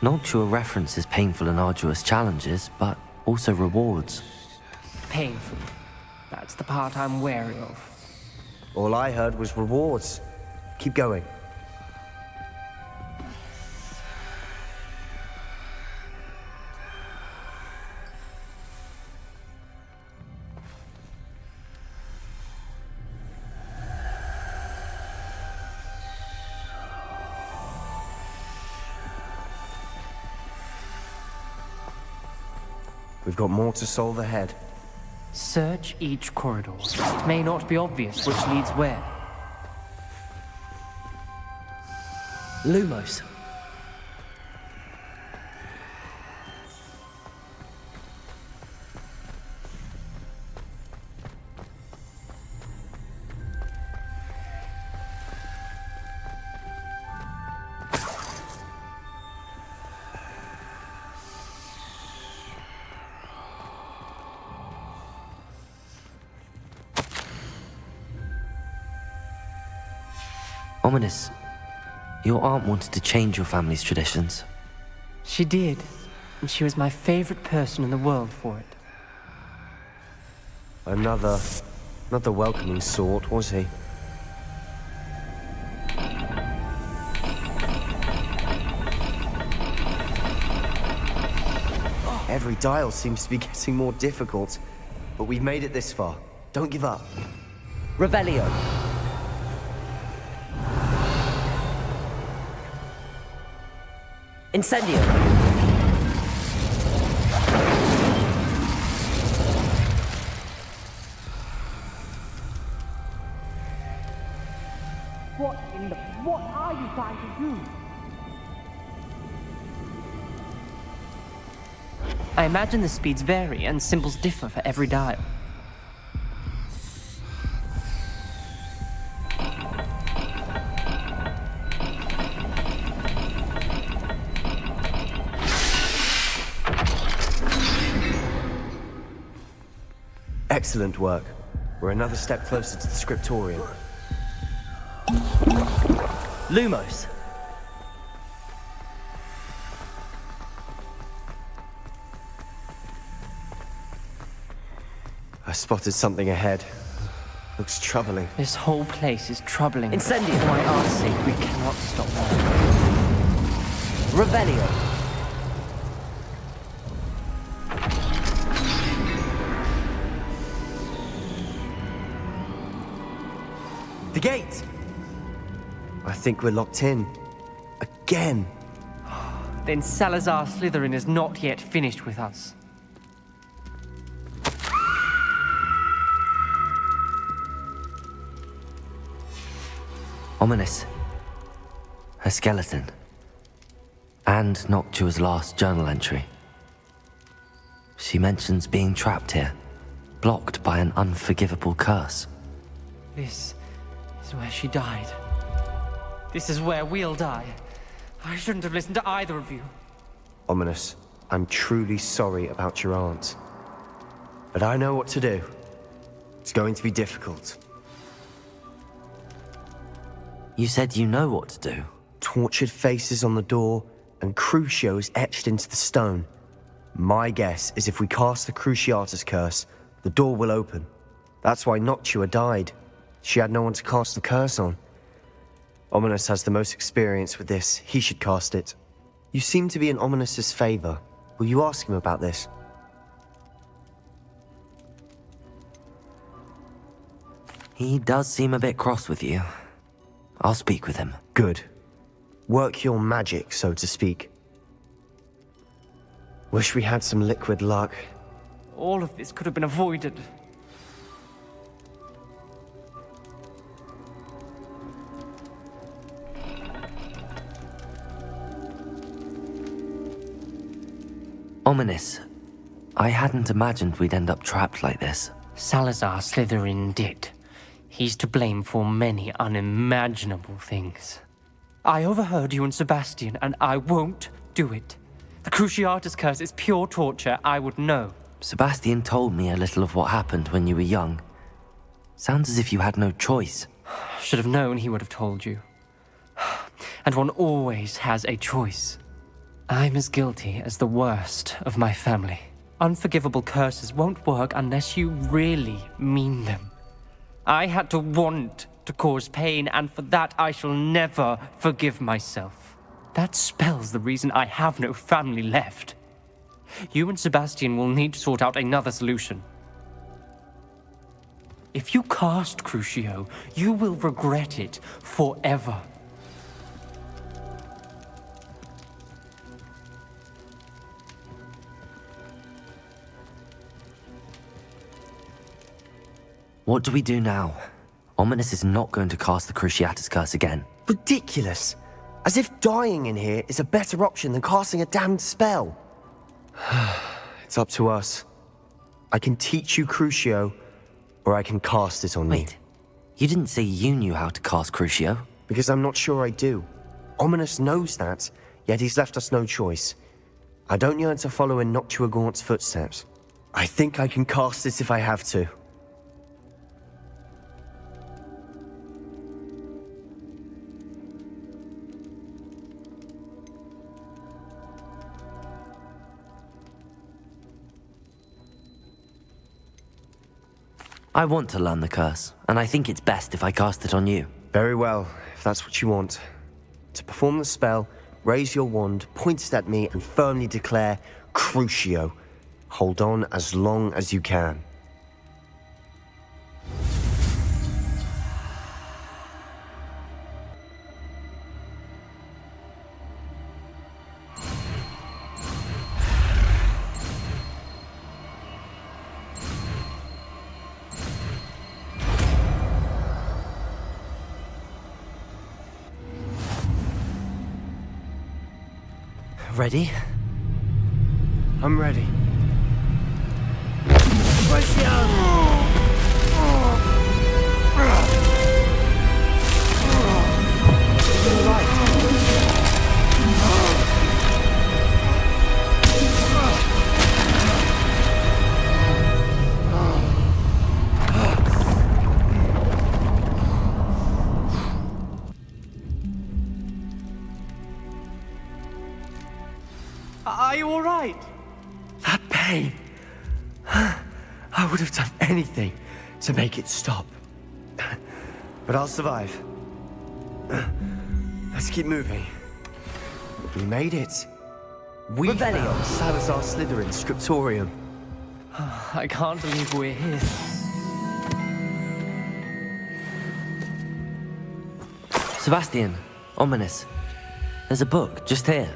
Noctua references painful and arduous challenges, but also rewards. Painful. That's the part I'm wary of. All I heard was rewards. Keep going. We've got more to solve ahead. Search each corridor. It may not be obvious which leads where. Lumos. Ominous. Your aunt wanted to change your family's traditions. She did, and she was my favorite person in the world for it. Another... not the welcoming sort, was he? Every dial seems to be getting more difficult, but we've made it this far. Don't give up. Revelio. Incendio. What are you trying to do? I imagine the speeds vary and symbols differ for every dial. Excellent work. We're another step closer to the scriptorium. Lumos. I spotted something ahead. looks troubling. This whole place is troubling. Incendio! For my art's sake, we cannot stop now. Revelio! The gate! I think we're locked in. Again. Then Salazar Slytherin is not yet finished with us. Ominous. Her skeleton. And Noctua's last journal entry. She mentions being trapped here, blocked by an unforgivable curse. This is where she died. This is where we'll die. I shouldn't have listened to either of you. Ominous, I'm truly sorry about your aunt. But I know what to do. It's going to be difficult. You said you know what to do. Tortured faces on the door and Crucios etched into the stone. My guess is if we cast the Cruciatus curse, the door will open. That's why Noctua died. She had no one to cast the curse on. Ominous has the most experience with this. He should cast it. You seem to be in Ominous's favor. Will you ask him about this? He does seem a bit cross with you. I'll speak with him. Good. Work your magic, so to speak. Wish we had some liquid luck. All of this could have been avoided. Ominous. I hadn't imagined we'd end up trapped like this. Salazar Slytherin did. He's to blame for many unimaginable things. I overheard you and Sebastian, and I won't do it. The Cruciatus curse is pure torture, I would know. Sebastian told me a little of what happened when you were young. Sounds as if you had no choice. Should have known he would have told you. And one always has a choice. I'm as guilty as the worst of my family. Unforgivable curses won't work unless you really mean them. I had to want to cause pain, and for that I shall never forgive myself. That spells the reason I have no family left. You and Sebastian will need to sort out another solution. If you cast Crucio, you will regret it forever. What do we do now? Ominous is not going to cast the Cruciatus curse again. Ridiculous! As if dying in here is a better option than casting a damned spell. It's up to us. I can teach you Crucio, or I can cast it on you. Wait, you didn't say you knew how to cast Crucio? Because I'm not sure I do. Ominous knows that, yet he's left us no choice. I don't yearn to follow in Noctua Gaunt's footsteps. I think I can cast it if I have to. I want to learn the curse, and I think it's best if I cast it on you. Very well, if that's what you want. To perform the spell, raise your wand, point it at me, and firmly declare, Crucio. Hold on as long as you can. Ready? I'm ready. Are you all right? That pain. I would have done anything to make it stop. But I'll survive. Let's keep moving. We made it. We found Salazar Slytherin's scriptorium. I can't believe we're here. Sebastian, ominous. There's a book just here.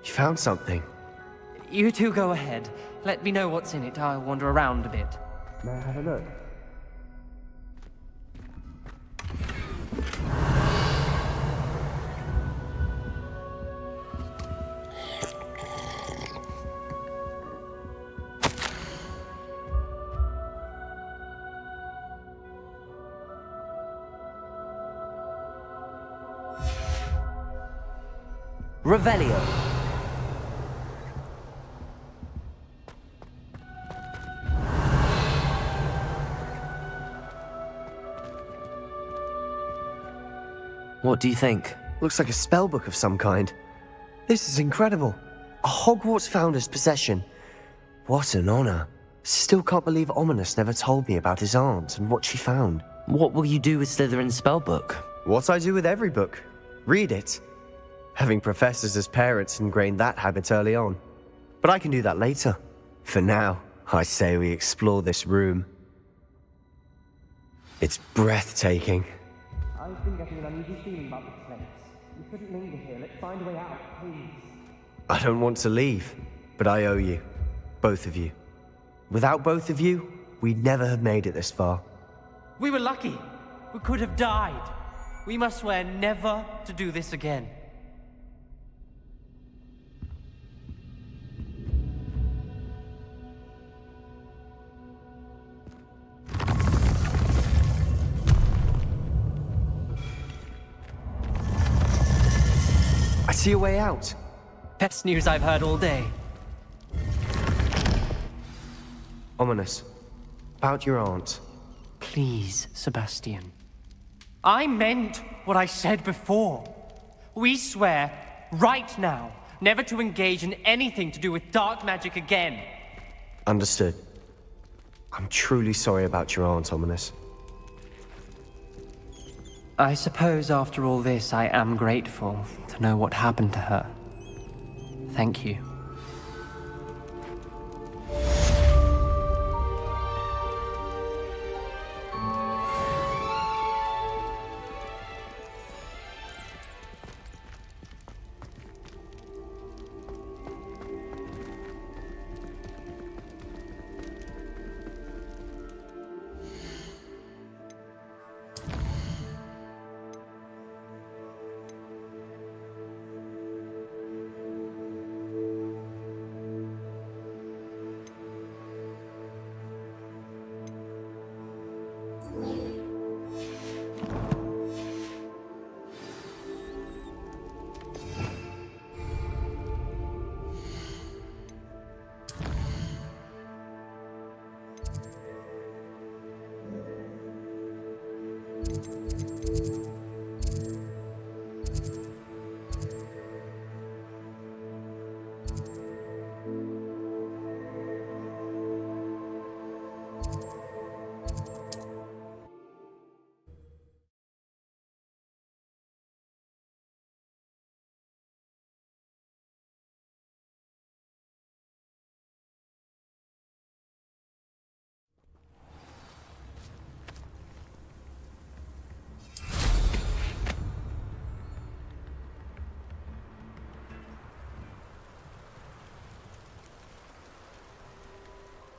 You found something? You two go ahead. Let me know what's in it. I'll wander around a bit. May I have a look? Revelio. What do you think? Looks like a spellbook of some kind. This is incredible. A Hogwarts founder's possession. What an honor. Still can't believe Ominous never told me about his aunt and what she found. What will you do with Slytherin's spellbook? What I do with every book. Read it. Having professors as parents ingrained that habit early on. But I can do that later. For now, I say we explore this room. It's breathtaking. I've been getting an uneasy feeling about this place. You couldn't linger here. Let's find a way out, please. I don't want to leave, but I owe you. Both of you. Without both of you, we'd never have made it this far. We were lucky. We could have died. We must swear never to do this again. I see a way out. Best news I've heard all day. Ominous. About your aunt. Please, Sebastian. I meant what I said before. We swear, right now, never to engage in anything to do with dark magic again. Understood. I'm truly sorry about your aunt, Ominous. I suppose after all this, I am grateful to know what happened to her. Thank you.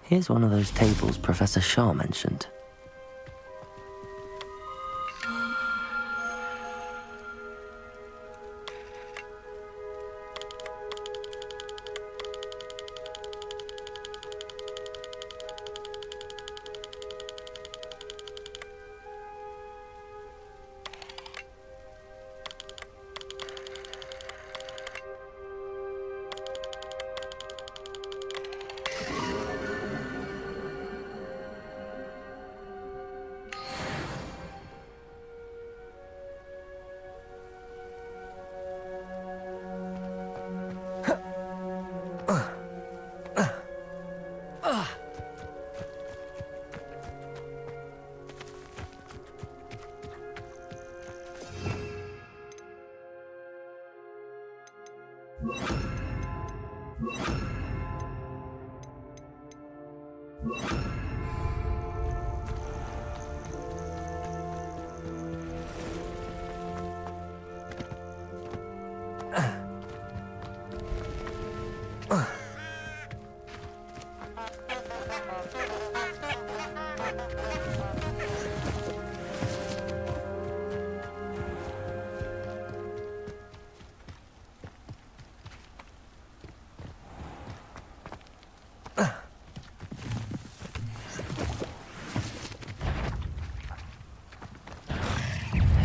Here's one of those tables Professor Shah mentioned.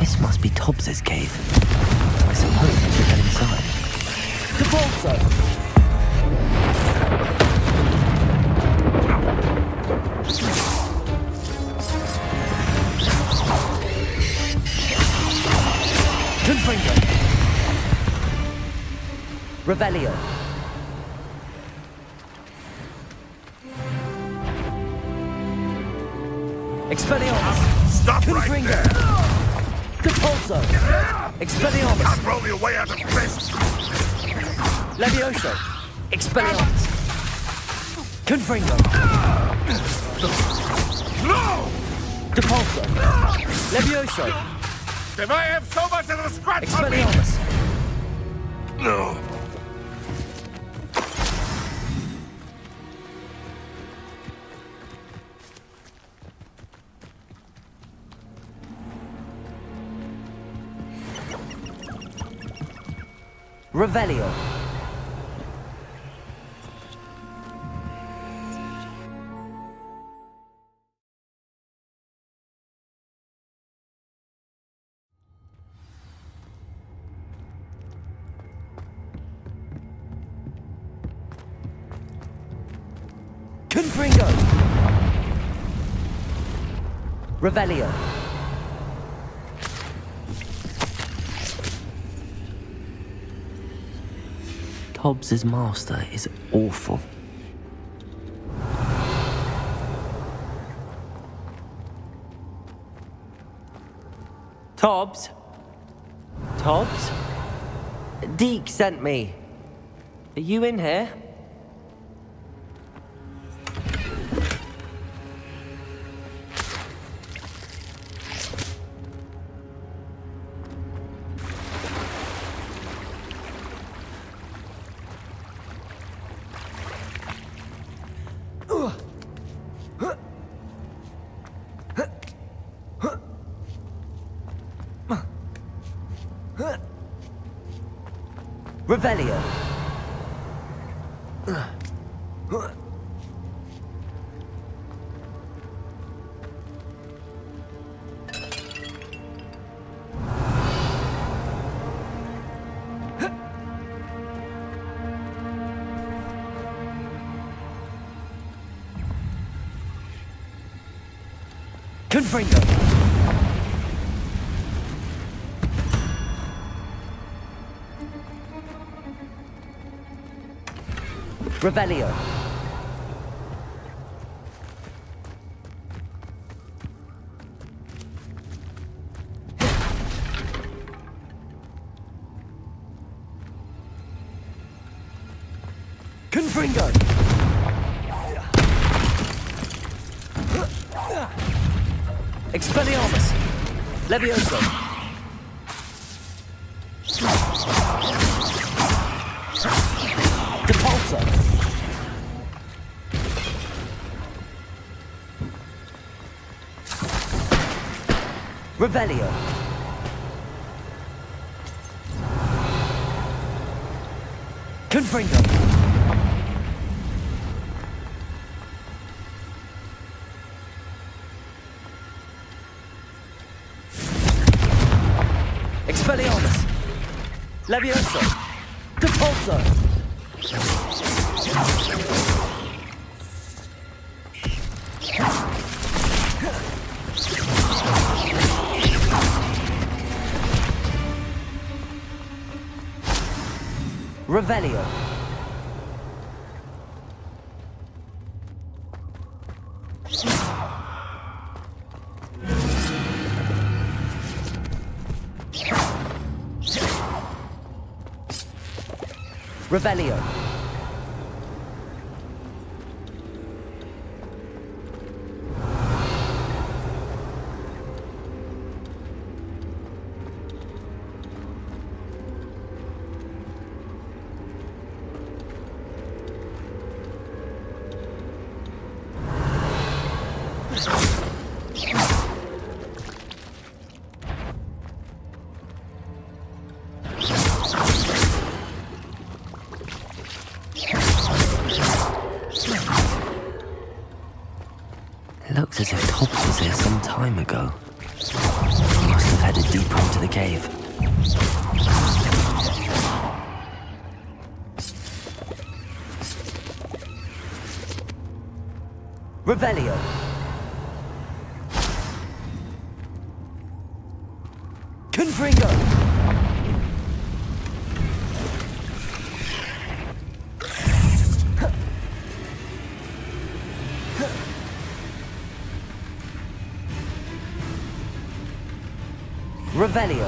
This must be Tobbs's cave. I suppose we should get inside. Depulso! Confringo! Revelio! Expelliarmus! Stop right Confringo! there! Depulso! Expelliarmus! Can't roll your way out of this! Levioso! Expelliarmus! Confringo! No! Depulso! Levioso! If I have so much as a scratch on me! Expelliarmus! No! Revelio! Confringo! Revelio! Tobbs's master is awful. Tobbs? Tobbs? Deke sent me. Are you in here? Revelio. Confringo. Revelio. Confringo. Expelliarmus. Levioso. Depulso. Revelio. Confringo. Expelliarmus. Levioso. Depulso. Revelio. Revelio. It looks as if Tobbs was here some time ago. He must have headed deeper into the cave. Revelio. Confringo. Revelio.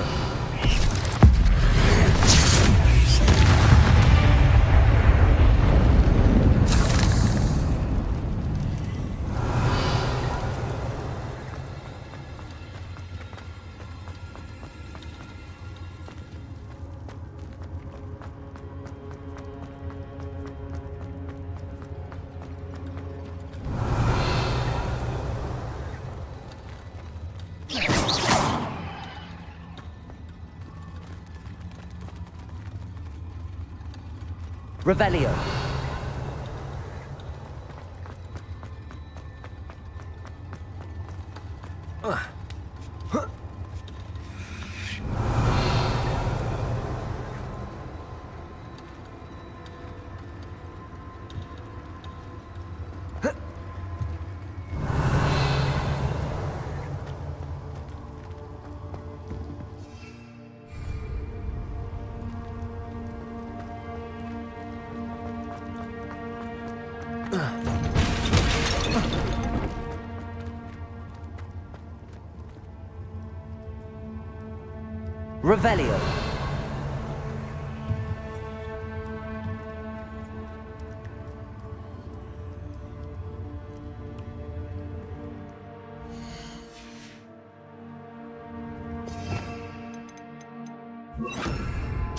Revelio. Revelio.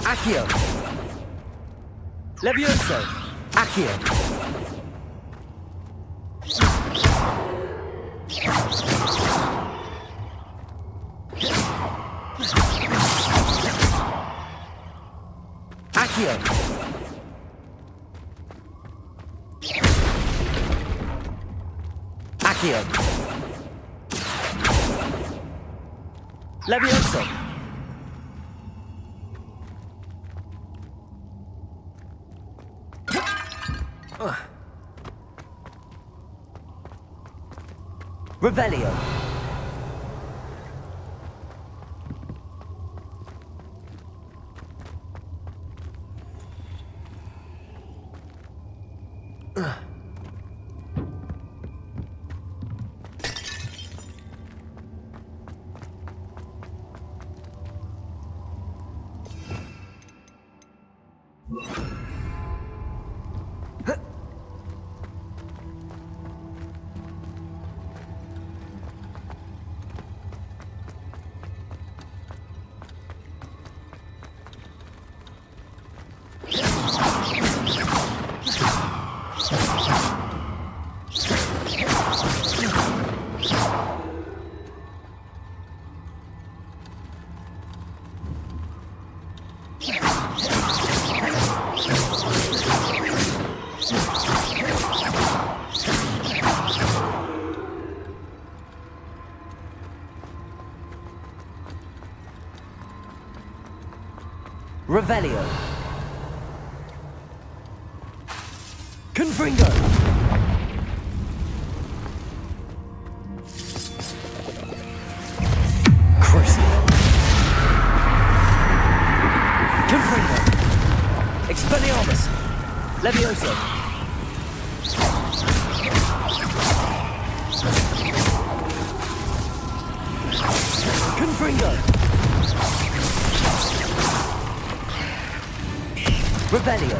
Accio. Levioso. Accio. Accio. Accio. Levioso. Revelio. Revelio. Confringo. Crucible. Confringo. Expelliarmus. Levioso. Confringo. Revelio.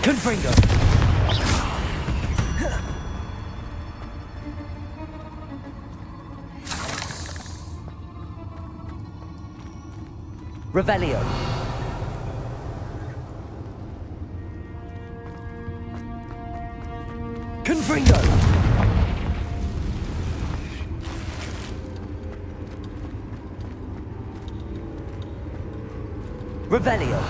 Confringo. Revelio. Confringo. Revelio.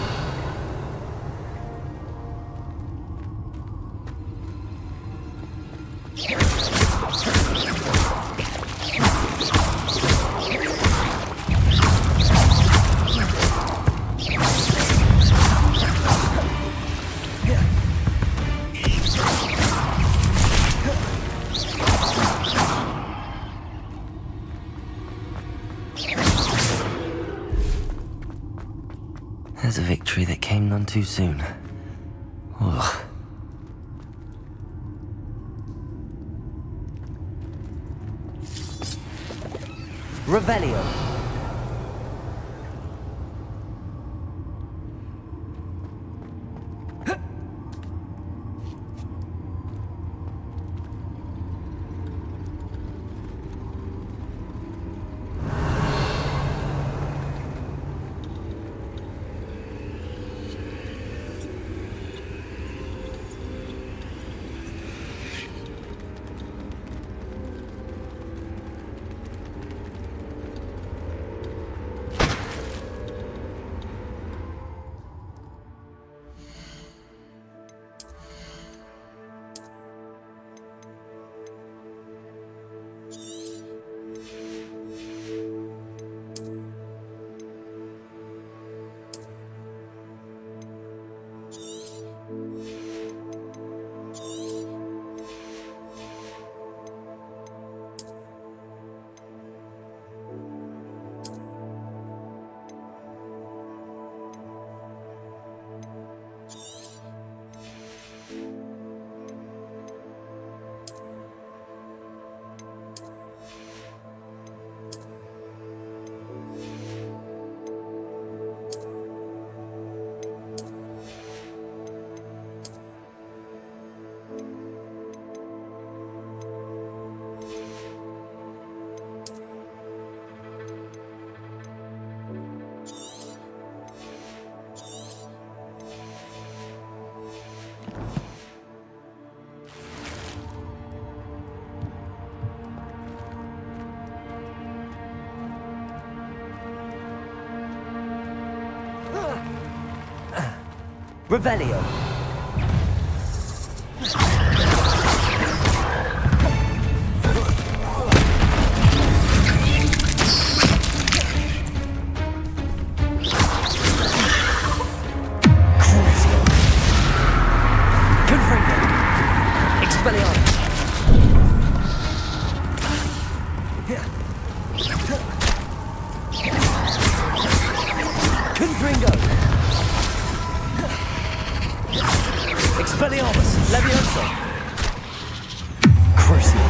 There's a victory that came none too soon. Ugh. Revelio. Revelio. Expelliarmus, Levioso. Crucio.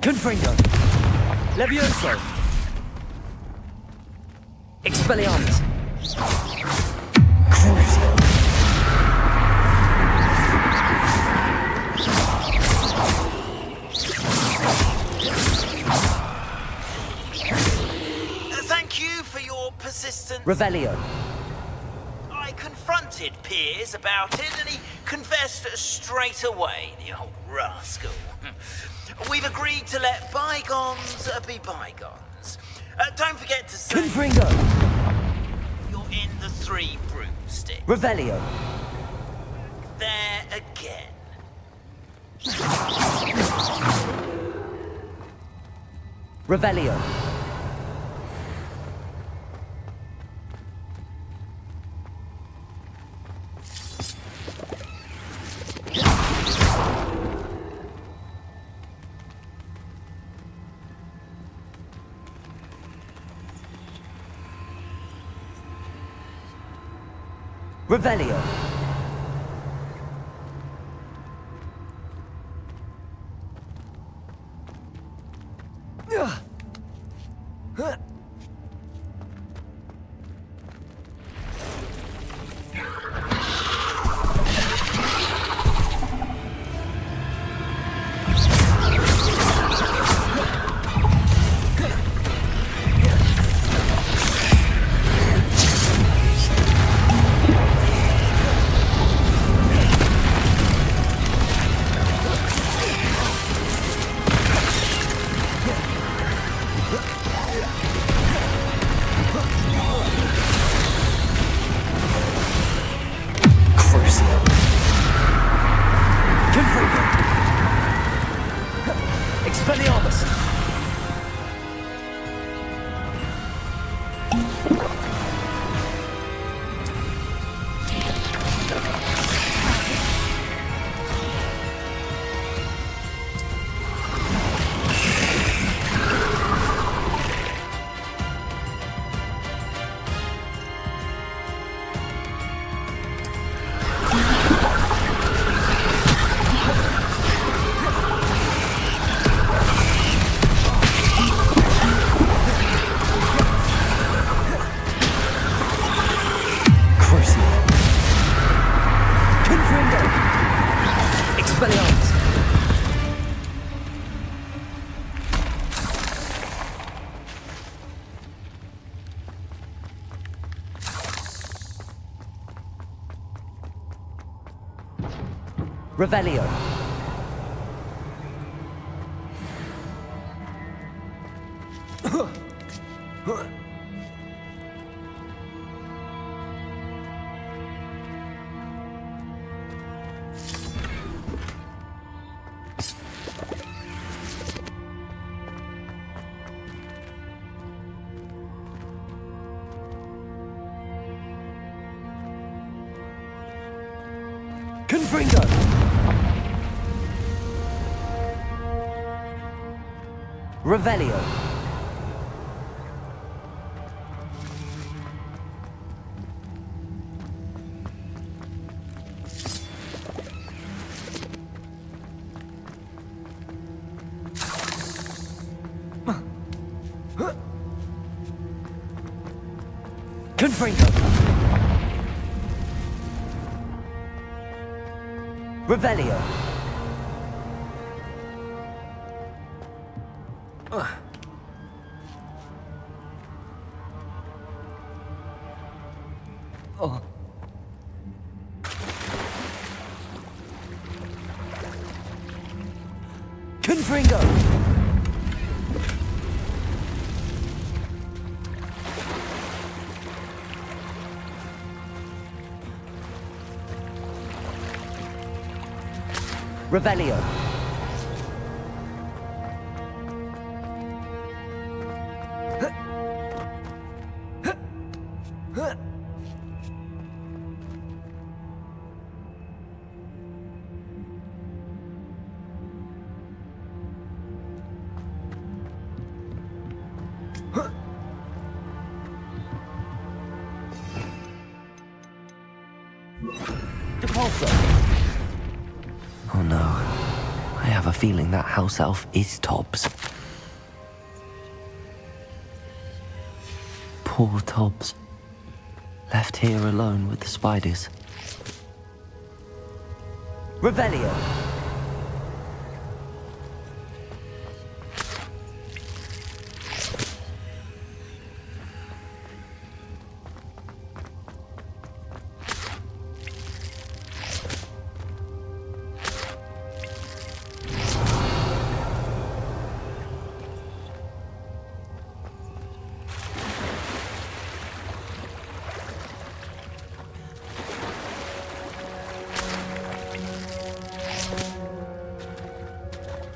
Confringo. Levioso. Expelliarmus. Crucio. Persistence. Revelio. I confronted Piers about it and he confessed straight away, the old rascal. We've agreed to let bygones be bygones. Don't forget to say... Confringo. You're in the 3 broomsticks. Revelio. There again. Revelio. Revelio. Revelio. Confringo! Revelio. Confringo. Revelio. Oh. Confringo. Revelio. Depulso. Oh no. I have a feeling that house elf is Tobbs. Poor Tobbs. Left here alone with the spiders. Revelio.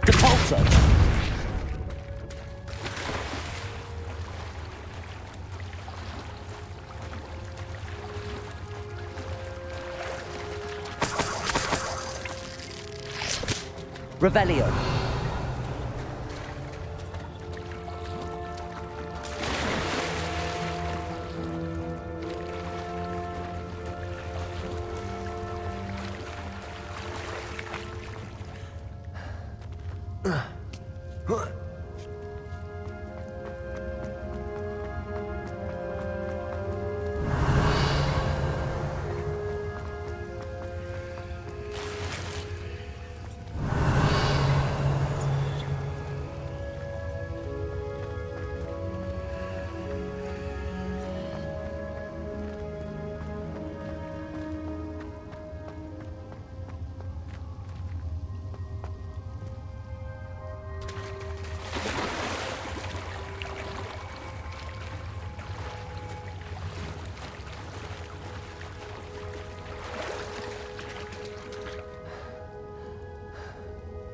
Depulso. Revelio.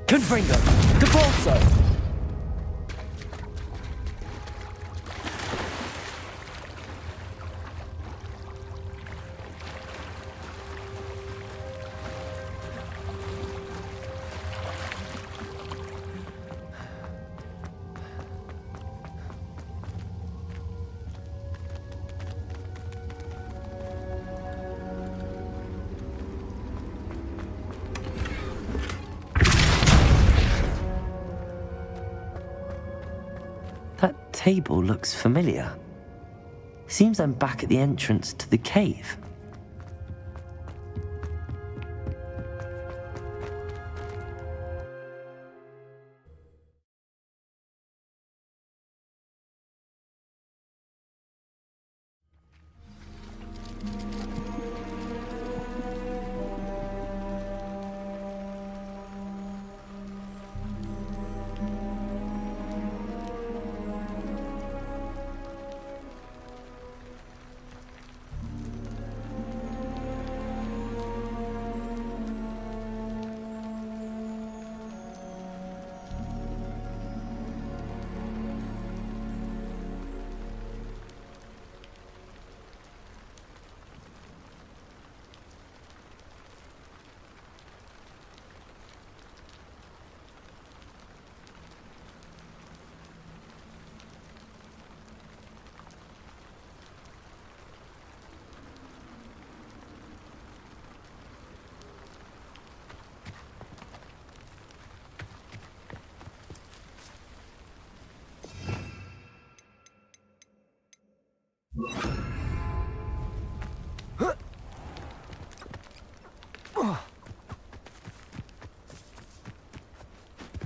Confringo. Depulso. That table looks familiar. Seems I'm back at the entrance to the cave.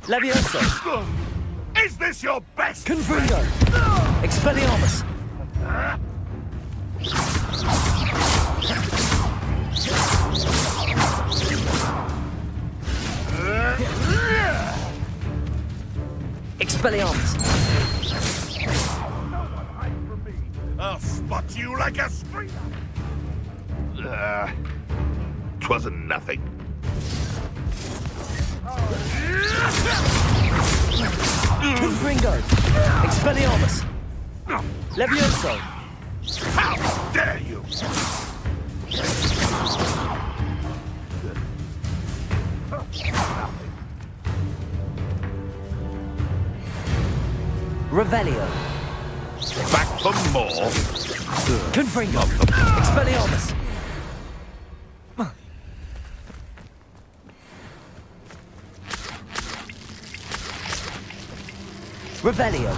Levioso! Is this your best? Confringo! Expelliarmus! Expelliarmus! I'll spot you like a street. Twasn't nothing. Confringo! Expelliarmus! Levioso! How dare you! Revelio! Back for more. Confringo! Expelliarmus! Revelio!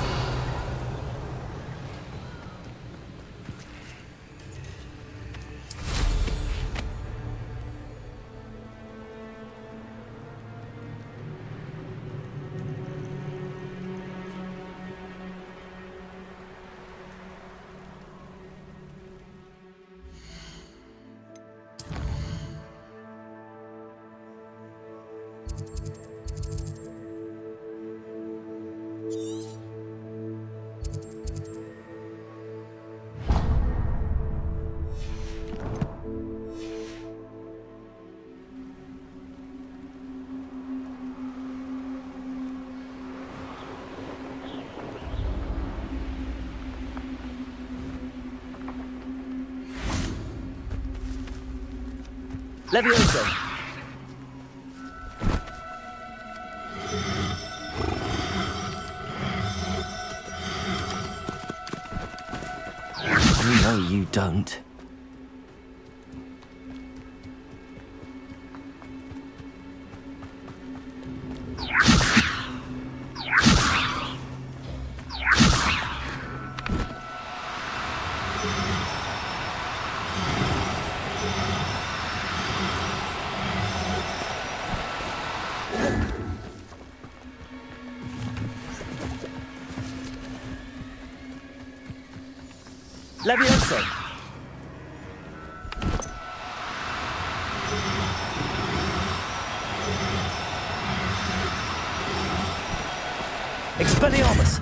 Levioso! No, you don't. Levioso! Expelliarmus!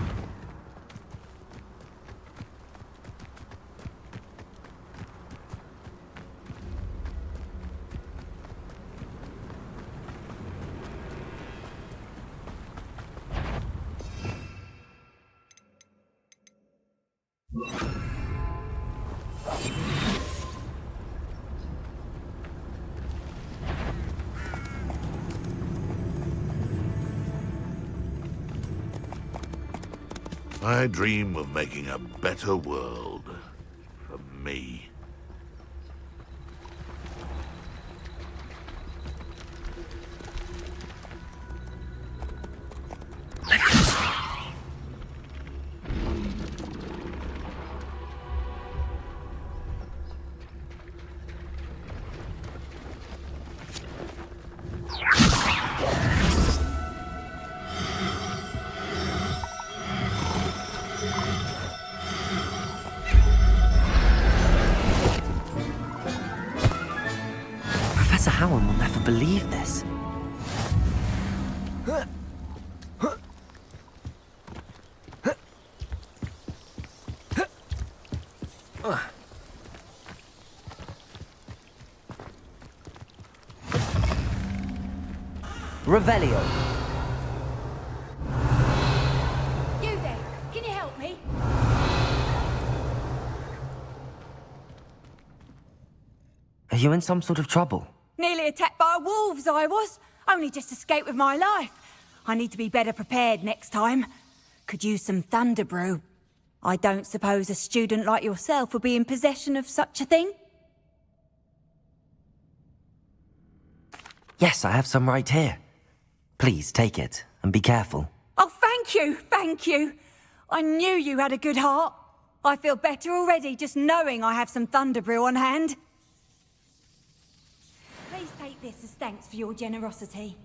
I dream of making a better world for me. Professor Howard will never believe this. Revelio! You there, can you help me? Are you in some sort of trouble? Nearly attacked by wolves, I was. Only just escaped with my life. I need to be better prepared next time. Could use some thunder brew. I don't suppose a student like yourself would be in possession of such a thing? Yes, I have some right here. Please take it, and be careful. Oh, thank you, thank you. I knew you had a good heart. I feel better already just knowing I have some thunder brew on hand. Please take this as thanks for your generosity.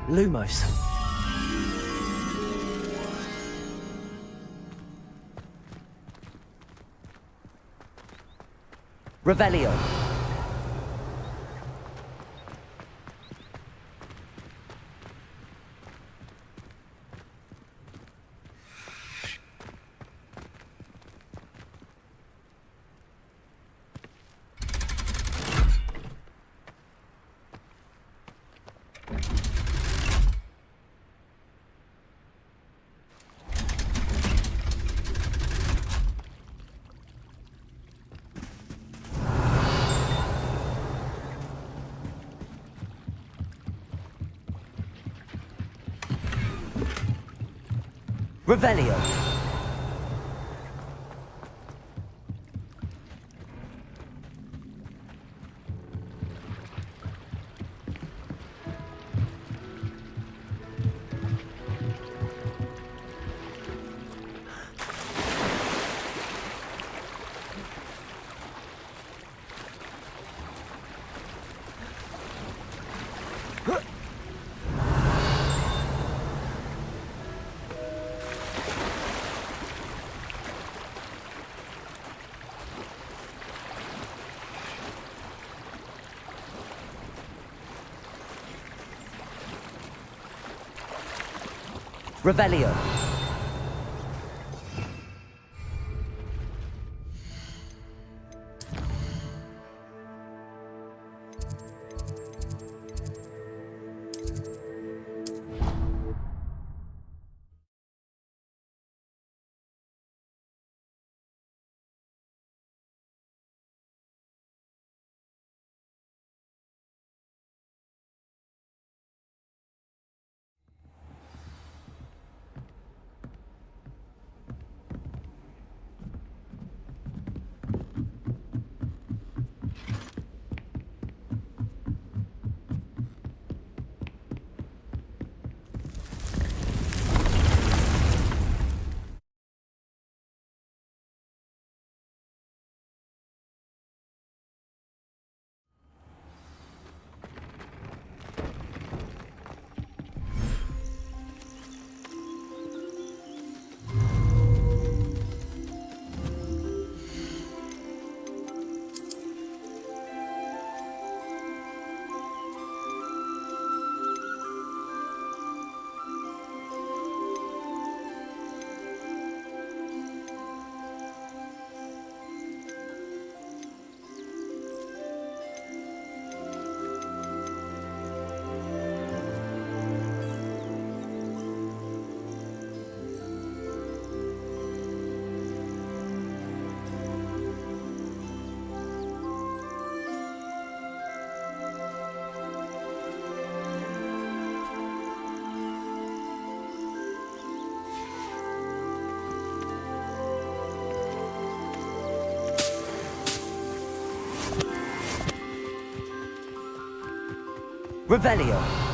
Lumos. Revelio. Revelio. Revelio. Revelio.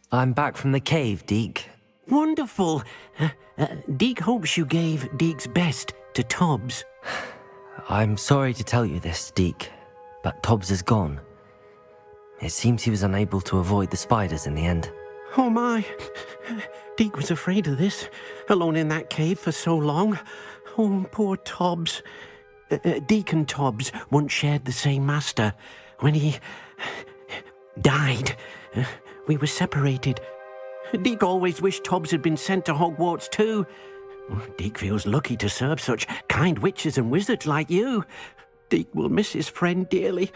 I'm back from the cave, Deke. Wonderful. Deke hopes you gave Deke's best to Tobbs. I'm sorry to tell you this, Deke, but Tobbs is gone. It seems he was unable to avoid the spiders in the end. Oh my. Deke was afraid of this, alone in that cave for so long. Oh, poor Tobbs. Deke and Tobbs once shared the same master. When he died, we were separated. Deke always wished Tobbs had been sent to Hogwarts too. Deke feels lucky to serve such kind witches and wizards like you. Deke will miss his friend dearly,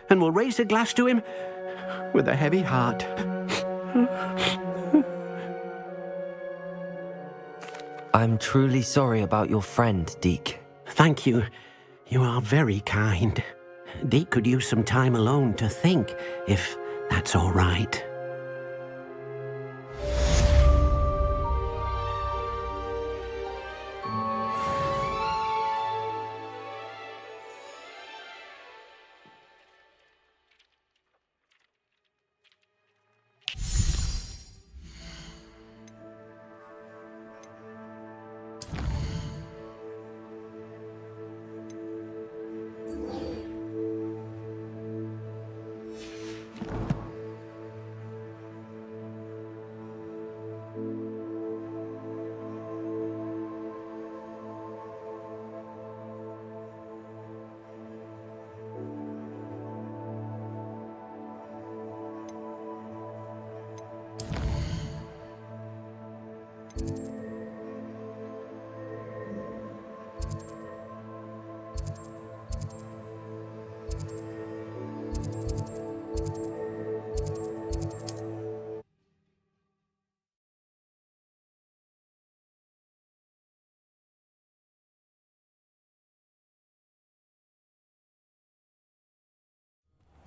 and will raise a glass to him with a heavy heart. I'm truly sorry about your friend, Deke. Thank you. You are very kind. Deke could use some time alone to think, if that's all right.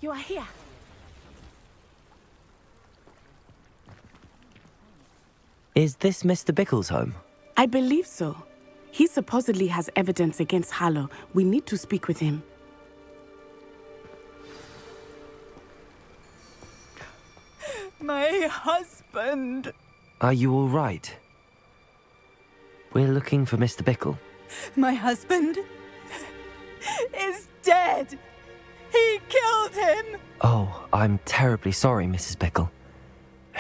You are here. Is this Mr. Bickle's home? I believe so. He supposedly has evidence against Harlow. We need to speak with him. My husband. Are you all right? We're looking for Mr. Bickle. My husband is dead. He killed him. Oh, I'm terribly sorry, Mrs. Bickle.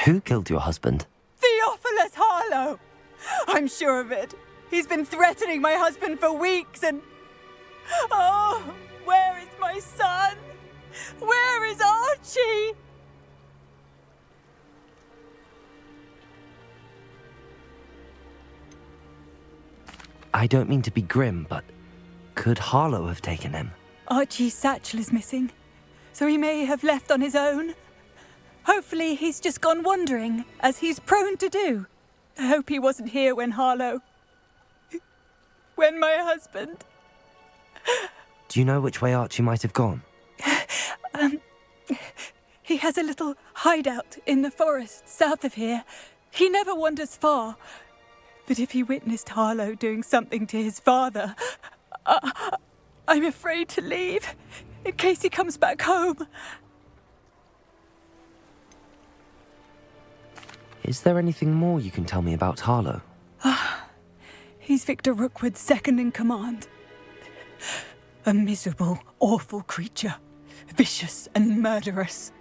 Who killed your husband? Theophilus Harlow. I'm sure of it. He's been threatening my husband for weeks and... Oh, where is my son? Where is Archie? I don't mean to be grim, but could Harlow have taken him? Archie's satchel is missing, so he may have left on his own. Hopefully he's just gone wandering, as he's prone to do. I hope he wasn't here when when my husband... Do you know which way Archie might have gone? He has a little hideout in the forest south of here. He never wanders far. But if he witnessed Harlow doing something to his father, I'm afraid to leave, in case he comes back home. Is there anything more you can tell me about Harlow? He's Victor Rookwood's second in command. A miserable, awful creature, vicious and murderous.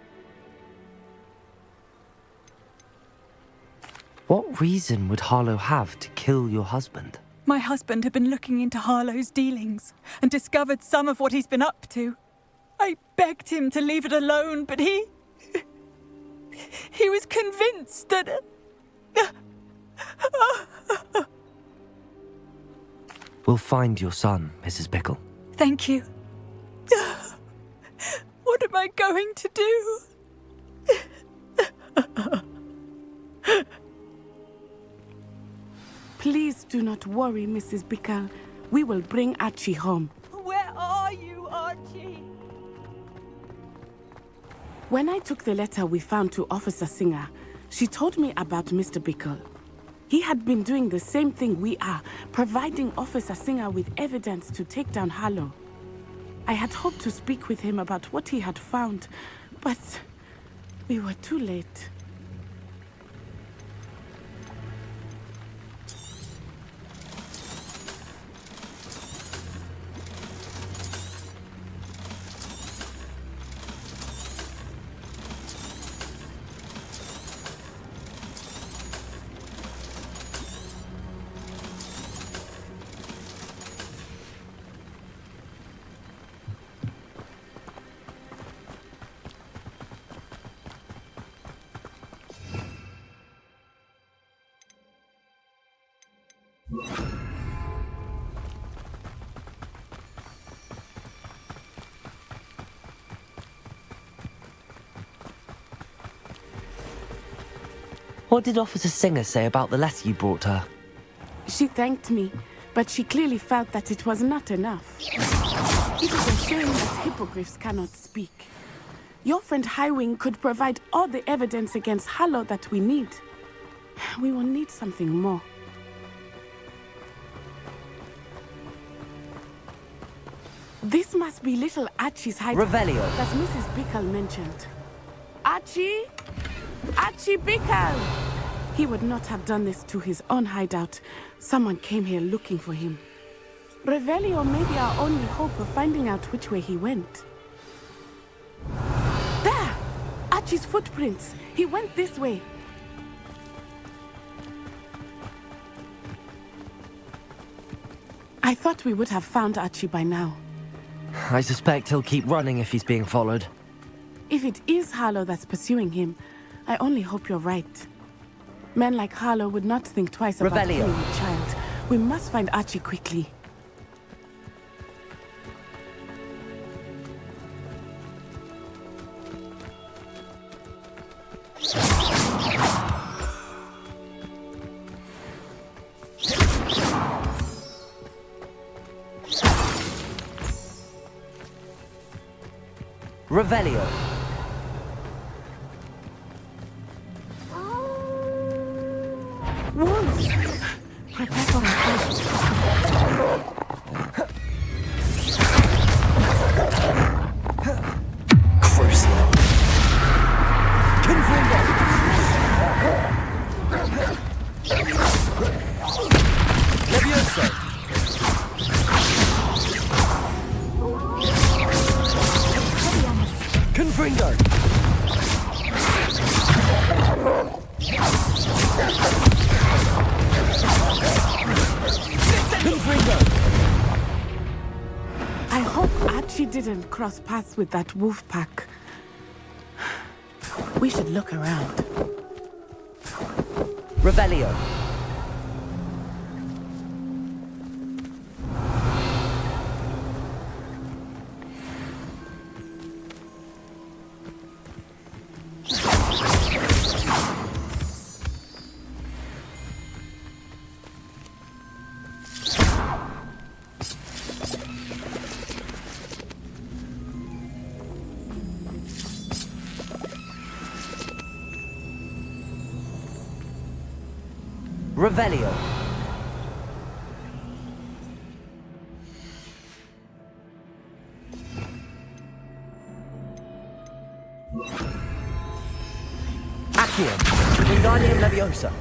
What reason would Harlow have to kill your husband? My husband had been looking into Harlow's dealings and discovered some of what he's been up to. I begged him to leave it alone, but he was convinced that... We'll find your son, Mrs. Bickle. Thank you. What am I going to do? Please do not worry, Mrs. Bickle. We will bring Archie home. Where are you, Archie? When I took the letter we found to Officer Singer, she told me about Mr. Bickle. He had been doing the same thing we are, providing Officer Singer with evidence to take down Harlow. I had hoped to speak with him about what he had found, but we were too late. What did Officer Singer say about the letter you brought her? She thanked me, but she clearly felt that it was not enough. It is a shame that hippogriffs cannot speak. Your friend Highwing could provide all the evidence against Harlow that we need. We will need something more. This must be little Archie's hideout Revelio. that Mrs. Bickle mentioned. Archie? Archie Bickle! He would not have done this to his own hideout. Someone came here looking for him. Revelio may be our only hope of finding out which way he went. There! Archie's footprints. He went this way. I thought we would have found Archie by now. I suspect he'll keep running if he's being followed. If it is Harlow that's pursuing him, I only hope you're right. Men like Harlow would not think twice about Revelio. killing a child. We must find Archie quickly. Revelio. Wolves! Prepare for a fight. Crucial. Confringo. Levioso. Confringo. I hope Archie didn't cross paths with that wolf pack. We should look around. Revelio. Revelio. Accio. Wingardium Leviosa.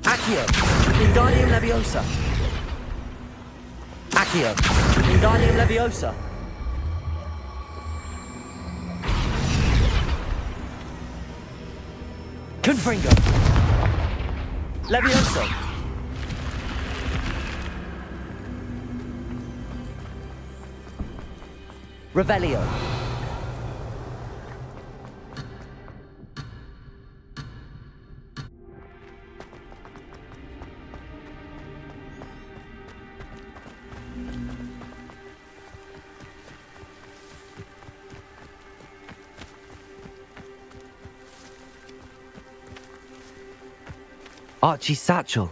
Accio. Wingardium Leviosa. Accio. Wingardium Leviosa. Confringo. Levioso. Revelio. Archie's satchel.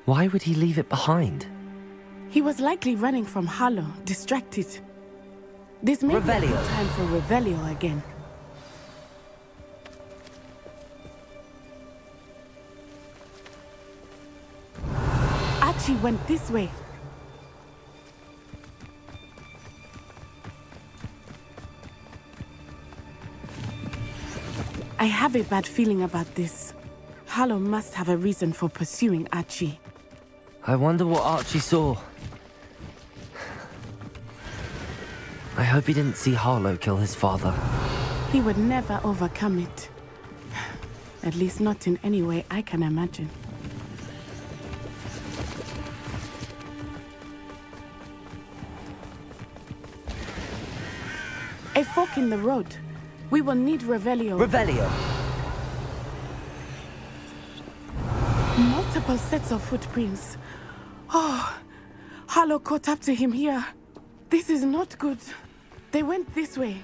Why would he leave it behind? He was likely running from Harlow, distracted. This may be a good time for Revelio again. Archie went this way. I have a bad feeling about this. Harlow must have a reason for pursuing Archie. I wonder what Archie saw. I hope he didn't see Harlow kill his father. He would never overcome it. At least not in any way I can imagine. A fork in the road. We will need Revelio. Revelio. Multiple sets of footprints. Oh, Harlow caught up to him here. This is not good. They went this way.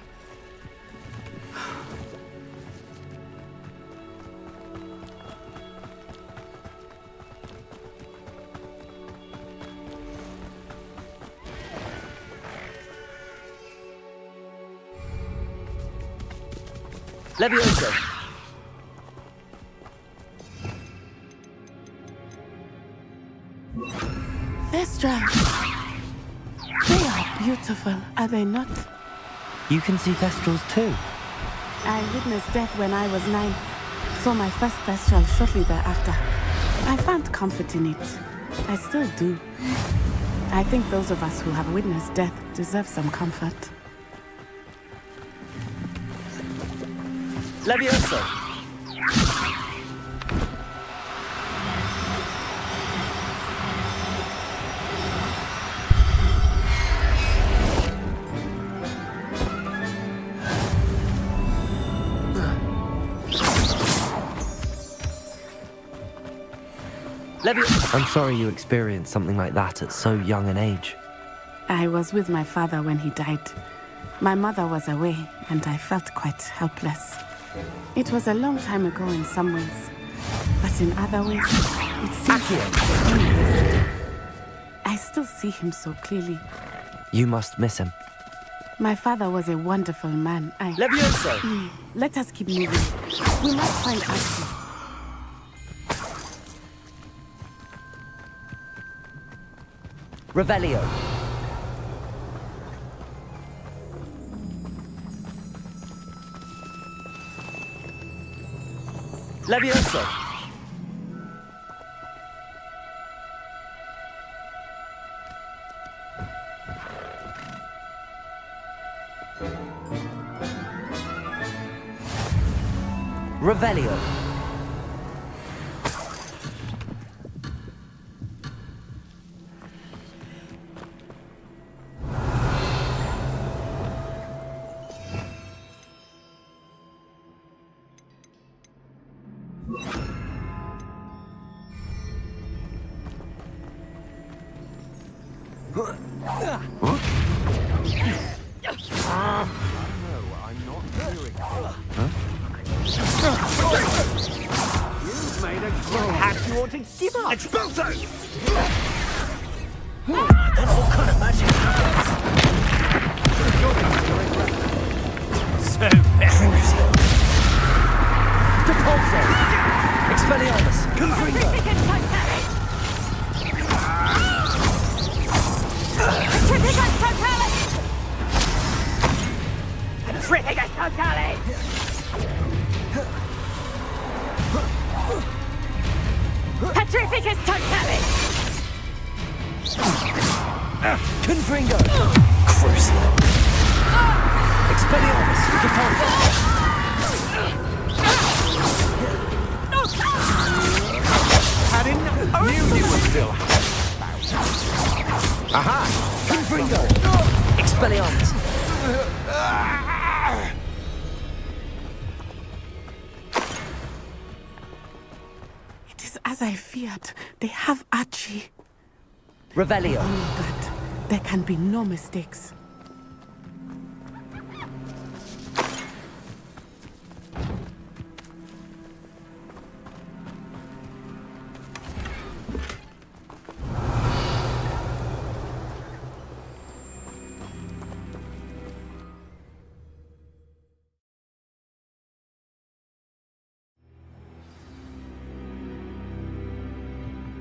Levioso. Vestra. They are beautiful, are they not? You can see Thestrals too. I witnessed death when I was 9. Saw my first Thestral shortly thereafter. I found comfort in it. I still do. I think those of us who have witnessed death deserve some comfort. Levioso. I'm sorry you experienced something like that at so young an age. I was with my father when he died. My mother was away, and I felt quite helpless. It was a long time ago in some ways, but in other ways, it seems I still see him so clearly. You must miss him. My father was a wonderful man. Levioso! Let us keep moving. We must find Archie. Revelio. Levioso. Revelio. Perhaps you ought to give up. Expulso! Then all kind of magic happens. So very. Depulso. Expelliarmus. Confringo. Petrificus Totalis! Petrificus Totalis! Confringo. Crucio. Expelliarmus. Depulso. Had enough. Knew you were still. Aha! Confringo. Expelliarmus. It is as I feared. They have Archie. Revelio. Oh God, there can be no mistakes.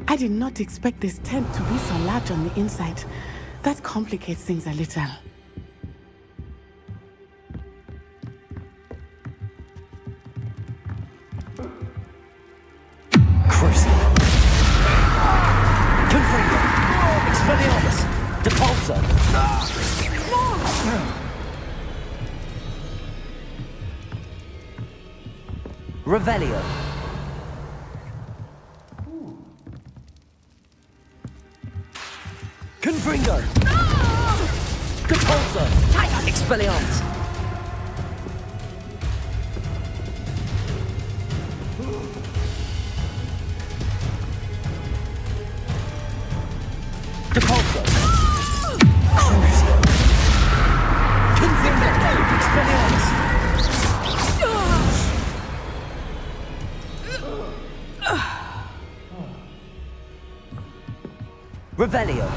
I did not expect this tent to be so large on the inside. That complicates things a little. Crucio. Confringo. Expelliarmus. Depulso. Revelio. Confringo. Depulso. Expelliarmus. Depulso. Crucio. Confringo. Expelliarmus. Revelio.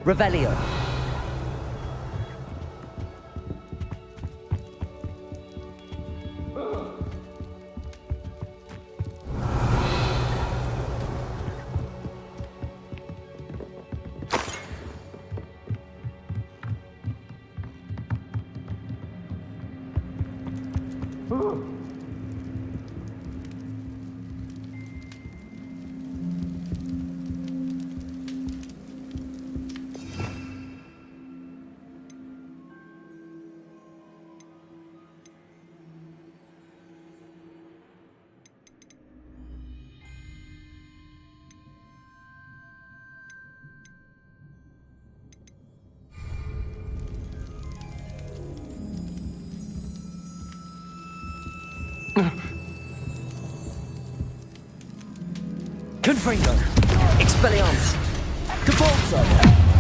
Revelio. Confringo. Expelliarmus. Depulso.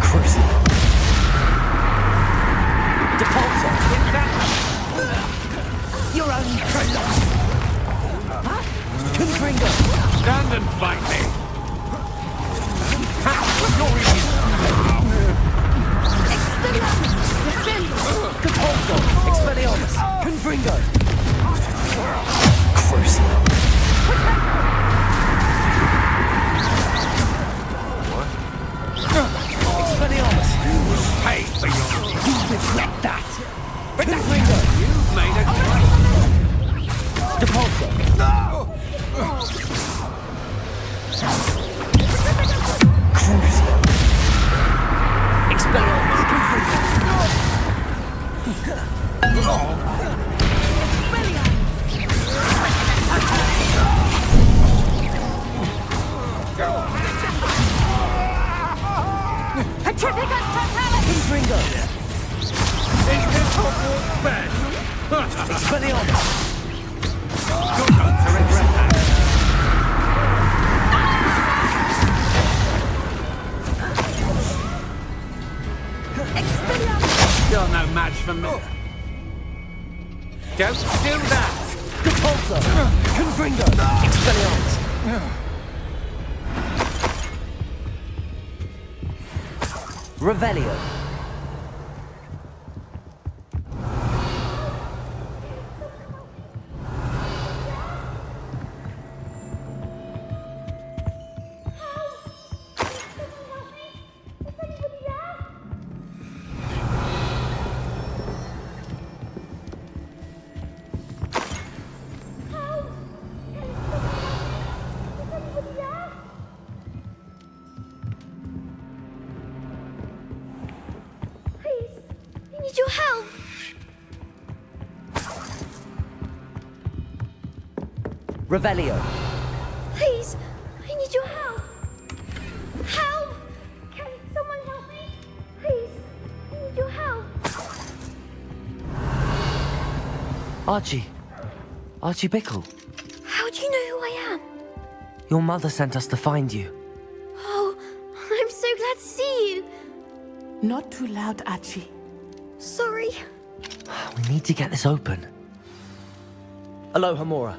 Cruci. Depulso. You're only Confringo. Stand and fight me! Depulso. Expelliarmus. Confringo. Cruci. Expelliarmus! Pay for your... You regret that! Confringo! You've made a great... Depulso! Crucio! Expelliarmus! Petrificus totalis! Confringo! Is this Hogwarts bed? Expelliarmus! You're going to regret that. Expelliarmus! You're no match for me. Don't do that! Depulso! Confringo! Expelliarmus! Revelio. Need your help. Revelio. Please, I need your help. Help! Can someone help me? Please, I need your help. Archie. Archie Bickle. How do you know who I am? Your mother sent us to find you. Oh, I'm so glad to see you. Not too loud, Archie. Sorry. We need to get this open. Aloha, Mora.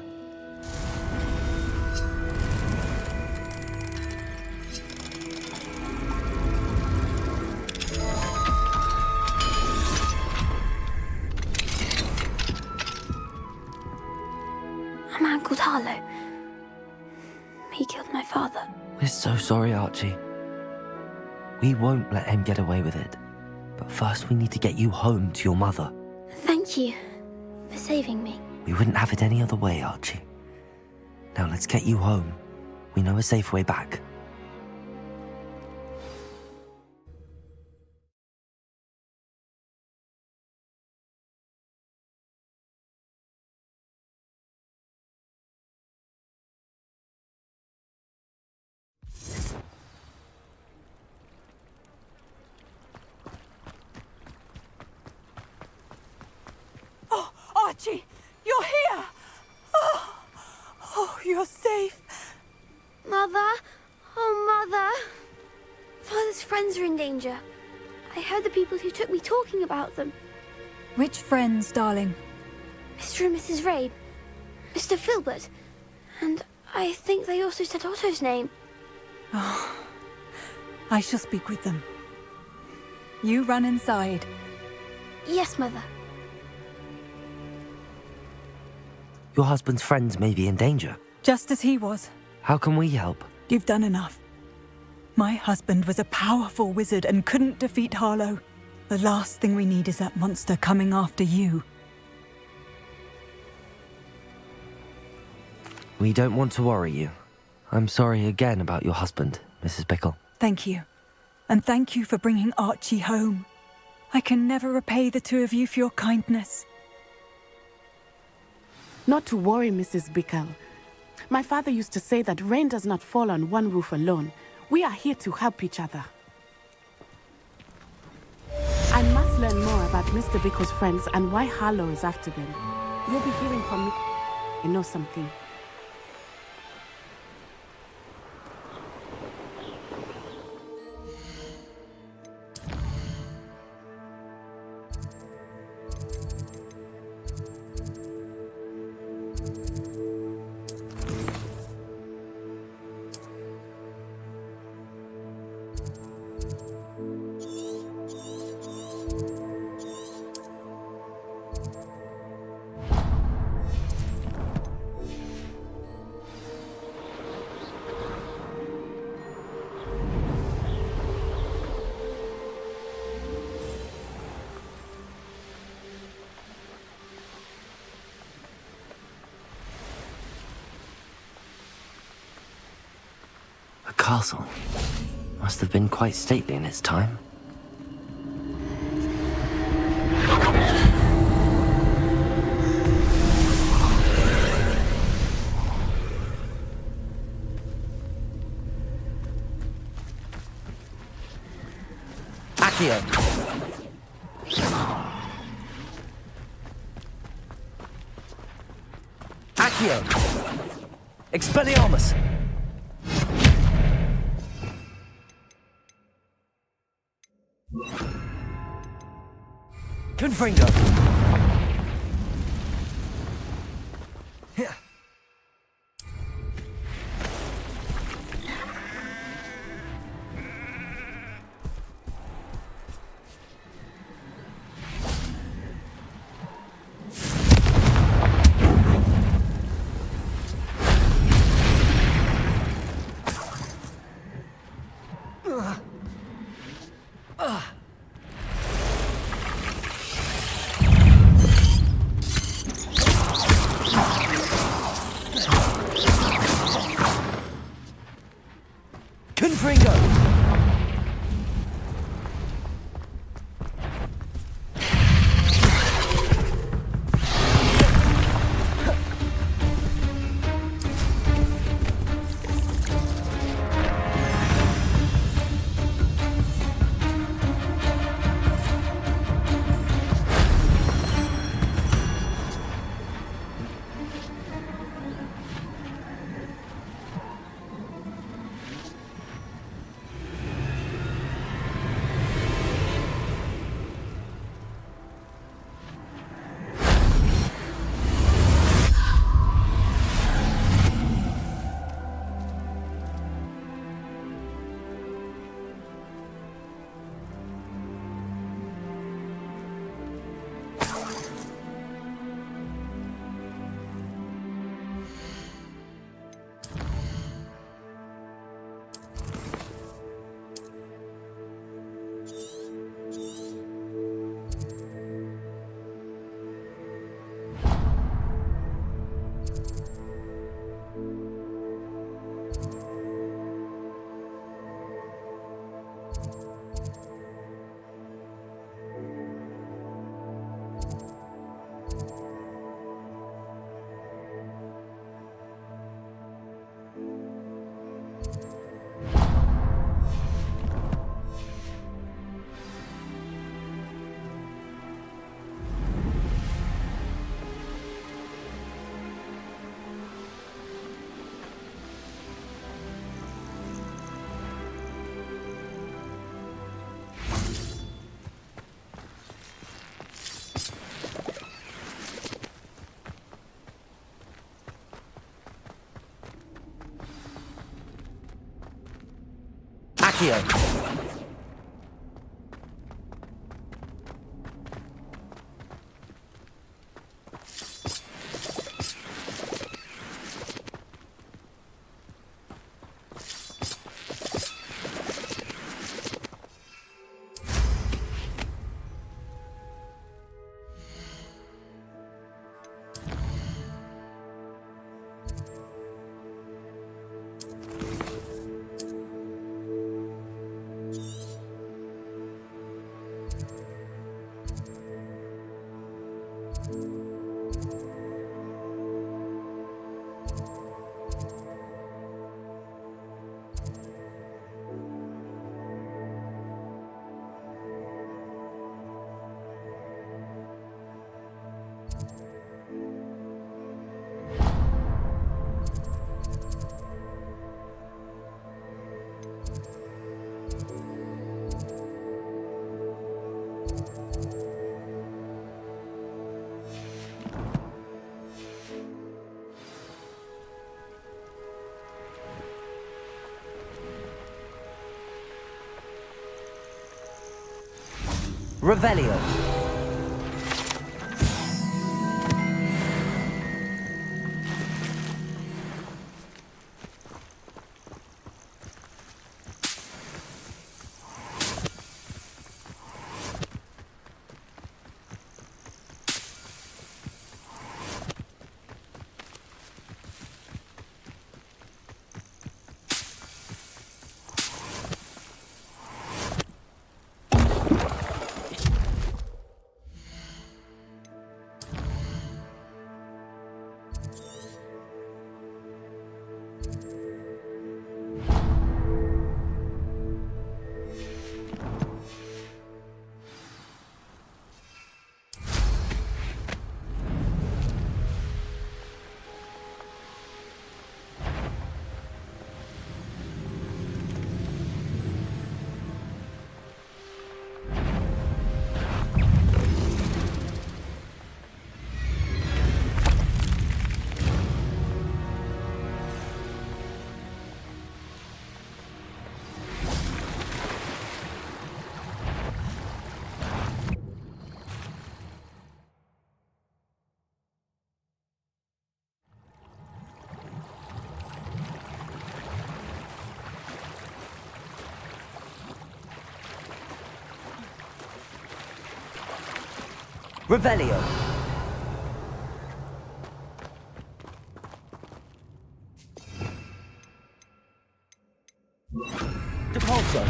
A man called Harlow. He killed my father. We're so sorry, Archie. We won't let him get away with it. But first we need to get you home to your mother. Thank you for saving me. We wouldn't have it any other way, Archie. Now let's get you home. We know a safe way back. Archie, you're here! Oh, you're safe. Mother? Oh, Mother. Father's friends are in danger. I heard the people who took me talking about them. Which friends, darling? Mr. and Mrs. Rabe, Mr. Filbert, and I think they also said Otto's name. Oh, I shall speak with them. You run inside. Yes, Mother. Your husband's friends may be in danger. Just as he was. How can we help? You've done enough. My husband was a powerful wizard and couldn't defeat Harlow. The last thing we need is that monster coming after you. We don't want to worry you. I'm sorry again about your husband, Mrs. Bickle. Thank you. And thank you for bringing Archie home. I can never repay the two of you for your kindness. Not to worry, Mrs. Bickle. My father used to say that rain does not fall on one roof alone. We are here to help each other. I must learn more about Mr. Bickle's friends and why Harlow is after them. You'll be hearing from me. I know something. The castle must have been quite stately in its time. Accio! Accio! Expelliarmus! Confringo! Confringo! Accio! Revelio. Revelio. Depulso.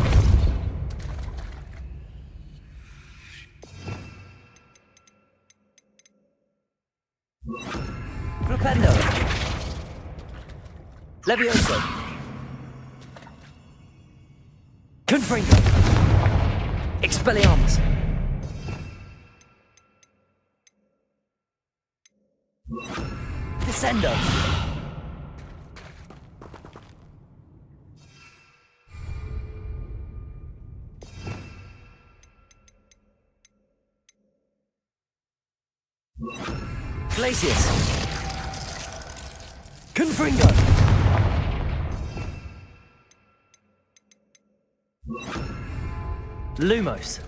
Flipendo. Levioso. Confringo. Expelliarmus. Descendo. Glacius. Confringo. Lumos.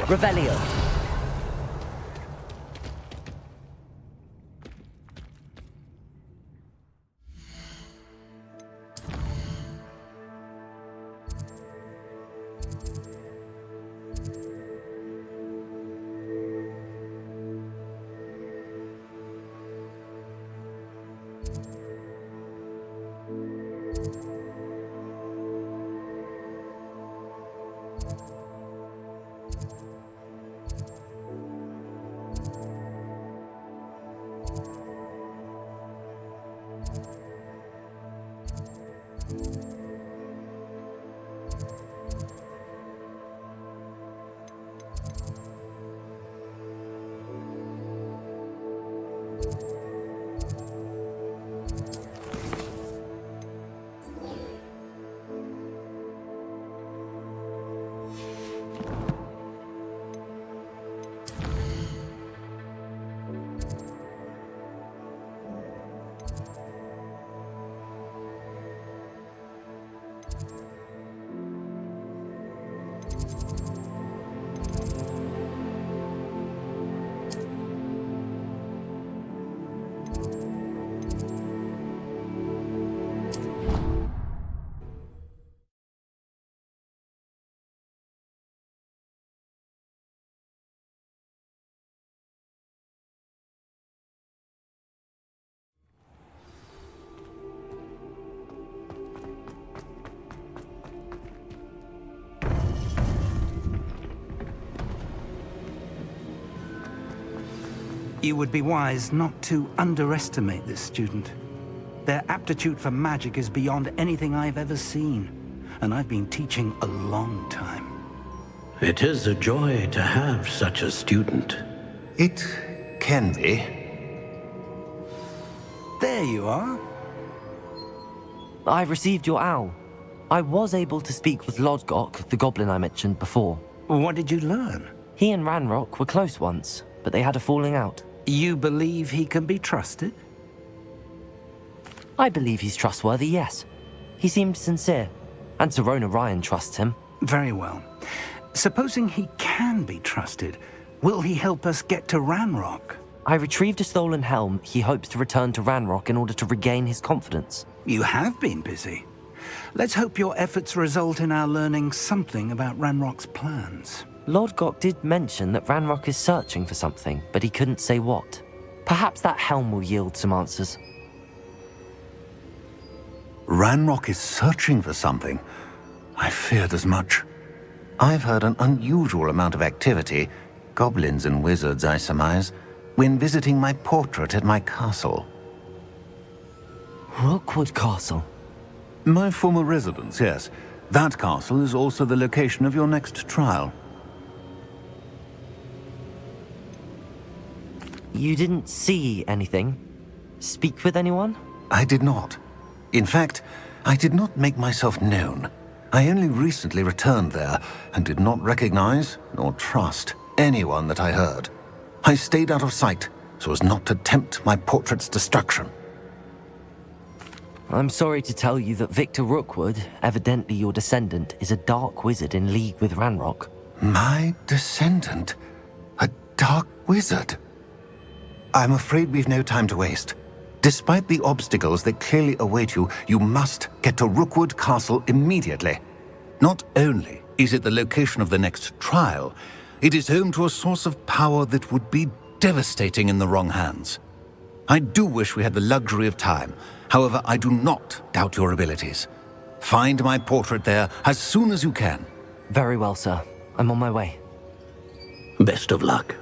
Revelio. You would be wise not to underestimate this student. Their aptitude for magic is beyond anything I've ever seen, and I've been teaching a long time. It is a joy to have such a student. It can be. There you are. I've received your owl. I was able to speak with Lodgok, the goblin I mentioned before. What did you learn? He and Ranrock were close once. but they had a falling out. You believe he can be trusted? I believe he's trustworthy, yes. He seemed sincere, and Sirona Ryan trusts him. Very well. Supposing he can be trusted, will he help us get to Ranrock? I retrieved a stolen helm. He hopes to return to Ranrock in order to regain his confidence. You have been busy. Let's hope your efforts result in our learning something about Ranrock's plans. Lord Gok did mention that Ranrock is searching for something, but he couldn't say what. Perhaps that helm will yield some answers. Ranrock is searching for something. I feared as much. I've heard an unusual amount of activity, goblins and wizards, I surmise, when visiting my portrait at my castle. Rookwood Castle? My former residence, yes. That castle is also the location of your next trial. You didn't see anything? Speak with anyone? I did not. In fact, I did not make myself known. I only recently returned there and did not recognize nor trust anyone that I heard. I stayed out of sight so as not to tempt my portrait's destruction. I'm sorry to tell you that Victor Rookwood, evidently your descendant, is a dark wizard in league with Ranrock. My descendant? A dark wizard? I'm afraid we've no time to waste. Despite the obstacles that clearly await you, you must get to Rookwood Castle immediately. Not only is it the location of the next trial, it is home to a source of power that would be devastating in the wrong hands. I do wish we had the luxury of time. However, I do not doubt your abilities. Find my portrait there as soon as you can. Very well, sir. I'm on my way. Best of luck.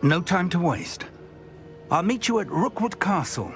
No time to waste. I'll meet you at Rookwood Castle.